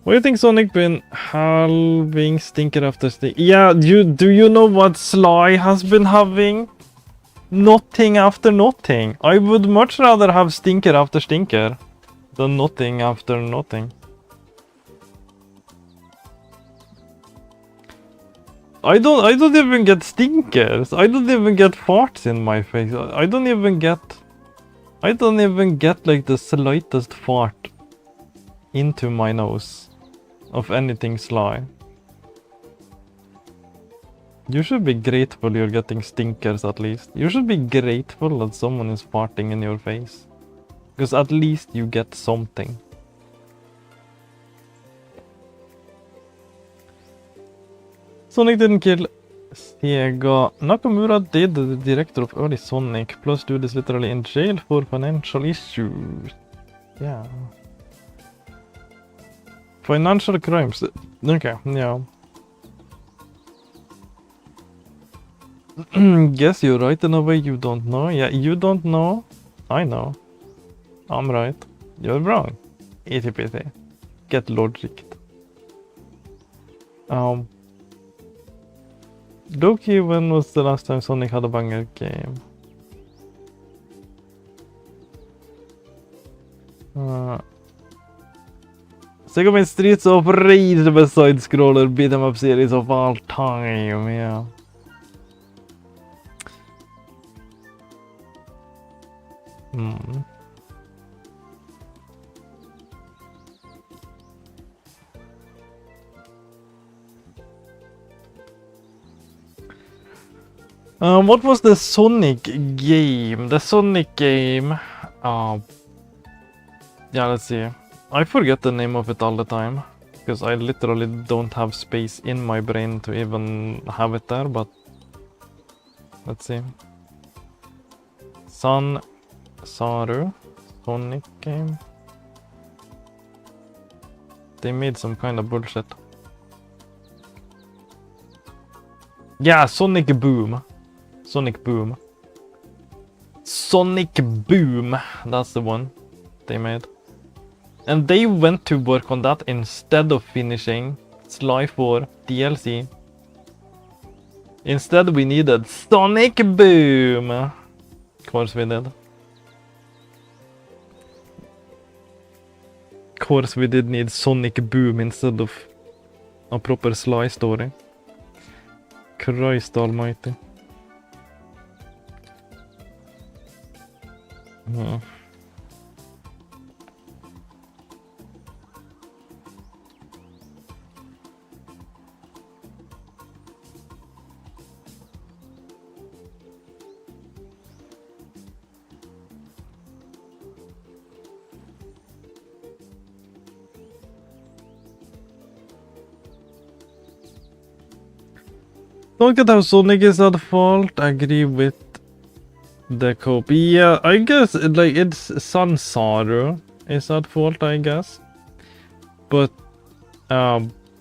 What do you think Sonic been halving stinker after stinker? Yeah, do you know what Sly has been having? Nothing after nothing. I would much rather have stinker after stinker than nothing after nothing. I don't even get stinkers. I don't even get farts in my face. I don't even get like the slightest fart into my nose of anything Sly. You should be grateful you're getting stinkers at least. You should be grateful that someone is farting in your face. Because at least you get something. Sonic didn't kill Sega Nakamura did the director of early Sonic, plus dude is literally in jail for financial issues. Yeah. Financial crimes. Okay, yeah. Guess you're right in a way you don't know. Yeah, you don't know. I know. I'm right. You're wrong. Easy peasy. Get logic. Doggie, when was the last time Sonic had a banger game? Sega made Streets of Rage the best side-scroller beat 'em up series of all time, yeah. What was the Sonic game? The Sonic game. Yeah, let's see. I forget the name of it all the time because I literally don't have space in my brain to even have it there. But let's see. Saru Sonic game. They made some kind of bullshit. Yeah, Sonic Boom. Sonic Boom. Sonic Boom. That's the one they made. And they went to work on that instead of finishing Sly 4 DLC. Instead we needed Sonic Boom. Of course we did. Of course we did need Sonic Boom instead of a proper Sly story. Christ almighty. Don't get how Sonic is at fault. I agree with the copy. Yeah, I guess like it's Sansaru is at fault, I guess. But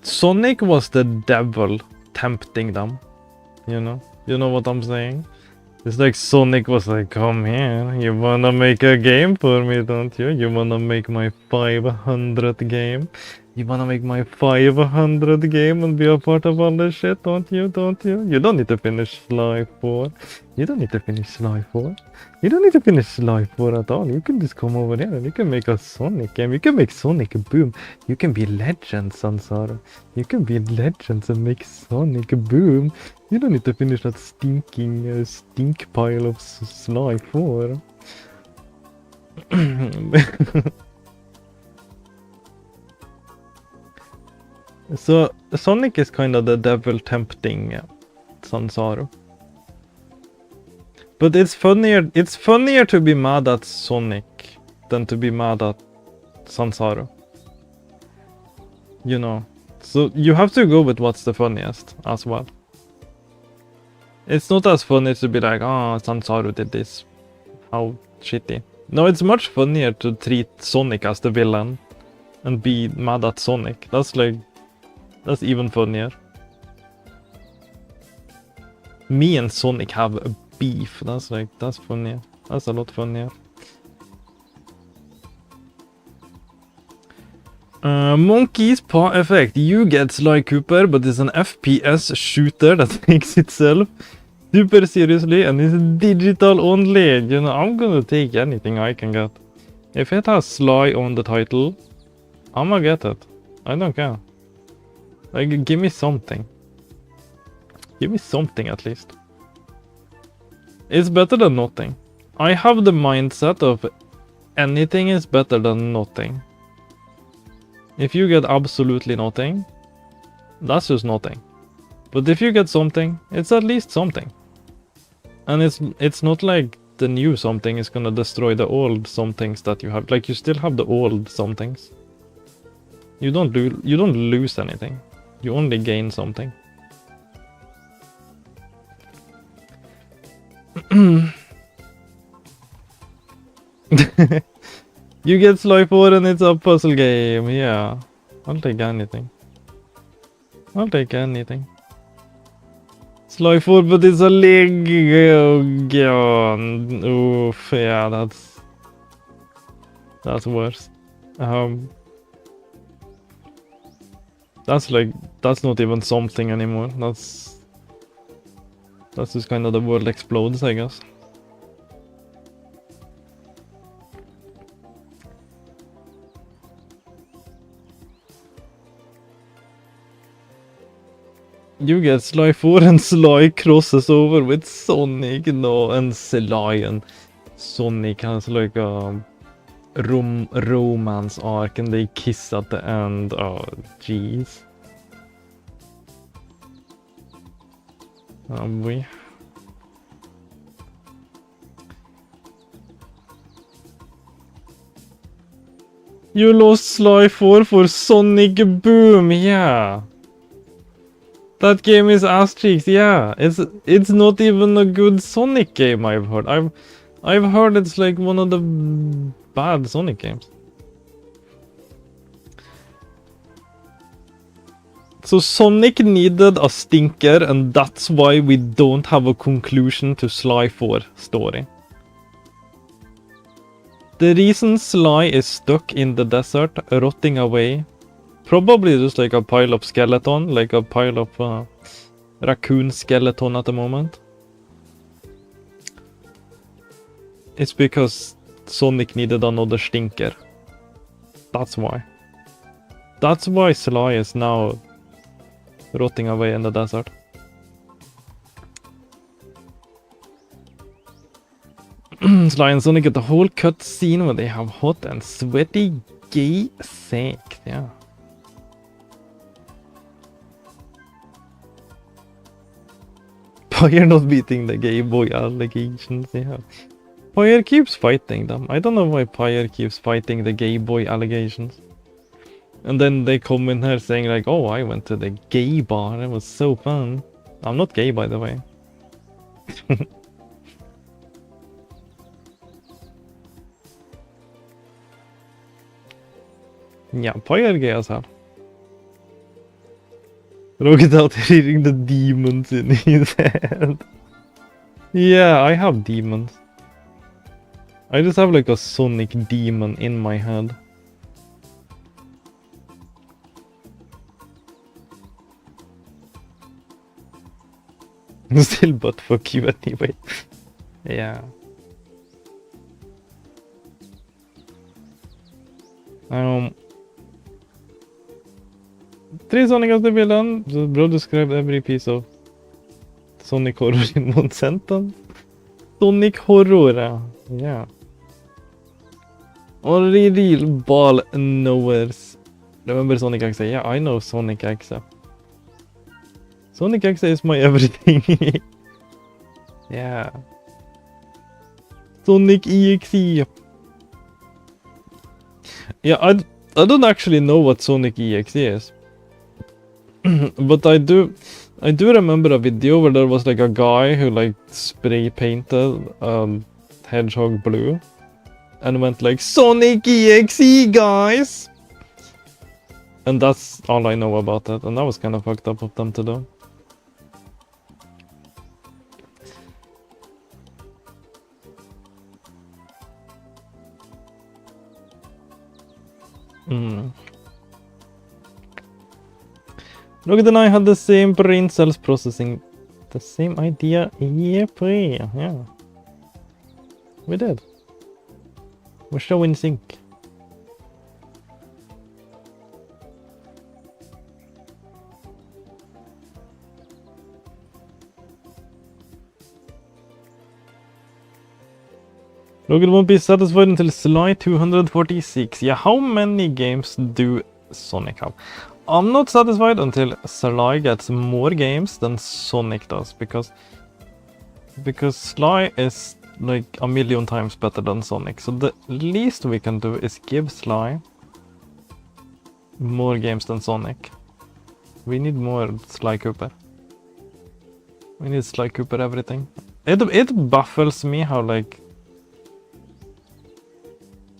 Sonic was the devil tempting them. You know what I'm saying? It's like Sonic was like, come here, you wanna make a game for me, don't you? You wanna make my 500 game? You wanna make my 500 game and be a part of all this shit, don't you? Don't you? You don't need to finish Sly 4. You don't need to finish Sly 4. You don't need to finish Sly 4 at all. You can just come over here and you can make a Sonic game. You can make Sonic Boom. You can be legends, Sansara. You can be legends and make Sonic Boom. You don't need to finish that stinking stink pile of Sly 4. So Sonic is kind of the devil tempting Sansaru. But it's funnier to be mad at Sonic than to be mad at Sansaru. You know. So you have to go with what's the funniest as well. It's not as funny to be like, oh, Sansaru did this. How shitty. No, it's much funnier to treat Sonic as the villain and be mad at Sonic. That's even funnier. Me and Sonic have a beef. That's funnier. That's a lot funnier. Monkey's paw effect. You get Sly Cooper, but it's an FPS shooter that takes itself super seriously and is digital only. You know, I'm gonna take anything I can get. If it has Sly on the title, I'm gonna get it. I don't care. Like, give me something. Give me something at least. It's better than nothing. I have the mindset of anything is better than nothing. If you get absolutely nothing, that's just nothing. But if you get something, it's at least something. And it's not like the new something is gonna destroy the old somethings that you have. Like, you still have the old somethings. You don't lose anything. You only gain something. You get Sly 4 and it's a puzzle game. Yeah. I'll take anything. I'll take anything. Sly 4, but it's a leg. Oh, God. Oof. Yeah, that's worse. That's not even something anymore. That's just kind of the world explodes, I guess. You get Sly 4 and Sly crosses over with Sonic, no, and Sly and Sonic has like a romance arc and they kiss at the end. Oh, jeez. We. You lost Sly 4 for Sonic Boom, yeah. That game is ass cheeks, yeah. It's not even a good Sonic game, I've heard. I've heard it's like one of the bad Sonic games. So Sonic needed a stinker, and that's why we don't have a conclusion to Sly 4 story. The reason Sly is stuck in the desert, rotting away, probably just like a pile of skeleton, like a pile of raccoon skeleton at the moment. It's because Sonic needed another stinker. That's why. That's why Sly is now rotting away in the desert. Sly and Sonic get the whole cut scene where they have hot and sweaty gay sex, yeah. Pyre not beating the gay boy allegations, yeah. Pyre keeps fighting them. I don't know why Pyre keeps fighting the gay boy allegations. And then they come in here saying like, oh, I went to the gay bar, it was so fun. I'm not gay, by the way. Yeah, Pyre gay as hell. Rocket out hearing the demons in his head. Yeah, I have demons. I just have like a Sonic demon in my head. Still but fuck you anyway. Yeah. 3 Sonic as the villain. The bro described every piece of Sonic horror in one sentence. Sonic horror, yeah. Or the real ball knowers. Remember Sonic X? Yeah, I know Sonic X. Sonic X is my everything. Yeah. Sonic EXE. Yeah, I don't actually know what Sonic EXE is. But I do remember a video where there was like a guy who like spray painted hedgehog blue and went like Sonic EXE guys, and that's all I know about it, and that was kind of fucked up of them to do. Rocket and I had the same brain cells processing the same idea. Yeah. We did. We're so in sync. Rocket won't be satisfied until Sly 246. Yeah, how many games do Sonic have? I'm not satisfied until Sly gets more games than Sonic does, because Sly is like a million times better than Sonic. So the least we can do is give Sly more games than Sonic. We need more Sly Cooper. We need Sly Cooper everything. It baffles me how like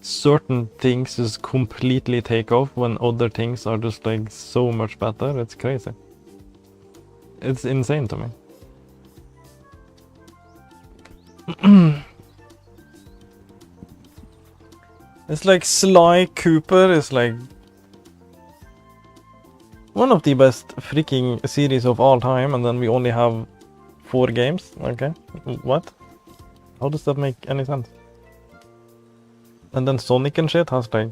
certain things just completely take off when other things are just like so much better. It's crazy. It's insane to me. It's like Sly Cooper is like one of the best freaking series of all time, and then we only have 4 games. Okay, what? How does that make any sense? And then Sonic and shit has like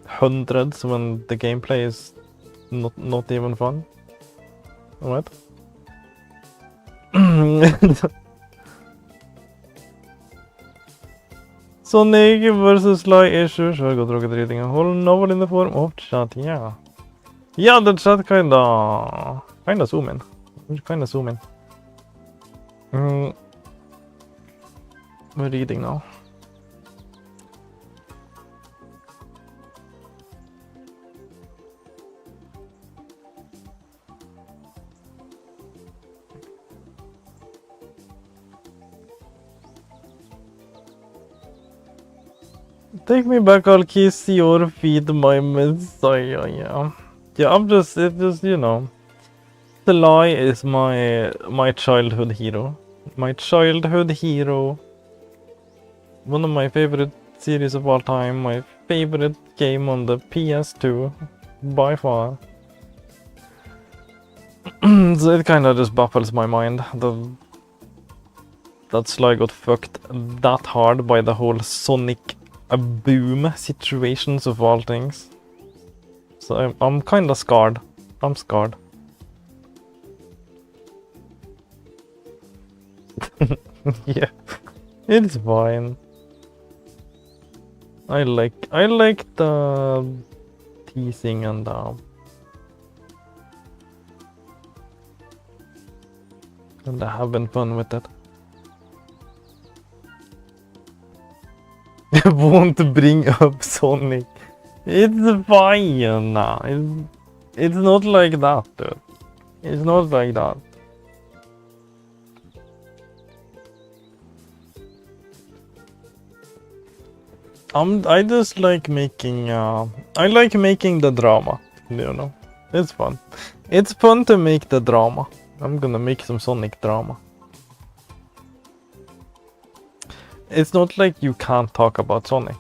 hundreds when the gameplay is not even fun. What? Sonic versus Sly issues. I got rocket reading a whole novel in the form of chat. Yeah. Yeah, the chat kinda zoom in. Kinda zoom in. We're reading now. Take me back, I'll kiss your feet, my messiah. Yeah, yeah. It's just you know, the lie is my childhood hero. My childhood hero. One of my favorite series of all time. My favorite game on the PS2, by far. So it kind of just baffles my mind that Sly got fucked that hard by the whole Sonic boom situations of all things. So I'm kind of scarred. I'm scarred. Yeah, it's fine. I like the teasing and having fun with it. Won't bring up Sonic. It's fine now. It's not like that, dude. It's not like that. I just like making I like making the drama, you know. It's fun. It's fun to make the drama. I'm gonna make some Sonic drama. It's not like you can't talk about Sonic.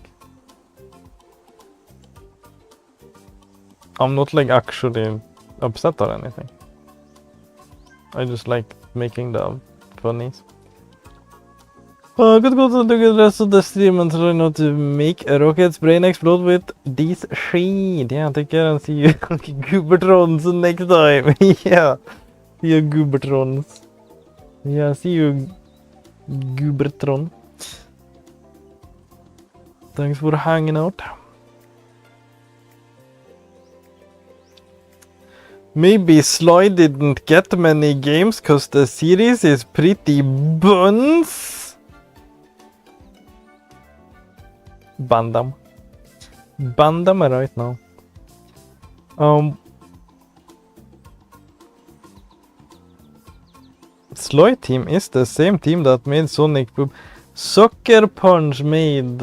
I'm not like actually upset or anything. I just like making the funnies. Good to do the rest of the stream and try not to make a rocket's brain explode with this shit. Yeah, take care and see you Goobertrons next time. Yeah, see you Goobertrons. Yeah, see you Goobertron. Thanks for hanging out. Maybe Sly didn't get many games cause the series is pretty buns. Ban them. Ban them right now. Sly team is the same team that made Sonic Boom. Sucker Punch made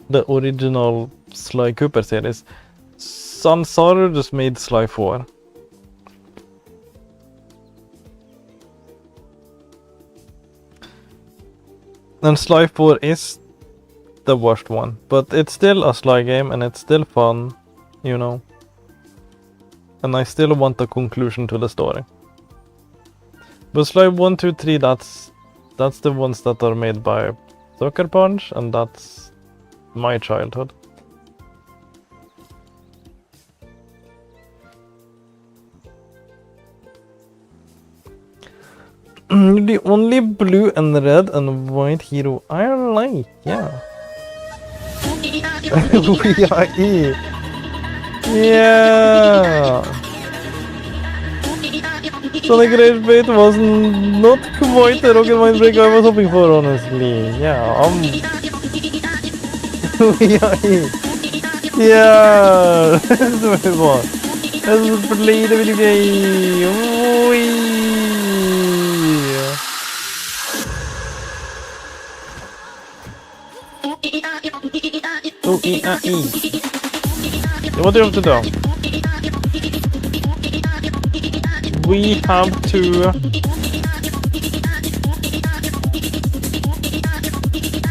the original Sly Cooper series. Sansaru just made Sly 4. And Sly 4 is the worst one, but it's still a Sly game and it's still fun, you know. And I still want a conclusion to the story. But Sly 1, 2, 3, that's the ones that are made by Sucker Punch, and that's my childhood. The only blue and red and white hero I like, yeah. Yeah. Sonic Rage Bait was not quite the rocket mind break I was hoping for, honestly. Yeah, yeah, that's what it was. Let's play the video game. O-E-A-E. What do you have to do? We have to...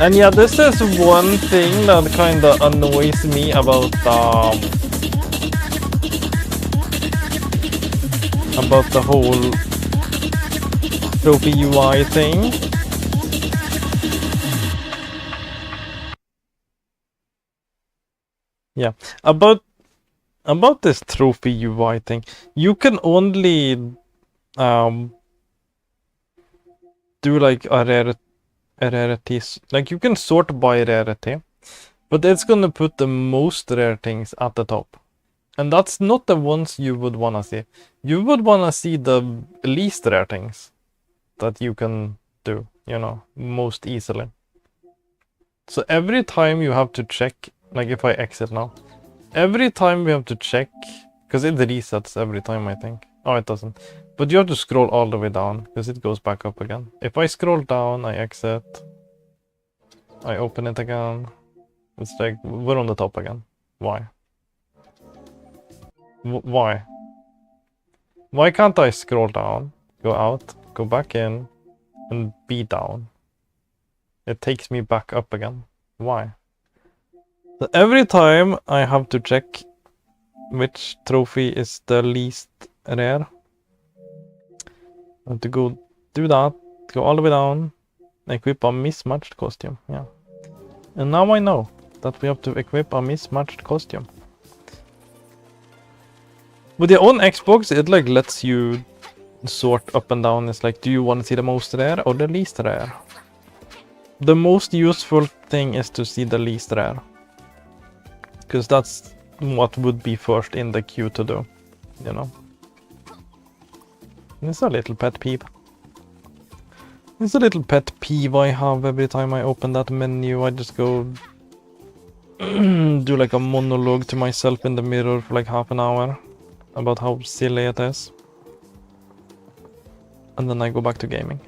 And yeah, this is one thing that kinda annoys me about the whole trophy UI thing. Yeah, about this trophy UI thing, you can only do like a rarities, like you can sort by rarity, but it's gonna put the most rare things at the top, and that's not the ones you would wanna see. You would wanna see the least rare things that you can do, you know, most easily. So every time you have to check, like if I exit now, every time we have to check, because it resets every time, I think. Oh, it doesn't. But you have to scroll all the way down, because it goes back up again. If I scroll down, I exit. I open it again. It's like, we're on the top again. Why? Why? Why can't I scroll down, go out, go back in, and be down? It takes me back up again. Why? So every time I have to check which trophy is the least rare, I have to go do that, go all the way down, equip a mismatched costume. Yeah. And now I know that we have to equip a mismatched costume. With your own Xbox, it like lets you sort up and down. It's like, do you want to see the most rare or the least rare? The most useful thing is to see the least rare, because that's what would be first in the queue to do, you know. It's a little pet peeve. It's a little pet peeve I have every time I open that menu. I just go do like a monologue to myself in the mirror for like half an hour about how silly it is. And then I go back to gaming.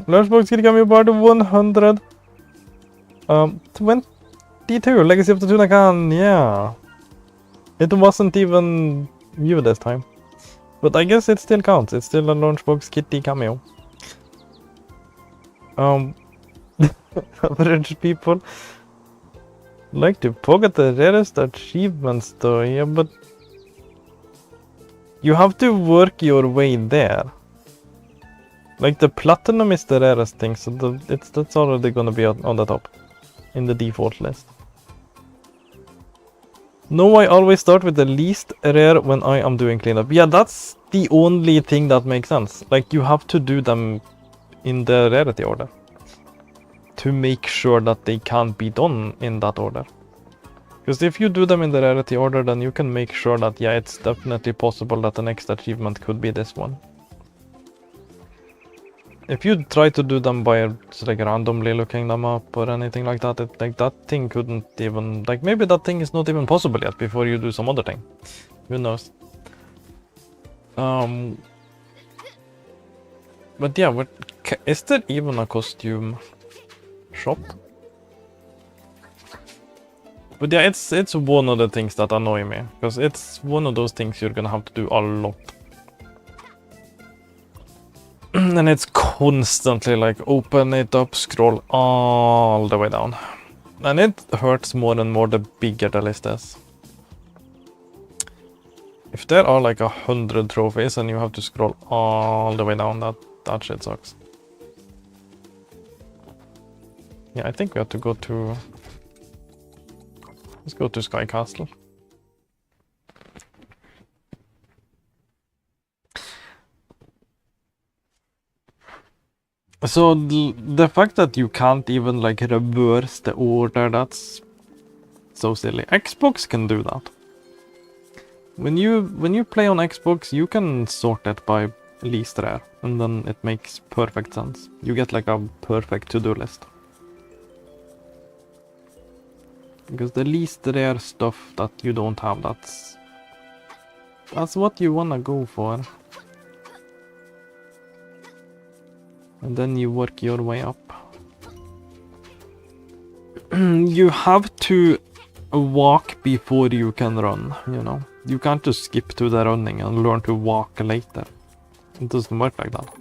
Lunchbox can me about 100 22 Legacy of the Tunacan, yeah. It wasn't even you this time. But I guess it still counts. It's still a Lunchbox Kitty cameo. Average people like to poke at the rarest achievements though, yeah, but you have to work your way there. Like the platinum is the rarest thing, so that's already gonna be on the top in the default list. No, I always start with the least rare when I am doing cleanup. Yeah, that's the only thing that makes sense. Like you have to do them in the rarity order to make sure that they can be done in that order. Because if you do them in the rarity order, then you can make sure that, yeah, it's definitely possible that the next achievement could be this one. If you try to do them by just like randomly looking them up or anything like that, like that thing couldn't even, like maybe that thing is not even possible yet before you do some other thing. Who knows? But yeah, is there even a costume shop? But yeah, it's one of the things that annoy me, because it's one of those things you're gonna have to do a lot. And it's constantly like open it up, scroll all the way down. And it hurts more and more the bigger the list is. If there are like 100 trophies and you have to scroll all the way down, that shit sucks. Yeah, I think we have to go to... Let's go to Sky Castle. So the fact that you can't even like reverse the order, that's so silly. Xbox can do that. When you play on Xbox, you can sort it by least rare, and then it makes perfect sense. You get like a perfect to-do list. Because the least rare stuff that you don't have, that's what you wanna go for. And then you work your way up. You have to walk before you can run, you know. You can't just skip to the running and learn to walk later. It doesn't work like that.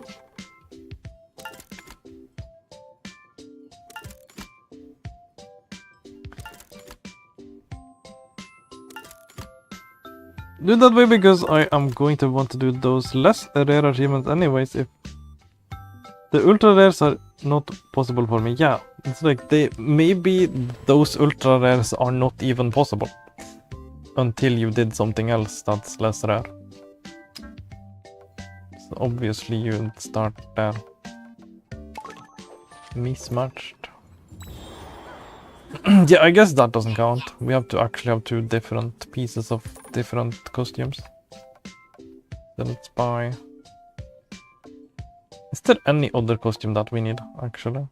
Do that way because I am going to want to do those less rare achievements anyways if the ultra rares are not possible for me. Yeah, it's like maybe those ultra rares are not even possible until you did something else that's less rare. So obviously you'll start there. Mismatched. Yeah, I guess that doesn't count. We have to actually have two different pieces of different costumes. So let's buy... Is there any other costume that we need, actually?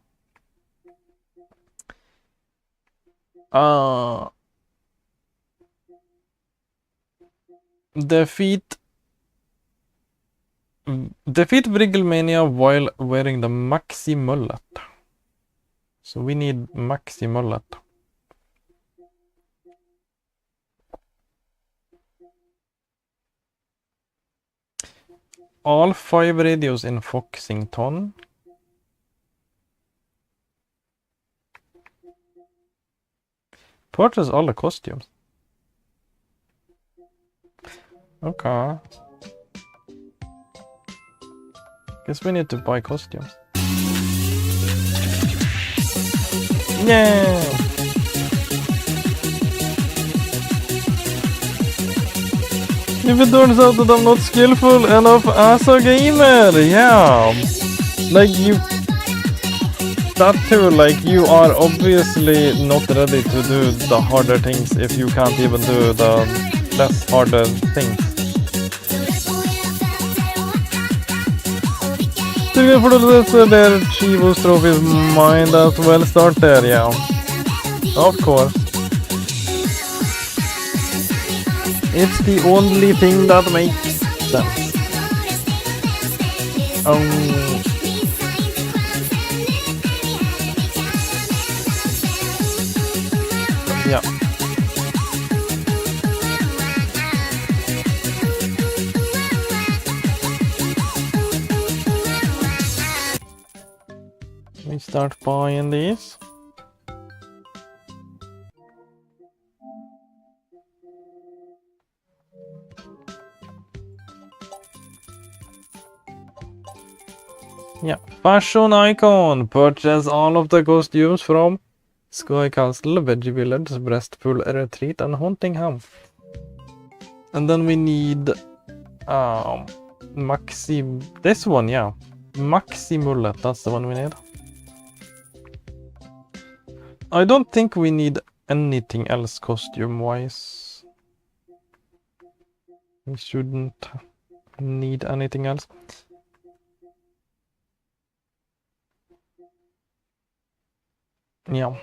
Defeat Wrigglemania while wearing the Maxi Mullet. So we need Maxi Mullet. All 5 radios in Foxington. Purchase all the costumes. Okay. Guess we need to buy costumes. Yeah! If it turns out that I'm not skillful enough as a gamer, yeah. Like you... That too, like you are obviously not ready to do the harder things if you can't even do the less harder things. For their Chivos trophies, might as well start there, yeah. Of course. It's the only thing that makes sense. Yeah. We start buying these. Yeah, fashion icon. Purchase all of the costumes from Sky Castle, Veggie Village, Breastful Retreat, and Huntingham. And then we need Maxi. This one, yeah, Maxi Mullet. That's the one we need. I don't think we need anything else costume-wise. We shouldn't need anything else. Yeah.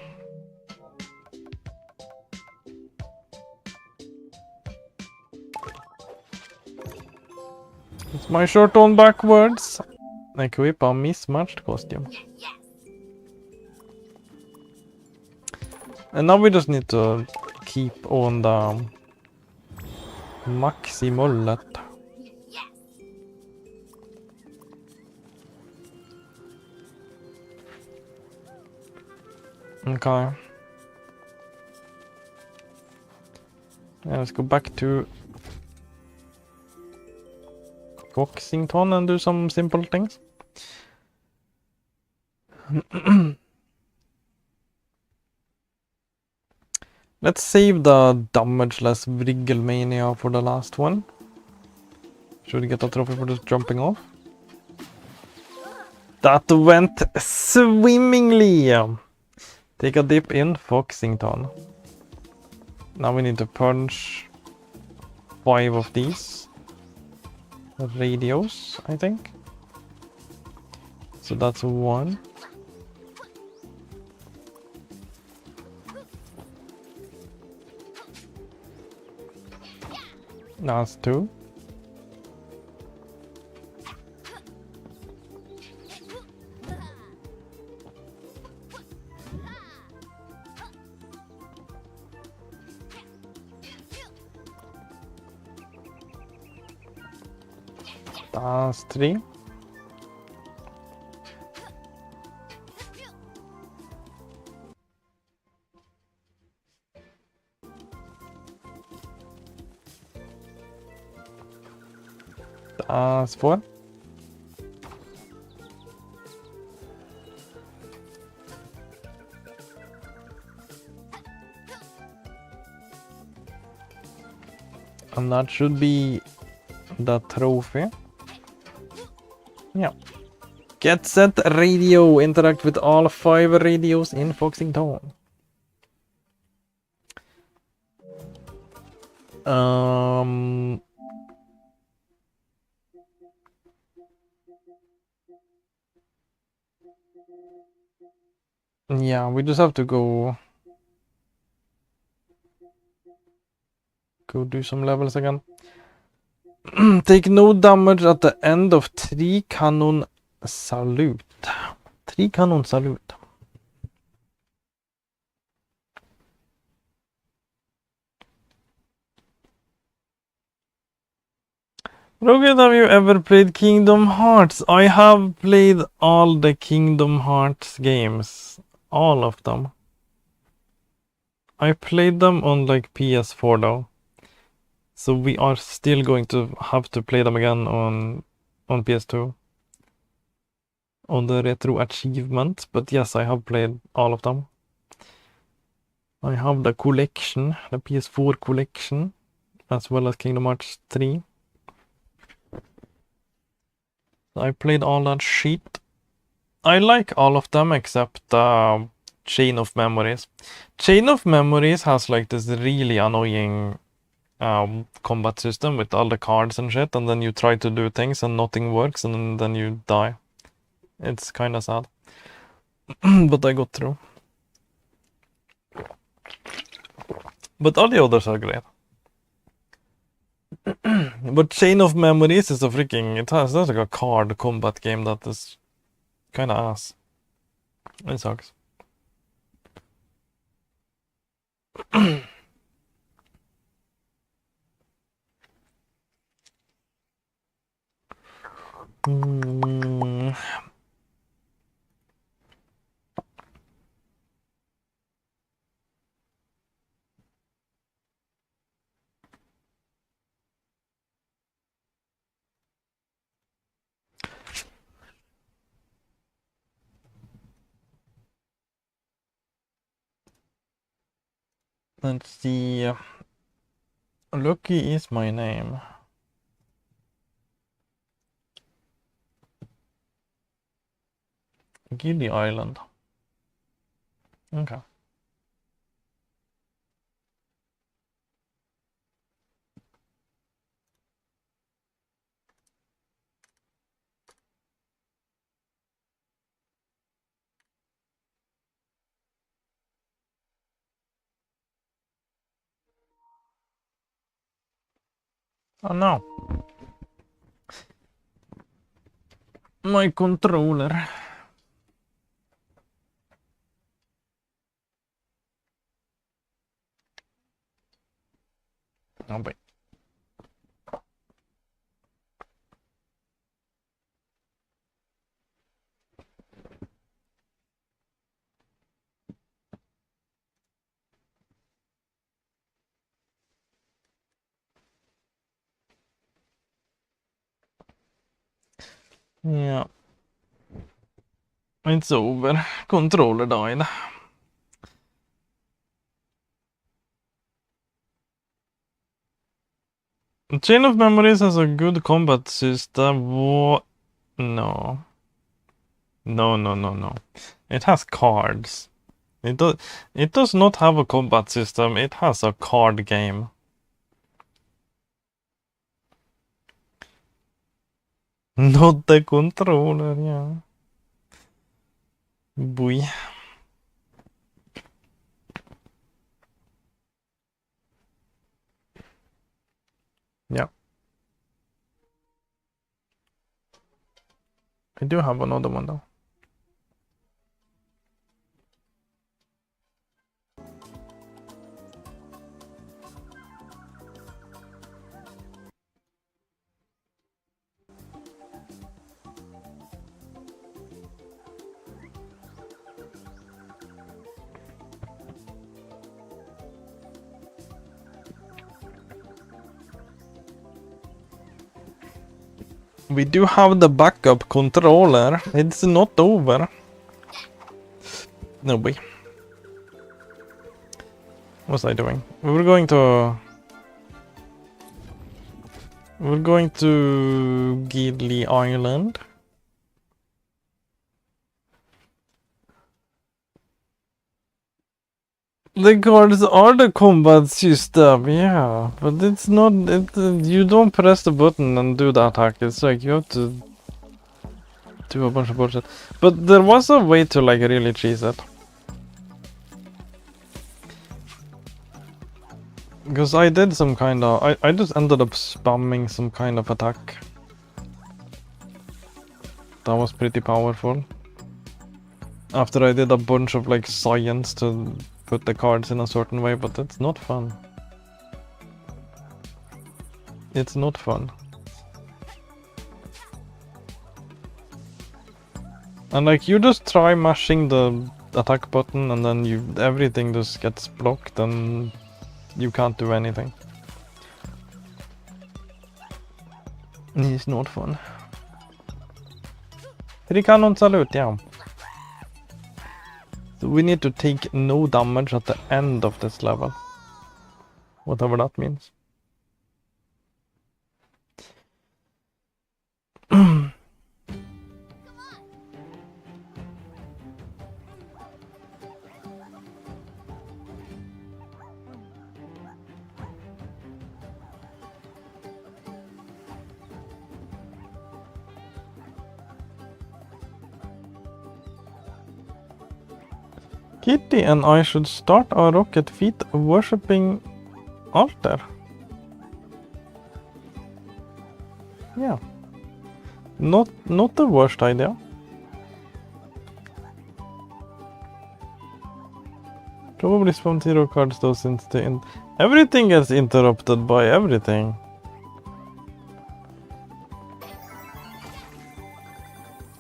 It's my shirt on backwards. Equip a mismatched costume. And now we just need to keep on the Maxi Mullet. Okay. Yeah, let's go back to Foxington and do some simple things. Let's save the damageless Wrigglemania for the last one. Should get a trophy for just jumping off. That went swimmingly! Take a dip in Foxington. Now we need to punch 5 of these radios, I think. So that's 1. That's 2. That's 3. That's 4. And that should be the trophy. Yeah. Get set radio. Interact with all 5 radios in Foxington. Yeah, we just have to go do some levels again. Take no damage at the end of 3 cannon salute. 3 cannon salute. Roget, have you ever played Kingdom Hearts? I have played all the Kingdom Hearts games. All of them. I played them on like PS4 though. So we are still going to have to play them again on PS2. On the retro achievement. But yes, I have played all of them. I have the collection, the PS4 collection, as well as Kingdom Hearts 3. I played all that shit. I like all of them except Chain of Memories. Chain of Memories has like this really annoying combat system with all the cards and shit, and then you try to do things and nothing works, and then you die. It's kind of sad. But I got through. But all the others are great. But Chain of Memories is a freaking... That's like a card combat game that is kind of ass. It sucks. Let's see. Lucky is my name. Giddy Island. Okay. Oh no. My controller. Oh wait. Yeah. It's over. Controller died. Chain of Memories has a good combat system. What? No. No. It has cards. It does not have a combat system. It has a card game. Not the controller, yeah. Boy. Yeah. I do have another one though. We do have the backup controller. It's not over. No way. What was I doing? We're going to Gidley Island. The cards are the combat system, yeah, but it's not. You don't press the button and do the attack. It's like you have to do a bunch of bullshit. But there was a way to like really cheese it. Because I did some kind of... I just ended up spamming some kind of attack. That was pretty powerful. After I did a bunch of like science to put the cards in a certain way, but it's not fun. It's not fun. And like you just try mashing the attack button and then everything just gets blocked and you can't do anything. It's not fun. Tricanon salute, yeah. So we need to take no damage at the end of this level. Whatever that means. Kitty and I should start our rocket feet worshipping altar. Yeah. Not the worst idea. Probably spawn 0 cards though since everything gets interrupted by everything.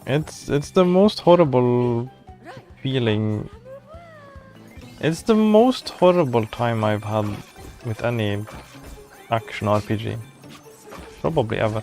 It's the most horrible feeling. It's the most horrible time I've had with any action RPG. Probably ever.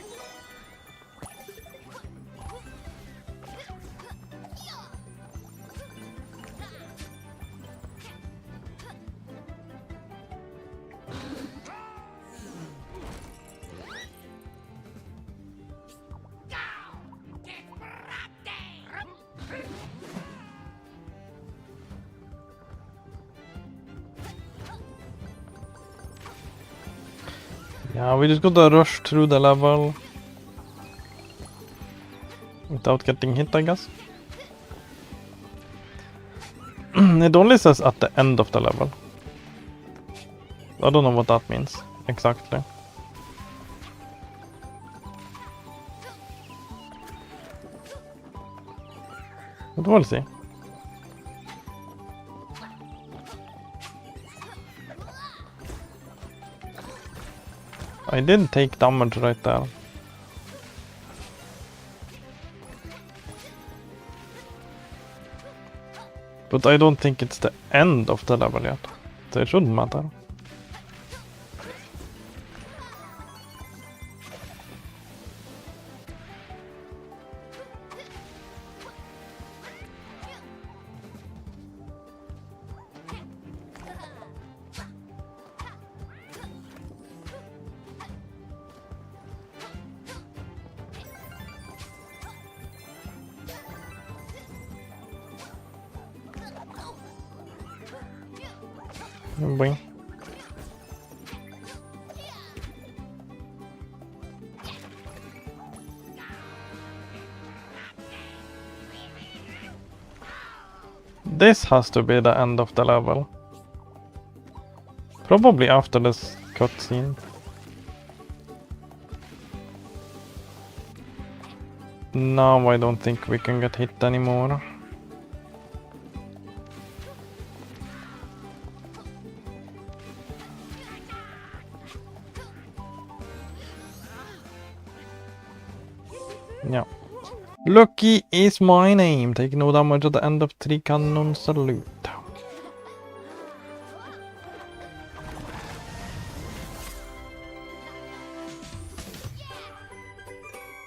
Yeah, we just gotta rush through the level without getting hit, I guess. It only says at the end of the level. I don't know what that means exactly. But we'll see. I did take damage right there. But I don't think it's the end of the level yet, so it shouldn't matter. Boing. This has to be the end of the level. Probably after this cutscene. Now I don't think we can get hit anymore. Yeah. Lucky is my name. Take no damage at the end of 3 cannon salute.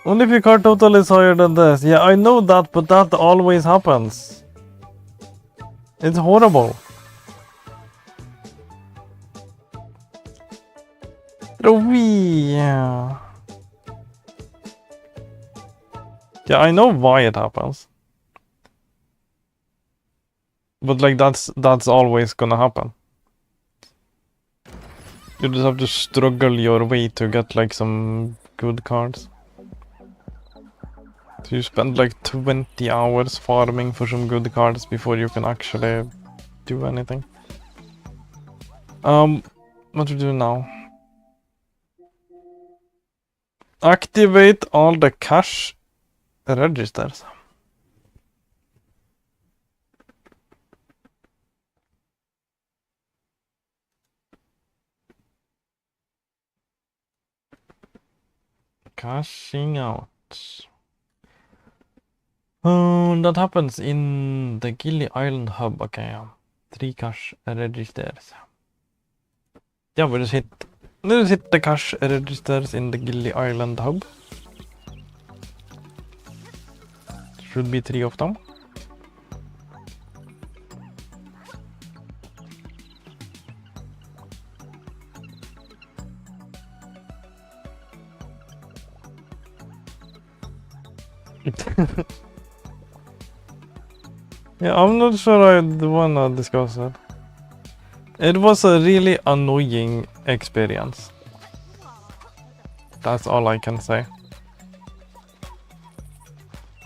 Only if your card total is higher than this. Yeah, I know that, but that always happens. It's horrible. Yeah. Yeah, I know why it happens. But like that's always gonna happen. You just have to struggle your way to get like some good cards. So you spend like 20 hours farming for some good cards before you can actually do anything. What to do now? Activate all the cash registers. Cashing out. That happens in the Gilly Island hub. Okay, yeah. 3 cash registers. Yeah, we just hit the cash registers in the Gilly Island hub. Should be 3 of them. Yeah, I'm not sure I'd wanna discuss it. It was a really annoying experience. That's all I can say.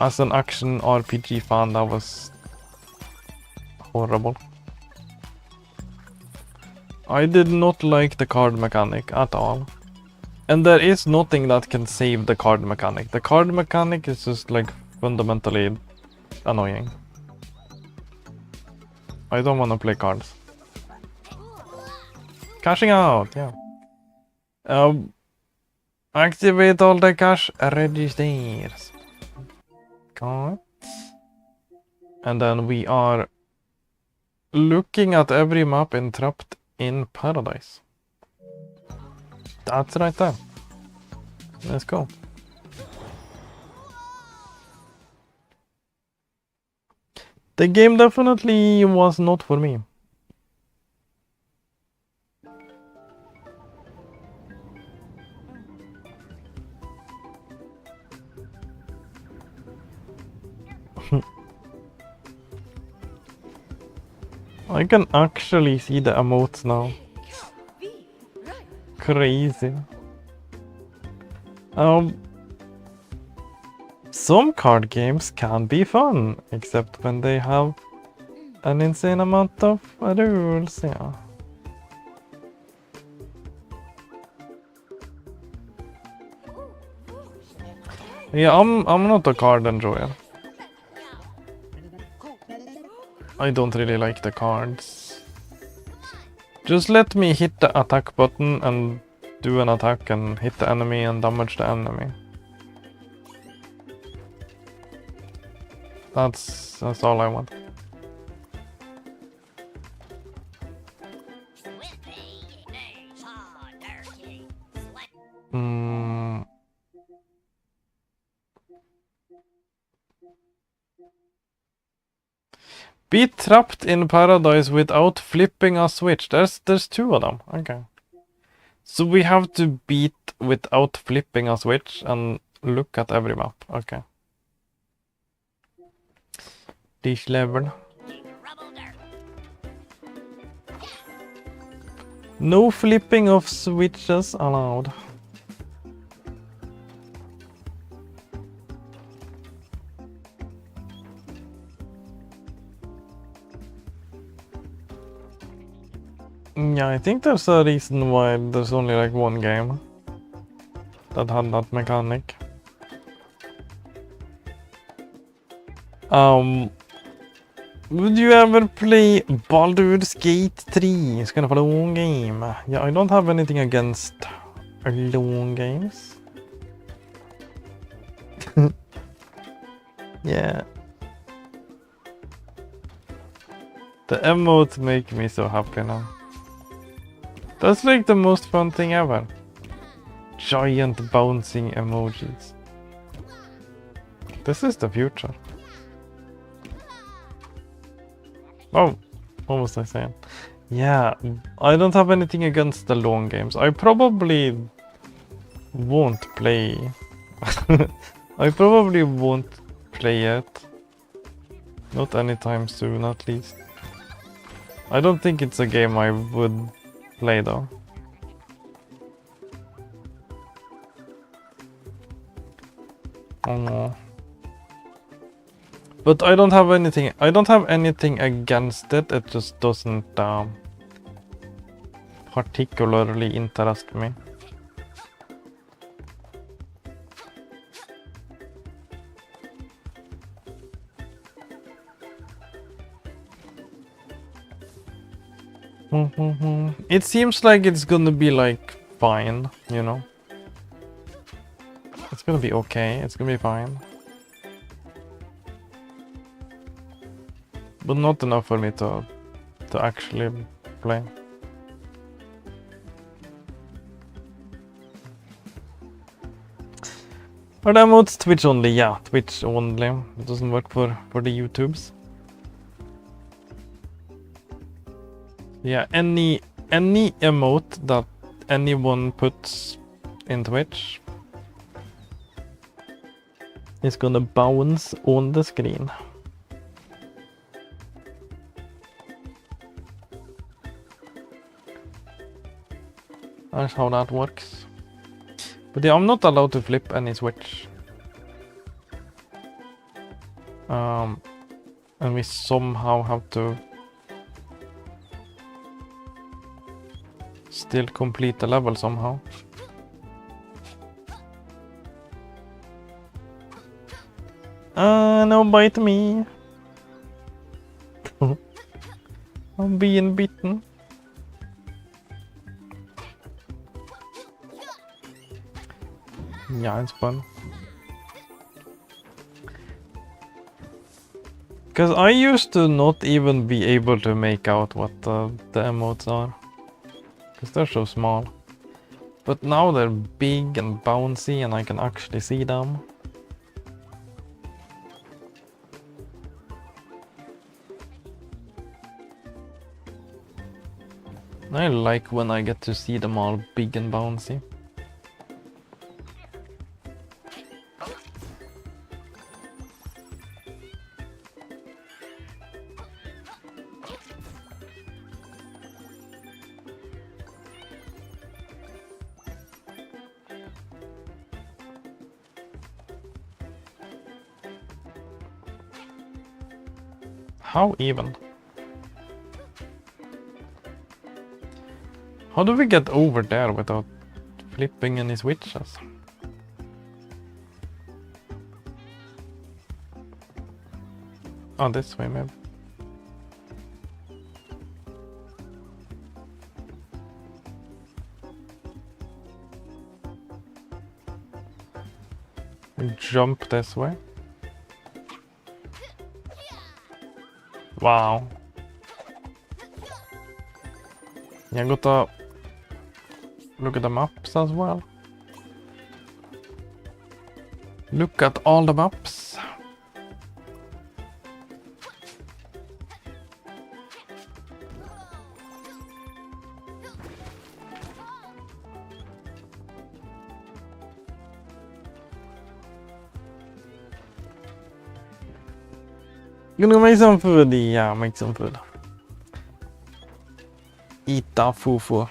As an action RPG fan, that was horrible. I did not like the card mechanic at all. And there is nothing that can save the card mechanic. The card mechanic is just like fundamentally annoying. I don't want to play cards. Cashing out, yeah. Activate all the cash registers. Got. And then we are looking at every map in Trapped in Paradise. That's right there. Let's go. The game definitely was not for me. I can actually see the emotes now. Crazy. Some card games can be fun, except when they have an insane amount of rules, yeah. Yeah, I'm not a card enjoyer. I don't really like the cards. Just let me hit the attack button and do an attack and hit the enemy and damage the enemy. That's all I want. Be trapped in paradise without flipping a switch. There's 2 of them. Okay. So we have to beat without flipping a switch and look at every map. Okay. This level. No flipping of switches allowed. Yeah, I think there's a reason why there's only like 1 game that had that mechanic. Would you ever play Baldur's Gate 3? It's kind of a long game. Yeah, I don't have anything against long games. Yeah. The emotes make me so happy now. That's like the most fun thing ever. Giant bouncing emojis. This is the future. Oh, what was I saying? Yeah, I don't have anything against the long games. I probably won't play. I probably won't play it. Not anytime soon, at least. I don't think it's a game I would play though. Oh. But I don't have anything. I don't have anything against it. It just doesn't particularly interest me. It seems like it's gonna be like fine, you know. It's gonna be okay. It's gonna be fine. But not enough for me to actually play. Are the emotes Twitch only? Yeah, Twitch only. It doesn't work for the YouTubes. Yeah, any emote that anyone puts in Twitch is gonna bounce on the screen. That's how that works. But yeah, I'm not allowed to flip any switch. And we somehow have to still complete the level somehow. No, bite me. I'm being bitten. Yeah, it's fun. Because I used to not even be able to make out what the emotes are. Because they're so small. But now they're big and bouncy and I can actually see them. I like when I get to see them all big and bouncy. How even? How do we get over there without flipping any switches? Oh, this way maybe. We jump this way. Wow. You gotta look at the maps as well. Look at all the maps. Gonna make some food. Yeah, make some food. Eat that fufu.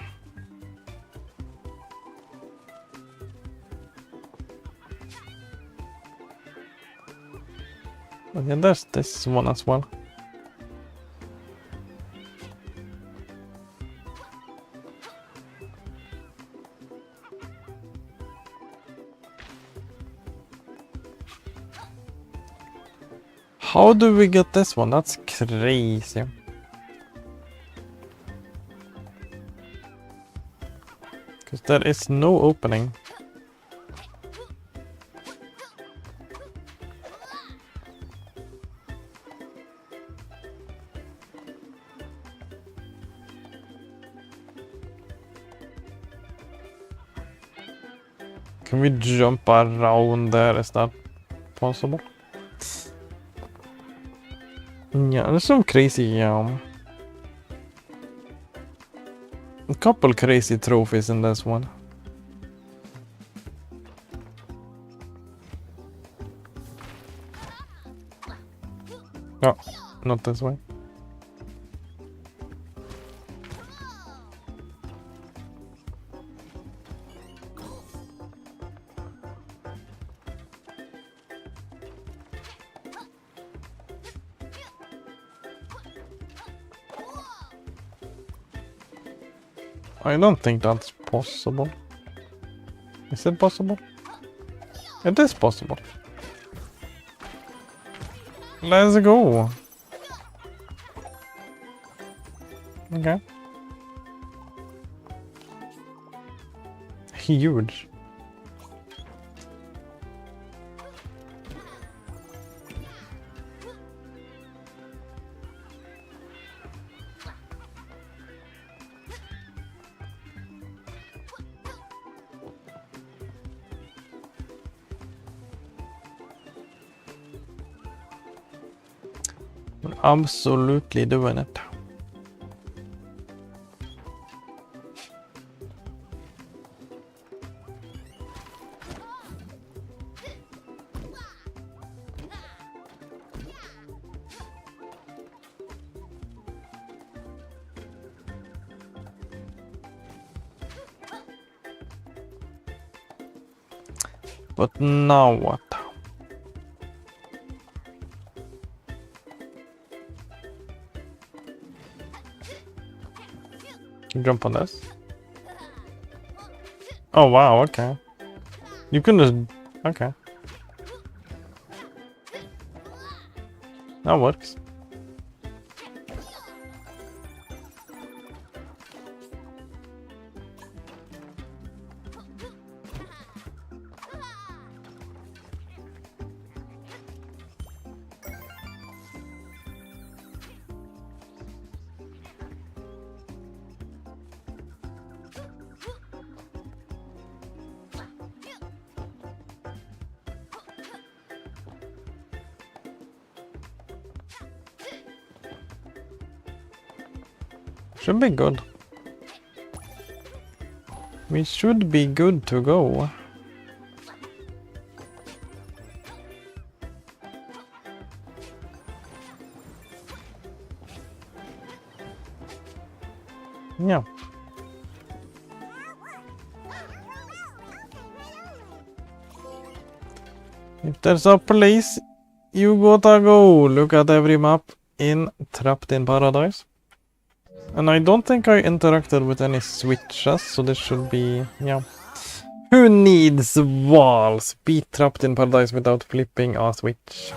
Oh, yeah, there's this one as well. How do we get this one? That's crazy. Because there is no opening. Can we jump around there? Is that possible? Yeah, there's some crazy, a couple crazy trophies in this one. Oh, not this way. I don't think that's possible. Is it possible? It is possible. Let's go. Okay. Huge. We're absolutely doing it. But now what? Jump on this. Oh wow, okay. You can just... okay. That works. Should be good. We should be good to go. Yeah. If there's a place, you gotta go. Look at every map in Trapped in Paradise. And I don't think I interacted with any switches, so this should be... yeah. Who needs walls? Beat Trapped in Paradise without flipping a switch.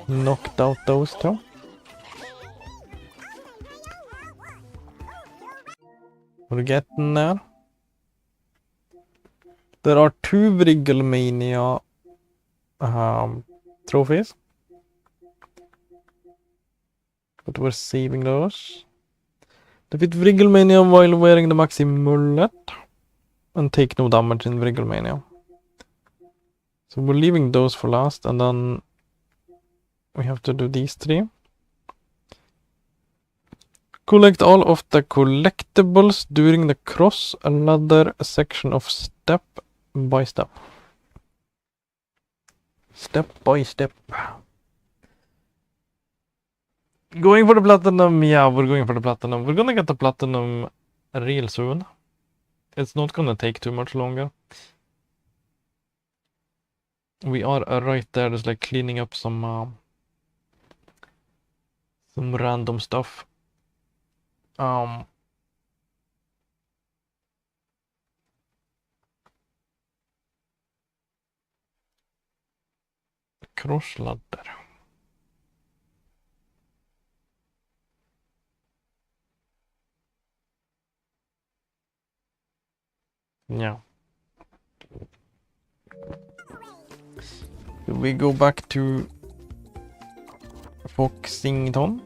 Knocked out those two. We're getting there. There are 2 Wrigglemania trophies. But we're saving those. Defeat Wrigglemania while wearing the Maxi Mullet. And take no damage in Wrigglemania. So we're leaving those for last, and then we have to do these 3. Collect all of the collectibles during the cross ladder section of step by step. Step by step. Going for the platinum, yeah, we're going for the platinum. We're gonna get the platinum real soon. It's not gonna take too much longer. We are right there, just like cleaning up some random stuff. Cross ladder. Yeah. We go back to Foxington.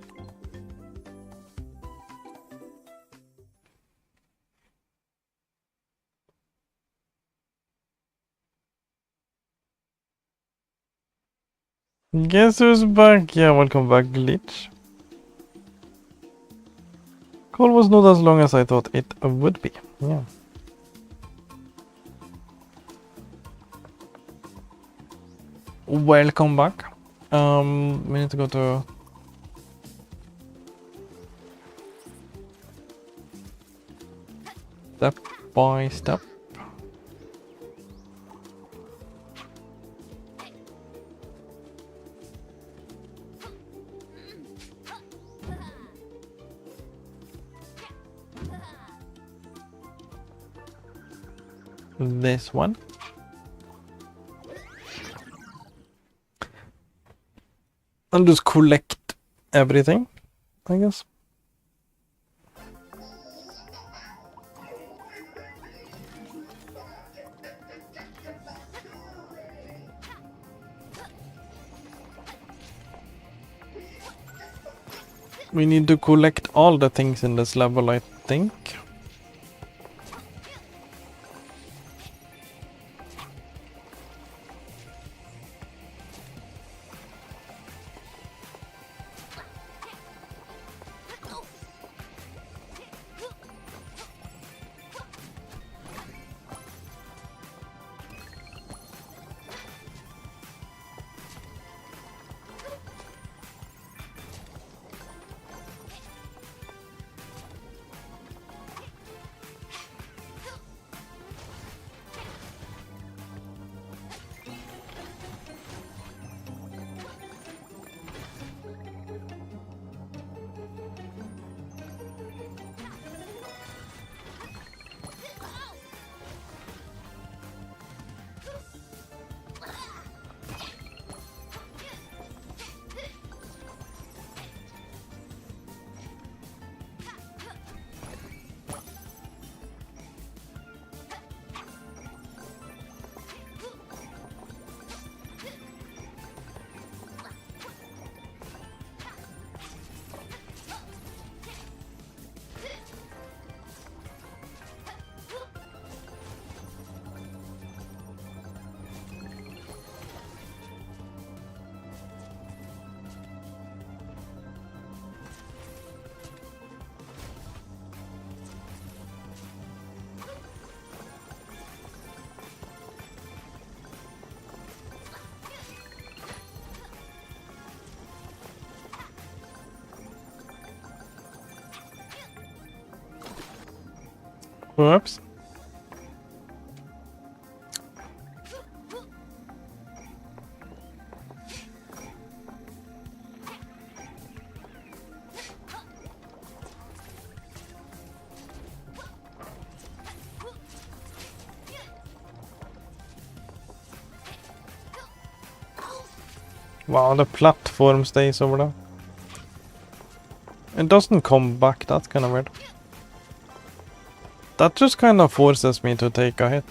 Guess who's back? Yeah, welcome back, Glitch. Call was not as long as I thought it would be. Yeah. Welcome back. We need to go to step by step. This one. And just collect everything, I guess. We need to collect all the things in this level, I think. Whoops. Wow, the platform stays over there. It doesn't come back, that's kind of weird. That just kind of forces me to take a hit.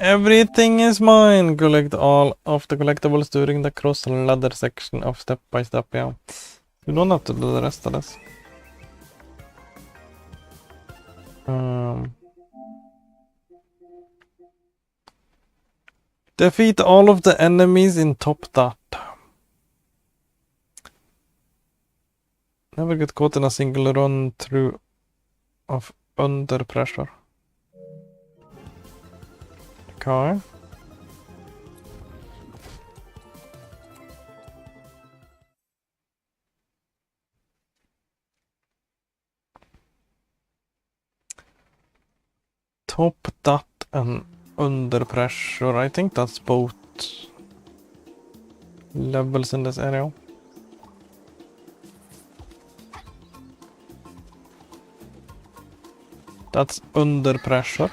Everything is mine! Collect all of the collectibles during the cross ladder section of step by step, yeah. You don't have to do the rest of this. Defeat all of the enemies in top that. Never get caught in a single run through of under pressure. Okay. Top that and under pressure. I think that's both levels in this area. That's under pressure.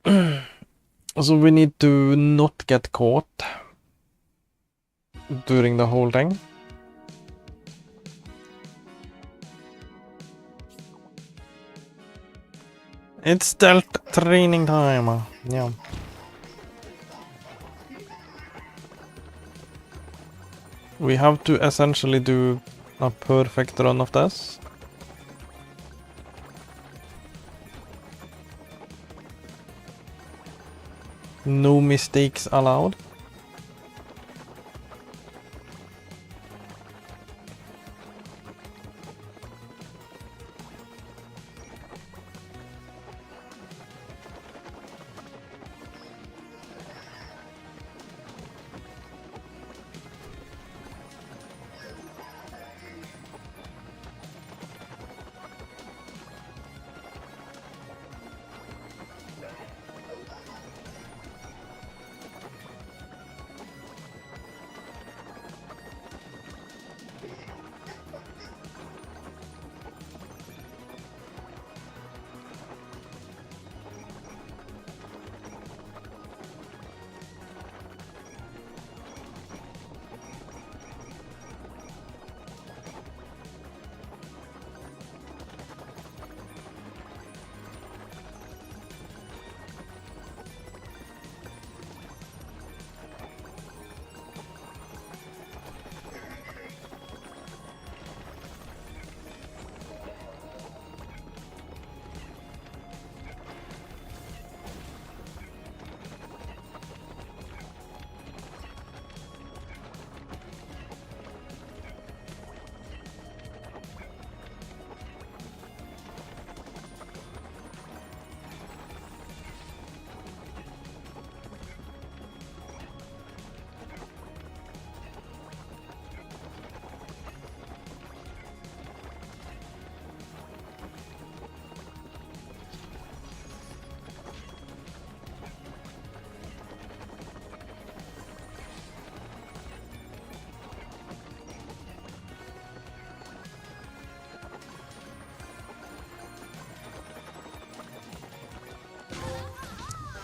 So we need to not get caught during the whole thing. It's stealth training time. Yeah. We have to essentially do a perfect run of this. No mistakes allowed.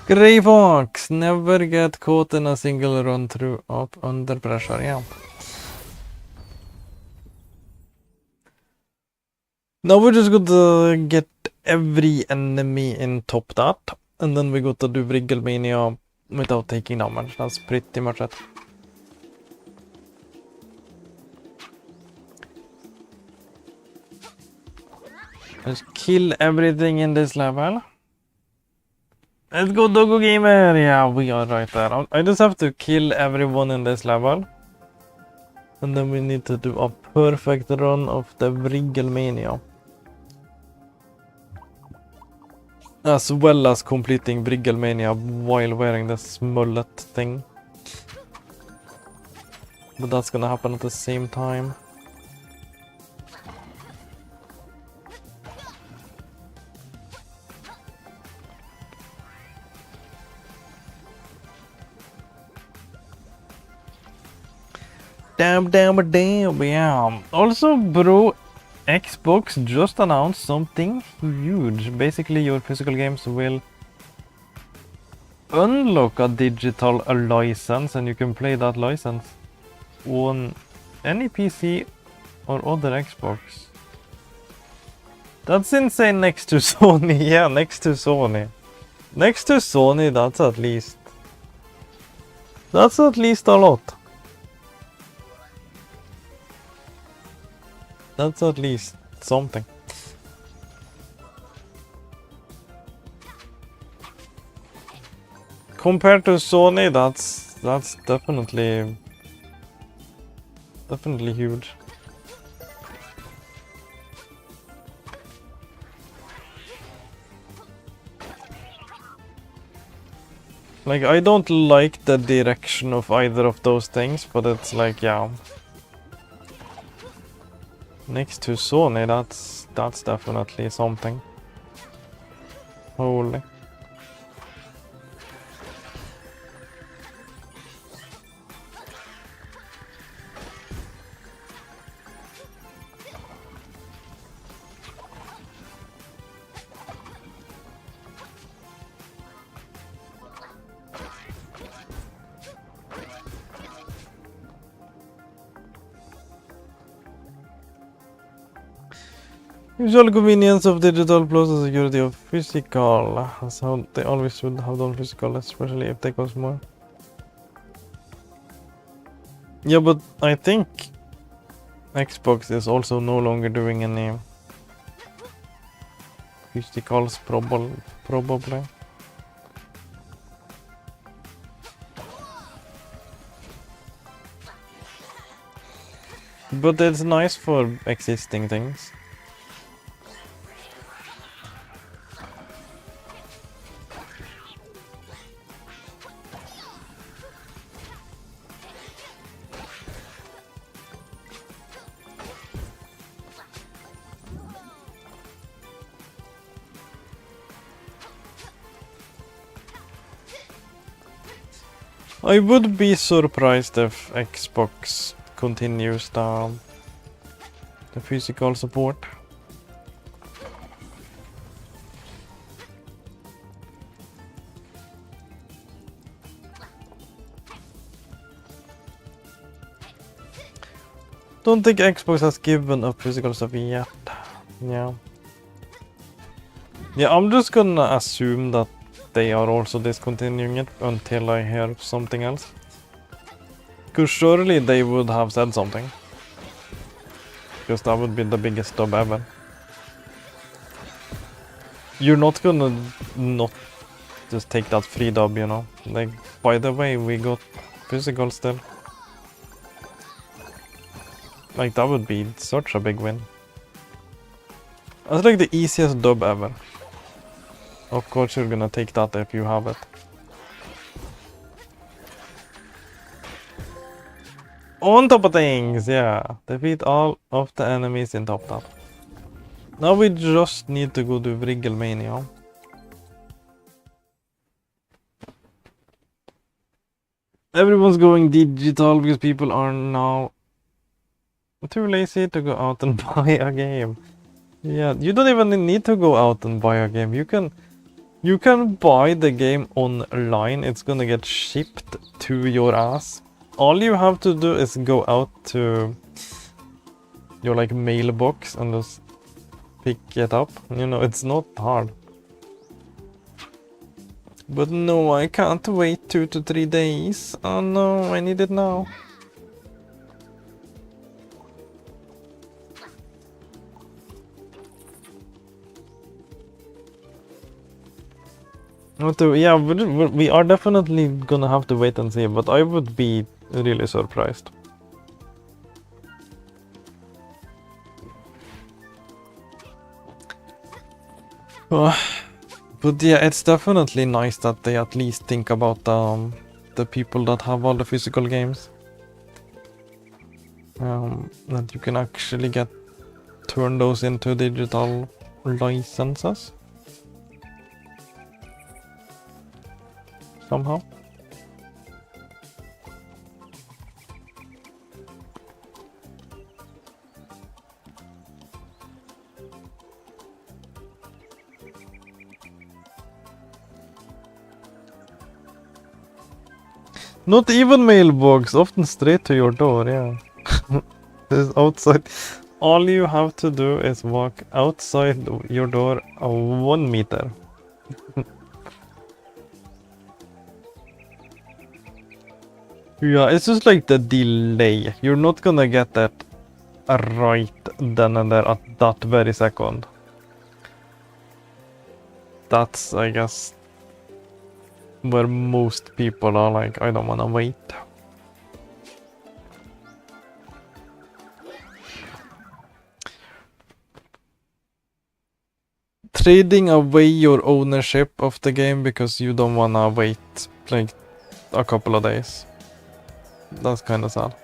Grey Fox, never get caught in a single run through up under pressure, yeah. Now we're just gonna get every enemy in top that, and then we got to do Wrigglemania without taking damage. That's pretty much it. Just kill everything in this level. Let's go, Doggo Gamer! Yeah, we are right there. I just have to kill everyone in this level. And then we need to do a perfect run of the Wrigglemania. As well as completing Wrigglemania while wearing this mullet thing. But that's gonna happen at the same time. Damn, yeah. Also, bro, Xbox just announced something huge. Basically, your physical games will unlock a digital license, and you can play that license on any PC or other Xbox. That's insane next to Sony. Yeah, next to Sony. Next to Sony, that's at least a lot. That's at least something. Compared to Sony, that's definitely huge. Like, I don't like the direction of either of those things, but it's like, yeah. Next to Sony, that's definitely something. Holy. Usual convenience of digital plus the security of physical. That's how they always should have done physical, especially if they cost more. Yeah, but I think Xbox is also no longer doing any physicals, probably. But it's nice for existing things. I would be surprised if Xbox continues the physical support. Don't think Xbox has given up physical stuff yet. Yeah. Yeah, I'm just gonna assume that they are also discontinuing it until I hear something else. Because surely they would have said something. Because that would be the biggest dub ever. You're not gonna not just take that free dub, you know. Like, by the way, we got physical still. Like, that would be such a big win. That's like the easiest dub ever. Of course you're gonna take that if you have it. On top of things, yeah. Defeat all of the enemies in top top. Now we just need to go to Wrigglemania. Everyone's going digital because people are now too lazy to go out and buy a game. Yeah, you don't even need to go out and buy a game. You can buy the game online. It's gonna get shipped to your ass. All you have to do is go out to your like mailbox and just pick it up. You know, it's not hard. But no, I can't wait 2 to 3 days. Oh no, I need it now. Yeah, we are definitely gonna have to wait and see, but I would be really surprised. But yeah, it's definitely nice that they at least think about the people that have all the physical games. That you can actually turn those into digital licenses. Somehow. Not even mailbox, often straight to your door, yeah. This is outside. All you have to do is walk outside your door 1 meter. Yeah, it's just like the delay. You're not gonna get that right then and there at that very second. That's, I guess, where most people are like, I don't wanna wait. Trading away your ownership of the game because you don't wanna wait like a couple of days. That's kinda sad.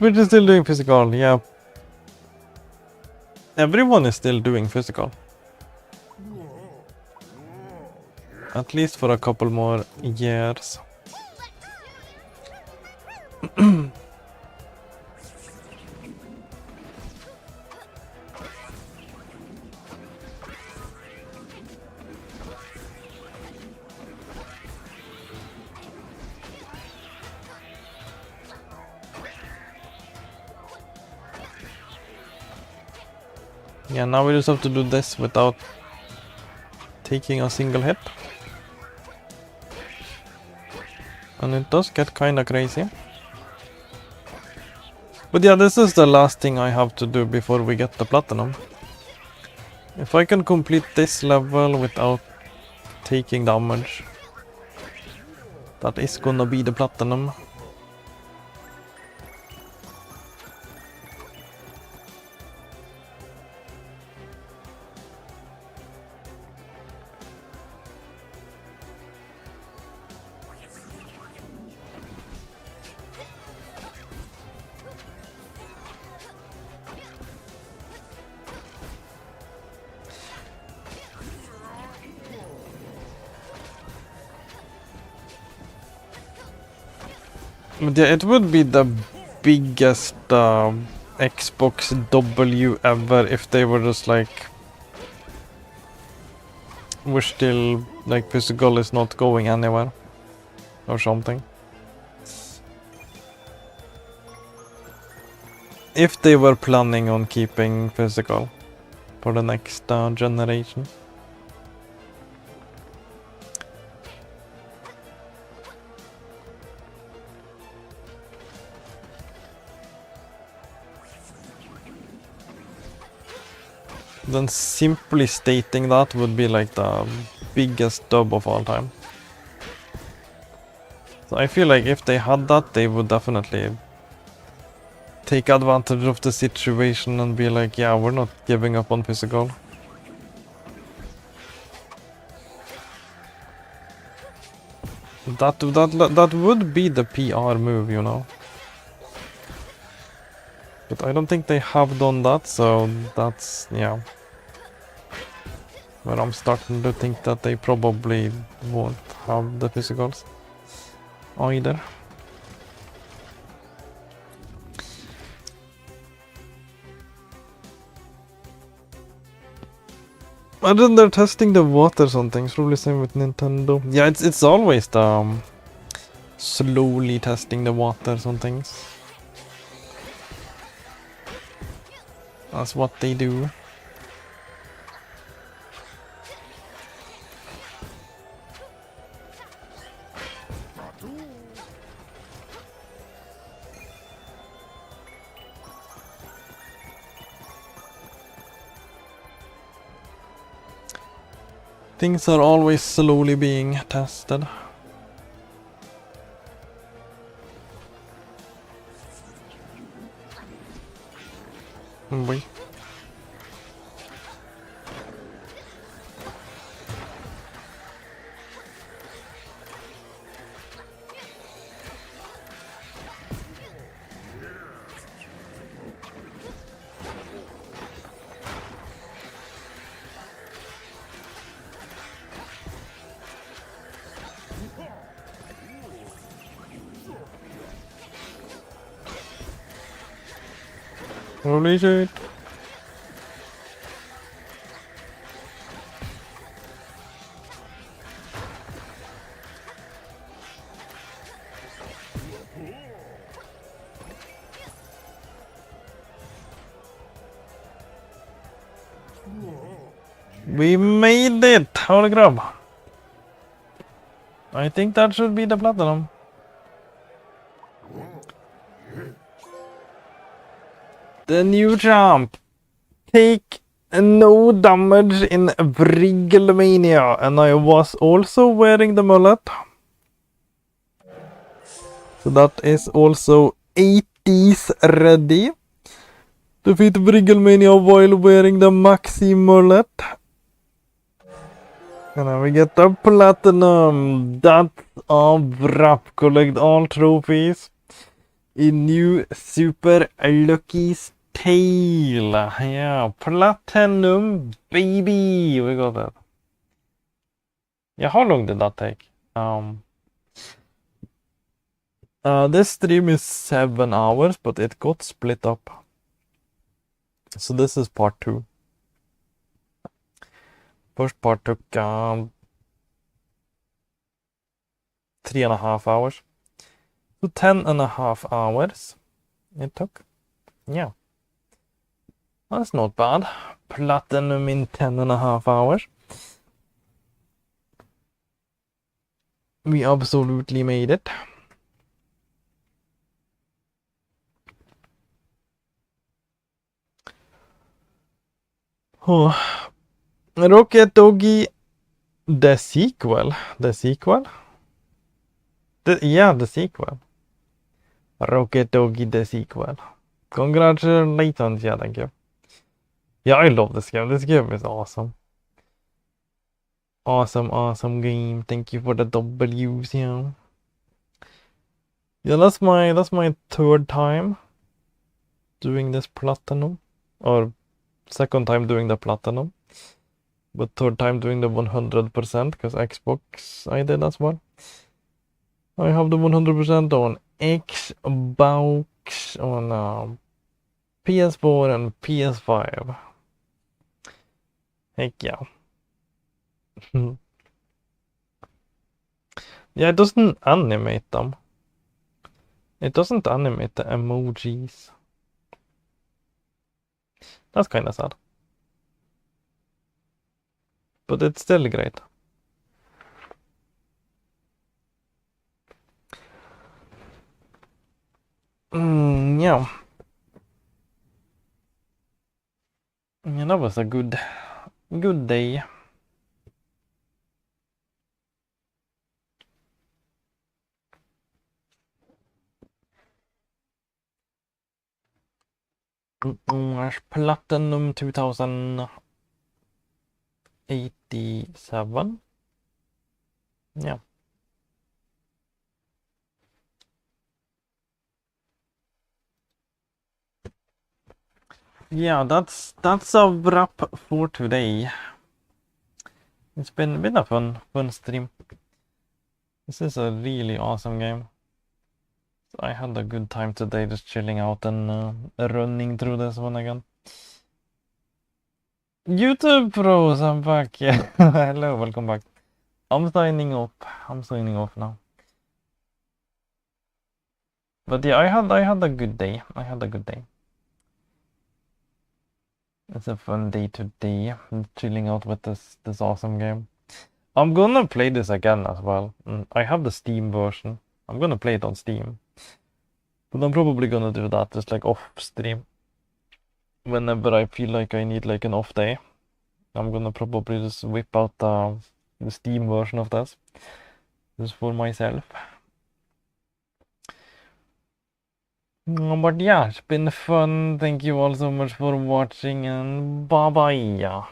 We're still doing physical, yeah. Everyone is still doing physical. At least for a couple more years. Yeah, now we just have to do this without taking a single hit. And it does get kinda crazy. But yeah, this is the last thing I have to do before we get the platinum. If I can complete this level without taking damage, that is gonna be the platinum. But yeah, it would be the biggest Xbox W ever if they were just like, we're still like physical is not going anywhere or something. If they were planning on keeping physical for the next generation. Then simply stating that would be like the biggest dub of all time. So I feel like if they had that, they would definitely take advantage of the situation and be like, yeah, we're not giving up on physical. That would be the PR move, you know. But I don't think they have done that, so that's, yeah. But I'm starting to think that they probably won't have the physicals either. And then they're testing the waters on things, probably same with Nintendo. Yeah, it's always the slowly testing the waters on things. That's what they do. Things are always slowly being tested. Wait. Holy shit. We made it! Holy crap! I think that should be the platinum. The new champ. Take no damage in Brigglemania, and I was also wearing the mullet. So that is also 80s ready. Defeat Brigglemania while wearing the Maxi mullet. And then we get the platinum. That's a wrap. Collect all trophies in new Super Lucky's Tail. Yeah, platinum baby. We got that. Yeah, how long did that take? This stream is 7 hours, but it got split up. So this is part 2. First part took 3.5 hours. So 10.5 hours it took. Yeah. That's not bad. platinum in 10.5 hours. We absolutely made it. Oh. Rocket Doggie, the sequel. The sequel? The sequel. Rocket Doggie, the sequel. Congratulations, yeah, thank you. Yeah, I love this game. This game is awesome. Awesome game. Thank you for the W's, yeah. Yeah, that's my third time doing this platinum. Or second time doing the platinum. But third time doing the 100% because Xbox I did as well. I have the 100% on Xbox, on PS4 and PS5. Heck yeah. Yeah, it doesn't animate them. It doesn't animate the emojis. That's kind of sad. But it's still great. Yeah. Yeah, that was a good day. Platinum 2087. Yeah. Yeah, that's a wrap for today. It's been a fun stream. This is a really awesome game. I had a good time today just chilling out and running through this one again. YouTube pros, I'm back. Yeah. Hello, welcome back. I'm signing off now. But yeah, I had a good day. It's a fun day today. I'm chilling out with this awesome game. I'm gonna play this again as well. I have the Steam version. I'm gonna play it on Steam. But I'm probably gonna do that just like off stream. Whenever I feel like I need like an off day. I'm gonna probably just whip out the Steam version of this. Just for myself. But yeah, it's been fun. Thank you all so much for watching and bye bye.